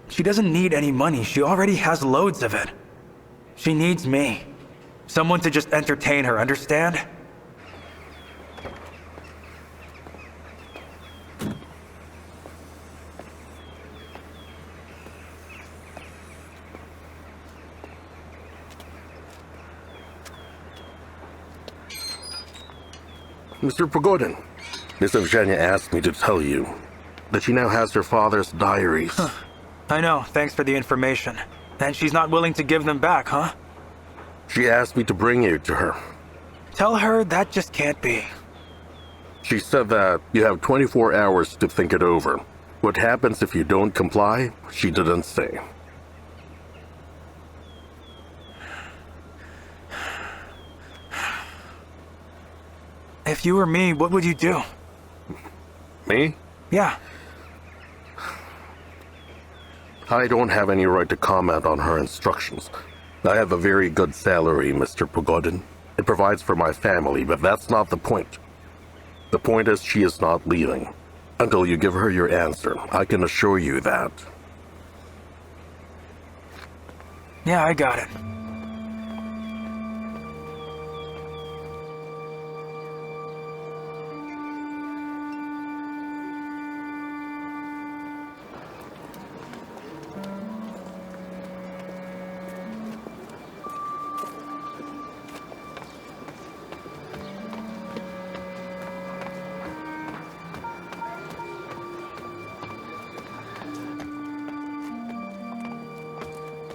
Speaker 5: She doesn't need any money. She already has loads of it. She needs me. Someone to just entertain her, understand?
Speaker 3: Mr. Pogodin, Miss Evgenia asked me to tell you that she now has her father's diaries.
Speaker 5: Huh. I know, thanks for the information. And she's not willing to give them back, huh?
Speaker 3: She asked me to bring you to her.
Speaker 5: Tell her that just can't be.
Speaker 3: She said that you have 24 hours to think it over. What happens if you don't comply, she didn't say.
Speaker 5: If you were me, what would you do?
Speaker 3: Me?
Speaker 5: Yeah.
Speaker 3: I don't have any right to comment on her instructions. I have a very good salary, Mr. Pogodin. It provides for my family, but that's not the point. The point is she is not leaving. Until you give her your answer, I can assure you that.
Speaker 5: Yeah, I got it.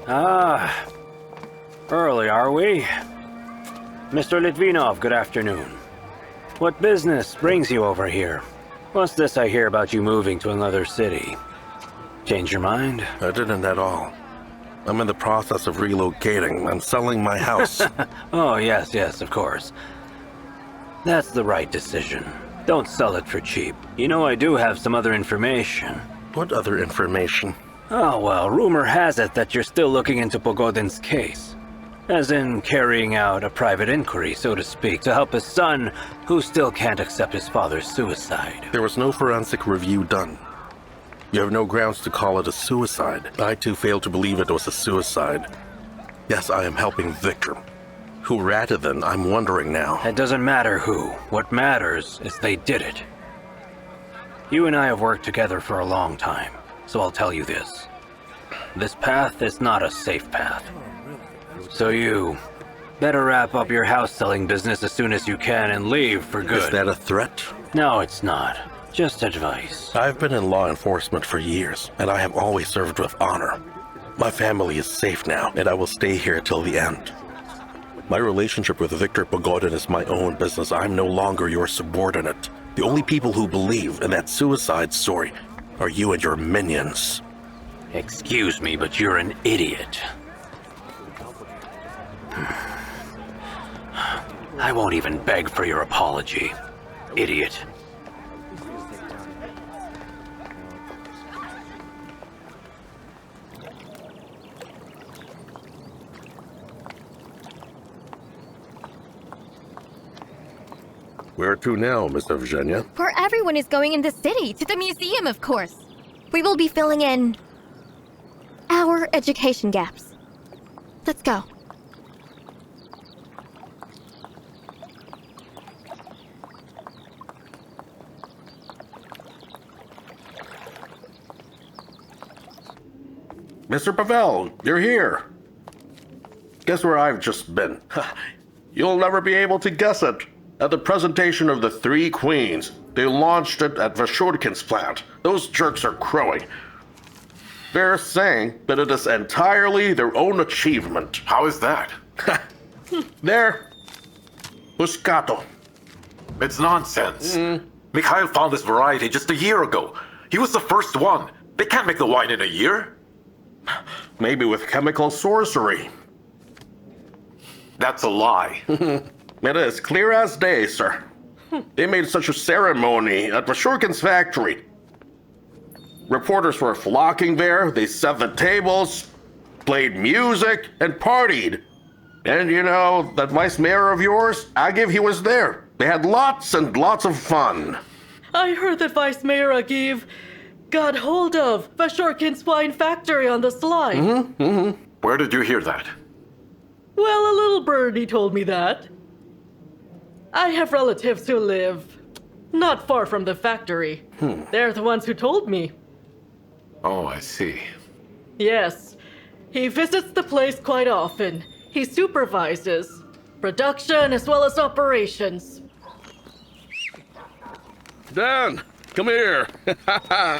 Speaker 6: Ah, early are we? Mr. Litvinov, good afternoon. What business brings you over here? What's this I hear about you moving to another city? Change your mind?
Speaker 3: I didn't at all. I'm in the process of relocating. I'm selling my house.
Speaker 6: Oh, yes, of course. That's the right decision. Don't sell it for cheap. You know, I do have some other information.
Speaker 3: What other information?
Speaker 6: Oh, well, rumor has it that you're still looking into Pogodin's case. As in carrying out a private inquiry, so to speak, to help his son, who still can't accept his father's suicide.
Speaker 3: There was no forensic review done. You have no grounds to call it a suicide. I too fail to believe it was a suicide. Yes, I am helping Victor. Who ratted then, I'm wondering now.
Speaker 6: It doesn't matter who. What matters is they did it. You and I have worked together for a long time, so I'll tell you this. This path is not a safe path. So you better wrap up your house-selling business as soon as you can and leave for good.
Speaker 3: Is that a threat?
Speaker 6: No, it's not. Just advice.
Speaker 3: I've been in law enforcement for years, and I have always served with honor. My family is safe now, and I will stay here till the end. My relationship with Victor Pogodin is my own business. I'm no longer your subordinate. The only people who believe in that suicide story are you and your minions.
Speaker 6: Excuse me, but you're an idiot. I won't even beg for your apology, idiot.
Speaker 3: Where to now, Miss Evgenia?
Speaker 4: Where everyone is going in the city, to the museum, of course. We will be filling in our education gaps. Let's go.
Speaker 3: Mr. Pavel, you're here. Guess where I've just been? You'll never be able to guess it. At the presentation of the Three Queens, they launched it at Vashurkin's plant. Those jerks are crowing. They're saying that it is entirely their own achievement.
Speaker 7: How is that?
Speaker 3: There. Buscato.
Speaker 7: It's nonsense. Mikhail found this variety just a year ago. He was the first one. They can't make the wine in a year.
Speaker 3: Maybe with chemical sorcery.
Speaker 7: That's a lie.
Speaker 3: It is clear as day, sir. They made such a ceremony at Vashurkin's factory. Reporters were flocking there, they set the tables, played music, and partied. And you know, that vice mayor of yours, Agiv, he was there. They had lots and lots of fun.
Speaker 8: I heard that Vice Mayor Agiv got hold of Vashurkin's wine factory on the sly.
Speaker 7: Where did you hear that?
Speaker 8: Well, a little birdie told me that. I have relatives who live not far from the factory. They're the ones who told me.
Speaker 7: Oh, I see.
Speaker 8: Yes. He visits the place quite often. He supervises production as well as operations.
Speaker 14: Dan, come here.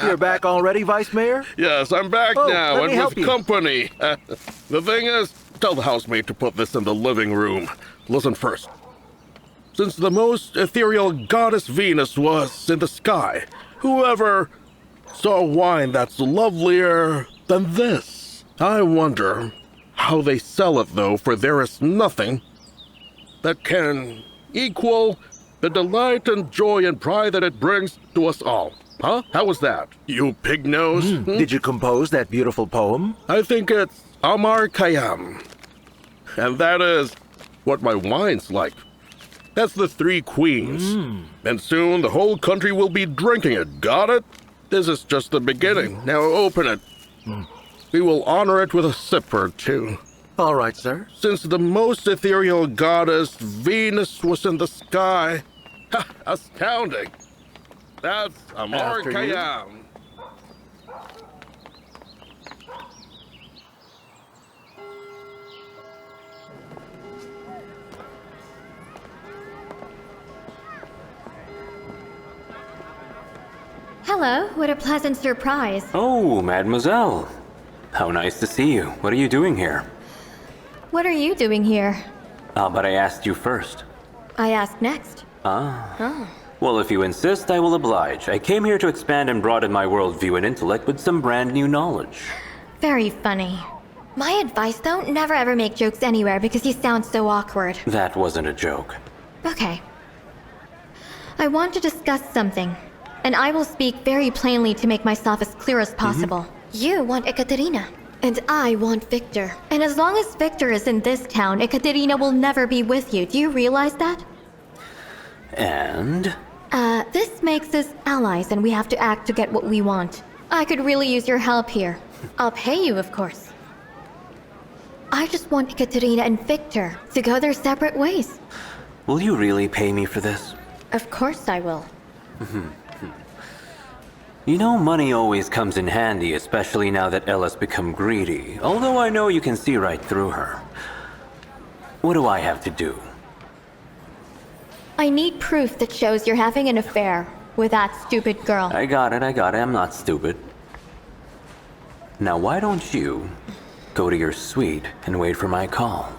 Speaker 15: You're back already, Vice Mayor?
Speaker 14: Yes, I'm back now
Speaker 15: let me
Speaker 14: and
Speaker 15: help
Speaker 14: with
Speaker 15: you.
Speaker 14: company. The thing is, tell the housemaid to put this in the living room. Listen first. Since the most ethereal goddess Venus was in the sky, whoever saw wine that's lovelier than this? I wonder how they sell it, though, for there is nothing that can equal the delight and joy and pride that it brings to us all. Huh? How was that, you pig nose?
Speaker 15: Did you compose that beautiful poem?
Speaker 14: I think it's Amar Kayam. And that is what my wine's like. That's the Three Queens. And soon the whole country will be drinking it. Got it? This is just the beginning. Now open it. We will honor it with a sip or two.
Speaker 15: All right, sir.
Speaker 14: Since the most ethereal goddess Venus was in the sky. Ha, astounding. That's Amar
Speaker 15: After you.
Speaker 14: Kayam.
Speaker 4: Hello, what a pleasant surprise.
Speaker 6: Oh, mademoiselle.
Speaker 22: How nice to see you. What are you doing here?
Speaker 4: What are you doing here?
Speaker 22: But I asked you first.
Speaker 4: I asked next.
Speaker 22: Ah.
Speaker 4: Oh.
Speaker 22: Well, if you insist, I will oblige. I came here to expand and broaden my worldview and intellect with some brand new knowledge.
Speaker 4: Very funny. My advice, though, never ever make jokes anywhere because you sound so awkward.
Speaker 22: That wasn't a joke.
Speaker 4: Okay. I want to discuss something, and I will speak very plainly to make myself as clear as possible. You want Ekaterina, and I want Victor. And as long as Victor is in this town, Ekaterina will never be with you. Do you realize that?
Speaker 22: And?
Speaker 4: This makes us allies, and we have to act to get what we want. I could really use your help here. I'll pay you, of course. I just want Ekaterina and Victor to go their separate ways.
Speaker 22: Will you really pay me for this?
Speaker 4: Of course I will.
Speaker 22: You know, money always comes in handy, especially now that Ella's become greedy. Although I know you can see right through her. What do I have to do?
Speaker 4: I need proof that shows you're having an affair with that stupid girl.
Speaker 22: I got it. I'm not stupid. Now why don't you go to your suite and wait for my call?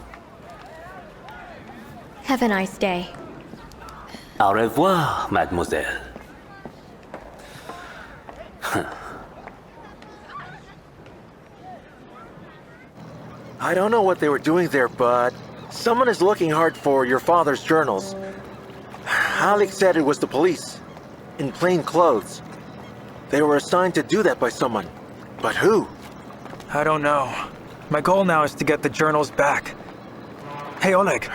Speaker 4: Have a nice day.
Speaker 22: Au revoir, mademoiselle.
Speaker 18: I don't know what they were doing there, but someone is looking hard for your father's journals. Alex said it was the police, in plain clothes. They were assigned to do that by someone. But who?
Speaker 5: I don't know. My goal now is to get the journals back. Hey, Oleg,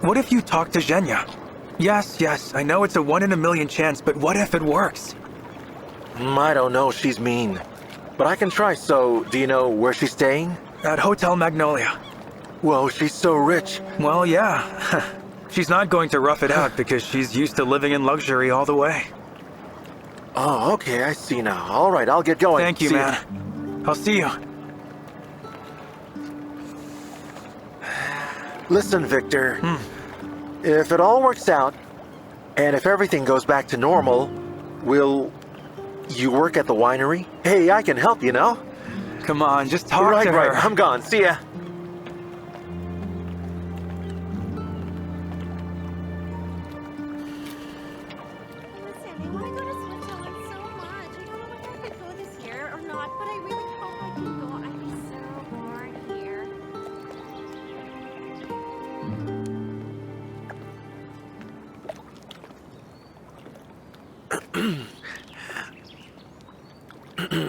Speaker 5: what if you talk to Zhenya? Yes, I know it's a 1 in a million chance, but what if it works?
Speaker 18: I don't know, she's mean. But I can try, so do you know where she's staying?
Speaker 5: At Hotel Magnolia.
Speaker 18: Whoa, she's so rich.
Speaker 5: Well, yeah. She's not going to rough it out because she's used to living in luxury all the way.
Speaker 18: Oh, okay, I see now. All right, I'll get going.
Speaker 5: Thank you,
Speaker 18: See
Speaker 5: man. I'll see you.
Speaker 18: Listen, Victor. If it all works out, and if everything goes back to normal, will you work at the winery? Hey, I can help, you know?
Speaker 5: Come on, just talk to her.
Speaker 18: Right, I'm gone. See ya.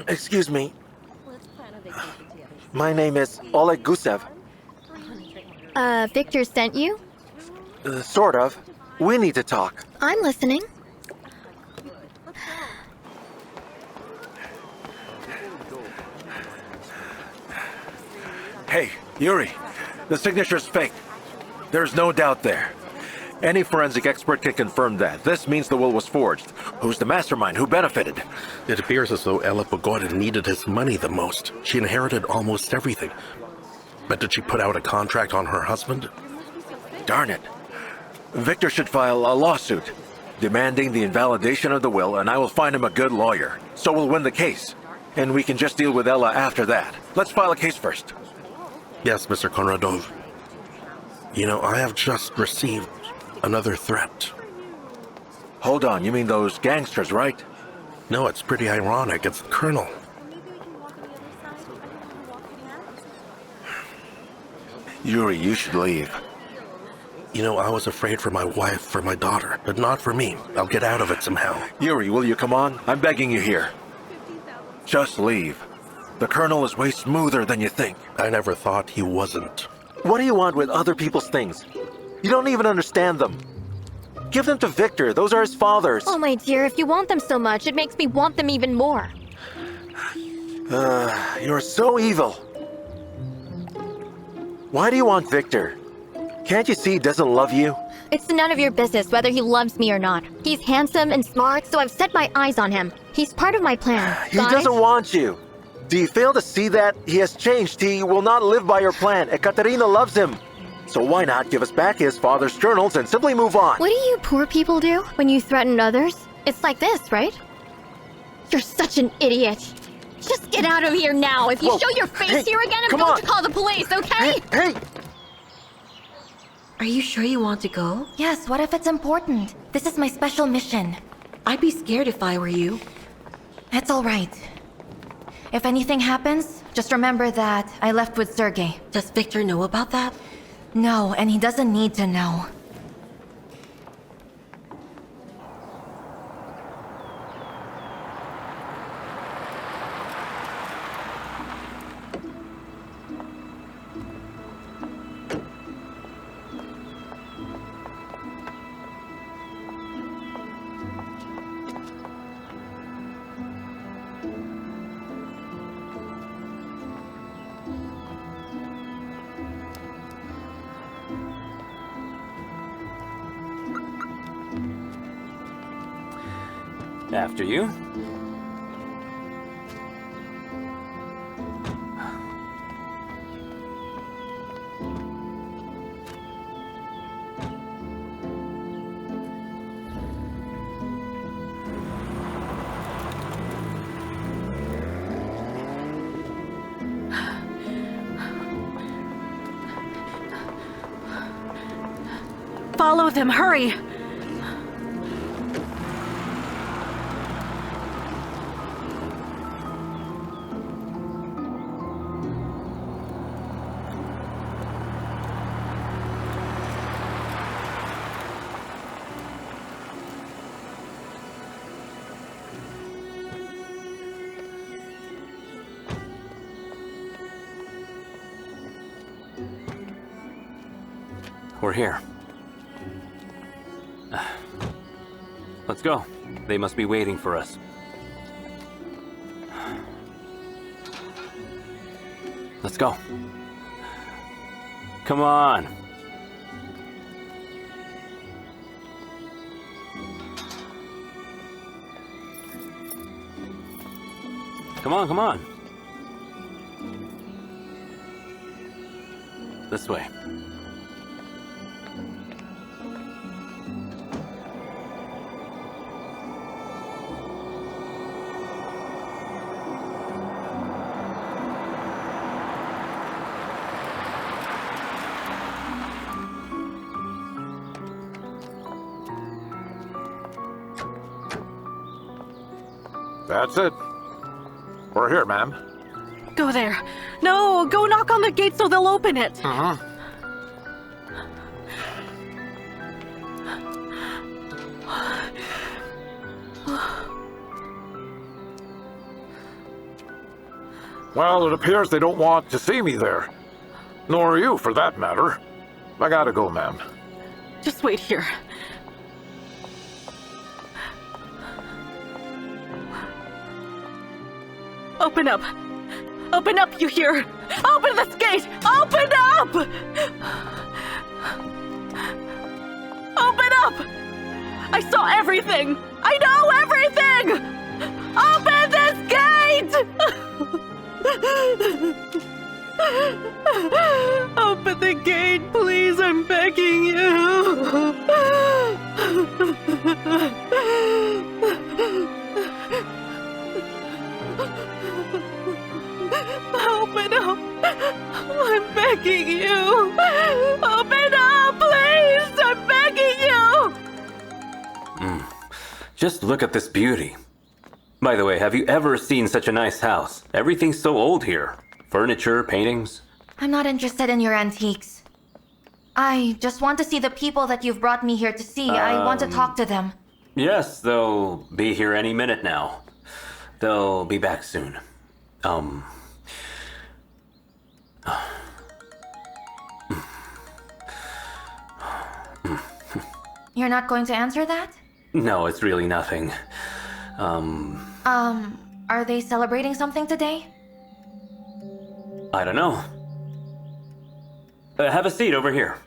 Speaker 18: Excuse me. My name is Oleg Gusev.
Speaker 4: Victor sent you?
Speaker 18: Sort of. We need to talk.
Speaker 4: I'm listening.
Speaker 10: Hey, Yuri, the signature's fake. There's no doubt there. Any forensic expert can confirm that. This means the will was forged. Who's the mastermind? Who benefited?
Speaker 3: It appears as though Ella Pogodin needed his money the most. She inherited almost everything. But did she put out a contract on her husband?
Speaker 10: Darn it. Victor should file a lawsuit, demanding the invalidation of the will, and I will find him a good lawyer. So we'll win the case. And we can just deal with Ella after that. Let's file a case first.
Speaker 3: Yes, Mr. Konradov. You know, I have just received another threat.
Speaker 10: Hold on, you mean those gangsters, right?
Speaker 3: No, it's pretty ironic. It's the Colonel.
Speaker 10: Yuri, you should leave.
Speaker 3: You know, I was afraid for my wife, for my daughter, but not for me. I'll get out of it somehow.
Speaker 10: Yuri, will you come on? I'm begging you here. Just leave. The Colonel is way smoother than you think.
Speaker 3: I never thought he wasn't.
Speaker 18: What do you want with other people's things? You don't even understand them. Give them to Victor. Those are his father's.
Speaker 4: Oh, my dear, if you want them so much, it makes me want them even more.
Speaker 18: You're so evil. Why do you want Victor? Can't you see he doesn't love you?
Speaker 4: It's none of your business whether he loves me or not. He's handsome and smart, so I've set my eyes on him. He's part of my plan.
Speaker 18: He doesn't want you. Do you fail to see that? He has changed. He will not live by your plan. Ekaterina loves him. So why not give us back his father's journals and simply move on?
Speaker 4: What do you poor people do when you threaten others? It's like this, right? You're such an idiot. Just get out of here now. If you
Speaker 18: Whoa.
Speaker 4: show your face
Speaker 18: Hey,
Speaker 4: here again, I'm
Speaker 18: come
Speaker 4: going
Speaker 18: on.
Speaker 4: to call the police, okay?
Speaker 18: Hey!
Speaker 13: Are you sure you want to go?
Speaker 12: Yes, what if it's important? This is my special mission.
Speaker 13: I'd be scared if I were you.
Speaker 12: It's all right. If anything happens, just remember that I left with Sergey.
Speaker 13: Does Victor know about that?
Speaker 12: No, and he doesn't need to know.
Speaker 22: After you.
Speaker 8: Follow them, hurry!
Speaker 22: We're here. Let's go. They must be waiting for us. Let's go. Come on. Come on, come on. This way.
Speaker 7: That's it. We're here, ma'am.
Speaker 8: Go there. No, go knock on the gate so they'll open it.
Speaker 7: Well, it appears they don't want to see me there. Nor you, for that matter. I gotta go, ma'am.
Speaker 8: Just wait here. Open up! Open up, you hear? Open this gate! Open up! Open up! I saw everything! I know everything! Open this gate! Open the gate, please, I'm begging you! Open up! I'm begging you! Open up, please! I'm begging you!
Speaker 22: Just look at this beauty. By the way, have you ever seen such a nice house? Everything's so old here. Furniture, paintings.
Speaker 12: I'm not interested in your antiques. I just want to see the people that you've brought me here to see. I want to talk to them.
Speaker 22: Yes, they'll be here any minute now. They'll be back soon.
Speaker 12: You're not going to answer that?
Speaker 22: No, it's really nothing.
Speaker 12: Are they celebrating something today?
Speaker 22: I don't know. Have a seat over here.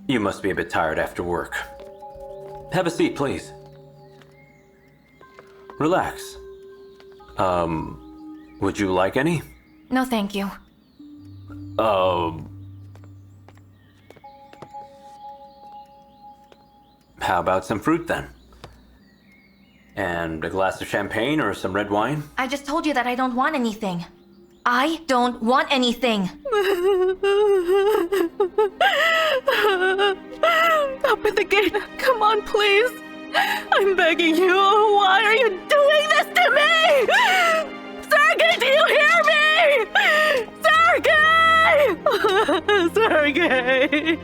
Speaker 22: You must be a bit tired after work. Have a seat, please. Relax. Would you like any?
Speaker 12: No, thank you.
Speaker 22: How about some fruit then? And a glass of champagne or some red wine?
Speaker 12: I just told you that I don't want anything. I don't want anything.
Speaker 8: Open the gate. Come on, please. I'm begging you. Why are you doing this to me? Sergei, do you hear me? Sergei! Sergei!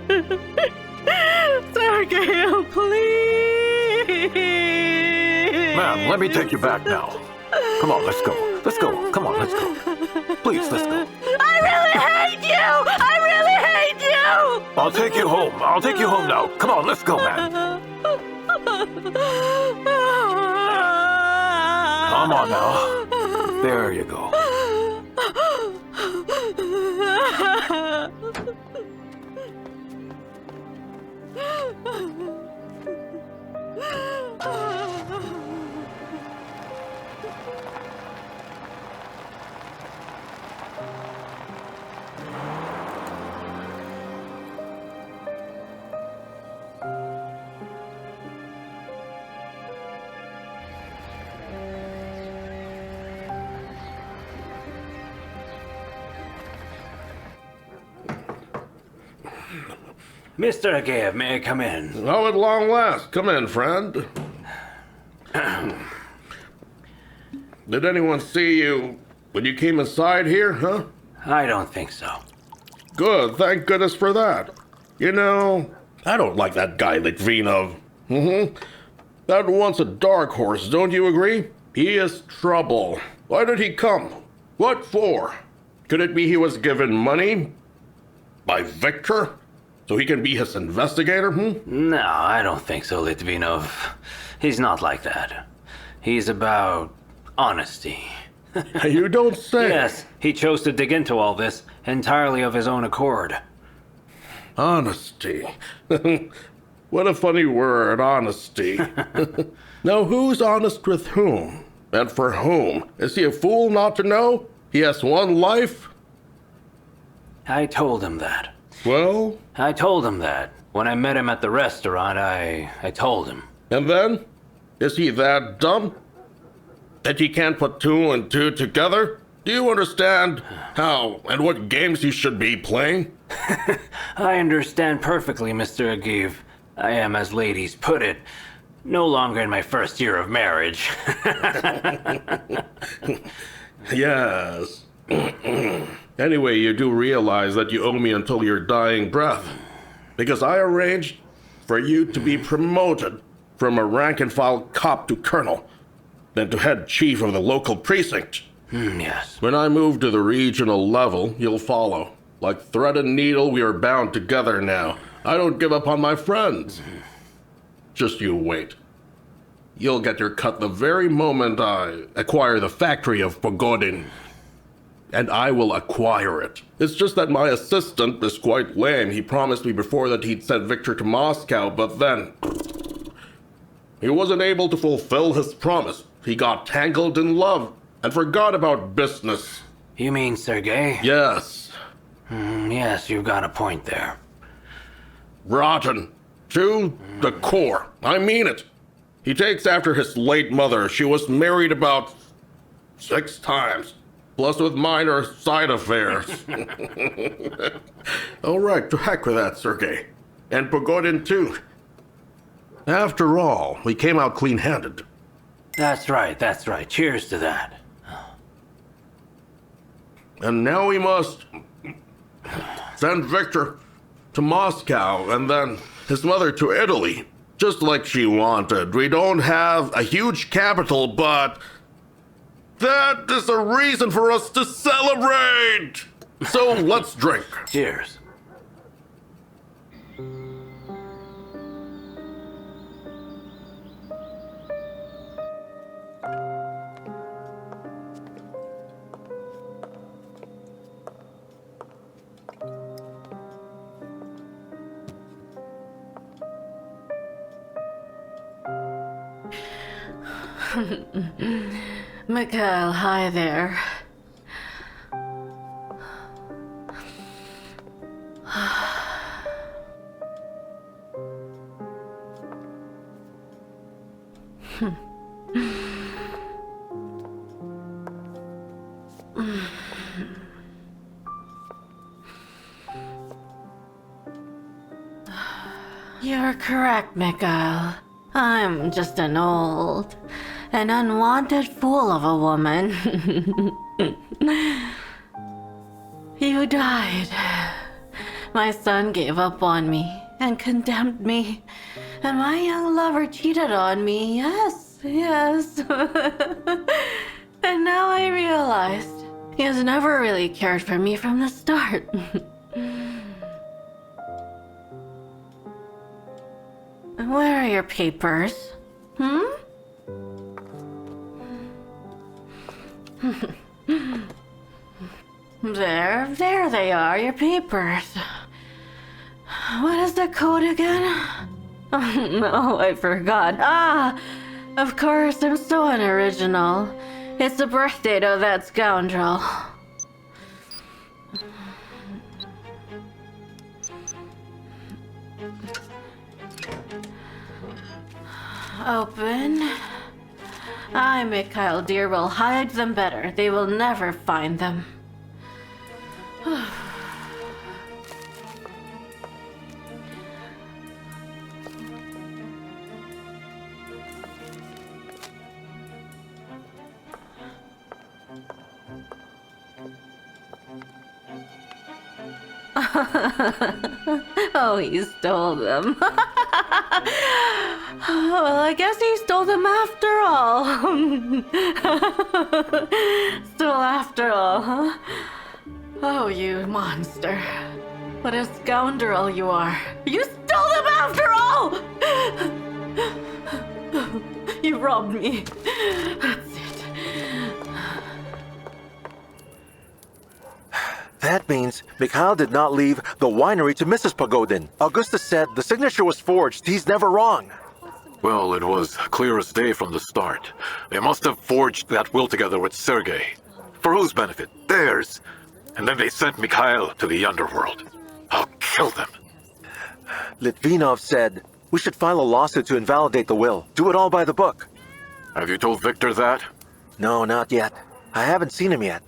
Speaker 8: Sergei, oh, please!
Speaker 7: Ma'am, let me take you back now. Come on, let's go. Let's go. Come on, let's go. Please, let's go.
Speaker 8: I really hate you! I really hate you!
Speaker 7: I'll take you home. I'll take you home now. Come on, let's go, man. Come on now. There you go.
Speaker 22: Mr. Ageev, may I come in?
Speaker 14: Oh, at long last. Come in, friend. Did anyone see you when you came inside here, huh?
Speaker 22: I don't think so.
Speaker 14: Good, thank goodness for that. You know, I don't like that guy Litvinov. That one's a dark horse, don't you agree? He is trouble. Why did he come? What for? Could it be he was given money by Victor so he can be his investigator,
Speaker 22: No, I don't think so, Litvinov. He's not like that. He's about honesty.
Speaker 14: You don't say.
Speaker 22: Yes, he chose to dig into all this entirely of his own accord.
Speaker 14: Honesty. What a funny word, honesty. Now, who's honest with whom? And for whom? Is he a fool not to know? He has one life?
Speaker 22: I told him that.
Speaker 14: Well?
Speaker 22: I told him that. When I met him at the restaurant, I told him.
Speaker 14: And then? Is he that dumb? That he can't put two and two together? Do you understand how and what games he should be playing?
Speaker 22: I understand perfectly, Mr. Ageev. I am, as ladies put it, no longer in my first year of marriage.
Speaker 14: Yes. Anyway, you do realize that you owe me until your dying breath. Because I arranged for you to be promoted from a rank-and-file cop to colonel, then to head chief of the local precinct.
Speaker 22: Yes.
Speaker 14: When I move to the regional level, you'll follow. Like thread and needle, we are bound together now. I don't give up on my friends. Just you wait. You'll get your cut the very moment I acquire the factory of Pogodin. And I will acquire it. It's just that my assistant is quite lame. He promised me before that he'd send Victor to Moscow, but then he wasn't able to fulfill his promise. He got tangled in love and forgot about business.
Speaker 22: You mean Sergei?
Speaker 14: Yes.
Speaker 22: Yes, you've got a point there.
Speaker 14: Rotten. To the core. I mean it. He takes after his late mother. She was married about 6 times. Plus with minor side affairs. All right, to heck with that, Sergei. And Pogodin, too. After all, we came out clean-handed.
Speaker 22: That's right, that's right. Cheers to that.
Speaker 14: And now we must send Victor to Moscow and then his mother to Italy, just like she wanted. We don't have a huge capital, but that is a reason for us to celebrate! So let's drink.
Speaker 22: Cheers.
Speaker 8: Mikhail, hi there. You're correct, Mikhail. I'm just an old and unwanted fool of a woman. You died. My son gave up on me and condemned me. And my young lover cheated on me, yes. And now I realized he has never really cared for me from the start. Where are your papers? There they are, your papers. What is the code again? Oh no, I forgot. Of course, I'm so unoriginal. It's the birth date of that scoundrel. Open. I, Mikhail dear, will hide them better. They will never find them. Oh, he stole them. Well, I guess he stole them after all. Stole after all, huh? Oh, you monster. What a scoundrel you are. You stole them after all! You robbed me. That's it.
Speaker 18: That means Mikhail did not leave the winery to Mrs. Pogodin. Augusta said the signature was forged. He's never wrong.
Speaker 2: Well, it was clear as day from the start. They must have forged that will together with Sergei. For whose benefit? Theirs. And then they sent Mikhail to the underworld. I'll kill them.
Speaker 18: Litvinov said we should file a lawsuit to invalidate the will. Do it all by the book.
Speaker 2: Have you told Victor that?
Speaker 18: No, not yet. I haven't seen him yet.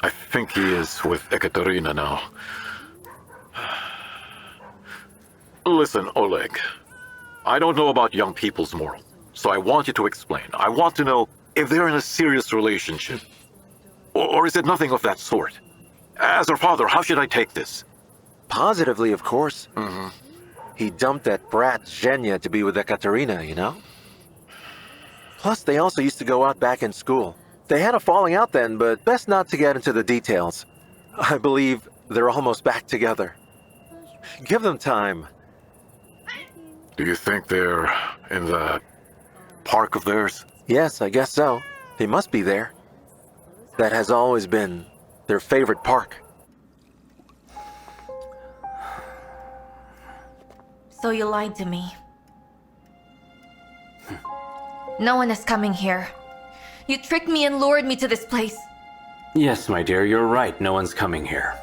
Speaker 2: I think he is with Ekaterina now. Listen, Oleg. I don't know about young people's moral, so I want you to explain. I want to know if they're in a serious relationship. Or is it nothing of that sort? As her father, how should I take this?
Speaker 18: Positively, of course. He dumped that brat Zhenya to be with Ekaterina, you know? Plus, they also used to go out back in school. They had a falling out then, but best not to get into the details. I believe they're almost back together. Give them time.
Speaker 2: Do you think they're in that park of theirs?
Speaker 18: Yes, I guess so. They must be there. That has always been their favorite park.
Speaker 12: So you lied to me. No one is coming here. You tricked me and lured me to this place.
Speaker 22: Yes, my dear, you're right. No one's coming here.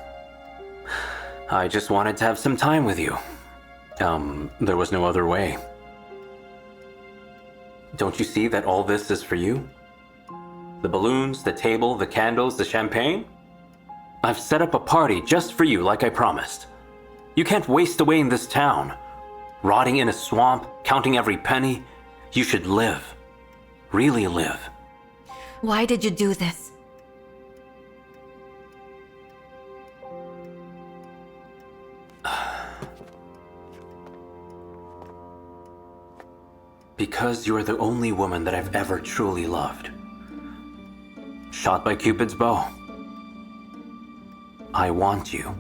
Speaker 22: I just wanted to have some time with you. There was no other way. Don't you see that all this is for you? The balloons, the table, the candles, the champagne? I've set up a party just for you, like I promised. You can't waste away in this town. Rotting in a swamp, counting every penny. You should live. Really live.
Speaker 12: Why did you do this?
Speaker 22: Because you're the only woman that I've ever truly loved. Shot by Cupid's bow. I want you.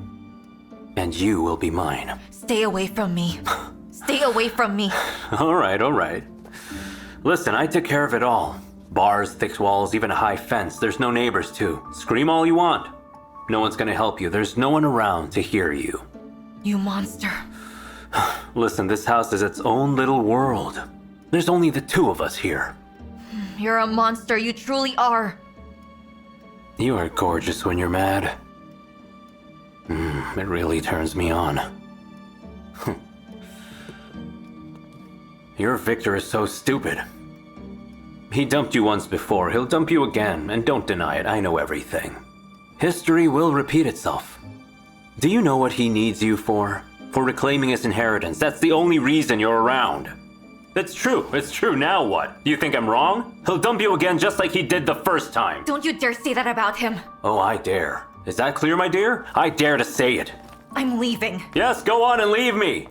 Speaker 22: And you will be mine.
Speaker 12: Stay away from me. Stay away from me.
Speaker 22: All right. Listen, I took care of it all. Bars, thick walls, even a high fence. There's no neighbors, too. Scream all you want. No one's gonna help you. There's no one around to hear you.
Speaker 12: You monster.
Speaker 22: Listen, this house is its own little world. There's only the two of us here.
Speaker 12: You're a monster. You truly are.
Speaker 22: You are gorgeous when you're mad. It really turns me on. Your Victor is so stupid. He dumped you once before, he'll dump you again, and don't deny it, I know everything. History will repeat itself. Do you know what he needs you for? For reclaiming his inheritance. That's the only reason you're around. It's true. It's true. Now what? Do you think I'm wrong? He'll dump you again just like he did the first time.
Speaker 11: Don't you dare say that about him.
Speaker 22: Oh, I dare. Is that clear, my dear? I dare to say it.
Speaker 11: I'm leaving.
Speaker 22: Yes, go on and leave me.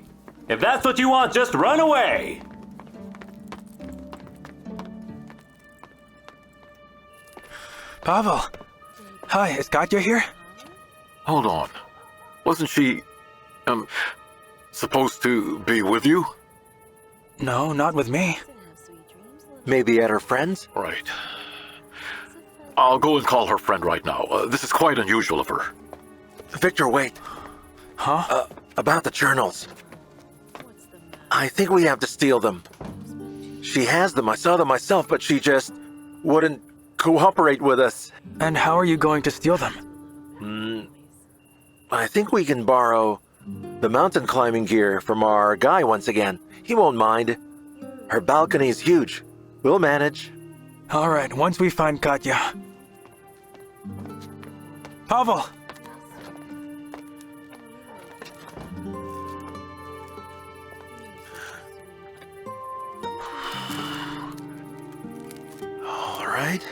Speaker 22: If that's what you want, just run away.
Speaker 5: Pavel. Hi, is Katya here?
Speaker 7: Hold on. Wasn't she, supposed to be with you?
Speaker 5: No, not with me.
Speaker 18: Maybe at her friend's?
Speaker 7: Right. I'll go and call her friend right now. This is quite unusual of her.
Speaker 18: Victor, wait.
Speaker 5: Huh?
Speaker 18: About the journals. I think we have to steal them. She has them. I saw them myself, but she just wouldn't cooperate with us.
Speaker 5: And how are you going to steal them?
Speaker 18: I think we can borrow the mountain climbing gear from our guy once again. He won't mind. Her balcony is huge. We'll manage.
Speaker 5: All right, once we find Katya. Pavel!
Speaker 18: All right.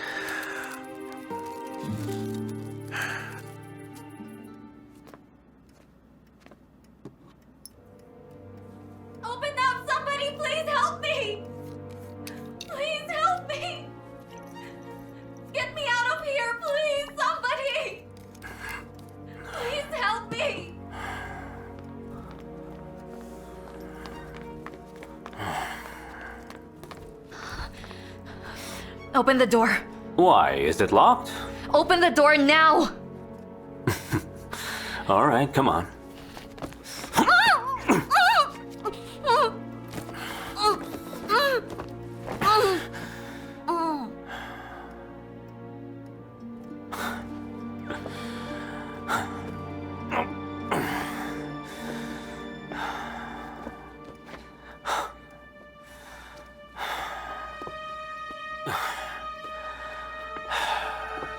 Speaker 11: Open up! Somebody please help me! Please help me! Get me out of here, please! Somebody! Please help me! Open the door.
Speaker 22: Why? Is it locked?
Speaker 11: Open the door now!
Speaker 22: All right, come on.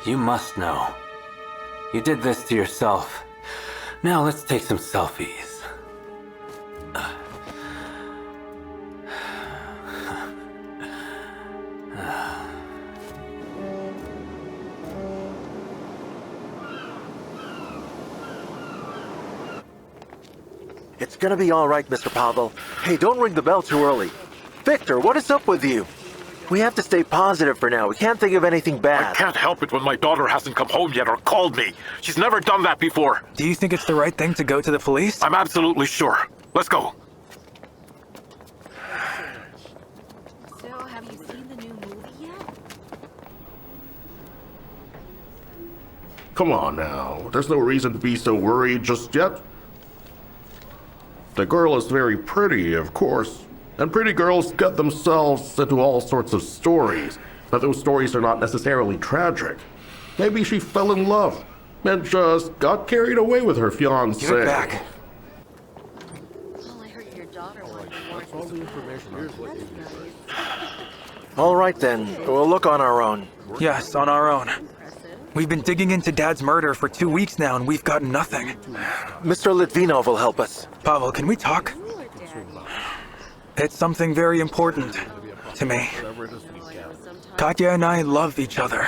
Speaker 22: You must know. You did this to yourself. Now let's take some selfies.
Speaker 18: It's gonna be all right, Mr. Pavel. Hey, don't ring the bell too early. Victor, what is up with you? We have to stay positive for now. We can't think of anything bad.
Speaker 7: I can't help it when my daughter hasn't come home yet or called me. She's never done that before.
Speaker 5: Do you think it's the right thing to go to the police?
Speaker 7: I'm absolutely sure. Let's go.
Speaker 19: So, have you seen the new movie yet?
Speaker 14: Come on now. There's no reason to be so worried just yet. The girl is very pretty, of course. And pretty girls get themselves into all sorts of stories. But those stories are not necessarily tragic. Maybe she fell in love and just got carried away with her fiancé.
Speaker 5: Give it back.
Speaker 19: Oh, I heard your daughter wanted to watch all the information.
Speaker 18: All right then, we'll look on our own.
Speaker 5: Yes, on our own. We've been digging into Dad's murder for 2 weeks now and we've gotten nothing.
Speaker 18: Mr. Litvinov will help us.
Speaker 5: Pavel, can we talk? It's something very important to me. Katya and I love each other.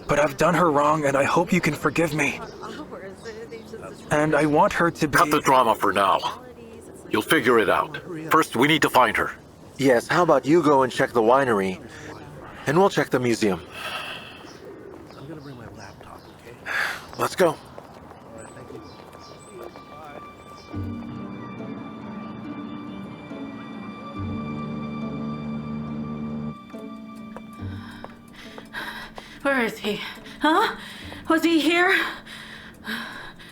Speaker 5: But I've done her wrong and I hope you can forgive me. And I want her to be...
Speaker 7: Cut the drama for now. You'll figure it out. First, we need to find her.
Speaker 18: Yes, how about you go and check the winery, and we'll check the museum.
Speaker 15: I'm gonna bring my laptop, okay?
Speaker 18: Let's go.
Speaker 8: Where is he? Huh? Was he here?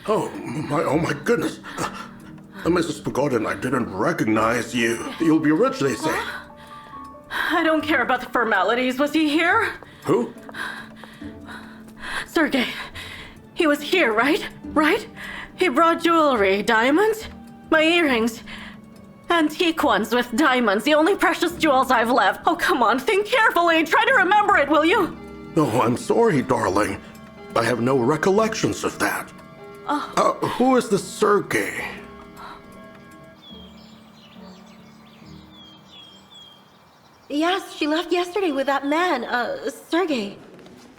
Speaker 14: Oh my goodness. Mrs. Pogodin, I didn't recognize you. You'll be rich, they say.
Speaker 8: I don't care about the formalities. Was he here?
Speaker 14: Who?
Speaker 8: Sergei. He was here, right? Right? He brought jewelry, diamonds, my earrings. Antique ones with diamonds, the only precious jewels I've left. Oh, come on, think carefully. Try to remember it, will you?
Speaker 14: Oh, I'm sorry, darling. I have no recollections of that. Who is this Sergei?
Speaker 13: Yes, she left yesterday with that man, Sergey.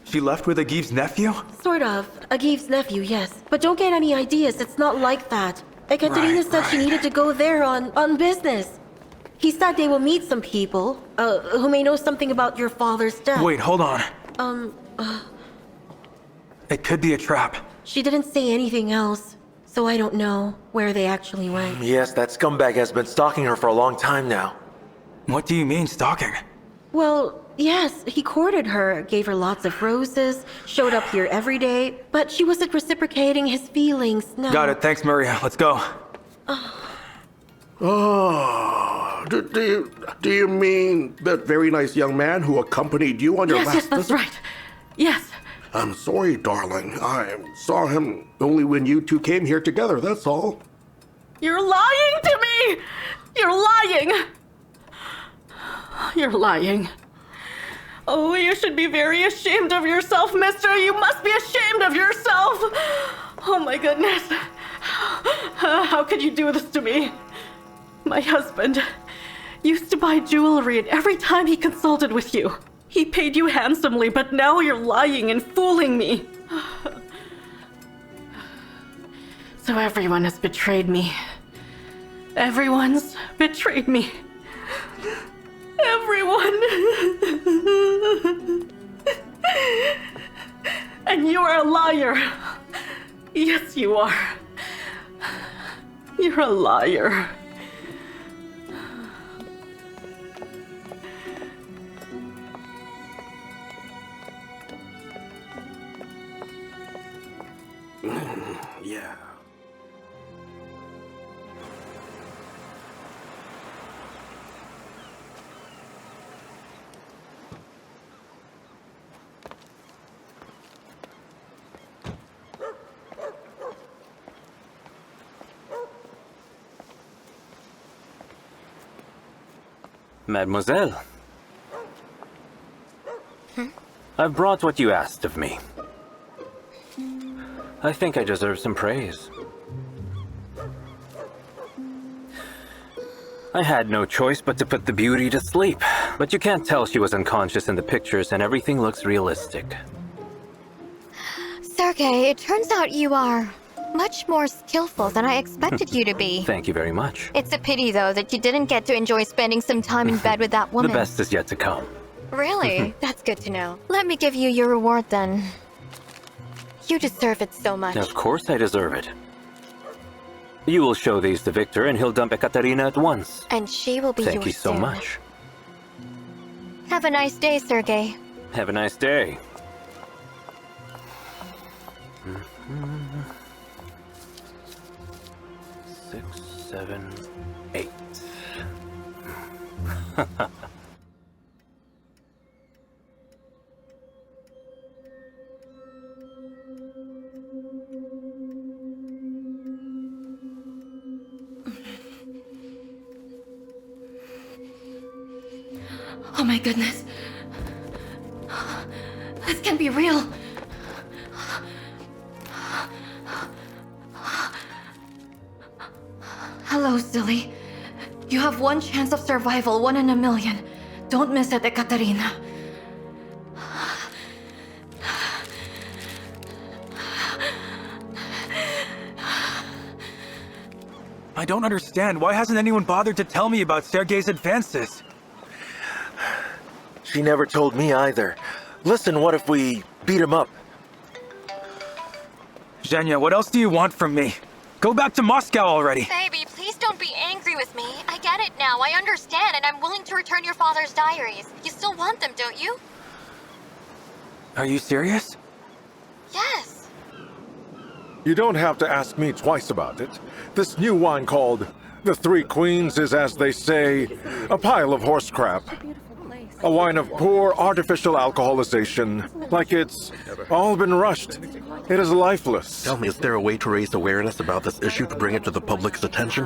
Speaker 5: She left with Agiv's nephew?
Speaker 13: Sort of. Agiv's nephew, yes. But don't get any ideas, it's not like that. Ekaterina said she needed to go there on business. He said they will meet some people, who may know something about your father's death.
Speaker 5: Wait, hold on. It could be a trap.
Speaker 13: She didn't say anything else, so I don't know where they actually went.
Speaker 18: Yes, that scumbag has been stalking her for a long time now.
Speaker 5: What do you mean, stalking?
Speaker 13: Well, yes, he courted her, gave her lots of roses, showed up here every day, but she wasn't reciprocating his feelings, no.
Speaker 5: Got it, thanks, Maria. Let's go.
Speaker 14: Oh, do you mean that very nice young man who accompanied you on your last
Speaker 8: Yes, that's right. Yes.
Speaker 14: I'm sorry, darling. I saw him only when you two came here together, that's all.
Speaker 8: You're lying to me! You're lying! You're lying. Oh, you should be very ashamed of yourself, mister. You must be ashamed of yourself. Oh my goodness. How could you do this to me? My husband used to buy jewelry, and every time he consulted with you, he paid you handsomely, but now you're lying and fooling me. So everyone has betrayed me. Everyone's betrayed me. Everyone. And you are a liar. Yes, you are. You're a liar.
Speaker 14: Yeah.
Speaker 22: Mademoiselle. I've brought what you asked of me. I think I deserve some praise. I had no choice but to put the beauty to sleep, but you can't tell she was unconscious in the pictures and everything looks realistic.
Speaker 4: Sergey, it turns out you are much more skillful than I expected you to be.
Speaker 22: Thank you very much.
Speaker 4: It's a pity, though, that you didn't get to enjoy spending some time in bed with that woman.
Speaker 22: The best is yet to come.
Speaker 4: Really? That's good to know. Let me give you your reward, then. You deserve it so much.
Speaker 22: Of course I deserve it. You will show these to Victor and he'll dump Ekaterina at once.
Speaker 4: And she will be yours.
Speaker 22: Thank you so
Speaker 4: soon.
Speaker 22: much.
Speaker 4: Have a nice day, Sergey.
Speaker 22: Have a nice day. 6, 7, 8.
Speaker 8: Oh my goodness. This can't be real. Hello, silly. You have one chance of survival, 1 in a million. Don't miss it, Ekaterina.
Speaker 5: I don't understand. Why hasn't anyone bothered to tell me about Sergei's advances?
Speaker 18: She never told me either. Listen, what if we beat him up?
Speaker 5: Zhenya, what else do you want from me? Go back to Moscow already.
Speaker 4: Baby, please don't be angry with me. I get it now. I understand, and I'm willing to return your father's diaries. You still want them, don't you?
Speaker 5: Are you serious?
Speaker 4: Yes.
Speaker 1: You don't have to ask me twice about it. This new wine called the Three Queens is, as they say, a pile of horse crap. A wine of poor artificial alcoholization, like it's all been rushed. It is lifeless.
Speaker 3: Tell me, is there a way to raise awareness about this issue to bring it to the public's attention?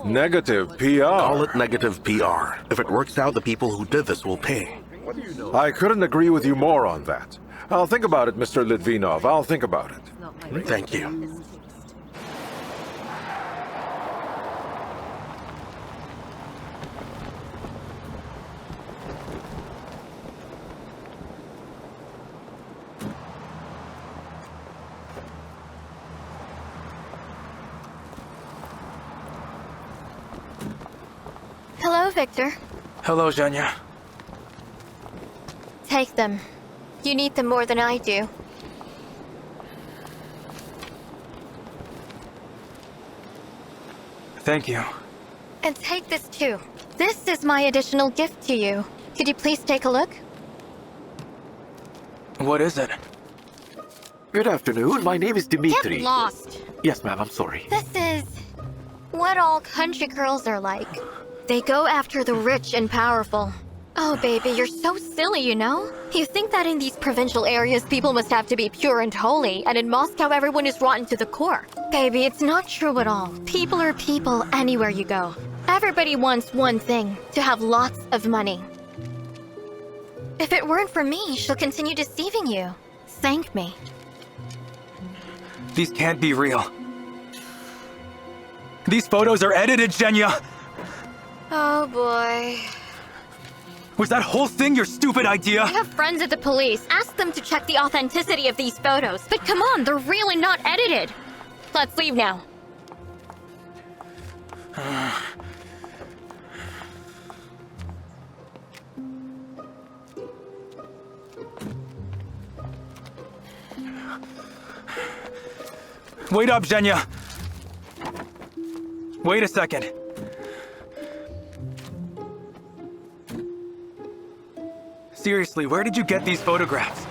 Speaker 1: Negative PR.
Speaker 3: Call it negative PR. If it works out, the people who did this will pay.
Speaker 1: I couldn't agree with you more on that. I'll think about it, Mr. Litvinov. I'll think about it.
Speaker 3: Thank you.
Speaker 4: Victor.
Speaker 5: Hello, Zhenya.
Speaker 4: Take them. You need them more than I do.
Speaker 5: Thank you.
Speaker 4: And take this too. This is my additional gift to you. Could you please take a look?
Speaker 5: What is it?
Speaker 7: Good afternoon. My name is Dimitri.
Speaker 4: Get lost.
Speaker 7: Yes, ma'am. I'm sorry.
Speaker 4: This is what all country girls are like. They go after the rich and powerful. Oh, baby, you're so silly, you know? You think that in these provincial areas, people must have to be pure and holy, and in Moscow, everyone is rotten to the core. Baby, it's not true at all. People are people anywhere you go. Everybody wants one thing, to have lots of money. If it weren't for me, she'll continue deceiving you. Thank me.
Speaker 5: These can't be real. These photos are edited, Zhenya!
Speaker 4: Oh boy.
Speaker 5: Was that whole thing your stupid idea?
Speaker 4: I have friends at the police. Ask them to check the authenticity of these photos. But come on, they're really not edited. Let's leave now.
Speaker 5: Wait up, Zhenya! Wait a second. Seriously, where did you get these photographs?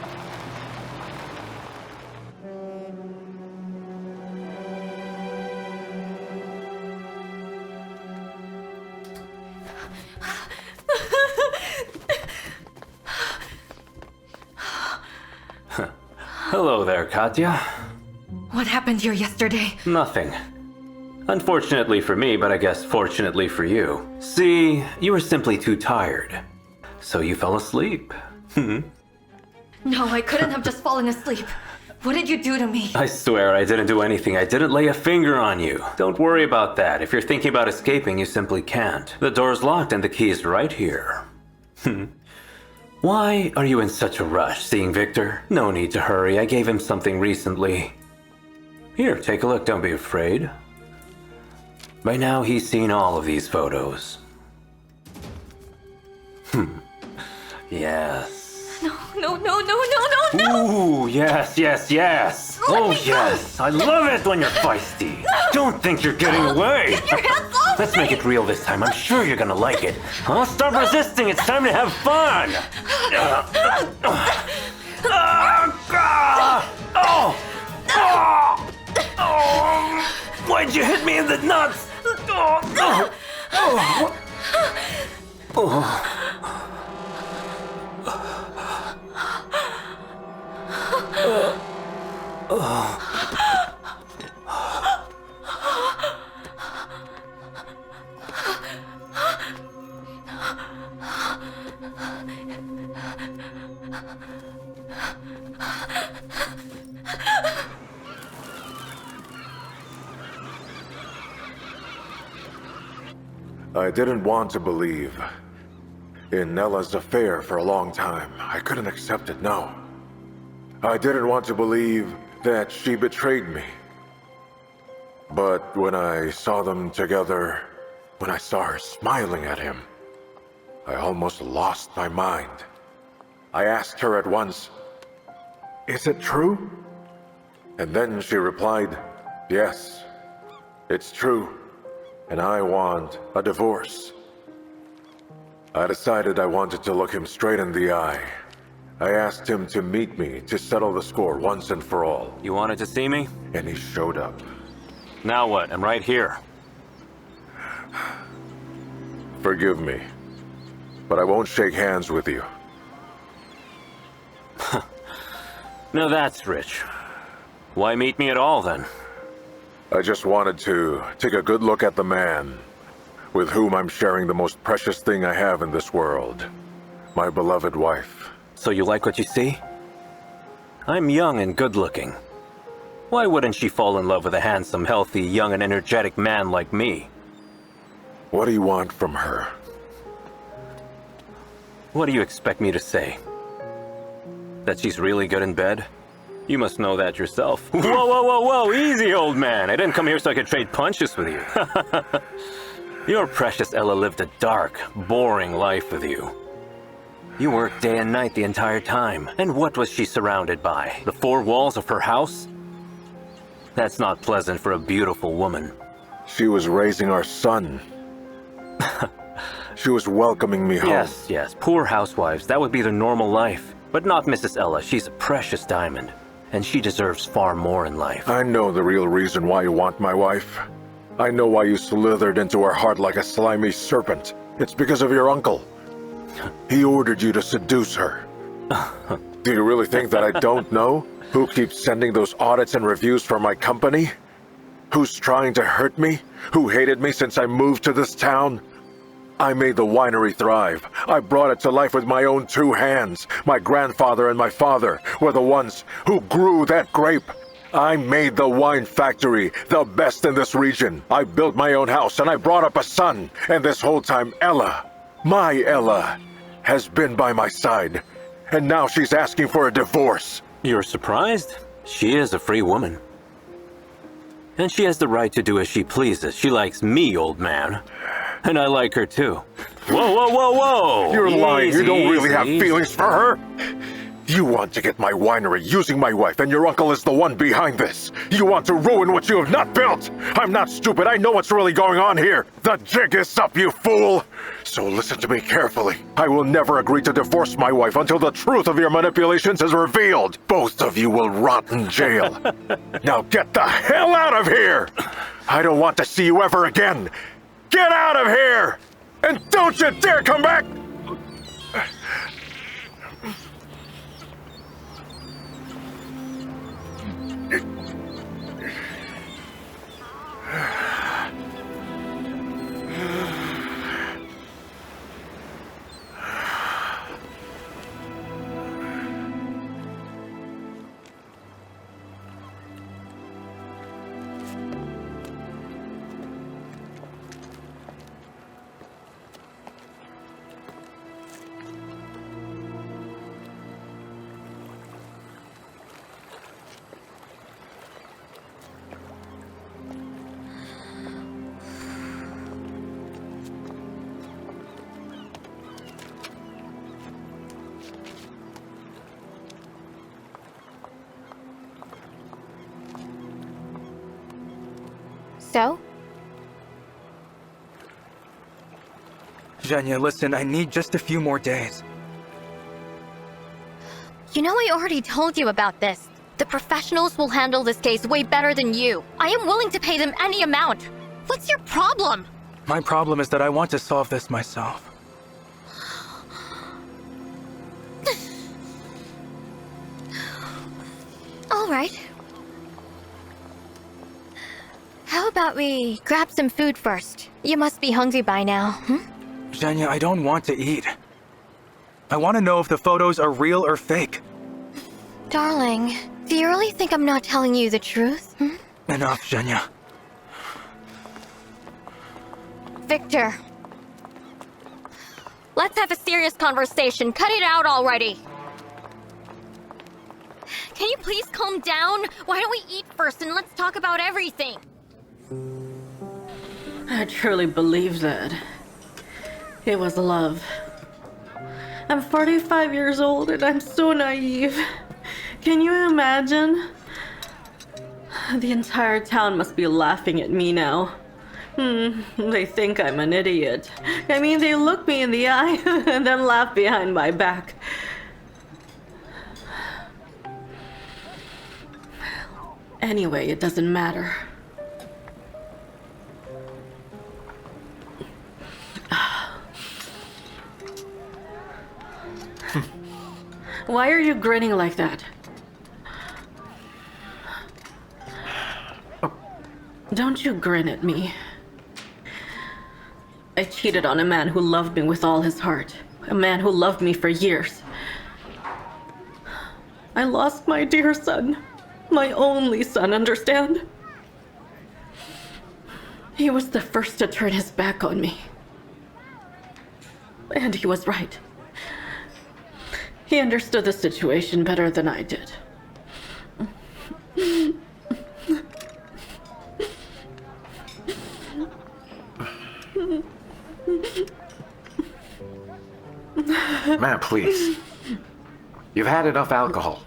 Speaker 22: Hello there, Katya.
Speaker 8: What happened here yesterday?
Speaker 22: Nothing. Unfortunately for me, but I guess fortunately for you. See, you were simply too tired. So you fell asleep.
Speaker 8: No, I couldn't have just fallen asleep. What did you do to me?
Speaker 22: I swear I didn't do anything. I didn't lay a finger on you. Don't worry about that. If you're thinking about escaping, you simply can't. The door's locked and the key is right here. Why are you in such a rush seeing Victor? No need to hurry. I gave him something recently. Here, take a look. Don't be afraid. By now, he's seen all of these photos. Yes.
Speaker 8: No.
Speaker 22: Ooh, yes. Oh, yes. I love it when you're feisty. Don't think you're getting away.
Speaker 8: Get your hands off
Speaker 22: Let's make it real this time. I'm sure you're gonna like it. Huh? Stop resisting. It's time to have fun. Why'd you hit me in the nuts?
Speaker 1: I didn't want to believe in Nella's affair for a long time. I couldn't accept it, no. I didn't want to believe that she betrayed me. But when I saw them together, when I saw her smiling at him, I almost lost my mind. I asked her at once, "Is it true?" And then she replied, "Yes, it's true, and I want a divorce." I decided I wanted to look him straight in the eye. I asked him to meet me to settle the score once and for all.
Speaker 22: You wanted to see me?
Speaker 1: And he showed up.
Speaker 22: Now what? I'm right here.
Speaker 1: Forgive me, but I won't shake hands with you.
Speaker 22: Now that's rich. Why meet me at all, then?
Speaker 1: I just wanted to take a good look at the man with whom I'm sharing the most precious thing I have in this world. My beloved wife.
Speaker 22: So you like what you see? I'm young and good-looking. Why wouldn't she fall in love with a handsome, healthy, young and energetic man like me?
Speaker 1: What do you want from her?
Speaker 22: What do you expect me to say? That she's really good in bed? You must know that yourself. Whoa, easy, old man. I didn't come here so I could trade punches with you. Your precious Ella lived a dark, boring life with you. You worked day and night the entire time. And what was she surrounded by? The four walls of her house? That's not pleasant for a beautiful woman.
Speaker 1: She was raising our son. She was welcoming me home.
Speaker 22: Yes, yes. Poor housewives. That would be their normal life. But not Mrs. Ella. She's a precious diamond. And she deserves far more in life.
Speaker 1: I know the real reason why you want my wife. I know why you slithered into her heart like a slimy serpent. It's because of your uncle. He ordered you to seduce her. Do you really think that I don't know? Who keeps sending those audits and reviews for my company? Who's trying to hurt me? Who hated me since I moved to this town? I made the winery thrive. I brought it to life with my own two hands. My grandfather and my father were the ones who grew that grape. I made the wine factory, the best in this region. I built my own house and I brought up a son. And this whole time, Ella, my Ella, has been by my side. And now she's asking for a divorce.
Speaker 22: You're surprised? She is a free woman. And she has the right to do as she pleases. She likes me, old man. And I like her too. Whoa, whoa, whoa, whoa!
Speaker 1: You're lying.
Speaker 22: Easy,
Speaker 1: You don't really have
Speaker 22: easy.
Speaker 1: feelings for her? You want to get my winery using my wife, and your uncle is the one behind this. You want to ruin what you have not built. I'm not stupid. I know what's really going on here. The jig is up, you fool. So listen to me carefully. I will never agree to divorce my wife until the truth of your manipulations is revealed. Both of you will rot in jail. Now get the hell out of here. I don't want to see you ever again. Get out of here! And don't you dare come back!
Speaker 4: So?
Speaker 5: Zhenya, listen, I need just a few more days.
Speaker 4: You know, I already told you about this. The professionals will handle this case way better than you. I am willing to pay them any amount. What's your problem?
Speaker 5: My problem is that I want to solve this myself.
Speaker 4: All right. How about we grab some food first? You must be hungry by now,
Speaker 5: Zhenya, I don't want to eat. I want to know if the photos are real or fake.
Speaker 4: Darling, do you really think I'm not telling you the truth?
Speaker 5: Enough, Zhenya.
Speaker 4: Victor. Let's have a serious conversation. Cut it out already. Can you please calm down? Why don't we eat first and let's talk about everything?
Speaker 8: I truly believe that. It was love. I'm 45 years old and I'm so naive. Can you imagine? The entire town must be laughing at me now. They think I'm an idiot. I mean, they look me in the eye and then laugh behind my back. Anyway, it doesn't matter. Why are you grinning like that? Don't you grin at me. I cheated on a man who loved me with all his heart. A man who loved me for years. I lost my dear son. My only son, understand? He was the first to turn his back on me. And he was right. He understood the situation better than I did.
Speaker 17: Ma'am, please. You've had enough alcohol.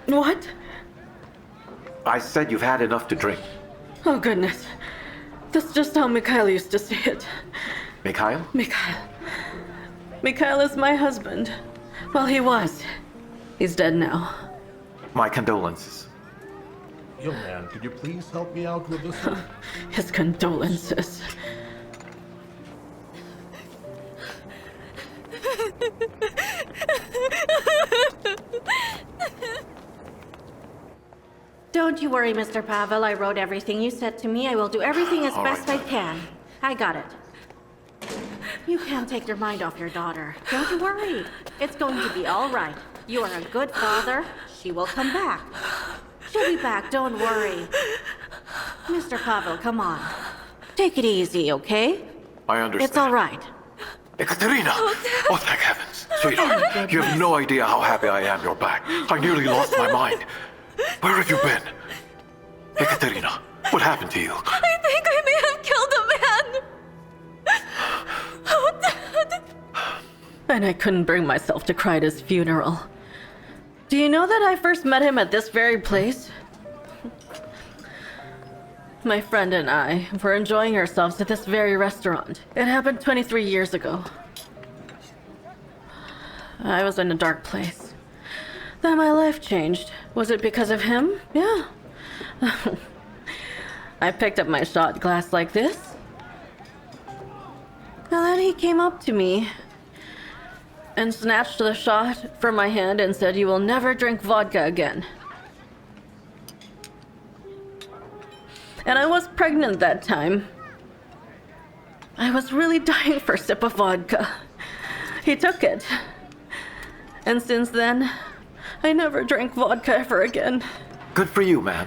Speaker 8: What?
Speaker 17: I said you've had enough to drink.
Speaker 8: Oh, goodness. That's just how Mikhail used to say it.
Speaker 17: Mikhail?
Speaker 8: Mikhail. Mikhail is my husband. Well, he was. He's dead now.
Speaker 17: My condolences.
Speaker 14: Young man, could you please help me out with this one?
Speaker 8: His condolences.
Speaker 13: Don't you worry, Mr. Pavel. I wrote everything you said to me. I will do everything as best I can. I got it. You can't take your mind off your daughter. Don't you worry. It's going to be all right. You are a good father. She will come back. She'll be back, don't worry. Mr. Pavel, come on. Take it easy, okay?
Speaker 17: I understand.
Speaker 13: It's all right.
Speaker 17: Ekaterina! Oh, thank heavens. Sweetheart, you have no idea how happy I am you're back. I nearly lost my mind. Where have you been? Ekaterina, what happened to you?
Speaker 11: I think I may have killed a man. Oh, Dad.
Speaker 8: And I couldn't bring myself to cry at his funeral. Do you know that I first met him at this very place? My friend and I were enjoying ourselves at this very restaurant. It happened 23 years ago. I was in a dark place. Then my life changed. Was it because of him? Yeah. I picked up my shot glass like this. And then he came up to me and snatched the shot from my hand and said, "You will never drink vodka again." And I was pregnant that time. I was really dying for a sip of vodka. He took it. And since then, I never drank vodka ever again.
Speaker 17: Good for you, ma'am.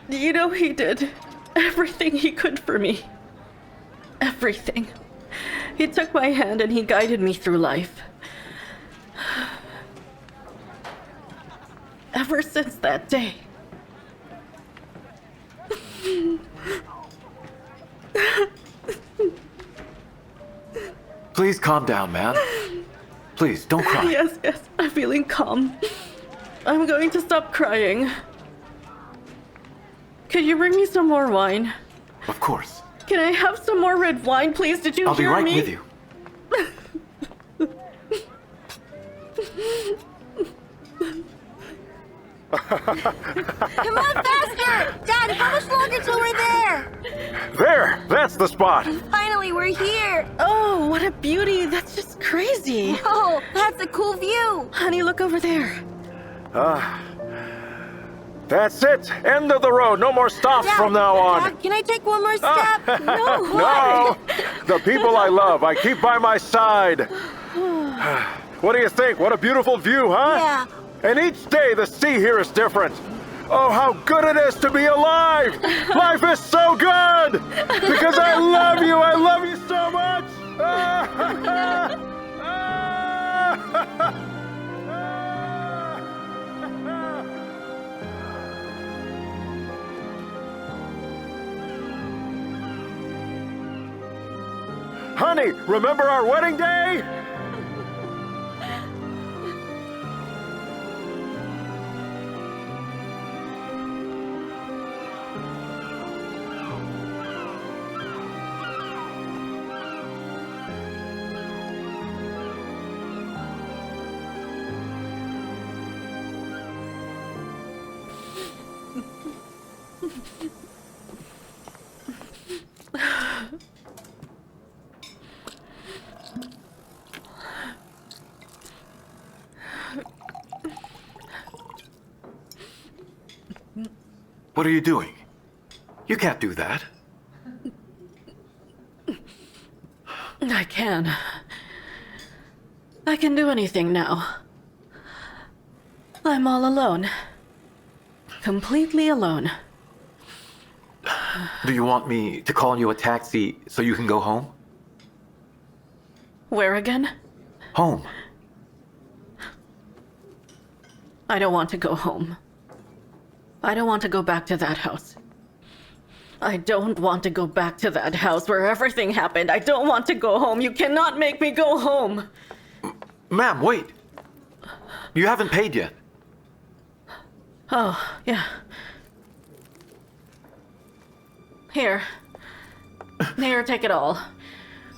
Speaker 8: You know, he did everything he could for me. Everything. He took my hand and he guided me through life. Ever since that day.
Speaker 17: Please calm down, man. Please, don't cry.
Speaker 8: Yes, I'm feeling calm. I'm going to stop crying. Could you bring me some more wine?
Speaker 17: Of course.
Speaker 8: Can I have some more red wine, please? Did you
Speaker 17: I'll be
Speaker 8: hear
Speaker 17: right
Speaker 8: me?
Speaker 17: with you.
Speaker 11: Come on, faster! Dad, how much longer till we're there?
Speaker 18: There! That's the spot!
Speaker 11: Finally, we're here!
Speaker 8: Oh, what a beauty! That's just crazy!
Speaker 11: Oh, that's a cool view!
Speaker 8: Honey, look over there.
Speaker 18: That's it! End of the road! No more stops from now on!
Speaker 11: Dad, can I take one more step?
Speaker 8: No,
Speaker 18: No! The people I love, I keep by my side! What do you think? What a beautiful view, huh?
Speaker 11: Yeah.
Speaker 18: And each day the sea here is different. Oh, how good it is to be alive! Life is so good! Because I love you! I love you so much! Honey, remember our wedding day?
Speaker 17: What are you doing? You can't do that.
Speaker 8: I can. I can do anything now. I'm all alone. Completely alone.
Speaker 17: Do you want me to call you a taxi so you can go home?
Speaker 8: Where again?
Speaker 17: Home.
Speaker 8: I don't want to go home. I don't want to go back to that house. I don't want to go back to that house where everything happened. I don't want to go home. You cannot make me go home.
Speaker 7: Ma'am, wait. You haven't paid yet.
Speaker 8: Oh, yeah. Here, take it all.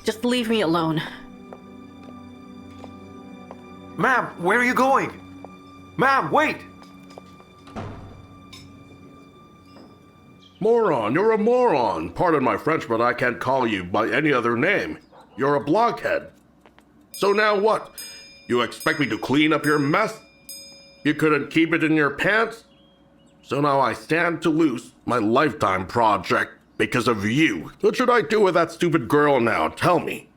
Speaker 8: Just leave me alone.
Speaker 7: Ma'am, where are you going? Ma'am, wait!
Speaker 14: Moron, you're a moron. Pardon my French, but I can't call you by any other name. You're a blockhead. So now what? You expect me to clean up your mess? You couldn't keep it in your pants? So now I stand to lose my lifetime project because of you. What should I do with that stupid girl now? Tell me.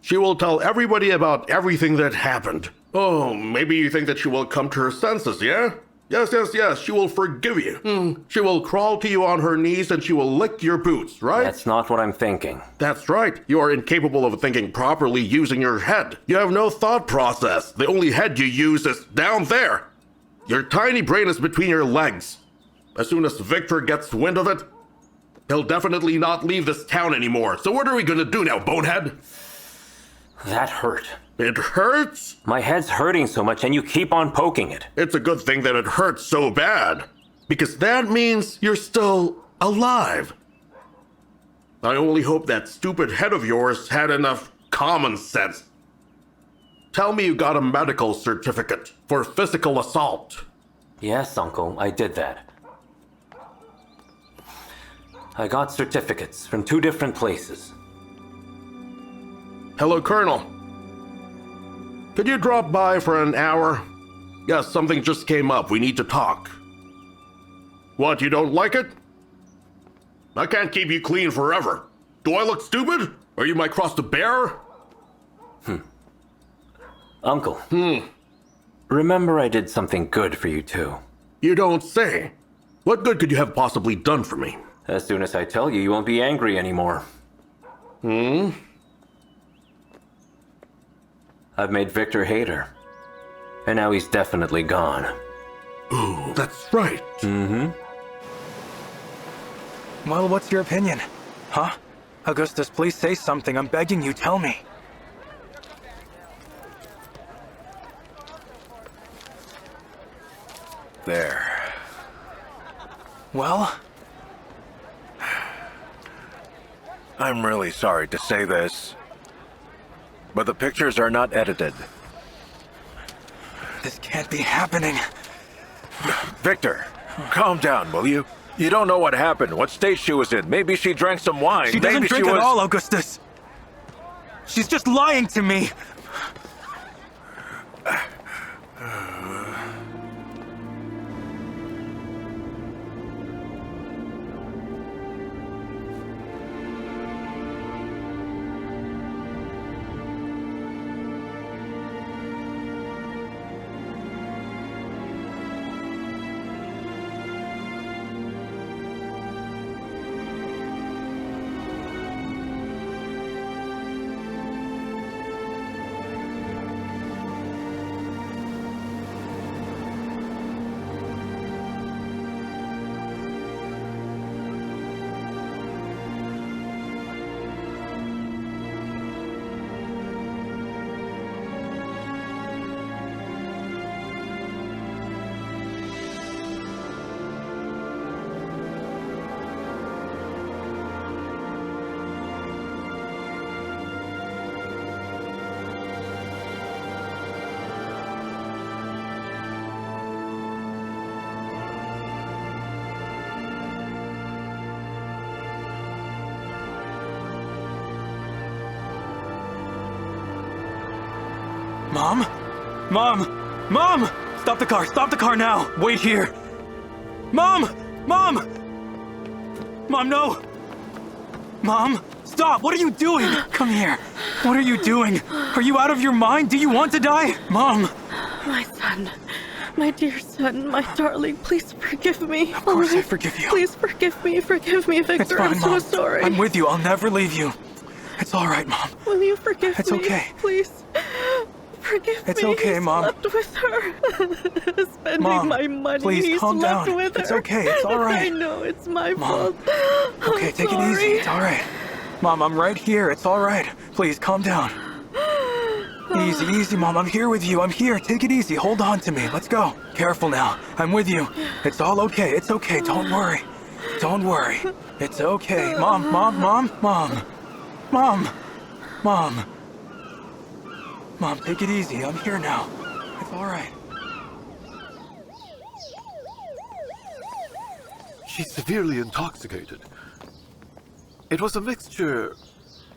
Speaker 14: She will tell everybody about everything that happened. Oh, maybe you think that she will come to her senses, yeah? Yes, she will forgive you. She will crawl to you on her knees and she will lick your boots, right?
Speaker 22: That's not what I'm thinking.
Speaker 14: That's right. You are incapable of thinking properly using your head. You have no thought process. The only head you use is down there. Your tiny brain is between your legs. As soon as Victor gets wind of it, he'll definitely not leave this town anymore. So what are we gonna do now, bonehead?
Speaker 22: That hurt.
Speaker 14: It hurts?
Speaker 22: My head's hurting so much and you keep on poking it.
Speaker 14: It's a good thing that it hurts so bad. Because that means you're still alive. I only hope that stupid head of yours had enough common sense. Tell me you got a medical certificate for physical assault.
Speaker 22: Yes, Uncle, I did that. I got certificates from 2 different places.
Speaker 14: Hello, Colonel. Could you drop by for an hour? Yes, something just came up. We need to talk. What, you don't like it? I can't keep you clean forever. Do I look stupid? Are you my cross to bear?
Speaker 22: Uncle. Remember I did something good for you too.
Speaker 14: You don't say. What good could you have possibly done for me?
Speaker 22: As soon as I tell you, you won't be angry anymore. I've made Victor hate her. And now he's definitely gone.
Speaker 14: Ooh, that's right.
Speaker 5: Well, what's your opinion? Huh? Augustus, please say something. I'm begging you, tell me.
Speaker 1: There.
Speaker 5: Well?
Speaker 1: I'm really sorry to say this, but the pictures are not edited.
Speaker 5: This can't be happening.
Speaker 1: Victor, calm down, will you? You don't know what happened, what state she was in. Maybe she drank some wine.
Speaker 5: She doesn't
Speaker 1: Maybe
Speaker 5: drink
Speaker 1: she was...
Speaker 5: at all, Augustus. She's just lying to me. Mom? Mom! Mom! Stop the car now! Wait here! Mom! Mom! Mom, no! Mom, stop! What are you doing? Come here. What are you doing? Are you out of your mind? Do you want to die? Mom!
Speaker 8: My son. My dear son, my darling, please forgive me.
Speaker 5: Of course I forgive you.
Speaker 8: Please forgive me, Victor.
Speaker 5: It's fine,
Speaker 8: I'm
Speaker 5: Mom.
Speaker 8: so sorry.
Speaker 5: I'm with you. I'll never leave you. It's all right, Mom.
Speaker 8: Will you forgive me?
Speaker 5: It's okay.
Speaker 8: Please. Forgive
Speaker 5: It's
Speaker 8: me.
Speaker 5: okay,
Speaker 8: He
Speaker 5: Mom.
Speaker 8: slept with her. Spending
Speaker 5: Mom,
Speaker 8: my money.
Speaker 5: please
Speaker 8: He
Speaker 5: calm
Speaker 8: slept
Speaker 5: down.
Speaker 8: with her.
Speaker 5: It's okay, it's all right.
Speaker 8: I know, it's my
Speaker 5: Mom.
Speaker 8: fault.
Speaker 5: Okay, take it easy. It's all right. Mom, I'm right here. It's all right. Please, calm down. Easy, easy, Mom. I'm here with you. I'm here. Take it easy. Hold on to me. Let's go. Careful now. I'm with you. It's all okay. It's okay. Don't worry. Don't worry. It's okay. Mom, Mom, Mom, Mom. Mom. Mom. Mom, take it easy. I'm here now. It's all right.
Speaker 9: She's severely intoxicated. It was a mixture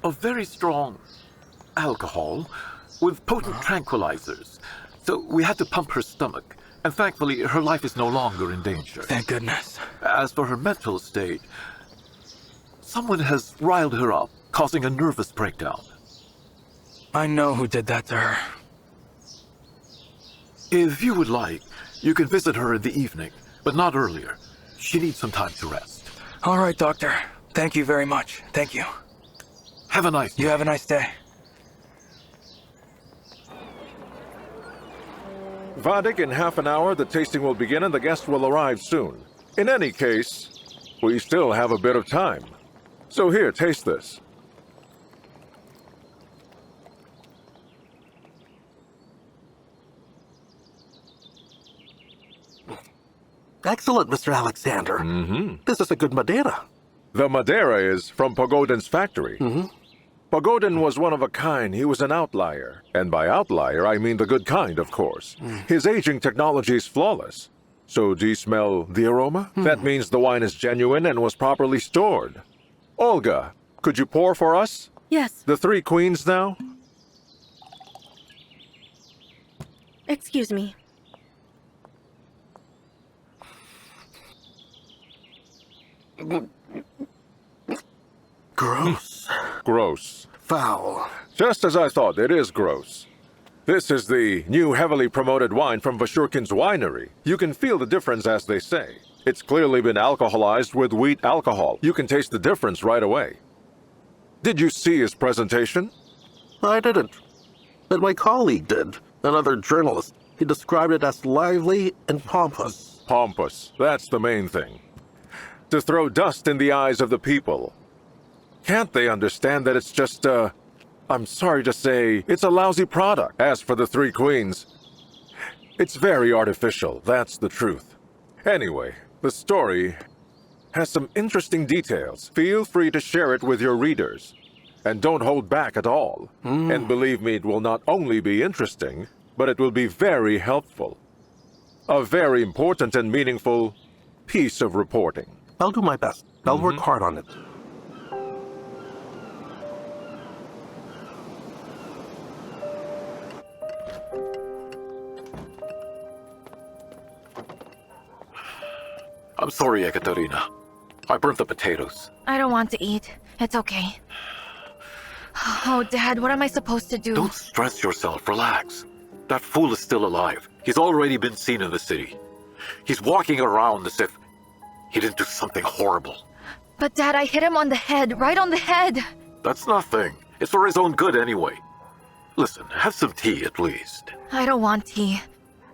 Speaker 9: of very strong alcohol with potent tranquilizers. So we had to pump her stomach, and thankfully her life is no longer in danger.
Speaker 5: Thank goodness.
Speaker 9: As for her mental state, someone has riled her up, causing a nervous breakdown.
Speaker 5: I know who did that to her.
Speaker 9: If you would like, you can visit her in the evening, but not earlier. She needs some time to rest.
Speaker 5: All right, Doctor. Thank you very much. Thank you.
Speaker 9: Have a nice day.
Speaker 5: You have a nice day.
Speaker 1: Vadik, in half an hour, the tasting will begin and the guests will arrive soon. In any case, we still have a bit of time. So here, taste this.
Speaker 3: Excellent, Mr. Alexander. This is a good Madeira.
Speaker 1: The Madeira is from Pogodin's factory. Pogodin was one of a kind. He was an outlier. And by outlier, I mean the good kind, of course. His aging technology is flawless. So do you smell the aroma? That means the wine is genuine and was properly stored. Olga, could you pour for us?
Speaker 13: Yes.
Speaker 1: The Three Queens now?
Speaker 13: Excuse me.
Speaker 3: Gross.
Speaker 1: Gross.
Speaker 3: Foul.
Speaker 1: Just as I thought, it is gross. This is the new heavily promoted wine from Vashurkin's winery. You can feel the difference, as they say. It's clearly been alcoholized with wheat alcohol. You can taste the difference right away. Did you see his presentation?
Speaker 3: I didn't. But my colleague did. Another journalist. He described it as lively and pompous.
Speaker 1: Pompous. That's the main thing. To throw dust in the eyes of the people. Can't they understand that it's just, I'm sorry to say, it's a lousy product. As for the Three Queens, it's very artificial, that's the truth. Anyway, the story has some interesting details. Feel free to share it with your readers. And don't hold back at all. And believe me, it will not only be interesting, but it will be very helpful. A very important and meaningful piece of reporting.
Speaker 3: I'll do my best. I'll work hard on it.
Speaker 7: I'm sorry, Ekaterina. I burnt the potatoes.
Speaker 12: I don't want to eat. It's okay. Oh, Dad, what am I supposed to do?
Speaker 7: Don't stress yourself. Relax. That fool is still alive. He's already been seen in the city. He's walking around as if he didn't do something horrible.
Speaker 12: But Dad, I hit him on the head, right on the head.
Speaker 7: That's nothing. It's for his own good anyway. Listen, have some tea at least.
Speaker 12: I don't want tea.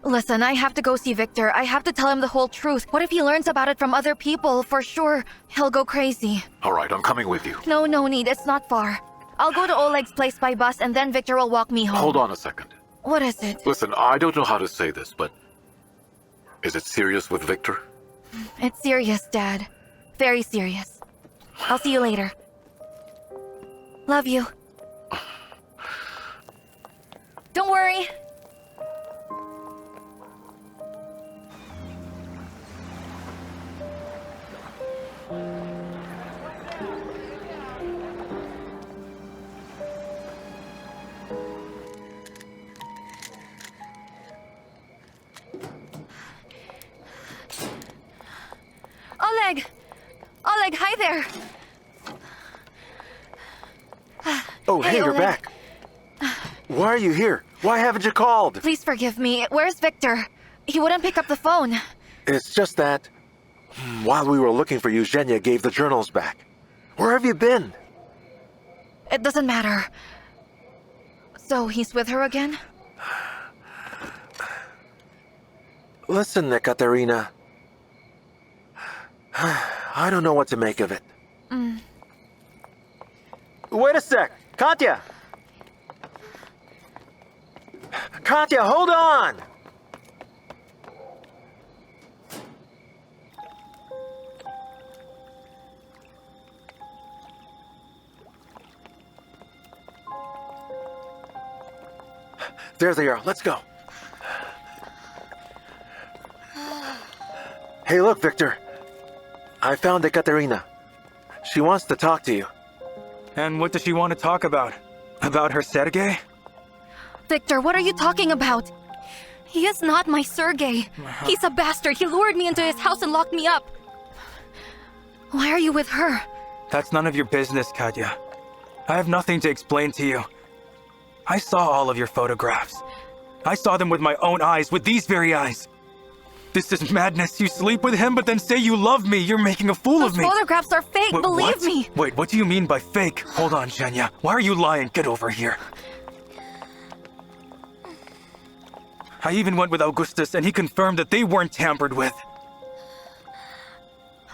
Speaker 12: Listen, I have to go see Victor. I have to tell him the whole truth. What if he learns about it from other people? For sure, he'll go crazy.
Speaker 7: All right, I'm coming with you.
Speaker 12: No need. It's not far. I'll go to Oleg's place by bus and then Victor will walk me home.
Speaker 7: Hold on a second.
Speaker 12: What is it?
Speaker 7: Listen, I don't know how to say this, but is it serious with Victor?
Speaker 12: It's serious, Dad. Very serious. I'll see you later. Love you. Don't worry. Oleg, hi there.
Speaker 18: Oh, hey, you're
Speaker 12: Oleg.
Speaker 18: back. Why are you here? Why haven't you called?
Speaker 12: Please forgive me. Where's Victor? He wouldn't pick up the phone.
Speaker 18: It's just that while we were looking for you, Zhenya gave the journals back. Where have you been?
Speaker 12: It doesn't matter. So he's with her again?
Speaker 18: Listen, Ekaterina. I don't know what to make of it. Wait a sec! Katya! Katya, hold on! There they are. Let's go. Hey, look, Victor. I found Ekaterina. She wants to talk to you.
Speaker 5: And what does she want to talk about? About her Sergei?
Speaker 11: Victor, what are you talking about? He is not my Sergei. He's a bastard. He lured me into his house and locked me up. Why are you with her?
Speaker 5: That's none of your business, Katya. I have nothing to explain to you. I saw all of your photographs. I saw them with my own eyes, with these very eyes. This is madness. You sleep with him, but then say you love me. You're making a fool of me.
Speaker 11: Those photographs are fake, believe
Speaker 5: what?
Speaker 11: me.
Speaker 5: Wait, what do you mean by fake? Hold on, Zhenya. Why are you lying? Get over here. I even went with Augustus, and he confirmed that they weren't tampered with.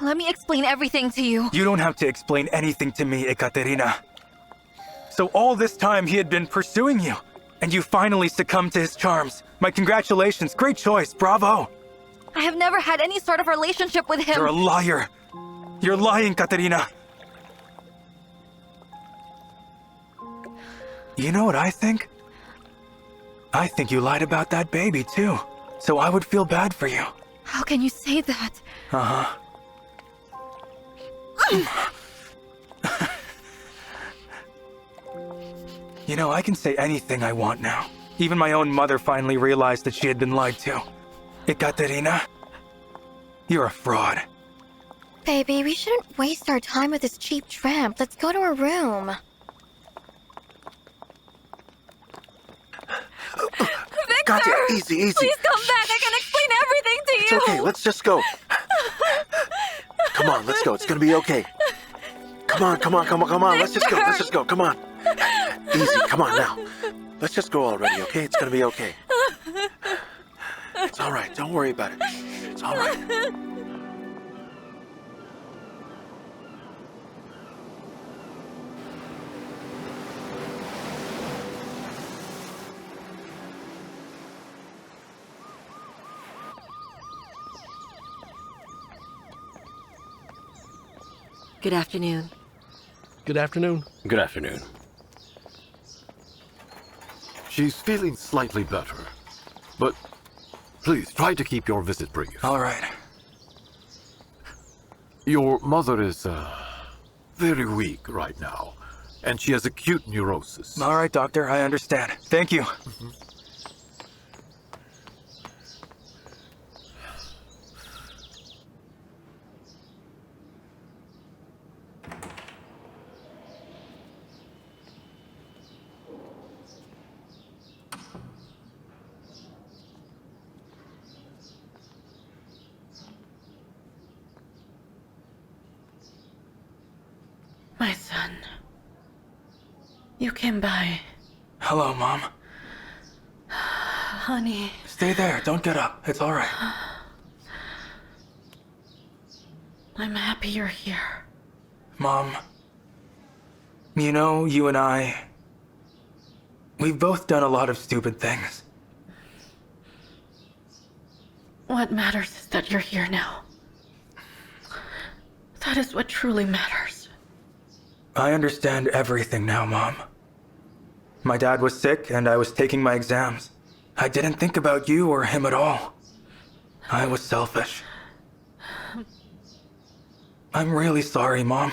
Speaker 11: Let me explain everything to you.
Speaker 5: You don't have to explain anything to me, Ekaterina. So all this time he had been pursuing you, and you finally succumbed to his charms. My congratulations. Great choice. Bravo.
Speaker 11: I have never had any sort of relationship with him.
Speaker 5: You're a liar. You're lying, Katerina. You know what I think? I think you lied about that baby, too. So I would feel bad for you.
Speaker 11: How can you say that?
Speaker 5: Uh-huh. You know, I can say anything I want now. Even my own mother finally realized that she had been lied to. Ekaterina, you're a fraud.
Speaker 4: Baby, we shouldn't waste our time with this cheap tramp. Let's go to her room.
Speaker 11: Victor!
Speaker 18: Katya, easy.
Speaker 11: Please come back. I can explain everything to you.
Speaker 18: It's okay. Let's just go. Come on, let's go. It's gonna be okay. Come on. Let's just go. Come on. Easy. Come on now. Let's just go already, okay? It's gonna be okay. It's all right. Don't worry about it. It's all right.
Speaker 13: Good afternoon.
Speaker 14: Good afternoon.
Speaker 16: Good afternoon.
Speaker 9: She's feeling slightly better. But please try to keep your visit brief.
Speaker 5: All right.
Speaker 9: Your mother is very weak right now, and she has acute neurosis.
Speaker 5: All right, doctor, I understand. Thank you.
Speaker 8: My son. You came by.
Speaker 5: Hello, Mom.
Speaker 8: Honey.
Speaker 5: Stay there. Don't get up. It's all right.
Speaker 8: I'm happy you're here.
Speaker 5: Mom, you know, you and I, we've both done a lot of stupid things.
Speaker 8: What matters is that you're here now. That is what truly matters.
Speaker 5: I understand everything now, Mom. My dad was sick and I was taking my exams. I didn't think about you or him at all. I was selfish. I'm really sorry, Mom.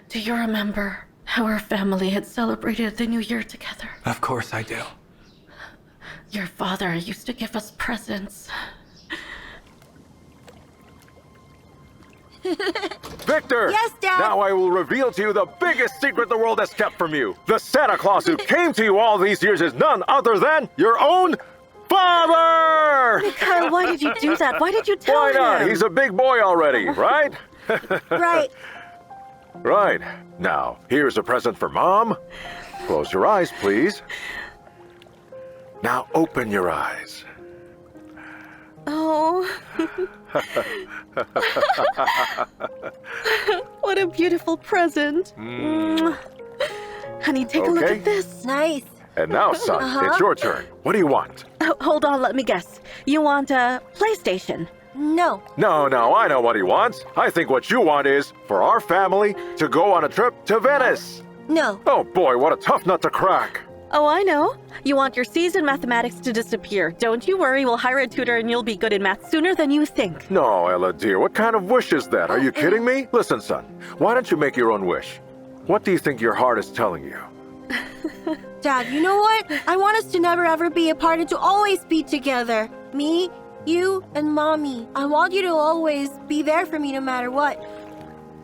Speaker 8: Do you remember how our family had celebrated the New Year together?
Speaker 5: Of course I do.
Speaker 8: Your father used to give us presents.
Speaker 18: Victor!
Speaker 13: Yes, Dad?
Speaker 18: Now I will reveal to you the biggest secret the world has kept from you. The Santa Claus who came to you all these years is none other than your own father!
Speaker 13: Mikhail, why did you do that? Why did you tell
Speaker 18: Why not?
Speaker 13: him?
Speaker 18: He's a big boy already, right?
Speaker 13: Right.
Speaker 18: Right. Now, here's a present for Mom.
Speaker 1: Close your eyes, please. Now open your eyes.
Speaker 8: Oh. What a beautiful present. Honey, take a look
Speaker 1: Okay.
Speaker 8: at this.
Speaker 13: Nice.
Speaker 1: And now, son,
Speaker 8: Uh-huh.
Speaker 1: it's your turn. What do you want?
Speaker 8: Oh, hold on, let me guess. You want a PlayStation?
Speaker 13: No.
Speaker 1: No, I know what he wants. I think what you want is for our family to go on a trip to Venice.
Speaker 13: No.
Speaker 1: Oh boy, what a tough nut to crack.
Speaker 8: Oh, I know. You want your C's in mathematics to disappear. Don't you worry, we'll hire a tutor and you'll be good in math sooner than you think.
Speaker 1: No, Ella dear, what kind of wish is that? Are you kidding me? Listen, son, why don't you make your own wish? What do you think your heart is telling you?
Speaker 13: Dad, you know what? I want us to never ever be apart and to always be together. Me, you, and Mommy. I want you to always be there for me no matter what.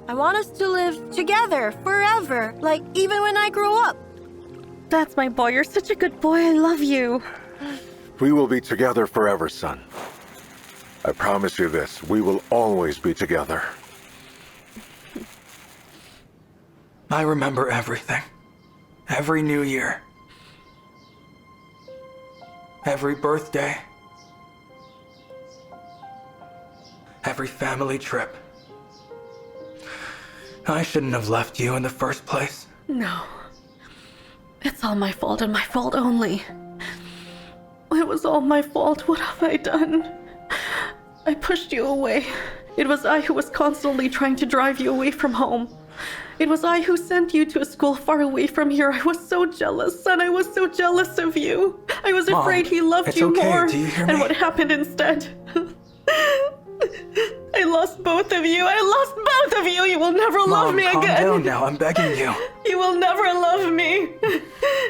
Speaker 13: I want us to live together forever, like even when I grow up.
Speaker 8: That's my boy. You're such a good boy. I love you.
Speaker 1: We will be together forever, son. I promise you this, we will always be together.
Speaker 5: I remember everything. Every New Year. Every birthday. Every family trip. I shouldn't have left you in the first place.
Speaker 8: No. It's all my fault and my fault only. It was all my fault. What have I done? I pushed you away. It was I who was constantly trying to drive you away from home. It was I who sent you to a school far away from here. I was so jealous, and I was so jealous of you. I was
Speaker 5: Mom,
Speaker 8: afraid he loved
Speaker 5: it's
Speaker 8: you
Speaker 5: okay.
Speaker 8: more.
Speaker 5: Do you hear
Speaker 8: and
Speaker 5: me?
Speaker 8: what happened instead? I lost both of you. I lost both of you. You will never love me
Speaker 5: calm
Speaker 8: again.
Speaker 5: down now. I'm begging you.
Speaker 8: You will never love me.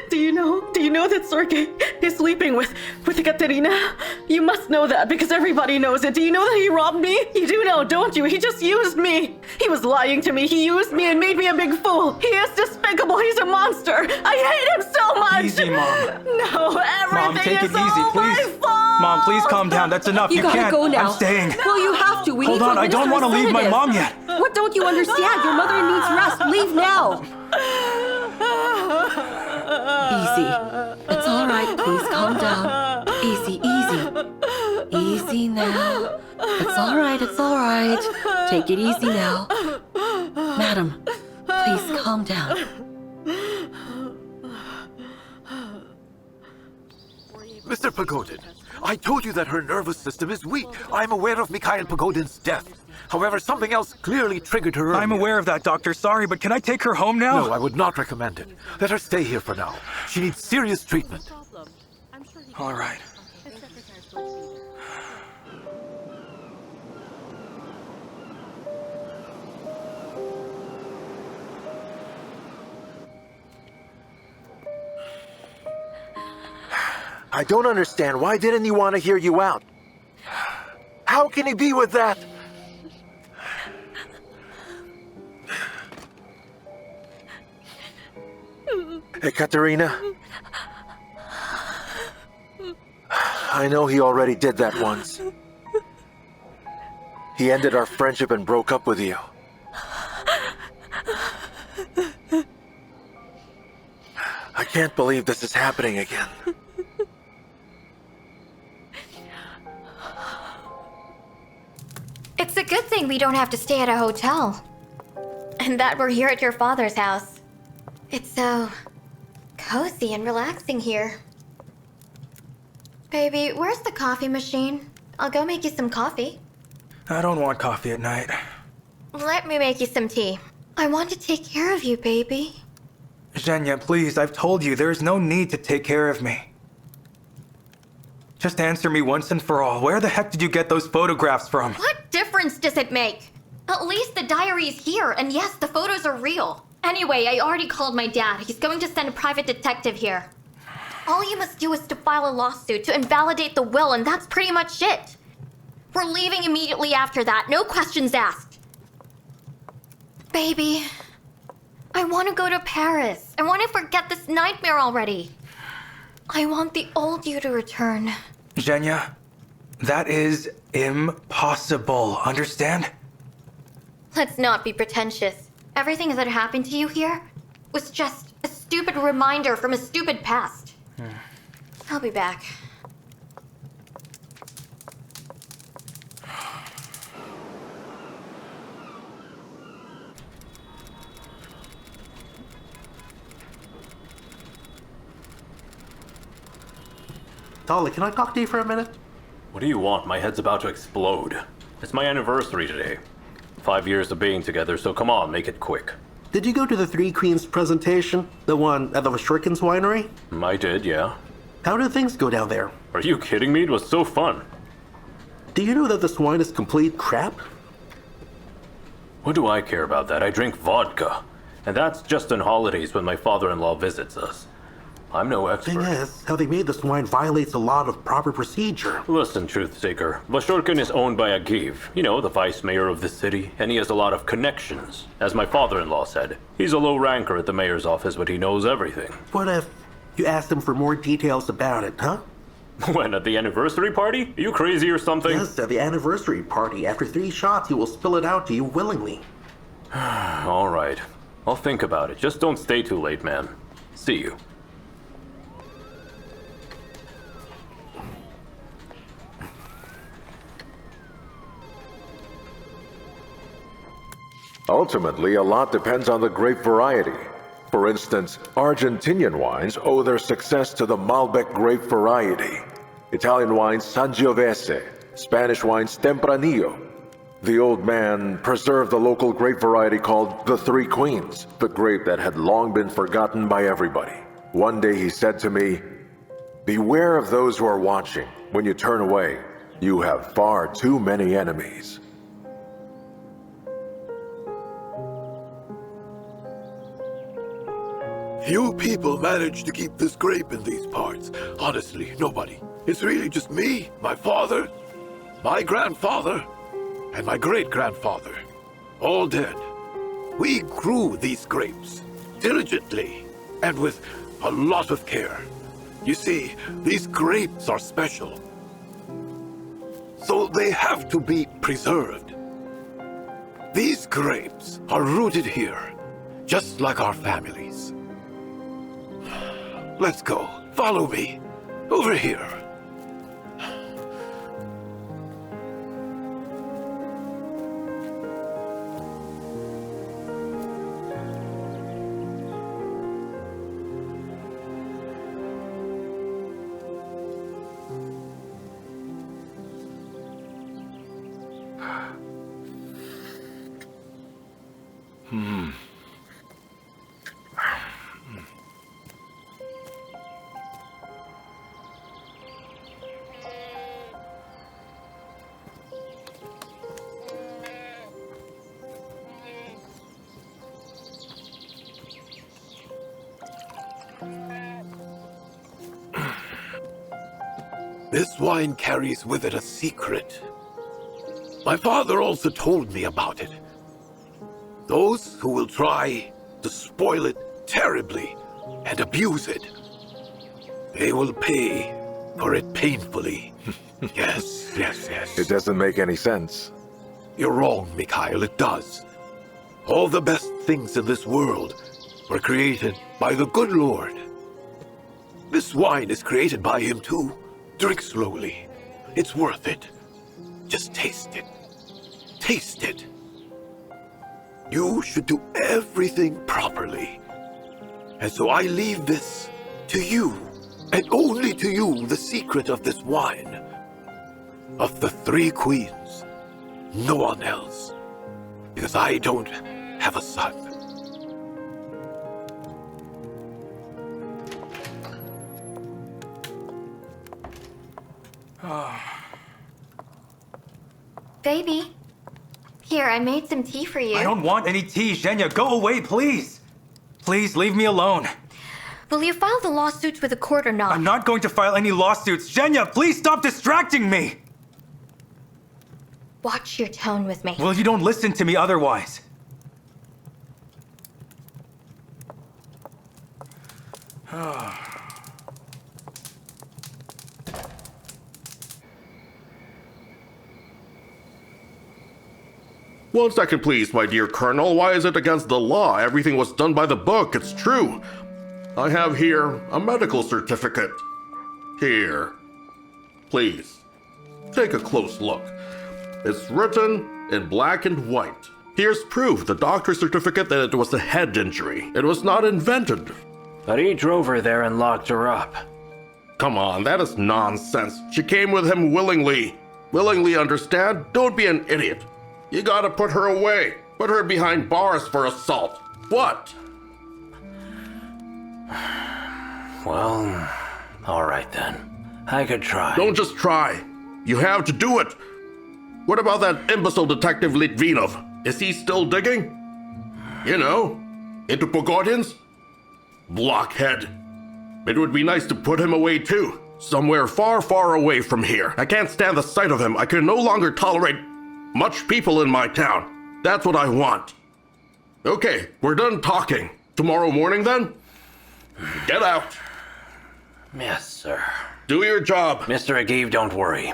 Speaker 8: Do you know that Sergei is sleeping with Katerina? You must know that because everybody knows it. Do you know that he robbed me? You do know, don't you? He just used me. He was lying to me. He used me and made me a big fool. He is despicable. He's a monster. I hate him so much.
Speaker 5: Easy, Mom.
Speaker 8: No, everything
Speaker 5: Mom, take
Speaker 8: is
Speaker 5: it easy,
Speaker 8: all
Speaker 5: please.
Speaker 8: my fault.
Speaker 5: Mom, please calm down. That's enough.
Speaker 13: You gotta
Speaker 5: can't.
Speaker 13: go now.
Speaker 5: I'm staying.
Speaker 13: Well, you have to. We
Speaker 5: Hold
Speaker 13: need
Speaker 5: on,
Speaker 13: to
Speaker 5: I don't
Speaker 13: administer
Speaker 5: want to leave my
Speaker 13: sedatives.
Speaker 5: mom yet.
Speaker 13: What don't you understand? Your mother needs rest. Leave now. Easy. It's all right. Please calm down. Easy. Easy now. It's all right. It's all right. Take it easy now. Madam, please calm down.
Speaker 7: Mr. Pogodin, I told you that her nervous system is weak. I'm aware of Mikhail Pogodin's death. However, something else clearly triggered her.
Speaker 5: I'm aware of that, Doctor. Sorry, but can I take her home now?
Speaker 7: No, I would not recommend it. Let her stay here for now. She needs serious treatment.
Speaker 5: All right.
Speaker 1: I don't understand. Why didn't he want to hear you out? How can he be with that? Ekaterina? I know he already did that once. He ended our friendship and broke up with you. I can't believe this is happening again.
Speaker 4: It's a good thing we don't have to stay at a hotel. And that we're here at your father's house. It's so cozy and relaxing here. Baby, where's the coffee machine? I'll go make you some coffee.
Speaker 5: I don't want coffee at night.
Speaker 4: Let me make you some tea. I want to take care of you, baby.
Speaker 5: Zhenya, please, I've told you, there's no need to take care of me. Just answer me once and for all. Where the heck did you get those photographs from?
Speaker 4: What difference does it make? At least the diary is here, and yes, the photos are real. Anyway, I already called my dad. He's going to send a private detective here. All you must do is to file a lawsuit to invalidate the will, and that's pretty much it. We're leaving immediately after that, no questions asked. Baby, I want to go to Paris. I want to forget this nightmare already. I want the old you to return.
Speaker 5: Zhenya, that is impossible, understand?
Speaker 4: Let's not be pretentious. Everything that happened to you here was just a stupid reminder from a stupid past. I'll be back.
Speaker 3: Dolly, can I talk to you for a minute?
Speaker 22: What do you want? My head's about to explode. It's my anniversary today. 5 years of being together, so come on, make it quick.
Speaker 3: Did you go to the Three Queens presentation? The one at the Vashurkin's winery?
Speaker 22: I did, yeah.
Speaker 3: How did things go down there?
Speaker 22: Are you kidding me? It was so fun.
Speaker 3: Do you know that this wine is complete crap?
Speaker 22: What do I care about that? I drink vodka. And that's just on holidays when my father-in-law visits us. I'm no expert.
Speaker 3: Thing is, how they made this wine violates a lot of proper procedure.
Speaker 22: Listen, truth seeker. Vashurkin is owned by Agiv, you know, the vice mayor of the city, and he has a lot of connections. As my father-in-law said, he's a low ranker at the mayor's office, but he knows everything.
Speaker 3: What if you asked him for more details about it, huh?
Speaker 22: When, at the anniversary party? Are you crazy or something?
Speaker 3: Yes, at the anniversary party. After 3 shots, he will spill it out to you willingly.
Speaker 22: All right. I'll think about it. Just don't stay too late, man. See you.
Speaker 1: Ultimately, a lot depends on the grape variety. For instance, Argentinian wines owe their success to the Malbec grape variety. Italian wines Sangiovese, Spanish wines Tempranillo. The old man preserved the local grape variety called the Three Queens, the grape that had long been forgotten by everybody. One day he said to me, "Beware of those who are watching. When you turn away, you have far too many enemies."
Speaker 9: Few people manage to keep this grape in these parts. Honestly, nobody. It's really just me, my father, my grandfather, and my great-grandfather. All dead. We grew these grapes diligently and with a lot of care. You see, these grapes are special. So they have to be preserved. These grapes are rooted here, just like our families. Let's go. Follow me. Over here. This wine carries with it a secret. My father also told me about it. Those who will try to spoil it terribly and abuse it, they will pay for it painfully. Yes.
Speaker 1: It doesn't make any sense.
Speaker 9: You're wrong, Mikhail, it does. All the best things in this world were created by the good Lord. This wine is created by him too. Drink slowly. It's worth it. Just taste it. Taste it. You should do everything properly. And so I leave this to you, and only to you, the secret of this wine. Of the Three Queens. No one else. Because I don't have a son.
Speaker 4: Baby, here, I made some tea for you.
Speaker 5: I don't want any tea, Zhenya. Go away, please. Please, leave me alone.
Speaker 4: Will you file the lawsuits with the court or not?
Speaker 5: I'm not going to file any lawsuits. Zhenya, please stop distracting me!
Speaker 4: Watch your tone with me.
Speaker 5: Well, you don't listen to me otherwise.
Speaker 14: One second, please, my dear Colonel. Why is it against the law? Everything was done by the book. It's true. I have here a medical certificate. Here. Please, take a close look. It's written in black and white. Here's proof, the doctor's certificate, that it was a head injury. It was not invented.
Speaker 6: But he drove her there and locked her up.
Speaker 14: Come on, that is nonsense. She came with him willingly. Willingly, understand? Don't be an idiot. You gotta put her away. Put her behind bars for assault. What?
Speaker 6: Well, all right then. I could try.
Speaker 14: Don't just try. You have to do it. What about that imbecile detective Litvinov? Is he still digging? You know, into Pogodins? Blockhead. It would be nice to put him away too. Somewhere far, far away from here. I can't stand the sight of him. I can no longer tolerate much people in my town. That's what I want. Okay, we're done talking. Tomorrow morning then? Get out.
Speaker 6: Yes, sir.
Speaker 14: Do your job.
Speaker 6: Mr. Agiv, don't worry.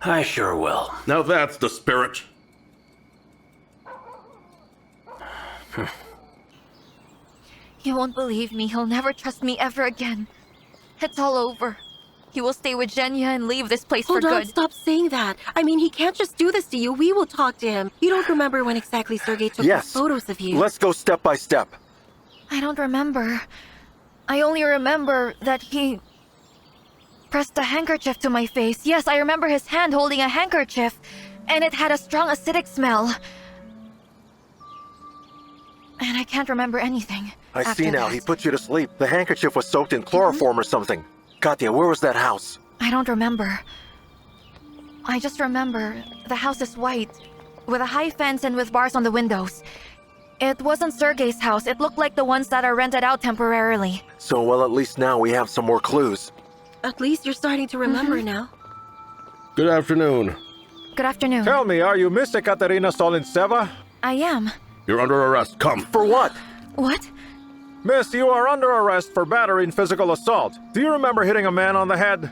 Speaker 6: I sure will.
Speaker 14: Now that's the spirit.
Speaker 12: You won't believe me. He'll never trust me ever again. It's all over. He will stay with Zhenya and leave this place for
Speaker 13: Hold on,
Speaker 12: good.
Speaker 13: stop saying that. I mean, he can't just do this to you. We will talk to him. You don't remember when exactly Sergei took those photos of you?
Speaker 18: Let's go step by step.
Speaker 12: I don't remember. I only remember that he pressed a handkerchief to my face. Yes, I remember his hand holding a handkerchief, and it had a strong acidic smell. And I can't remember anything.
Speaker 18: I see now. He put you to sleep. The handkerchief was soaked in chloroform or something. Katya, where was that house?
Speaker 12: I don't remember. I just remember the house is white, with a high fence and with bars on the windows. It wasn't Sergei's house. It looked like the ones that are rented out temporarily.
Speaker 18: So, well, at least now we have some more clues.
Speaker 13: At least you're starting to remember now.
Speaker 14: Good afternoon.
Speaker 12: Good afternoon.
Speaker 15: Tell me, are you Miss Ekaterina Solintseva?
Speaker 12: I am.
Speaker 14: You're under arrest. Come.
Speaker 18: For what?
Speaker 12: What?
Speaker 15: Miss, you are under arrest for battery and physical assault. Do you remember hitting a man on the head?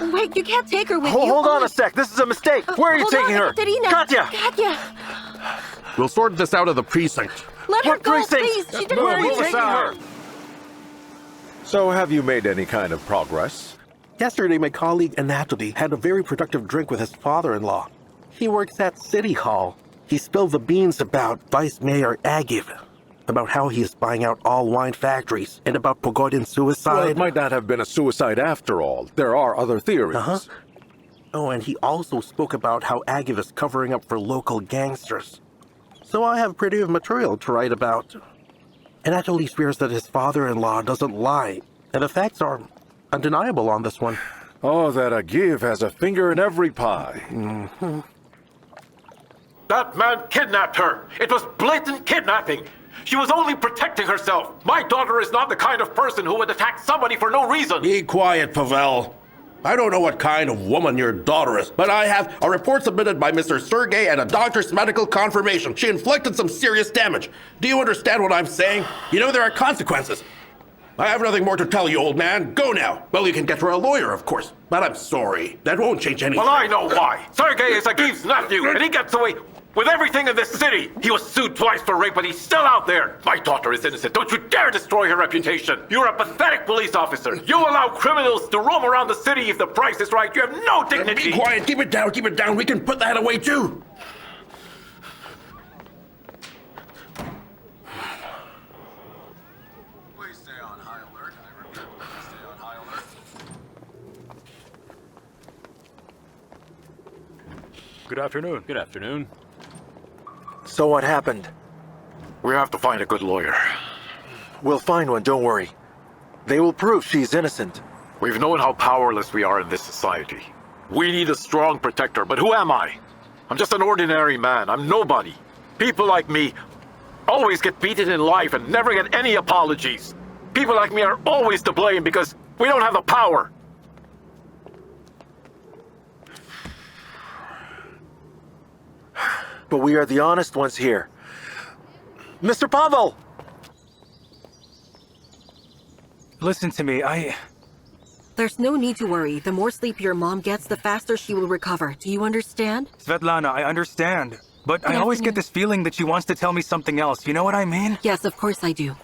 Speaker 13: Wait, you can't take her with you.
Speaker 18: Hold on a sec. This is a mistake. Where are you taking her? Katya!
Speaker 13: Katya!
Speaker 14: We'll sort this out of the precinct.
Speaker 13: Let her go,
Speaker 18: precinct?
Speaker 13: please. She didn't
Speaker 18: Where are you
Speaker 13: want
Speaker 18: taking her?
Speaker 1: So have you made any kind of progress?
Speaker 3: Yesterday, my colleague Anatoly had a very productive drink with his father-in-law. He works at City Hall. He spilled the beans about Vice Mayor Agiv, about how he is buying out all wine factories, and about Pogodin's suicide.
Speaker 1: Well, it might not have been a suicide after all. There are other theories.
Speaker 3: Oh, and he also spoke about how Agiv is covering up for local gangsters. So I have plenty of material to write about. Anatoly swears that his father-in-law doesn't lie, and the facts are undeniable on this one.
Speaker 1: Oh, that Agiv has a finger in every pie.
Speaker 7: That man kidnapped her. It was blatant kidnapping. She was only protecting herself. My daughter is not the kind of person who would attack somebody for no reason.
Speaker 14: Be quiet, Pavel. I don't know what kind of woman your daughter is, but I have a report submitted by Mr. Sergei and a doctor's medical confirmation. She inflicted some serious damage. Do you understand what I'm saying? You know there are consequences. I have nothing more to tell you, old man. Go now. Well, you can get her a lawyer, of course. But I'm sorry. That won't change anything.
Speaker 7: Well, I know why. Sergei is Agiv's nephew, and he gets away with everything in this city. He was sued twice for rape, but he's still out there. My daughter is innocent. Don't you dare destroy her reputation. You're a pathetic police officer. You allow criminals to roam around the city if the price is right. You have no dignity.
Speaker 14: Be quiet. Keep it down. Keep it down. We can put that away, too.
Speaker 10: Please stay on high alert. I repeat, please stay on high alert.
Speaker 16: Good afternoon. Good afternoon.
Speaker 18: So what happened?
Speaker 7: We have to find a good lawyer.
Speaker 18: We'll find one, don't worry. They will prove she's innocent.
Speaker 7: We've known how powerless we are in this society. We need a strong protector, but who am I? I'm just an ordinary man. I'm nobody. People like me always get beaten in life and never get any apologies. People like me are always to blame because we don't have the power.
Speaker 18: But we are the honest ones here. Mr. Pavel!
Speaker 5: Listen to me,
Speaker 13: There's no need to worry. The more sleep your mom gets, the faster she will recover. Do you understand?
Speaker 5: Svetlana, I understand. But I always get this feeling that she wants to tell me something else. You know what I mean?
Speaker 13: Yes, of course I do.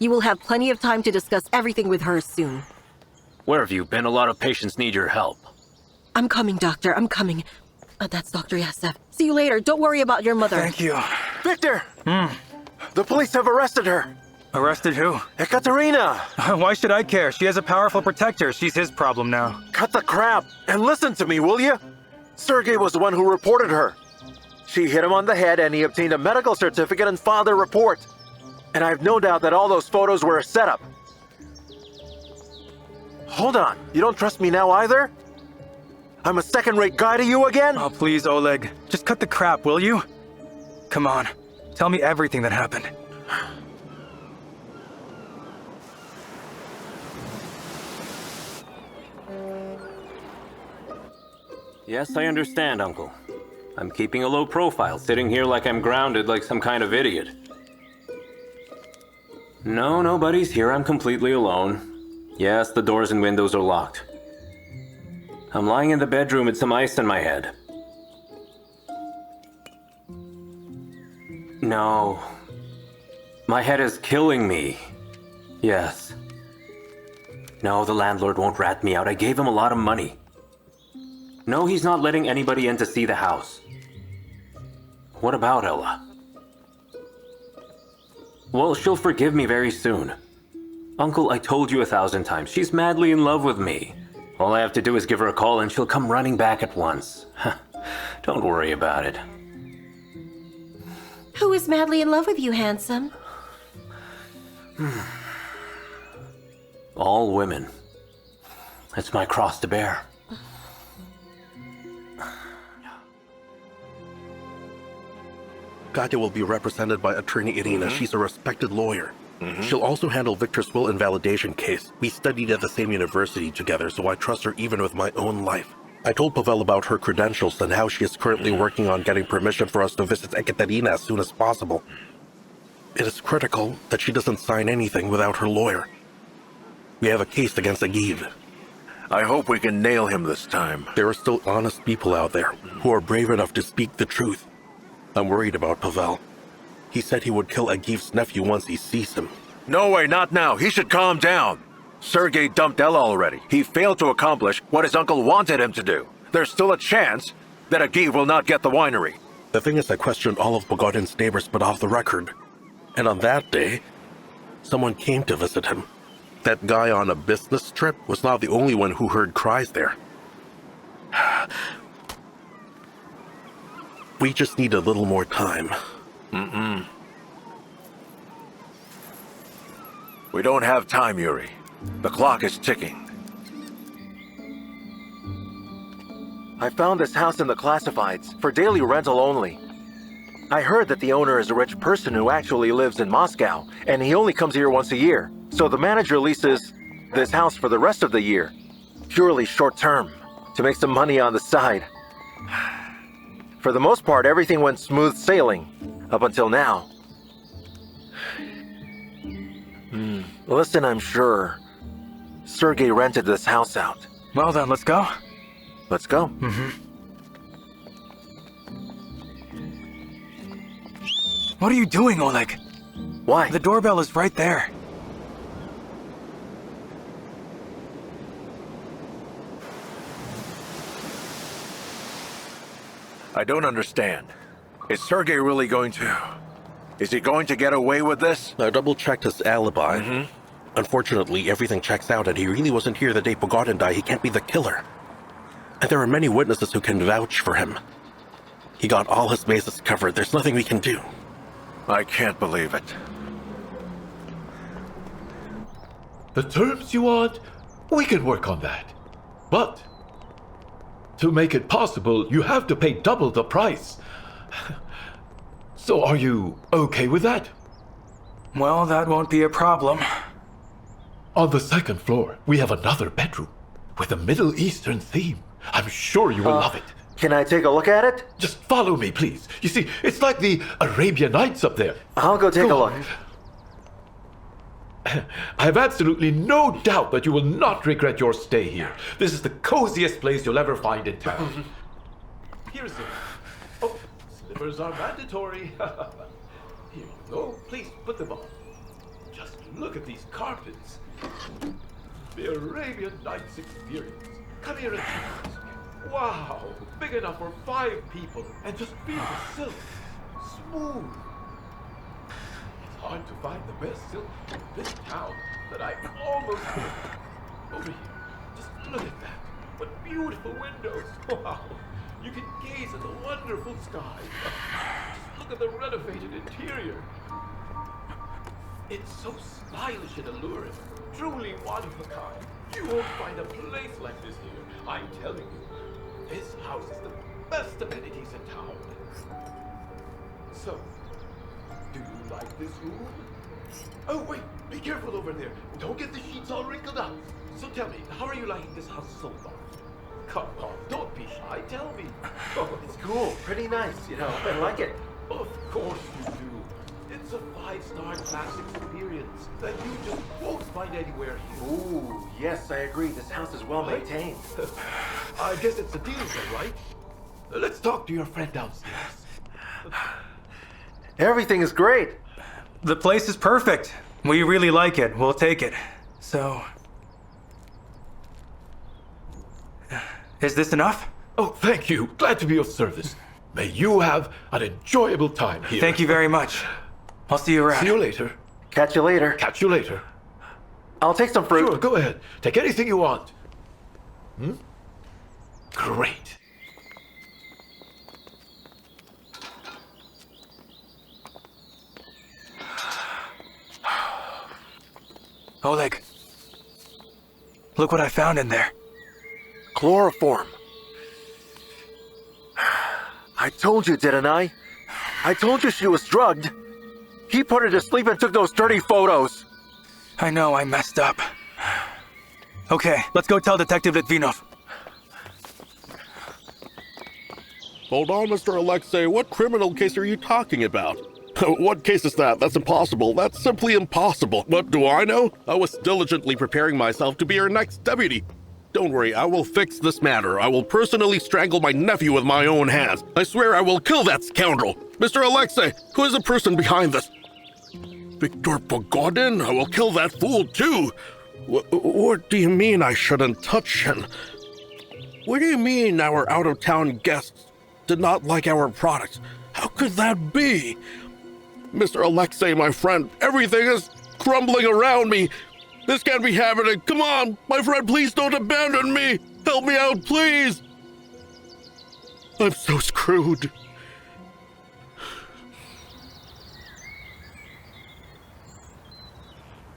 Speaker 13: You will have plenty of time to discuss everything with her soon.
Speaker 16: Where have you been? A lot of patients need your help.
Speaker 13: I'm coming, Doctor. I'm coming. That's Dr. Yasef. See you later. Don't worry about your mother.
Speaker 5: Thank you.
Speaker 18: Victor! The police have arrested her.
Speaker 5: Arrested who?
Speaker 18: Ekaterina!
Speaker 5: Why should I care? She has a powerful protector. She's his problem now.
Speaker 18: Cut the crap and listen to me, will you? Sergei was the one who reported her. She hit him on the head and he obtained a medical certificate and filed a report. And I have no doubt that all those photos were a setup. Hold on, you don't trust me now either? I'm a second-rate guy to you again?
Speaker 5: Oh, please, Oleg. Just cut the crap, will you? Come on. Tell me everything that happened.
Speaker 22: Yes, I understand, Uncle. I'm keeping a low profile, sitting here like I'm grounded like some kind of idiot. No, nobody's here. I'm completely alone. Yes, the doors and windows are locked. I'm lying in the bedroom with some ice in my head. No. My head is killing me. Yes. No, the landlord won't rat me out. I gave him a lot of money. No, he's not letting anybody in to see the house. What about Ella? Well, she'll forgive me very soon. Uncle, I told you 1,000 times, she's madly in love with me. All I have to do is give her a call and she'll come running back at once. Don't worry about it.
Speaker 13: Who is madly in love with you, handsome?
Speaker 22: All women. It's my cross to bear.
Speaker 3: Katya will be represented by attorney Irina. She's a respected lawyer. She'll also handle Victor's will invalidation case. We studied at the same university together, so I trust her even with my own life. I told Pavel about her credentials and how she is currently working on getting permission for us to visit Ekaterina as soon as possible. It is critical that she doesn't sign anything without her lawyer. We have a case against Agiv.
Speaker 10: I hope we can nail him this time.
Speaker 3: There are still honest people out there who are brave enough to speak the truth. I'm worried about Pavel. He said he would kill Agiv's nephew once he sees him.
Speaker 10: No way, not now. He should calm down. Sergei dumped Ella already. He failed to accomplish what his uncle wanted him to do. There's still a chance that Agiv will not get the winery.
Speaker 3: The thing is, I questioned all of Pogodin's neighbors, but off the record. And on that day, someone came to visit him. That guy on a business trip was not the only one who heard cries there. We just need a little more time.
Speaker 10: We don't have time, Yuri. The clock is ticking.
Speaker 18: I found this house in the classifieds for daily rental only. I heard that the owner is a rich person who actually lives in Moscow, and he only comes here once a year. So the manager leases this house for the rest of the year. Purely short term, to make some money on the side. For the most part, everything went smooth sailing, up until now. Listen, I'm sure Sergei rented this house out.
Speaker 5: Well then, let's go.
Speaker 18: Let's go.
Speaker 5: What are you doing, Oleg?
Speaker 18: Why?
Speaker 5: The doorbell is right there.
Speaker 10: I don't understand. Is Sergei really going to... Is he going to get away with this?
Speaker 3: I double-checked his alibi. Unfortunately, everything checks out and he really wasn't here the day Pogodin died. He can't be the killer. And there are many witnesses who can vouch for him. He got all his bases covered. There's nothing we can do.
Speaker 10: I can't believe it.
Speaker 9: The terms you want, we can work on that. But to make it possible, you have to pay double the price. So are you okay with that?
Speaker 5: Well, that won't be a problem.
Speaker 9: On the second floor, we have another bedroom with a Middle Eastern theme. I'm sure you will love it.
Speaker 18: Can I take a look at it?
Speaker 9: Just follow me, please. You see, it's like the Arabian Nights up there.
Speaker 18: I'll go take a look.
Speaker 9: I have absolutely no doubt that you will not regret your stay here. This is the coziest place you'll ever find in town. Here's it. Oh, slippers are mandatory. Here you go. Please put them on. Just look at these carpets. The Arabian Nights experience. Come here and see this. Wow, big enough for 5 people. And just feel the silk. Smooth. It's hard to find the best silk in this town that I almost missed. Over here, just look at that. What beautiful windows. Wow. You can gaze at the wonderful sky. Just look at the renovated interior. It's so stylish and alluring. Truly one of a kind. You won't find a place like this here. I'm telling you. This house is the best amenities in town. So, do you like this room? Oh, wait. Be careful over there. Don't get the sheets all wrinkled up. So tell me, how are you liking this house so far? Come on, don't be shy. Tell me. Oh,
Speaker 18: It's cool. Pretty nice, you know. I like it.
Speaker 9: of course you do. It's a 5-star class experience that you just won't find anywhere here.
Speaker 18: Ooh, yes, I agree. This house is well maintained.
Speaker 9: I guess it's a deal then, right? Let's talk to your friend downstairs.
Speaker 18: Everything is great.
Speaker 5: The place is perfect. We really like it. We'll take it. So... is this enough?
Speaker 9: Oh, thank you. Glad to be of service. May you have an enjoyable time here.
Speaker 5: Thank you very much. I'll see you around.
Speaker 9: See you later.
Speaker 18: Catch you later.
Speaker 9: Catch you later.
Speaker 18: I'll take some fruit.
Speaker 9: Sure, go ahead. Take anything you want. Hmm? Great.
Speaker 5: Oleg, look what I found in there.
Speaker 18: Chloroform. I told you, didn't I? I told you she was drugged. He put her to sleep and took those dirty photos.
Speaker 5: I know, I messed up. Okay, let's go tell Detective Litvinov.
Speaker 14: Hold on, Mr. Alexei. What criminal case are you talking about? What case is that? That's impossible. That's simply impossible. What do I know? I was diligently preparing myself to be your next deputy. Don't worry, I will fix this matter. I will personally strangle my nephew with my own hands. I swear I will kill that scoundrel. Mr. Alexei, who is the person behind this? Viktor Pogodin? I will kill that fool too. What do you mean I shouldn't touch him? What do you mean our out-of-town guests did not like our products? How could that be? Mr. Alexei, my friend, everything is crumbling around me. This can't be happening. Come on, my friend, please don't abandon me. Help me out, please. I'm so screwed.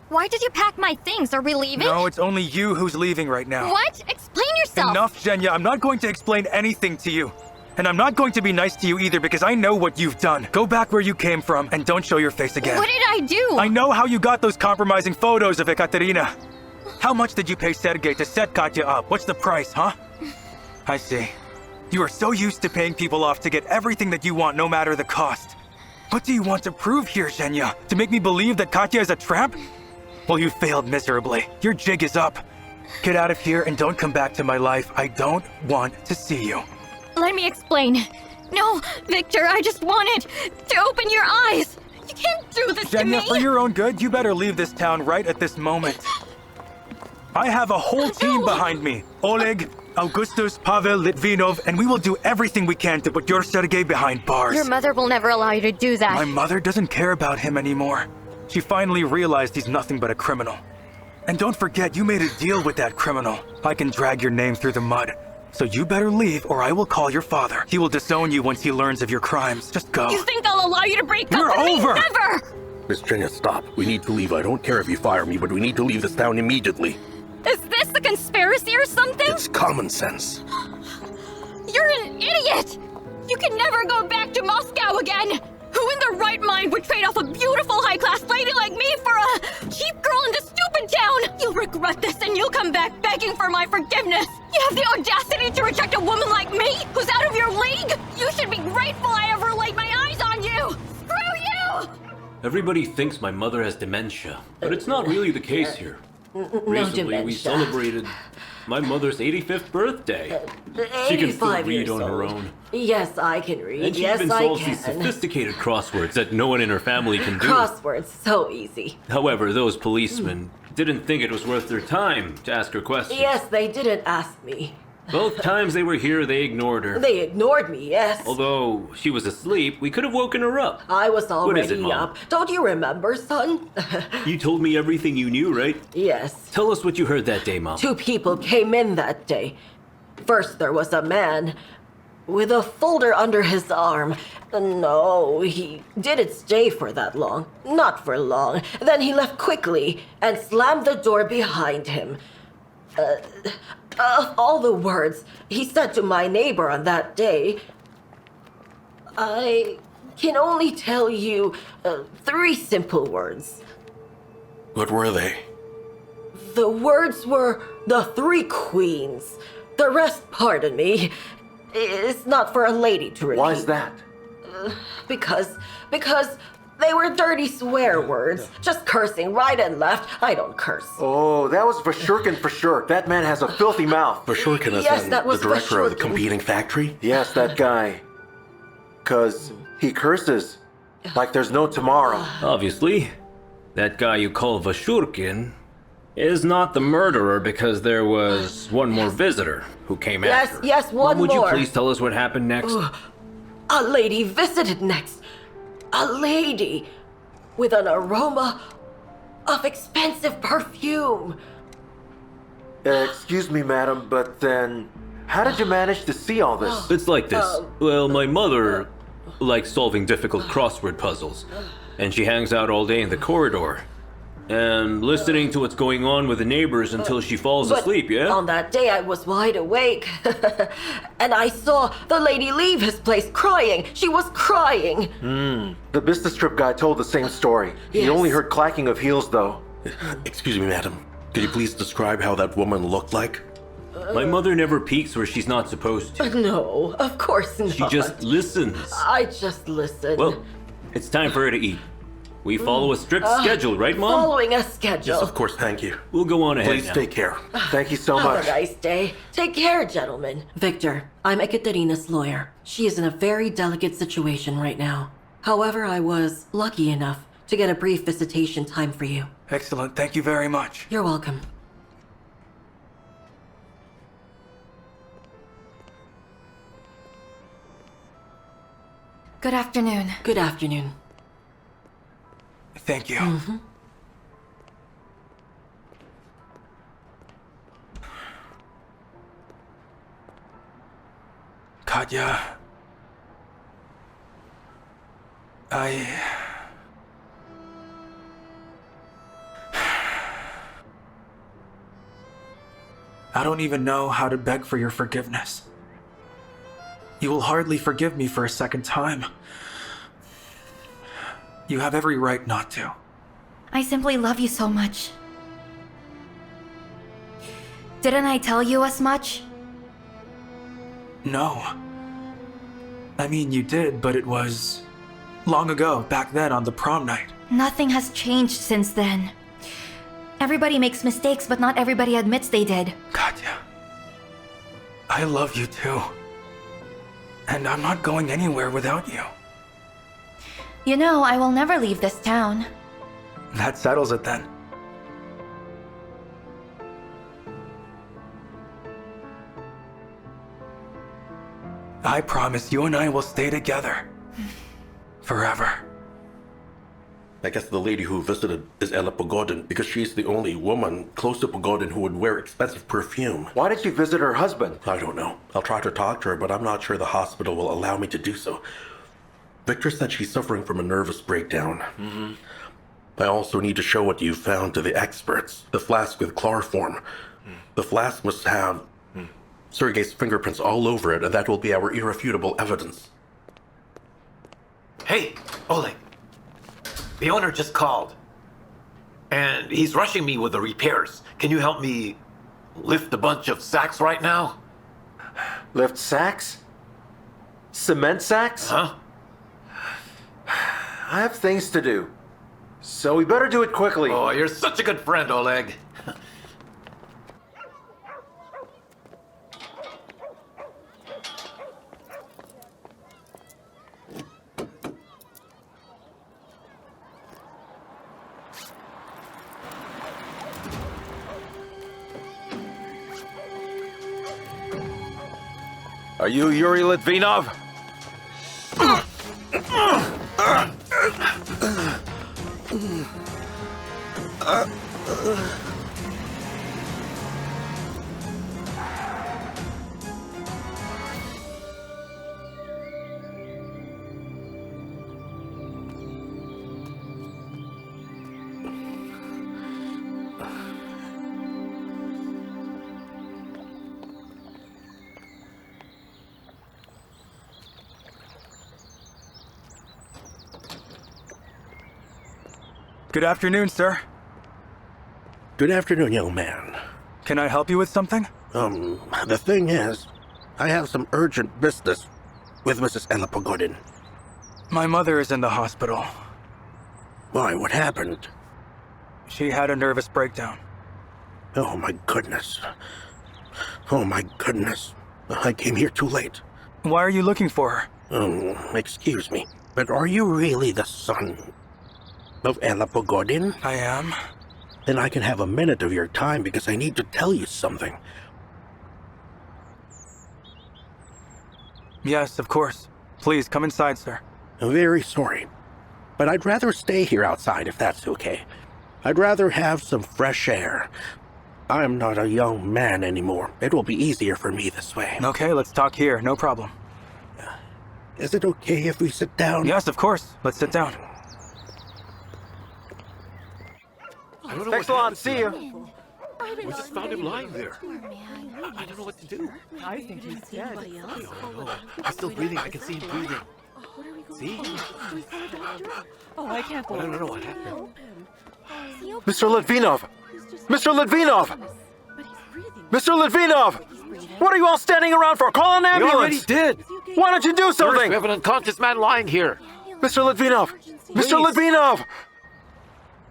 Speaker 4: Why did you pack my things? Are we leaving?
Speaker 5: No, it's only you who's leaving right now.
Speaker 4: What? Explain yourself!
Speaker 5: Enough, Zhenya. I'm not going to explain anything to you. And I'm not going to be nice to you either because I know what you've done. Go back where you came from and don't show your face again.
Speaker 4: What did I do?
Speaker 5: I know how you got those compromising photos of Ekaterina. How much did you pay Sergei to set Katya up? What's the price, huh? I see. You are so used to paying people off to get everything that you want, no matter the cost. What do you want to prove here, Zhenya? To make me believe that Katya is a tramp? Well, you failed miserably. Your jig is up. Get out of here and don't come back to my life. I don't want to see you.
Speaker 4: Let me explain. No, Victor, I just wanted to open your eyes. You can't do this to me.
Speaker 5: Zhenya, for your own good, you better leave this town right at this moment. I have a whole team behind me. Oleg, Augustus, Pavel, Litvinov, and we will do everything we can to put your Sergei behind bars.
Speaker 4: Your mother will never allow you to do that.
Speaker 5: My mother doesn't care about him anymore. She finally realized he's nothing but a criminal. And don't forget, you made a deal with that criminal. I can drag your name through the mud. So you better leave, or I will call your father. He will disown you once he learns of your crimes. Just go.
Speaker 4: You think I'll allow you to break up with
Speaker 5: over.
Speaker 4: me? Never!
Speaker 14: Miss Zhenya, stop. We need to leave. I don't care if you fire me, but we need to leave this town immediately.
Speaker 4: Is this a conspiracy or something?
Speaker 14: It's common sense.
Speaker 4: You're an idiot! You can never go back to Moscow again! Who in their right mind would trade off a beautiful high-class lady like me for a cheap girl in this stupid town? You'll regret this and you'll come back begging for my forgiveness! You have the audacity to reject a woman like me, who's out of your league? You should be grateful I ever laid my eyes on you! Screw you!
Speaker 16: Everybody thinks my mother has dementia, but it's not really the case here. Recently, we celebrated my mother's 85th birthday. She can still
Speaker 13: 85
Speaker 16: read
Speaker 13: years
Speaker 16: on her
Speaker 13: old.
Speaker 16: own.
Speaker 13: Yes, I can read.
Speaker 16: And she
Speaker 13: yes,
Speaker 16: even
Speaker 13: I
Speaker 16: solves
Speaker 13: can.
Speaker 16: these sophisticated crosswords that no one in her family can do.
Speaker 13: Crosswords, so easy.
Speaker 16: However, those policemen didn't think it was worth their time to ask her questions.
Speaker 13: Yes, they didn't ask me.
Speaker 16: Both times they were here, they ignored her.
Speaker 13: They ignored me, yes.
Speaker 16: Although she was asleep, we could have woken her up.
Speaker 13: I was
Speaker 16: What is it,
Speaker 13: already
Speaker 16: Mom?
Speaker 13: up. Don't you remember, son?
Speaker 16: You told me everything you knew, right?
Speaker 13: Yes.
Speaker 16: Tell us what you heard that day, Mom.
Speaker 13: 2 people came in that day. First, there was a man with a folder under his arm. No, he didn't stay for that long. Not for long. Then he left quickly and slammed the door behind him. Of all the words he said to my neighbor on that day, I can only tell you 3 simple words.
Speaker 3: What were they?
Speaker 13: The words were the 3 queens. The rest, pardon me, is not for a lady to repeat.
Speaker 18: Why is that?
Speaker 13: Because they were dirty swear words. Just cursing right and left. I don't curse.
Speaker 18: Oh, that was Vashurkin for sure. That man has a filthy mouth.
Speaker 3: Vashurkin is
Speaker 13: Yes, that was
Speaker 3: the director of the
Speaker 13: Vashurkin.
Speaker 3: competing factory?
Speaker 18: Yes, that guy. 'Cause he curses like there's no tomorrow.
Speaker 16: Obviously, that guy you call Vashurkin is not the murderer because there was one more visitor who came
Speaker 13: Yes,
Speaker 16: after.
Speaker 13: yes, one
Speaker 16: Mom, would
Speaker 13: more.
Speaker 16: you please tell us what happened next?
Speaker 13: A lady visited next. A lady with an aroma of expensive perfume.
Speaker 18: Excuse me, madam, but then how did you manage to see all this?
Speaker 16: It's like this. Well, my mother likes solving difficult crossword puzzles, and she hangs out all day in the corridor and listening to what's going on with the neighbors until she falls
Speaker 13: But
Speaker 16: asleep, yeah?
Speaker 13: On that day, I was wide awake. And I saw the lady leave his place crying. She was crying.
Speaker 18: The business trip guy told the same story. He
Speaker 13: Yes.
Speaker 18: only heard clacking of heels, though.
Speaker 3: Excuse me, madam. Could you please describe how that woman looked like?
Speaker 16: My mother never peeks where she's not supposed to.
Speaker 13: No, of course not.
Speaker 16: She just listens.
Speaker 13: I just listened.
Speaker 16: Well, it's time for her to eat. We follow a strict schedule, right, Mom?
Speaker 13: Following a schedule.
Speaker 3: Yes, of course, thank you.
Speaker 16: We'll go on ahead
Speaker 3: Please
Speaker 16: now.
Speaker 3: take care.
Speaker 18: Thank you so
Speaker 13: Have
Speaker 18: much.
Speaker 13: a nice day. Take care, gentlemen. Victor, I'm Ekaterina's lawyer. She is in a very delicate situation right now. However, I was lucky enough to get a brief visitation time for you.
Speaker 5: Excellent. Thank you very much.
Speaker 13: You're welcome.
Speaker 12: Good afternoon.
Speaker 13: Good afternoon.
Speaker 5: Thank you. Katya. I don't even know how to beg for your forgiveness. You will hardly forgive me for a second time. You have every right not to.
Speaker 12: I simply love you so much. Didn't I tell you as much?
Speaker 5: No. I mean, you did, but it was long ago, back then on the prom night.
Speaker 12: Nothing has changed since then. Everybody makes mistakes, but not everybody admits they did.
Speaker 5: Katya, I love you too. And I'm not going anywhere without you.
Speaker 12: You know, I will never leave this town.
Speaker 5: That settles it then. I promise you and I will stay together. Forever.
Speaker 3: I guess the lady who visited is Ella Pogodin because she's the only woman close to Pogodin who would wear expensive perfume.
Speaker 18: Why did you visit her husband?
Speaker 3: I don't know. I'll try to talk to her, but I'm not sure the hospital will allow me to do so. Victor said she's suffering from a nervous breakdown. I also need to show what you found to the experts. The flask with chloroform. The flask must have Sergei's fingerprints all over it, and that will be our irrefutable evidence.
Speaker 17: Hey, Oleg. The owner just called. And he's rushing me with the repairs. Can you help me lift a bunch of sacks right now?
Speaker 18: Lift sacks? Cement sacks?
Speaker 17: Huh?
Speaker 18: I have things to do. So we better do it quickly.
Speaker 17: Oh, you're such a good friend, Oleg.
Speaker 10: Are you Yuri Litvinov?
Speaker 5: Good afternoon, sir.
Speaker 14: Good afternoon, young man.
Speaker 5: Can I help you with something?
Speaker 14: The thing is, I have some urgent business with Mrs. Ella Pogodin.
Speaker 5: My mother is in the hospital.
Speaker 14: Why, what happened?
Speaker 5: She had a nervous breakdown.
Speaker 14: Oh my goodness. Oh my goodness. I came here too late.
Speaker 5: Why are you looking for her?
Speaker 14: Excuse me, but are you really the son of Ella Pogodin?
Speaker 5: I am.
Speaker 14: Then I can have a minute of your time because I need to tell you something.
Speaker 5: Yes, of course. Please, come inside, sir.
Speaker 14: I'm very sorry, but I'd rather stay here outside if that's okay. I'd rather have some fresh air. I'm not a young man anymore. It will be easier for me this way.
Speaker 5: Okay, let's talk here. No problem.
Speaker 14: Is it okay if we sit down?
Speaker 5: Yes, of course. Let's sit down.
Speaker 18: Thanks a lot. See you.
Speaker 9: We just found him lying there. I don't know what to do.
Speaker 19: I think he's dead.
Speaker 9: No, he's still breathing. I can see him breathing. See?
Speaker 19: Oh, I can't believe
Speaker 9: I don't know what happened.
Speaker 18: Mr. Litvinov! Mr. Litvinov! Mr. Litvinov! What are you all standing around for? Call an ambulance!
Speaker 9: We already did!
Speaker 18: Why don't you do something?
Speaker 9: We have an unconscious man lying here.
Speaker 18: Mr. Litvinov! Mr. Litvinov!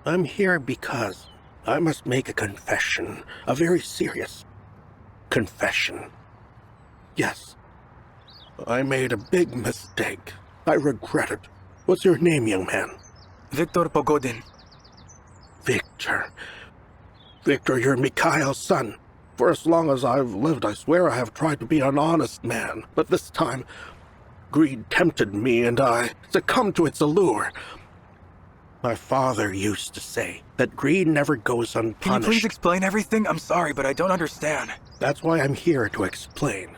Speaker 14: I'm here because I must make a confession. A very serious confession. Yes. I made a big mistake. I regret it. What's your name, young man?
Speaker 5: Victor Pogodin.
Speaker 14: Victor. Victor, you're Mikhail's son. For as long as I've lived, I swear I have tried to be an honest man. But this time, greed tempted me and I succumbed to its allure. My father used to say that greed never goes unpunished.
Speaker 5: Can you please explain everything? I'm sorry, but I don't understand.
Speaker 14: That's why I'm here to explain.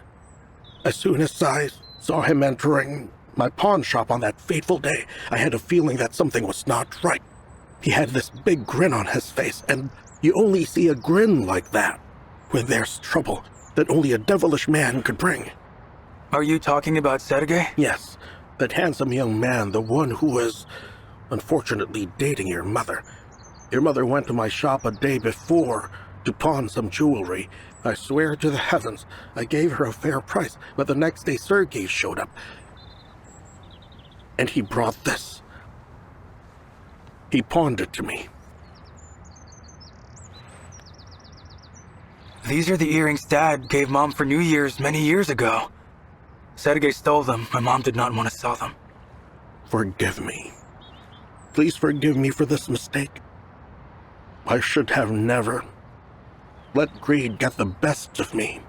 Speaker 14: As soon as I saw him entering my pawn shop on that fateful day, I had a feeling that something was not right. He had this big grin on his face, and you only see a grin like that when there's trouble that only a devilish man could bring.
Speaker 5: Are you talking about Sergei?
Speaker 14: Yes, that handsome young man, the one who was unfortunately dating your mother. Your mother went to my shop a day before to pawn some jewelry. I swear to the heavens, I gave her a fair price, but the next day Sergei showed up. And he brought this. He pawned it to me.
Speaker 5: These are the earrings Dad gave Mom for New Year's many years ago. Sergei stole them. My mom did not want to sell them.
Speaker 14: Forgive me. Please forgive me for this mistake. I should have never let greed get the best of me.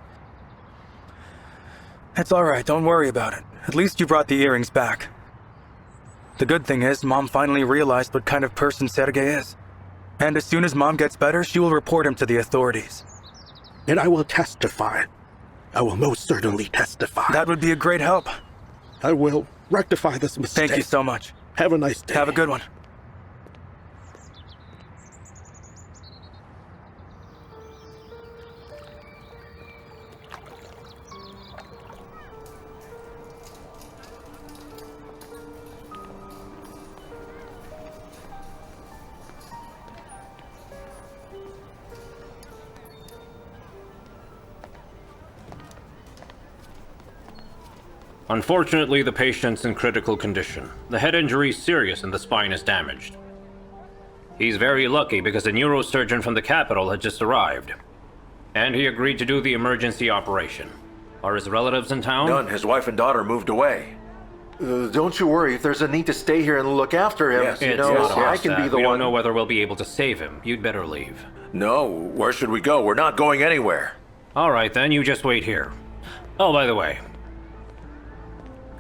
Speaker 5: It's all right. Don't worry about it. At least you brought the earrings back. The good thing is, Mom finally realized what kind of person Sergei is. And as soon as Mom gets better, she will report him to the authorities.
Speaker 14: And I will testify. I will most certainly testify.
Speaker 5: That would be a great help.
Speaker 14: I will rectify this mistake.
Speaker 5: Thank you so much.
Speaker 14: Have a nice day.
Speaker 5: Have a good one.
Speaker 16: Unfortunately, the patient's in critical condition. The head injury is serious and the spine is damaged. He's very lucky because a neurosurgeon from the capital had just arrived. And he agreed to do the emergency operation. Are his relatives in town?
Speaker 10: None. His wife and daughter moved away.
Speaker 18: Don't you worry. If there's a need to stay here and look after him,
Speaker 10: Yes,
Speaker 18: I can be the
Speaker 16: we
Speaker 18: one.
Speaker 16: don't know whether we'll be able to save him. You'd better leave.
Speaker 10: No, where should we go? We're not going anywhere.
Speaker 16: All right, then, you just wait here. Oh, by the way,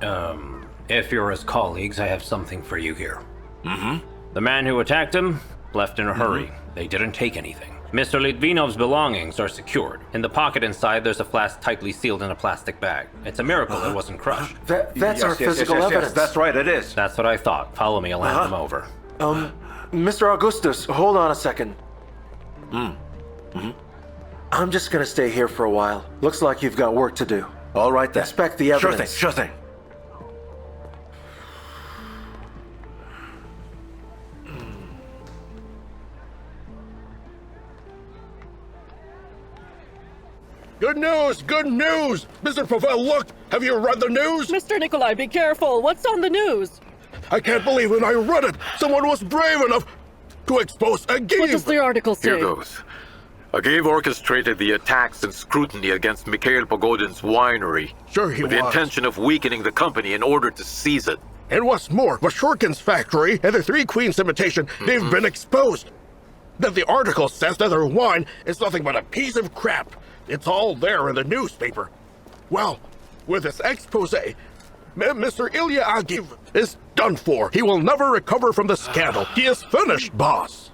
Speaker 6: If you're his colleagues, I have something for you here.
Speaker 22: Mm-hmm.
Speaker 6: The man who attacked him left in a hurry. They didn't take anything. Mr. Litvinov's belongings are secured. In the pocket inside, there's a flask tightly sealed in a plastic bag. It's a miracle it wasn't crushed.
Speaker 18: That's our physical evidence.
Speaker 10: That's right, it is.
Speaker 6: That's what I thought. Follow me, I'll hand them over.
Speaker 18: Mr. Augustus, hold on a second. I'm just gonna stay here for a while. Looks like you've got work to do.
Speaker 10: All right then.
Speaker 18: Inspect the evidence.
Speaker 10: Sure thing.
Speaker 14: Good news! Good news! Mr. Pavel, look! Have you read the news?
Speaker 8: Mr. Nikolai, be careful. What's on the news?
Speaker 14: I can't believe when I read it, someone was brave enough to expose Agiv!
Speaker 8: What does the article say?
Speaker 7: Here goes. Agiv orchestrated the attacks and scrutiny against Mikhail Pogodin's winery.
Speaker 14: Sure he
Speaker 7: with the
Speaker 14: was.
Speaker 7: intention of weakening the company in order to seize it.
Speaker 14: And what's more, Vashurkin's factory and the Three Queens imitation, they've been exposed. Then the article says that their wine is nothing but a piece of crap. It's all there in the newspaper. Well, with this expose, Mr. Ilya Agiv is done for. He will never recover from the scandal. He is finished, boss.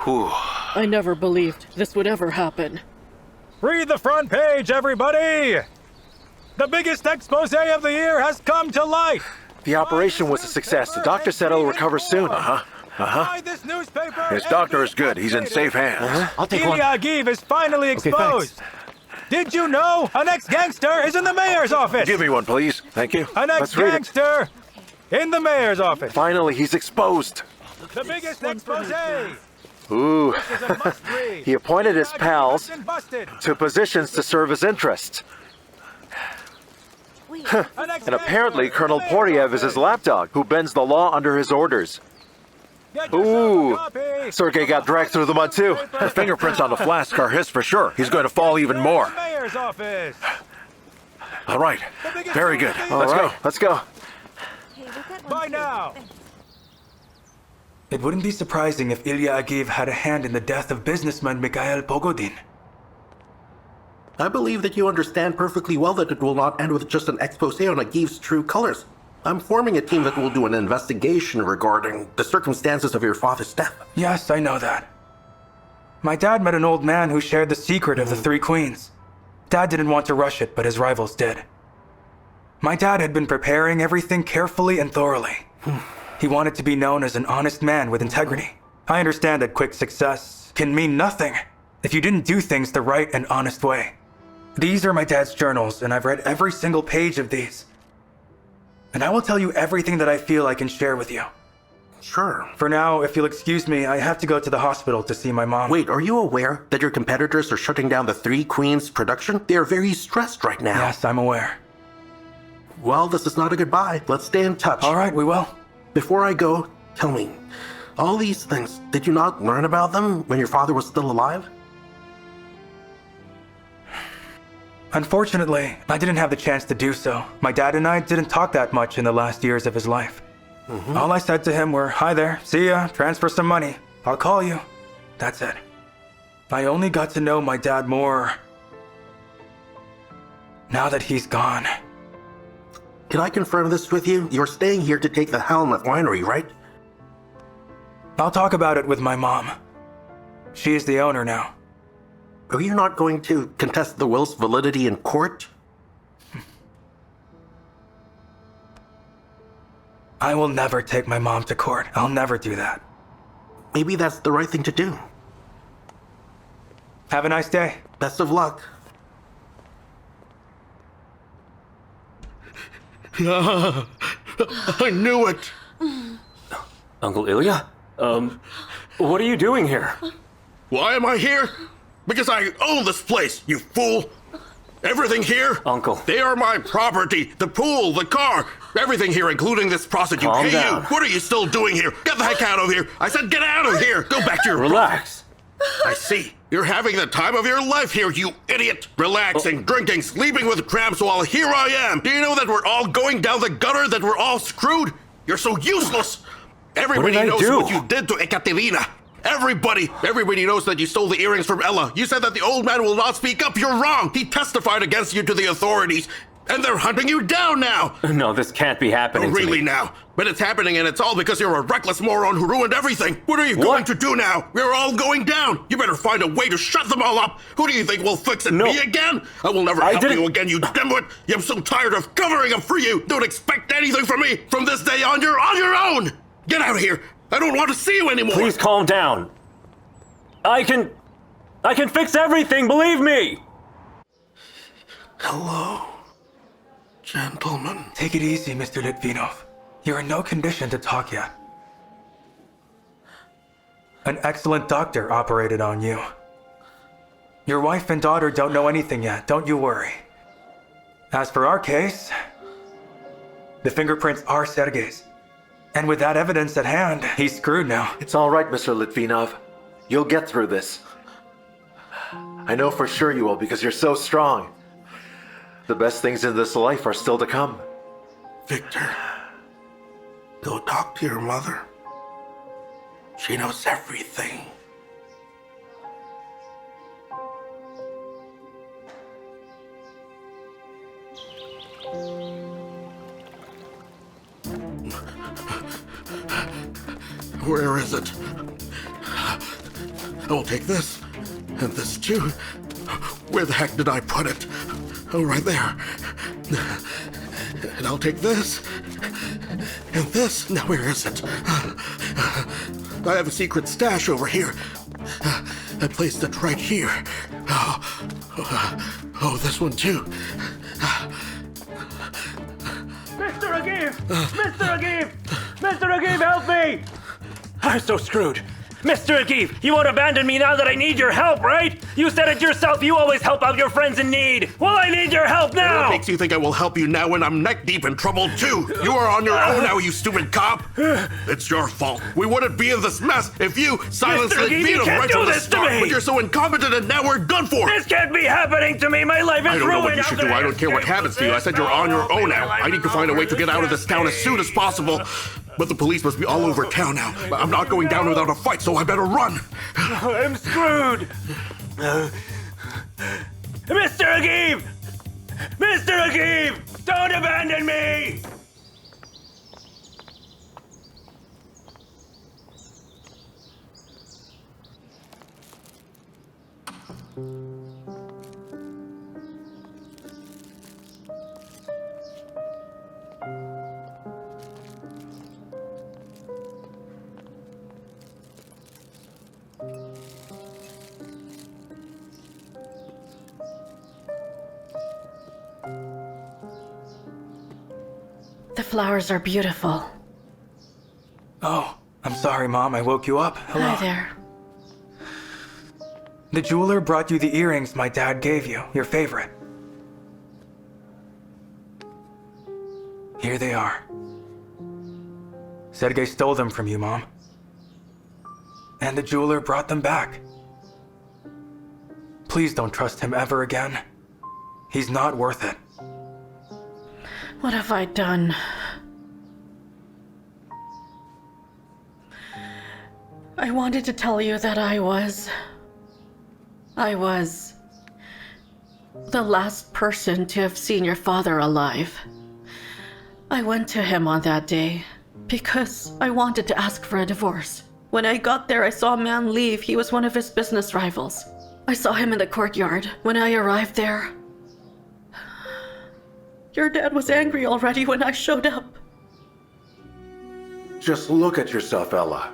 Speaker 7: Whew.
Speaker 8: I never believed this would ever happen.
Speaker 5: Read the front page, everybody! The biggest expose of the year has come to light!
Speaker 18: The operation was a success. The doctor said he'll recover soon.
Speaker 5: Buy this newspaper.
Speaker 10: His doctor is good. He's in safe hands.
Speaker 5: I'll take one. Ilya Agiv is finally exposed. Did you know an ex-gangster is in the mayor's office?
Speaker 10: Give me one, please. Thank you.
Speaker 5: An ex-gangster in the mayor's office.
Speaker 18: Finally, he's exposed.
Speaker 5: The biggest expose.
Speaker 18: Ooh. He appointed his pals to positions to serve his interests. And apparently, Colonel Portiev is his lapdog, who bends the law under his orders. Ooh, Sergei got dragged through the mud too.
Speaker 10: The fingerprints on the flask are his for sure. He's going to fall even more. All right, very good.
Speaker 18: Let's go.
Speaker 5: Bye now. It wouldn't be surprising if Ilya Agiv had a hand in the death of businessman Mikhail Pogodin.
Speaker 3: I believe that you understand perfectly well that it will not end with just an expose on Agiv's true colors. I'm forming a team that will do an investigation regarding the circumstances of your father's death.
Speaker 5: Yes, I know that. My dad met an old man who shared the secret of the Three Queens. Dad didn't want to rush it, but his rivals did. My dad had been preparing everything carefully and thoroughly. He wanted to be known as an honest man with integrity. I understand that quick success can mean nothing if you didn't do things the right and honest way. These are my dad's journals, and I've read every single page of these. And I will tell you everything that I feel I can share with you.
Speaker 3: Sure.
Speaker 5: For now, if you'll excuse me, I have to go to the hospital to see my mom.
Speaker 3: Wait, are you aware that your competitors are shutting down the Three Queens production? They are very stressed right now.
Speaker 5: Yes, I'm aware.
Speaker 3: Well, this is not a goodbye. Let's stay in touch.
Speaker 5: All right, we will.
Speaker 3: Before I go, tell me, all these things, did you not learn about them when your father was still alive?
Speaker 5: Unfortunately, I didn't have the chance to do so. My dad and I didn't talk that much in the last years of his life. All I said to him were, "Hi there, see ya, transfer some money. I'll call you." That's it. I only got to know my dad more now that he's gone.
Speaker 3: Can I confirm this with you? You're staying here to take the helm at winery, right?
Speaker 5: I'll talk about it with my mom. She is the owner now.
Speaker 3: Are you not going to contest the will's validity in court?
Speaker 5: I will never take my mom to court. I'll never do that.
Speaker 3: Maybe that's the right thing to do.
Speaker 5: Have a nice day.
Speaker 3: Best of luck.
Speaker 14: I knew it!
Speaker 22: Uncle Ilya? What are you doing here?
Speaker 14: Why am I here? Because I own this place, you fool! Everything here?
Speaker 22: Uncle.
Speaker 14: They are my property. The pool, the car, everything here, including this prostitute.
Speaker 22: Calm
Speaker 14: Hey,
Speaker 22: down.
Speaker 14: you, what are you still doing here? Get the heck out of here! I said get out of here! Go back to your...
Speaker 22: Relax.
Speaker 14: I see. You're having the time of your life here, you idiot! Relaxing, drinking, sleeping with tramps while here I am! Do you know that we're all going down the gutter, that we're all screwed? You're so useless! Everybody knows what you did to Ekaterina! Everybody knows that you stole the earrings from Ella. You said that the old man will not speak up. You're wrong. He testified against you to the authorities. And they're hunting you down now!
Speaker 22: No, this can't be happening to
Speaker 14: Really
Speaker 22: me.
Speaker 14: now? But it's happening, and it's all because you're a reckless moron who ruined everything! What are you going to do now? We're all going down! You better find a way to shut them all up! Who do you think will fix it?
Speaker 22: No.
Speaker 14: Me again? I will never help you again, you dimwit! I'm so tired of covering up for you! Don't expect anything from me! From this day on, you're on your own! Get out of here! I don't want to see you anymore!
Speaker 22: Please calm down. I can fix everything, believe me!
Speaker 3: Hello, gentlemen.
Speaker 5: Take it easy, Mr. Litvinov. You're in no condition to talk yet. An excellent doctor operated on you. Your wife and daughter don't know anything yet, don't you worry. As for our case, the fingerprints are Sergei's. And with that evidence at hand, he's screwed now.
Speaker 18: It's all right, Mr. Litvinov. You'll get through this. I know for sure you will because you're so strong. The best things in this life are still to come.
Speaker 3: Victor, go talk to your mother. She knows everything.
Speaker 14: Where is it? I will take this, and this too. Where the heck did I put it? Oh, right there. And I'll take this, and this. Now, where is it? I have a secret stash over here. I placed it right here. Oh, this one too.
Speaker 16: Mr. Agiv! Mr. Agiv! Mr. Agiv, help me! I'm so screwed. Mr. Agiv, you won't abandon me now that I need your help, right? You said it yourself, you always help out your friends in need. Well, I need your help now!
Speaker 14: What makes you think I will help you now when I'm neck deep in trouble too? You are on your own now, you stupid cop! It's your fault. We wouldn't be in this mess if you silenced
Speaker 16: Mr. Agiv, you
Speaker 14: Litvinov
Speaker 16: can't
Speaker 14: right
Speaker 16: do
Speaker 14: from the
Speaker 16: this to
Speaker 14: start,
Speaker 16: me!
Speaker 14: but you're so incompetent and now we're done for!
Speaker 16: This can't be happening to me! My life is ruined!
Speaker 14: I don't know what you should do. I don't care what happens to you. I said you're on your own now. I need to find a way to get out of this town as soon as possible. But the police must be all over town now. I'm not going down without a fight, so I better run.
Speaker 16: I'm screwed! Mr. Agiv! Mr. Agiv! Don't abandon me!
Speaker 8: The flowers are beautiful.
Speaker 5: Oh, I'm sorry, Mom. I woke you up. Hello.
Speaker 8: Hi there.
Speaker 5: The jeweler brought you the earrings my dad gave you, your favorite. Here they are. Sergei stole them from you, Mom. And the jeweler brought them back. Please don't trust him ever again. He's not worth it.
Speaker 8: What have I done? I wanted to tell you that I was the last person to have seen your father alive. I went to him on that day because I wanted to ask for a divorce. When I got there, I saw a man leave. He was one of his business rivals. I saw him in the courtyard. When I arrived there, your dad was angry already when I showed up.
Speaker 1: Just look at yourself, Ella.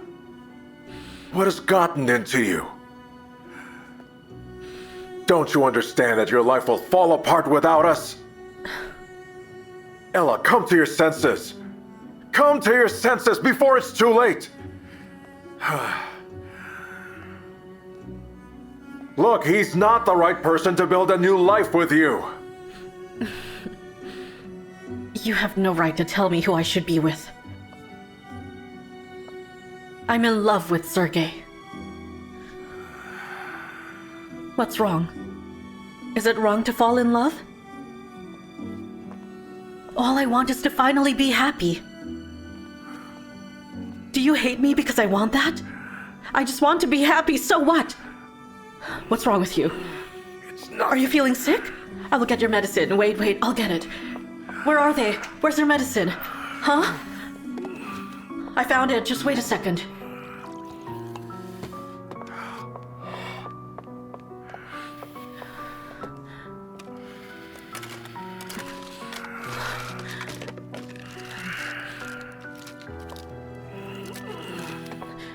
Speaker 1: What has gotten into you? Don't you understand that your life will fall apart without us? Ella, come to your senses. Come to your senses before it's too late. Look, he's not the right person to build a new life with you.
Speaker 8: You have no right to tell me who I should be with. I'm in love with Sergei. What's wrong? Is it wrong to fall in love? All I want is to finally be happy. Do you hate me because I want that? I just want to be happy, so what? What's wrong with you? Are you feeling sick? I will get your medicine. Wait, I'll get it. Where are they? Where's their medicine? Huh? I found it. Just wait a second.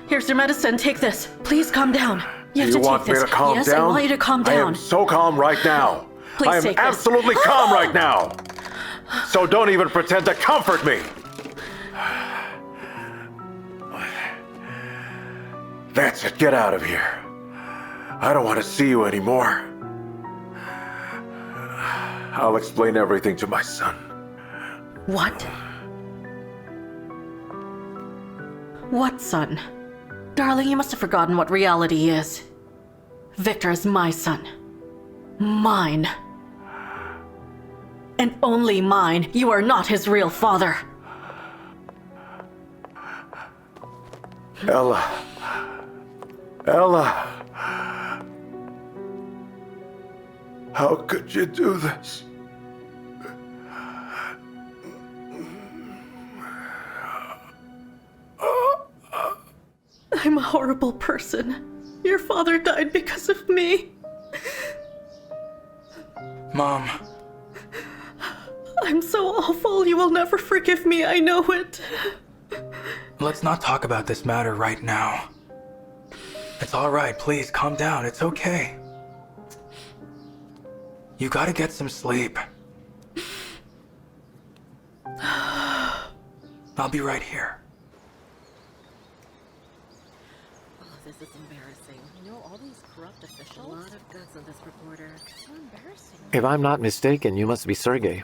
Speaker 8: Here's your medicine. Take this. Please calm down. You have
Speaker 1: Do you
Speaker 8: to
Speaker 1: want
Speaker 8: take
Speaker 1: me
Speaker 8: this.
Speaker 1: to calm
Speaker 8: yes,
Speaker 1: down?
Speaker 8: I want you to calm
Speaker 1: I
Speaker 8: down.
Speaker 1: am so calm right now.
Speaker 8: Please
Speaker 1: I am
Speaker 8: take this.
Speaker 1: absolutely calm right now. So don't even pretend to comfort me. That's it. Get out of here. I don't want to see you anymore. I'll explain everything to my son.
Speaker 8: What? What son? Darling, you must have forgotten what reality is. Victor is my son. Mine. And only mine. You are not his real father.
Speaker 1: Ella. Ella. How could you do this?
Speaker 8: I'm a horrible person. Your father died because of me.
Speaker 5: Mom.
Speaker 8: I'm so awful. You will never forgive me. I know it.
Speaker 5: Let's not talk about this matter right now. It's all right. Please, calm down. It's okay. You gotta get some sleep. I'll be right here.
Speaker 19: Oh, this is embarrassing. You know, all these corrupt officials. A lot of guts on this reporter. So embarrassing.
Speaker 20: If I'm not mistaken, you must be Sergey.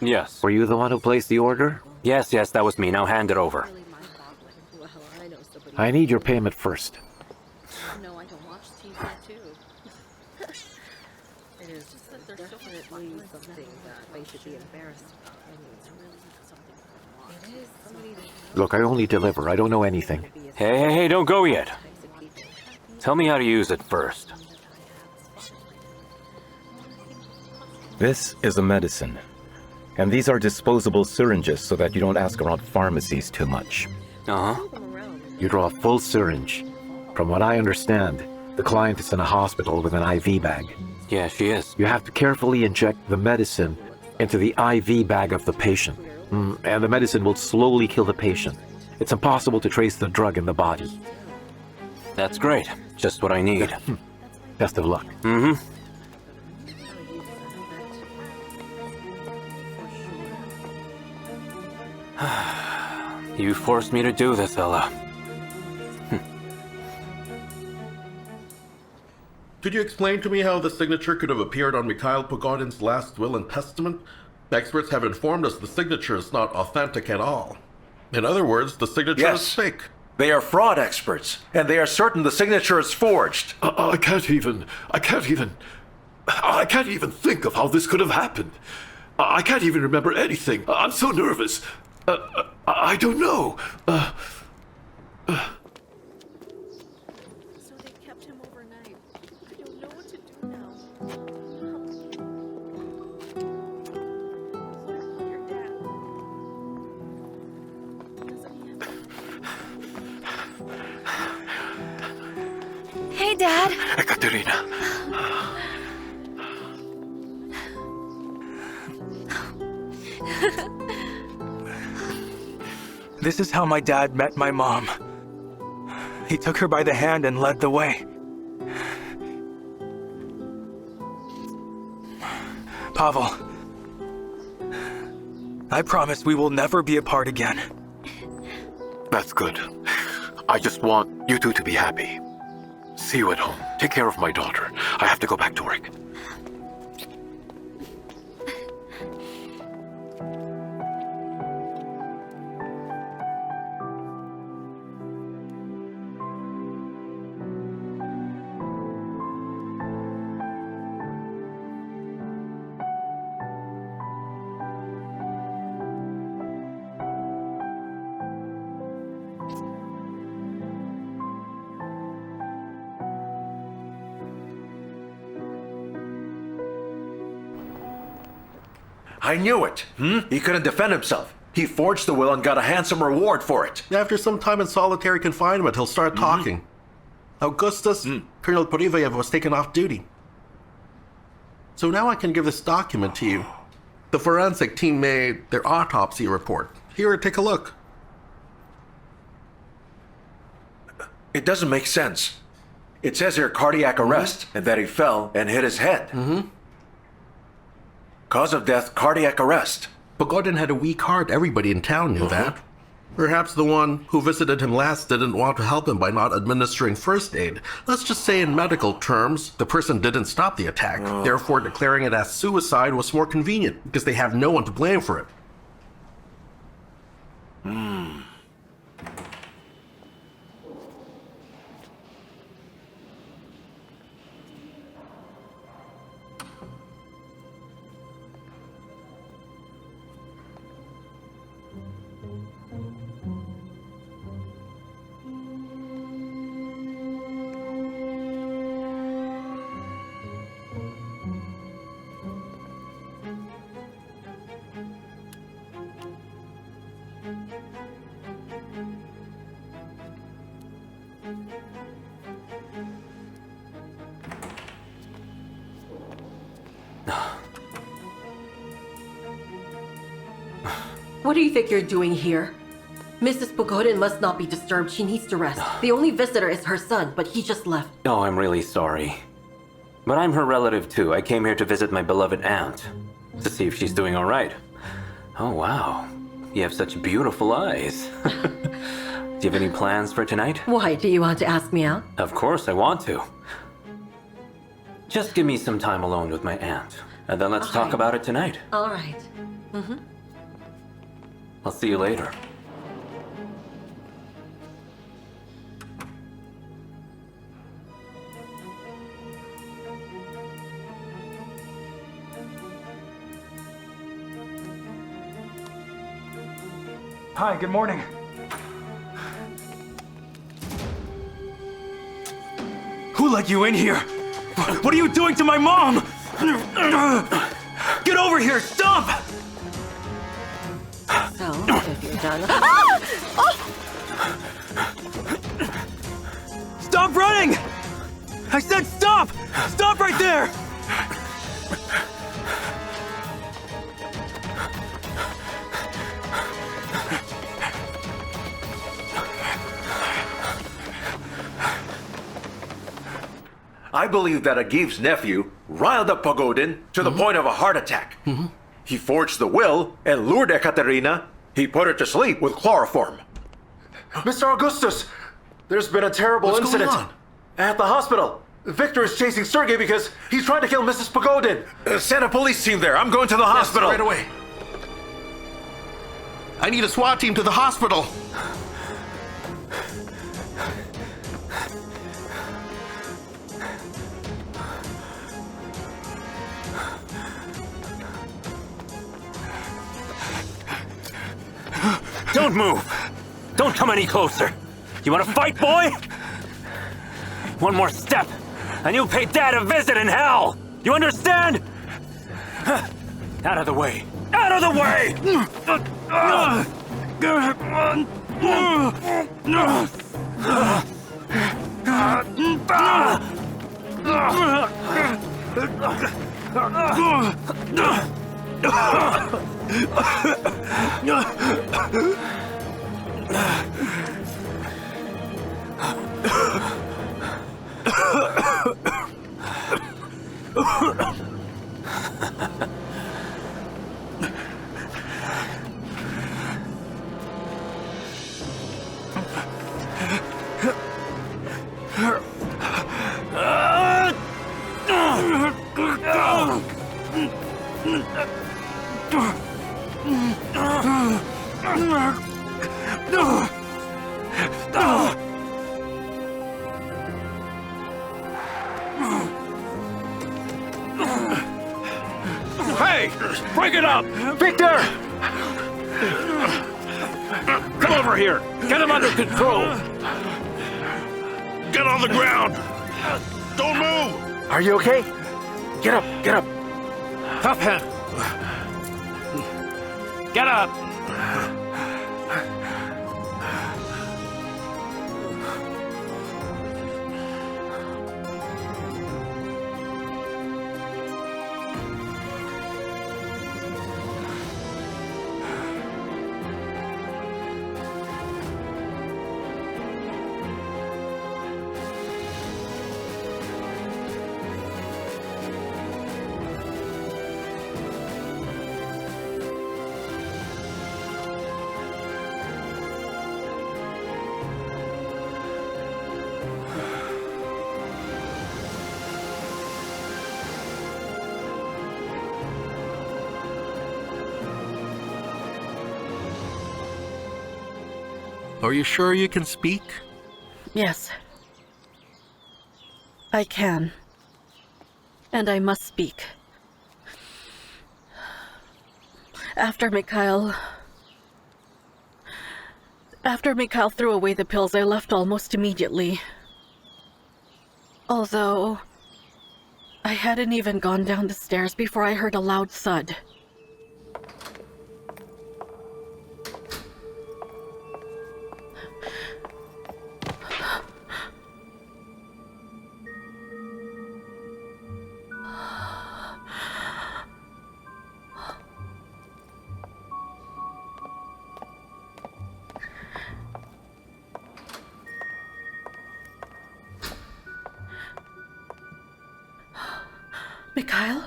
Speaker 22: Yes.
Speaker 20: Were you the one who placed the order?
Speaker 22: Yes, that was me. Now hand it over.
Speaker 20: I need your payment first.
Speaker 19: No, I don't watch TV too. It is just that there's definitely something that they should be embarrassed about. I mean, it's really something. It is somebody that...
Speaker 20: Look, I only deliver. I don't know anything.
Speaker 22: Hey, don't go yet. Tell me how to use it first.
Speaker 21: This is a medicine. And these are disposable syringes so that you don't ask around pharmacies too much.
Speaker 22: Uh-huh.
Speaker 20: You draw a full syringe. From what I understand, the client is in a hospital with an IV bag.
Speaker 22: Yeah, she is.
Speaker 20: You have to carefully inject the medicine into the IV bag of the patient. And the medicine will slowly kill the patient. It's impossible to trace the drug in the body.
Speaker 22: That's great. Just what I need.
Speaker 20: Best of luck.
Speaker 22: Mm-hmm. You forced me to do this, Ella.
Speaker 3: Could you explain to me how the signature could have appeared on Mikhail Pogodin's last will and testament? Experts have informed us the signature is not authentic at all. In other words, the signature is fake.
Speaker 10: They are fraud experts, and they are certain the signature is forged.
Speaker 9: I can't even think of how this could have happened. I can't even remember anything. I'm so nervous. I don't know.
Speaker 19: So they kept him overnight. I don't know what to do now.
Speaker 12: Hey, Dad.
Speaker 21: Ekaterina.
Speaker 5: This is how my dad met my mom. He took her by the hand and led the way. Pavel, I promise we will never be apart again.
Speaker 21: That's good. I just want you two to be happy. See you at home. Take care of my daughter. I have to go back to work.
Speaker 10: I knew it. He couldn't defend himself. He forged the will and got a handsome reward for it.
Speaker 14: After some time in solitary confinement, he'll start talking. Augustus, Colonel Porivayev was taken off duty. So now I can give this document to you. The forensic team made their autopsy report. Here, take a look.
Speaker 10: It doesn't make sense. It says here cardiac arrest, and that he fell and hit his head. Cause of death, cardiac arrest.
Speaker 14: Pogodin had a weak heart. Everybody in town knew that. Perhaps the one who visited him last didn't want to help him by not administering first aid. Let's just say in medical terms, the person didn't stop the attack. Therefore, declaring it as suicide was more convenient, because they have no one to blame for it.
Speaker 13: What do you think you're doing here? Mrs. Pogodin must not be disturbed. She needs to rest. The only visitor is her son, but he just left.
Speaker 22: Oh, I'm really sorry. But I'm her relative too. I came here to visit my beloved aunt. To see if she's doing all right. Oh, wow. You have such beautiful eyes. Do you have any plans for tonight?
Speaker 13: Why, do you want to ask me out?
Speaker 22: Of course, I want to. Just give me some time alone with my aunt. And then let's talk about it tonight.
Speaker 13: All right.
Speaker 22: I'll see you later.
Speaker 5: Hi, good morning. Who let you in here? What are you doing to my mom? Get over here! Stop!
Speaker 13: So, if you're done...
Speaker 5: Stop running! I said stop! Stop right there!
Speaker 10: I believe that Agiv's nephew riled up Pogodin to the point of a heart attack. He forged the will and lured Ekaterina. He put her to sleep with chloroform. Mr. Augustus, there's been a terrible incident at the hospital. Victor is chasing Sergei because he's trying to kill Mrs. Pogodin. Send a police team there. I'm going to the hospital.
Speaker 14: Right away. I need a SWAT team to the hospital.
Speaker 22: Don't move! Don't come any closer! You wanna fight, boy? One more step, and you'll pay Dad a visit in hell! You understand? Out of the way! Out of the way!
Speaker 14: Hey! Break it up!
Speaker 10: Victor!
Speaker 14: Come over here! Get him under control! Get on the ground! Don't move!
Speaker 10: Are you okay? Get up, get up.
Speaker 14: Tough hand!
Speaker 17: Get up!
Speaker 14: Are you sure you can speak?
Speaker 8: Yes. I can. And I must speak. After Mikhail threw away the pills, I left almost immediately. Although, I hadn't even gone down the stairs before I heard a loud thud. Mikhail?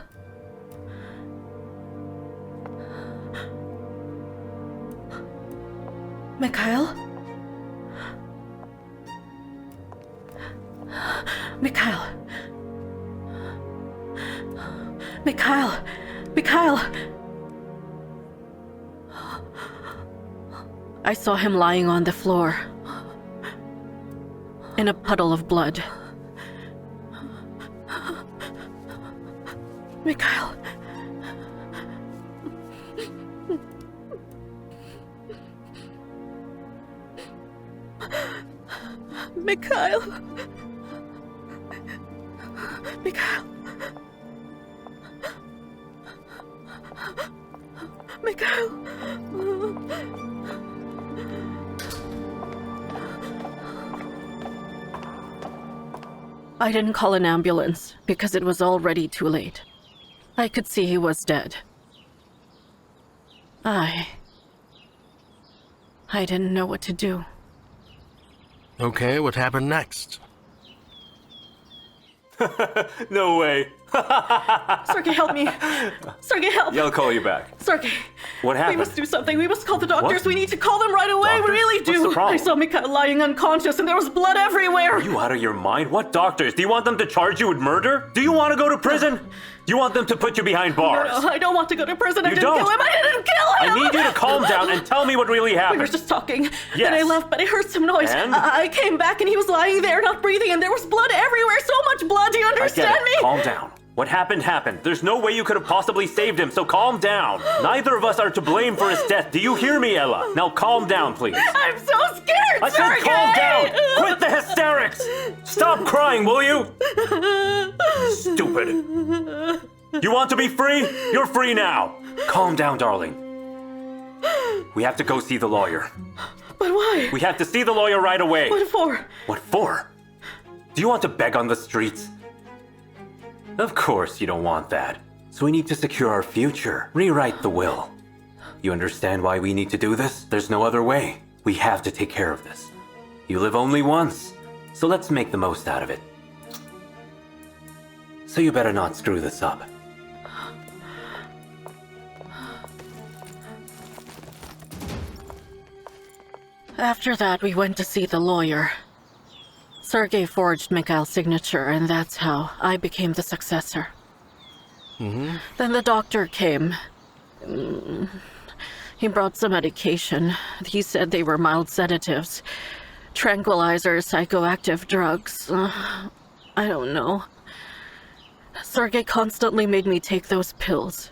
Speaker 8: Mikhail? Mikhail? Mikhail? Mikhail? I saw him lying on the floor, in a puddle of blood. Mikhail. Mikhail. Mikhail. Mikhail. I didn't call an ambulance because it was already too late. I could see he was dead. I didn't know what to do.
Speaker 14: Okay, what happened next?
Speaker 22: No way.
Speaker 8: Sergey, help me. Sergey, help.
Speaker 22: Yeah, I'll call you back.
Speaker 8: Sergey.
Speaker 22: What happened?
Speaker 8: We must do something. We must call the doctors.
Speaker 22: What?
Speaker 8: We need to call them right away.
Speaker 22: Doctors?
Speaker 8: We really do.
Speaker 22: What's the problem?
Speaker 8: I saw Mikhail lying unconscious and there was blood everywhere.
Speaker 22: Are you out of your mind? What doctors? Do you want them to charge you with murder? Do you want to go to prison? Do you want them to put you behind bars?
Speaker 8: No, I don't want to go to prison. I
Speaker 22: You
Speaker 8: didn't
Speaker 22: don't?
Speaker 8: kill him. I didn't kill him.
Speaker 22: I need you to calm down and tell me what really happened.
Speaker 8: We were just talking.
Speaker 22: Yes.
Speaker 8: Then I left, but I heard some noise.
Speaker 22: And?
Speaker 8: I came back and he was lying there, not breathing, and there was blood everywhere. So much blood. Do you
Speaker 22: I get
Speaker 8: understand
Speaker 22: it.
Speaker 8: me?
Speaker 22: Calm down. What happened happened. There's no way you could have possibly saved him, so calm down. Neither of us are to blame for his death. Do you hear me, Ella? Now calm down, please.
Speaker 8: I'm so scared,
Speaker 22: I said
Speaker 8: Sergey!
Speaker 22: calm down! Quit the hysterics! Stop crying, will you? Stupid. You want to be free? You're free now. Calm down, darling. We have to go see the lawyer.
Speaker 8: But why?
Speaker 22: We have to see the lawyer right away.
Speaker 8: What for?
Speaker 22: What for? Do you want to beg on the streets? Of course you don't want that. So we need to secure our future. Rewrite the will. You understand why we need to do this? There's no other way. We have to take care of this. You live only once, so let's make the most out of it. So you better not screw this up.
Speaker 8: After that, we went to see the lawyer. Sergey forged Mikhail's signature, and that's how I became the successor.
Speaker 14: Mm-hmm.
Speaker 8: Then the doctor came. He brought some medication. He said they were mild sedatives. Tranquilizers, psychoactive drugs. I don't know. Sergey constantly made me take those pills.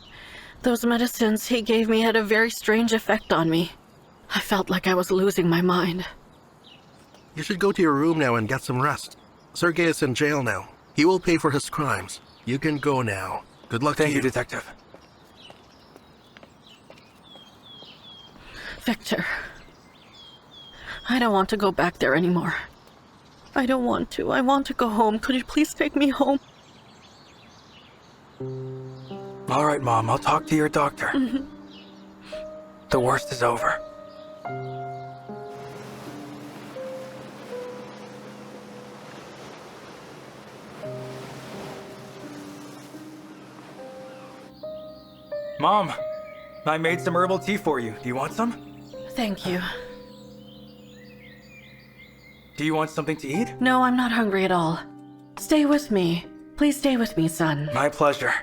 Speaker 8: Those medicines he gave me had a very strange effect on me. I felt like I was losing my mind.
Speaker 14: You should go to your room now and get some rest. Sergey is in jail now. He will pay for his crimes. You can go now. Good luck to you.
Speaker 5: Thank you, Detective.
Speaker 8: Victor, I don't want to go back there anymore. I don't want to. I want to go home. Could you please take me home?
Speaker 5: All right, Mom, I'll talk to your doctor. The worst is over. Mom, I made some herbal tea for you. Do you want some?
Speaker 8: Thank you.
Speaker 5: Do you want something to eat?
Speaker 8: No, I'm not hungry at all. Stay with me. Please stay with me, son.
Speaker 5: My pleasure.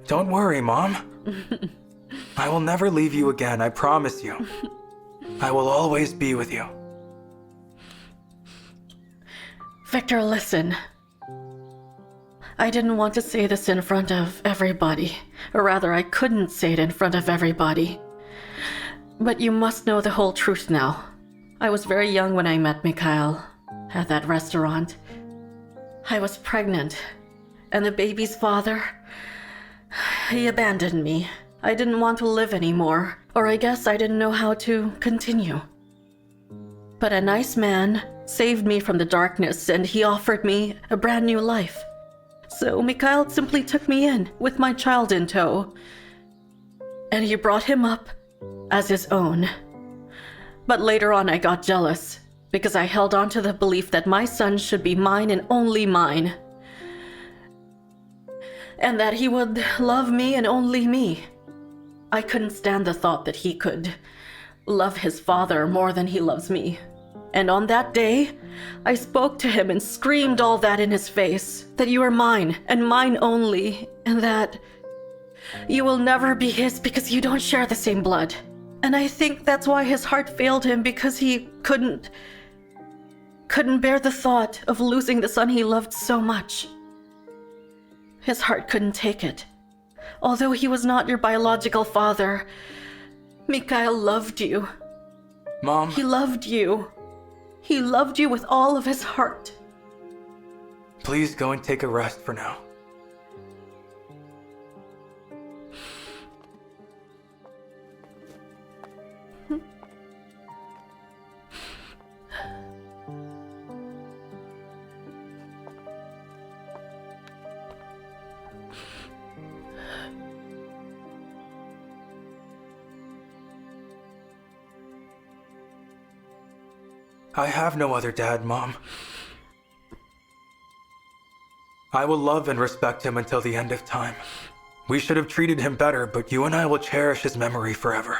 Speaker 5: Don't worry, Mom. I will never leave you again, I promise you. I will always be with you.
Speaker 8: Victor, listen. I didn't want to say this in front of everybody. Or rather, I couldn't say it in front of everybody. But you must know the whole truth now. I was very young when I met Mikhail at that restaurant. I was pregnant, and the baby's father, he abandoned me. I didn't want to live anymore, or I guess I didn't know how to continue. But a nice man saved me from the darkness, and he offered me a brand new life. So Mikhail simply took me in, with my child in tow. And he brought him up as his own. But later on I got jealous, because I held on to the belief that my son should be mine and only mine. And that he would love me and only me. I couldn't stand the thought that he could love his father more than he loves me. And on that day, I spoke to him and screamed all that in his face, that you are mine and mine only, and that you will never be his because you don't share the same blood. And I think that's why his heart failed him, because he couldn't bear the thought of losing the son he loved so much. His heart couldn't take it. Although he was not your biological father, Mikhail loved you.
Speaker 5: Mom.
Speaker 8: He loved you. He loved you with all of his heart.
Speaker 5: Please go and take a rest for now. I have no other dad, Mom. I will love and respect him until the end of time. We should have treated him better, but you and I will cherish his memory forever.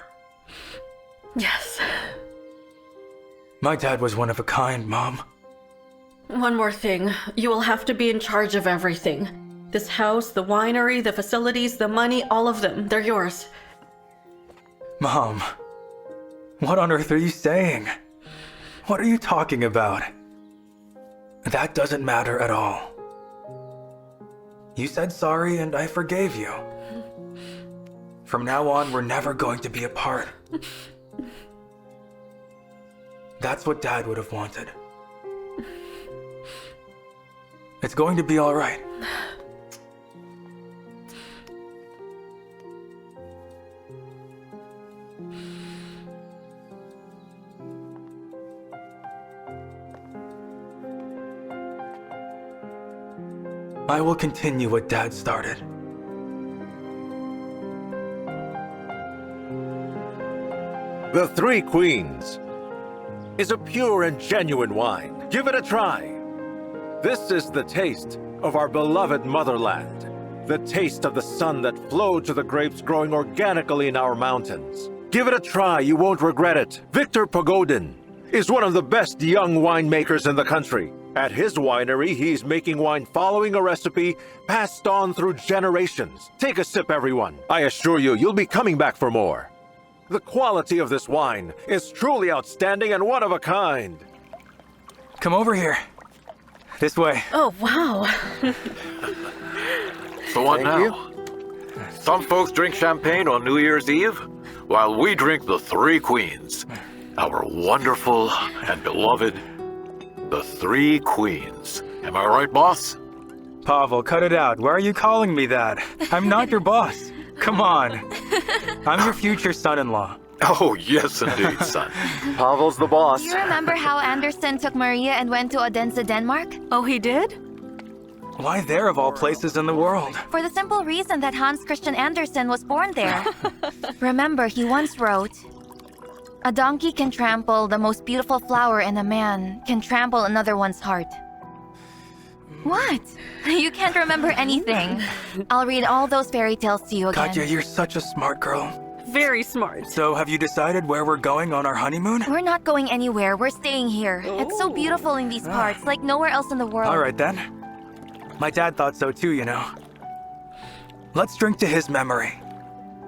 Speaker 8: Yes.
Speaker 5: My dad was one of a kind, Mom.
Speaker 8: One more thing. You will have to be in charge of everything. This house, the winery, the facilities, the money, all of them. They're yours.
Speaker 5: Mom, what on earth are you saying? What are you talking about? That doesn't matter at all. You said sorry and I forgave you. From now on, we're never going to be apart. That's what Dad would have wanted. It's going to be all right. I will continue what Dad started.
Speaker 10: The Three Queens is a pure and genuine wine. Give it a try. This is the taste of our beloved motherland. The taste of the sun that flowed to the grapes growing organically in our mountains. Give it a try, you won't regret it. Mikhail Pogodin is one of the best young winemakers in the country. At his winery, he's making wine following a recipe passed on through generations. Take a sip, everyone. I assure you, you'll be coming back for more. The quality of this wine is truly outstanding and one of a kind.
Speaker 5: Come over here. This way.
Speaker 8: Oh, wow.
Speaker 7: So what now? Some folks drink champagne on New Year's Eve, while we drink the Three Queens. Our wonderful and beloved, the Three Queens. Am I right, boss?
Speaker 5: Pavel, cut it out. Why are you calling me that? I'm not your boss. Come on. I'm your future son-in-law.
Speaker 7: Oh, yes, indeed, son.
Speaker 18: Pavel's the boss.
Speaker 12: Do you remember how Anderson took Maria and went to Odense, Denmark?
Speaker 8: Oh, he did?
Speaker 5: Why there of all places in the world?
Speaker 12: For the simple reason that Hans Christian Andersen was born there. Remember, he once wrote, "A donkey can trample the most beautiful flower, and a man can trample another one's heart." What? You can't remember anything. I'll read all those fairy tales to you again.
Speaker 5: Katya, you're such a smart girl.
Speaker 8: Very smart.
Speaker 5: So, have you decided where we're going on our honeymoon?
Speaker 12: We're not going anywhere. We're staying here. It's so beautiful in these parts, like nowhere else in the world.
Speaker 5: All right, then. My dad thought so too, you know. Let's drink to his memory.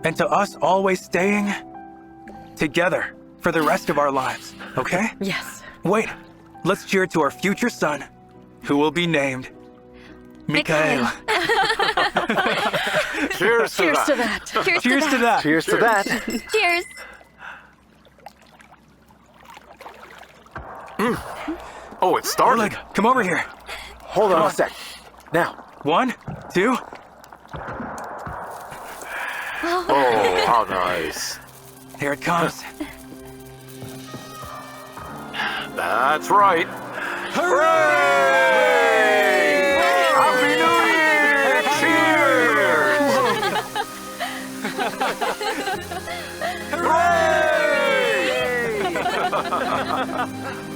Speaker 5: And to us always staying together for the rest of our lives, okay?
Speaker 8: Yes.
Speaker 5: Wait, let's cheer to our future son, who will be named Mikhail.
Speaker 7: Cheers to
Speaker 8: Cheers
Speaker 7: that.
Speaker 8: to that.
Speaker 5: Cheers to that.
Speaker 18: Cheers to that.
Speaker 12: Cheers.
Speaker 7: Oh, it started.
Speaker 5: Oleg, come over here.
Speaker 18: Hold on a sec. Now.
Speaker 5: 1, 2.
Speaker 7: Oh, how nice.
Speaker 5: Here it comes.
Speaker 7: That's right. Hooray! Happy New Year! Cheers! Hooray!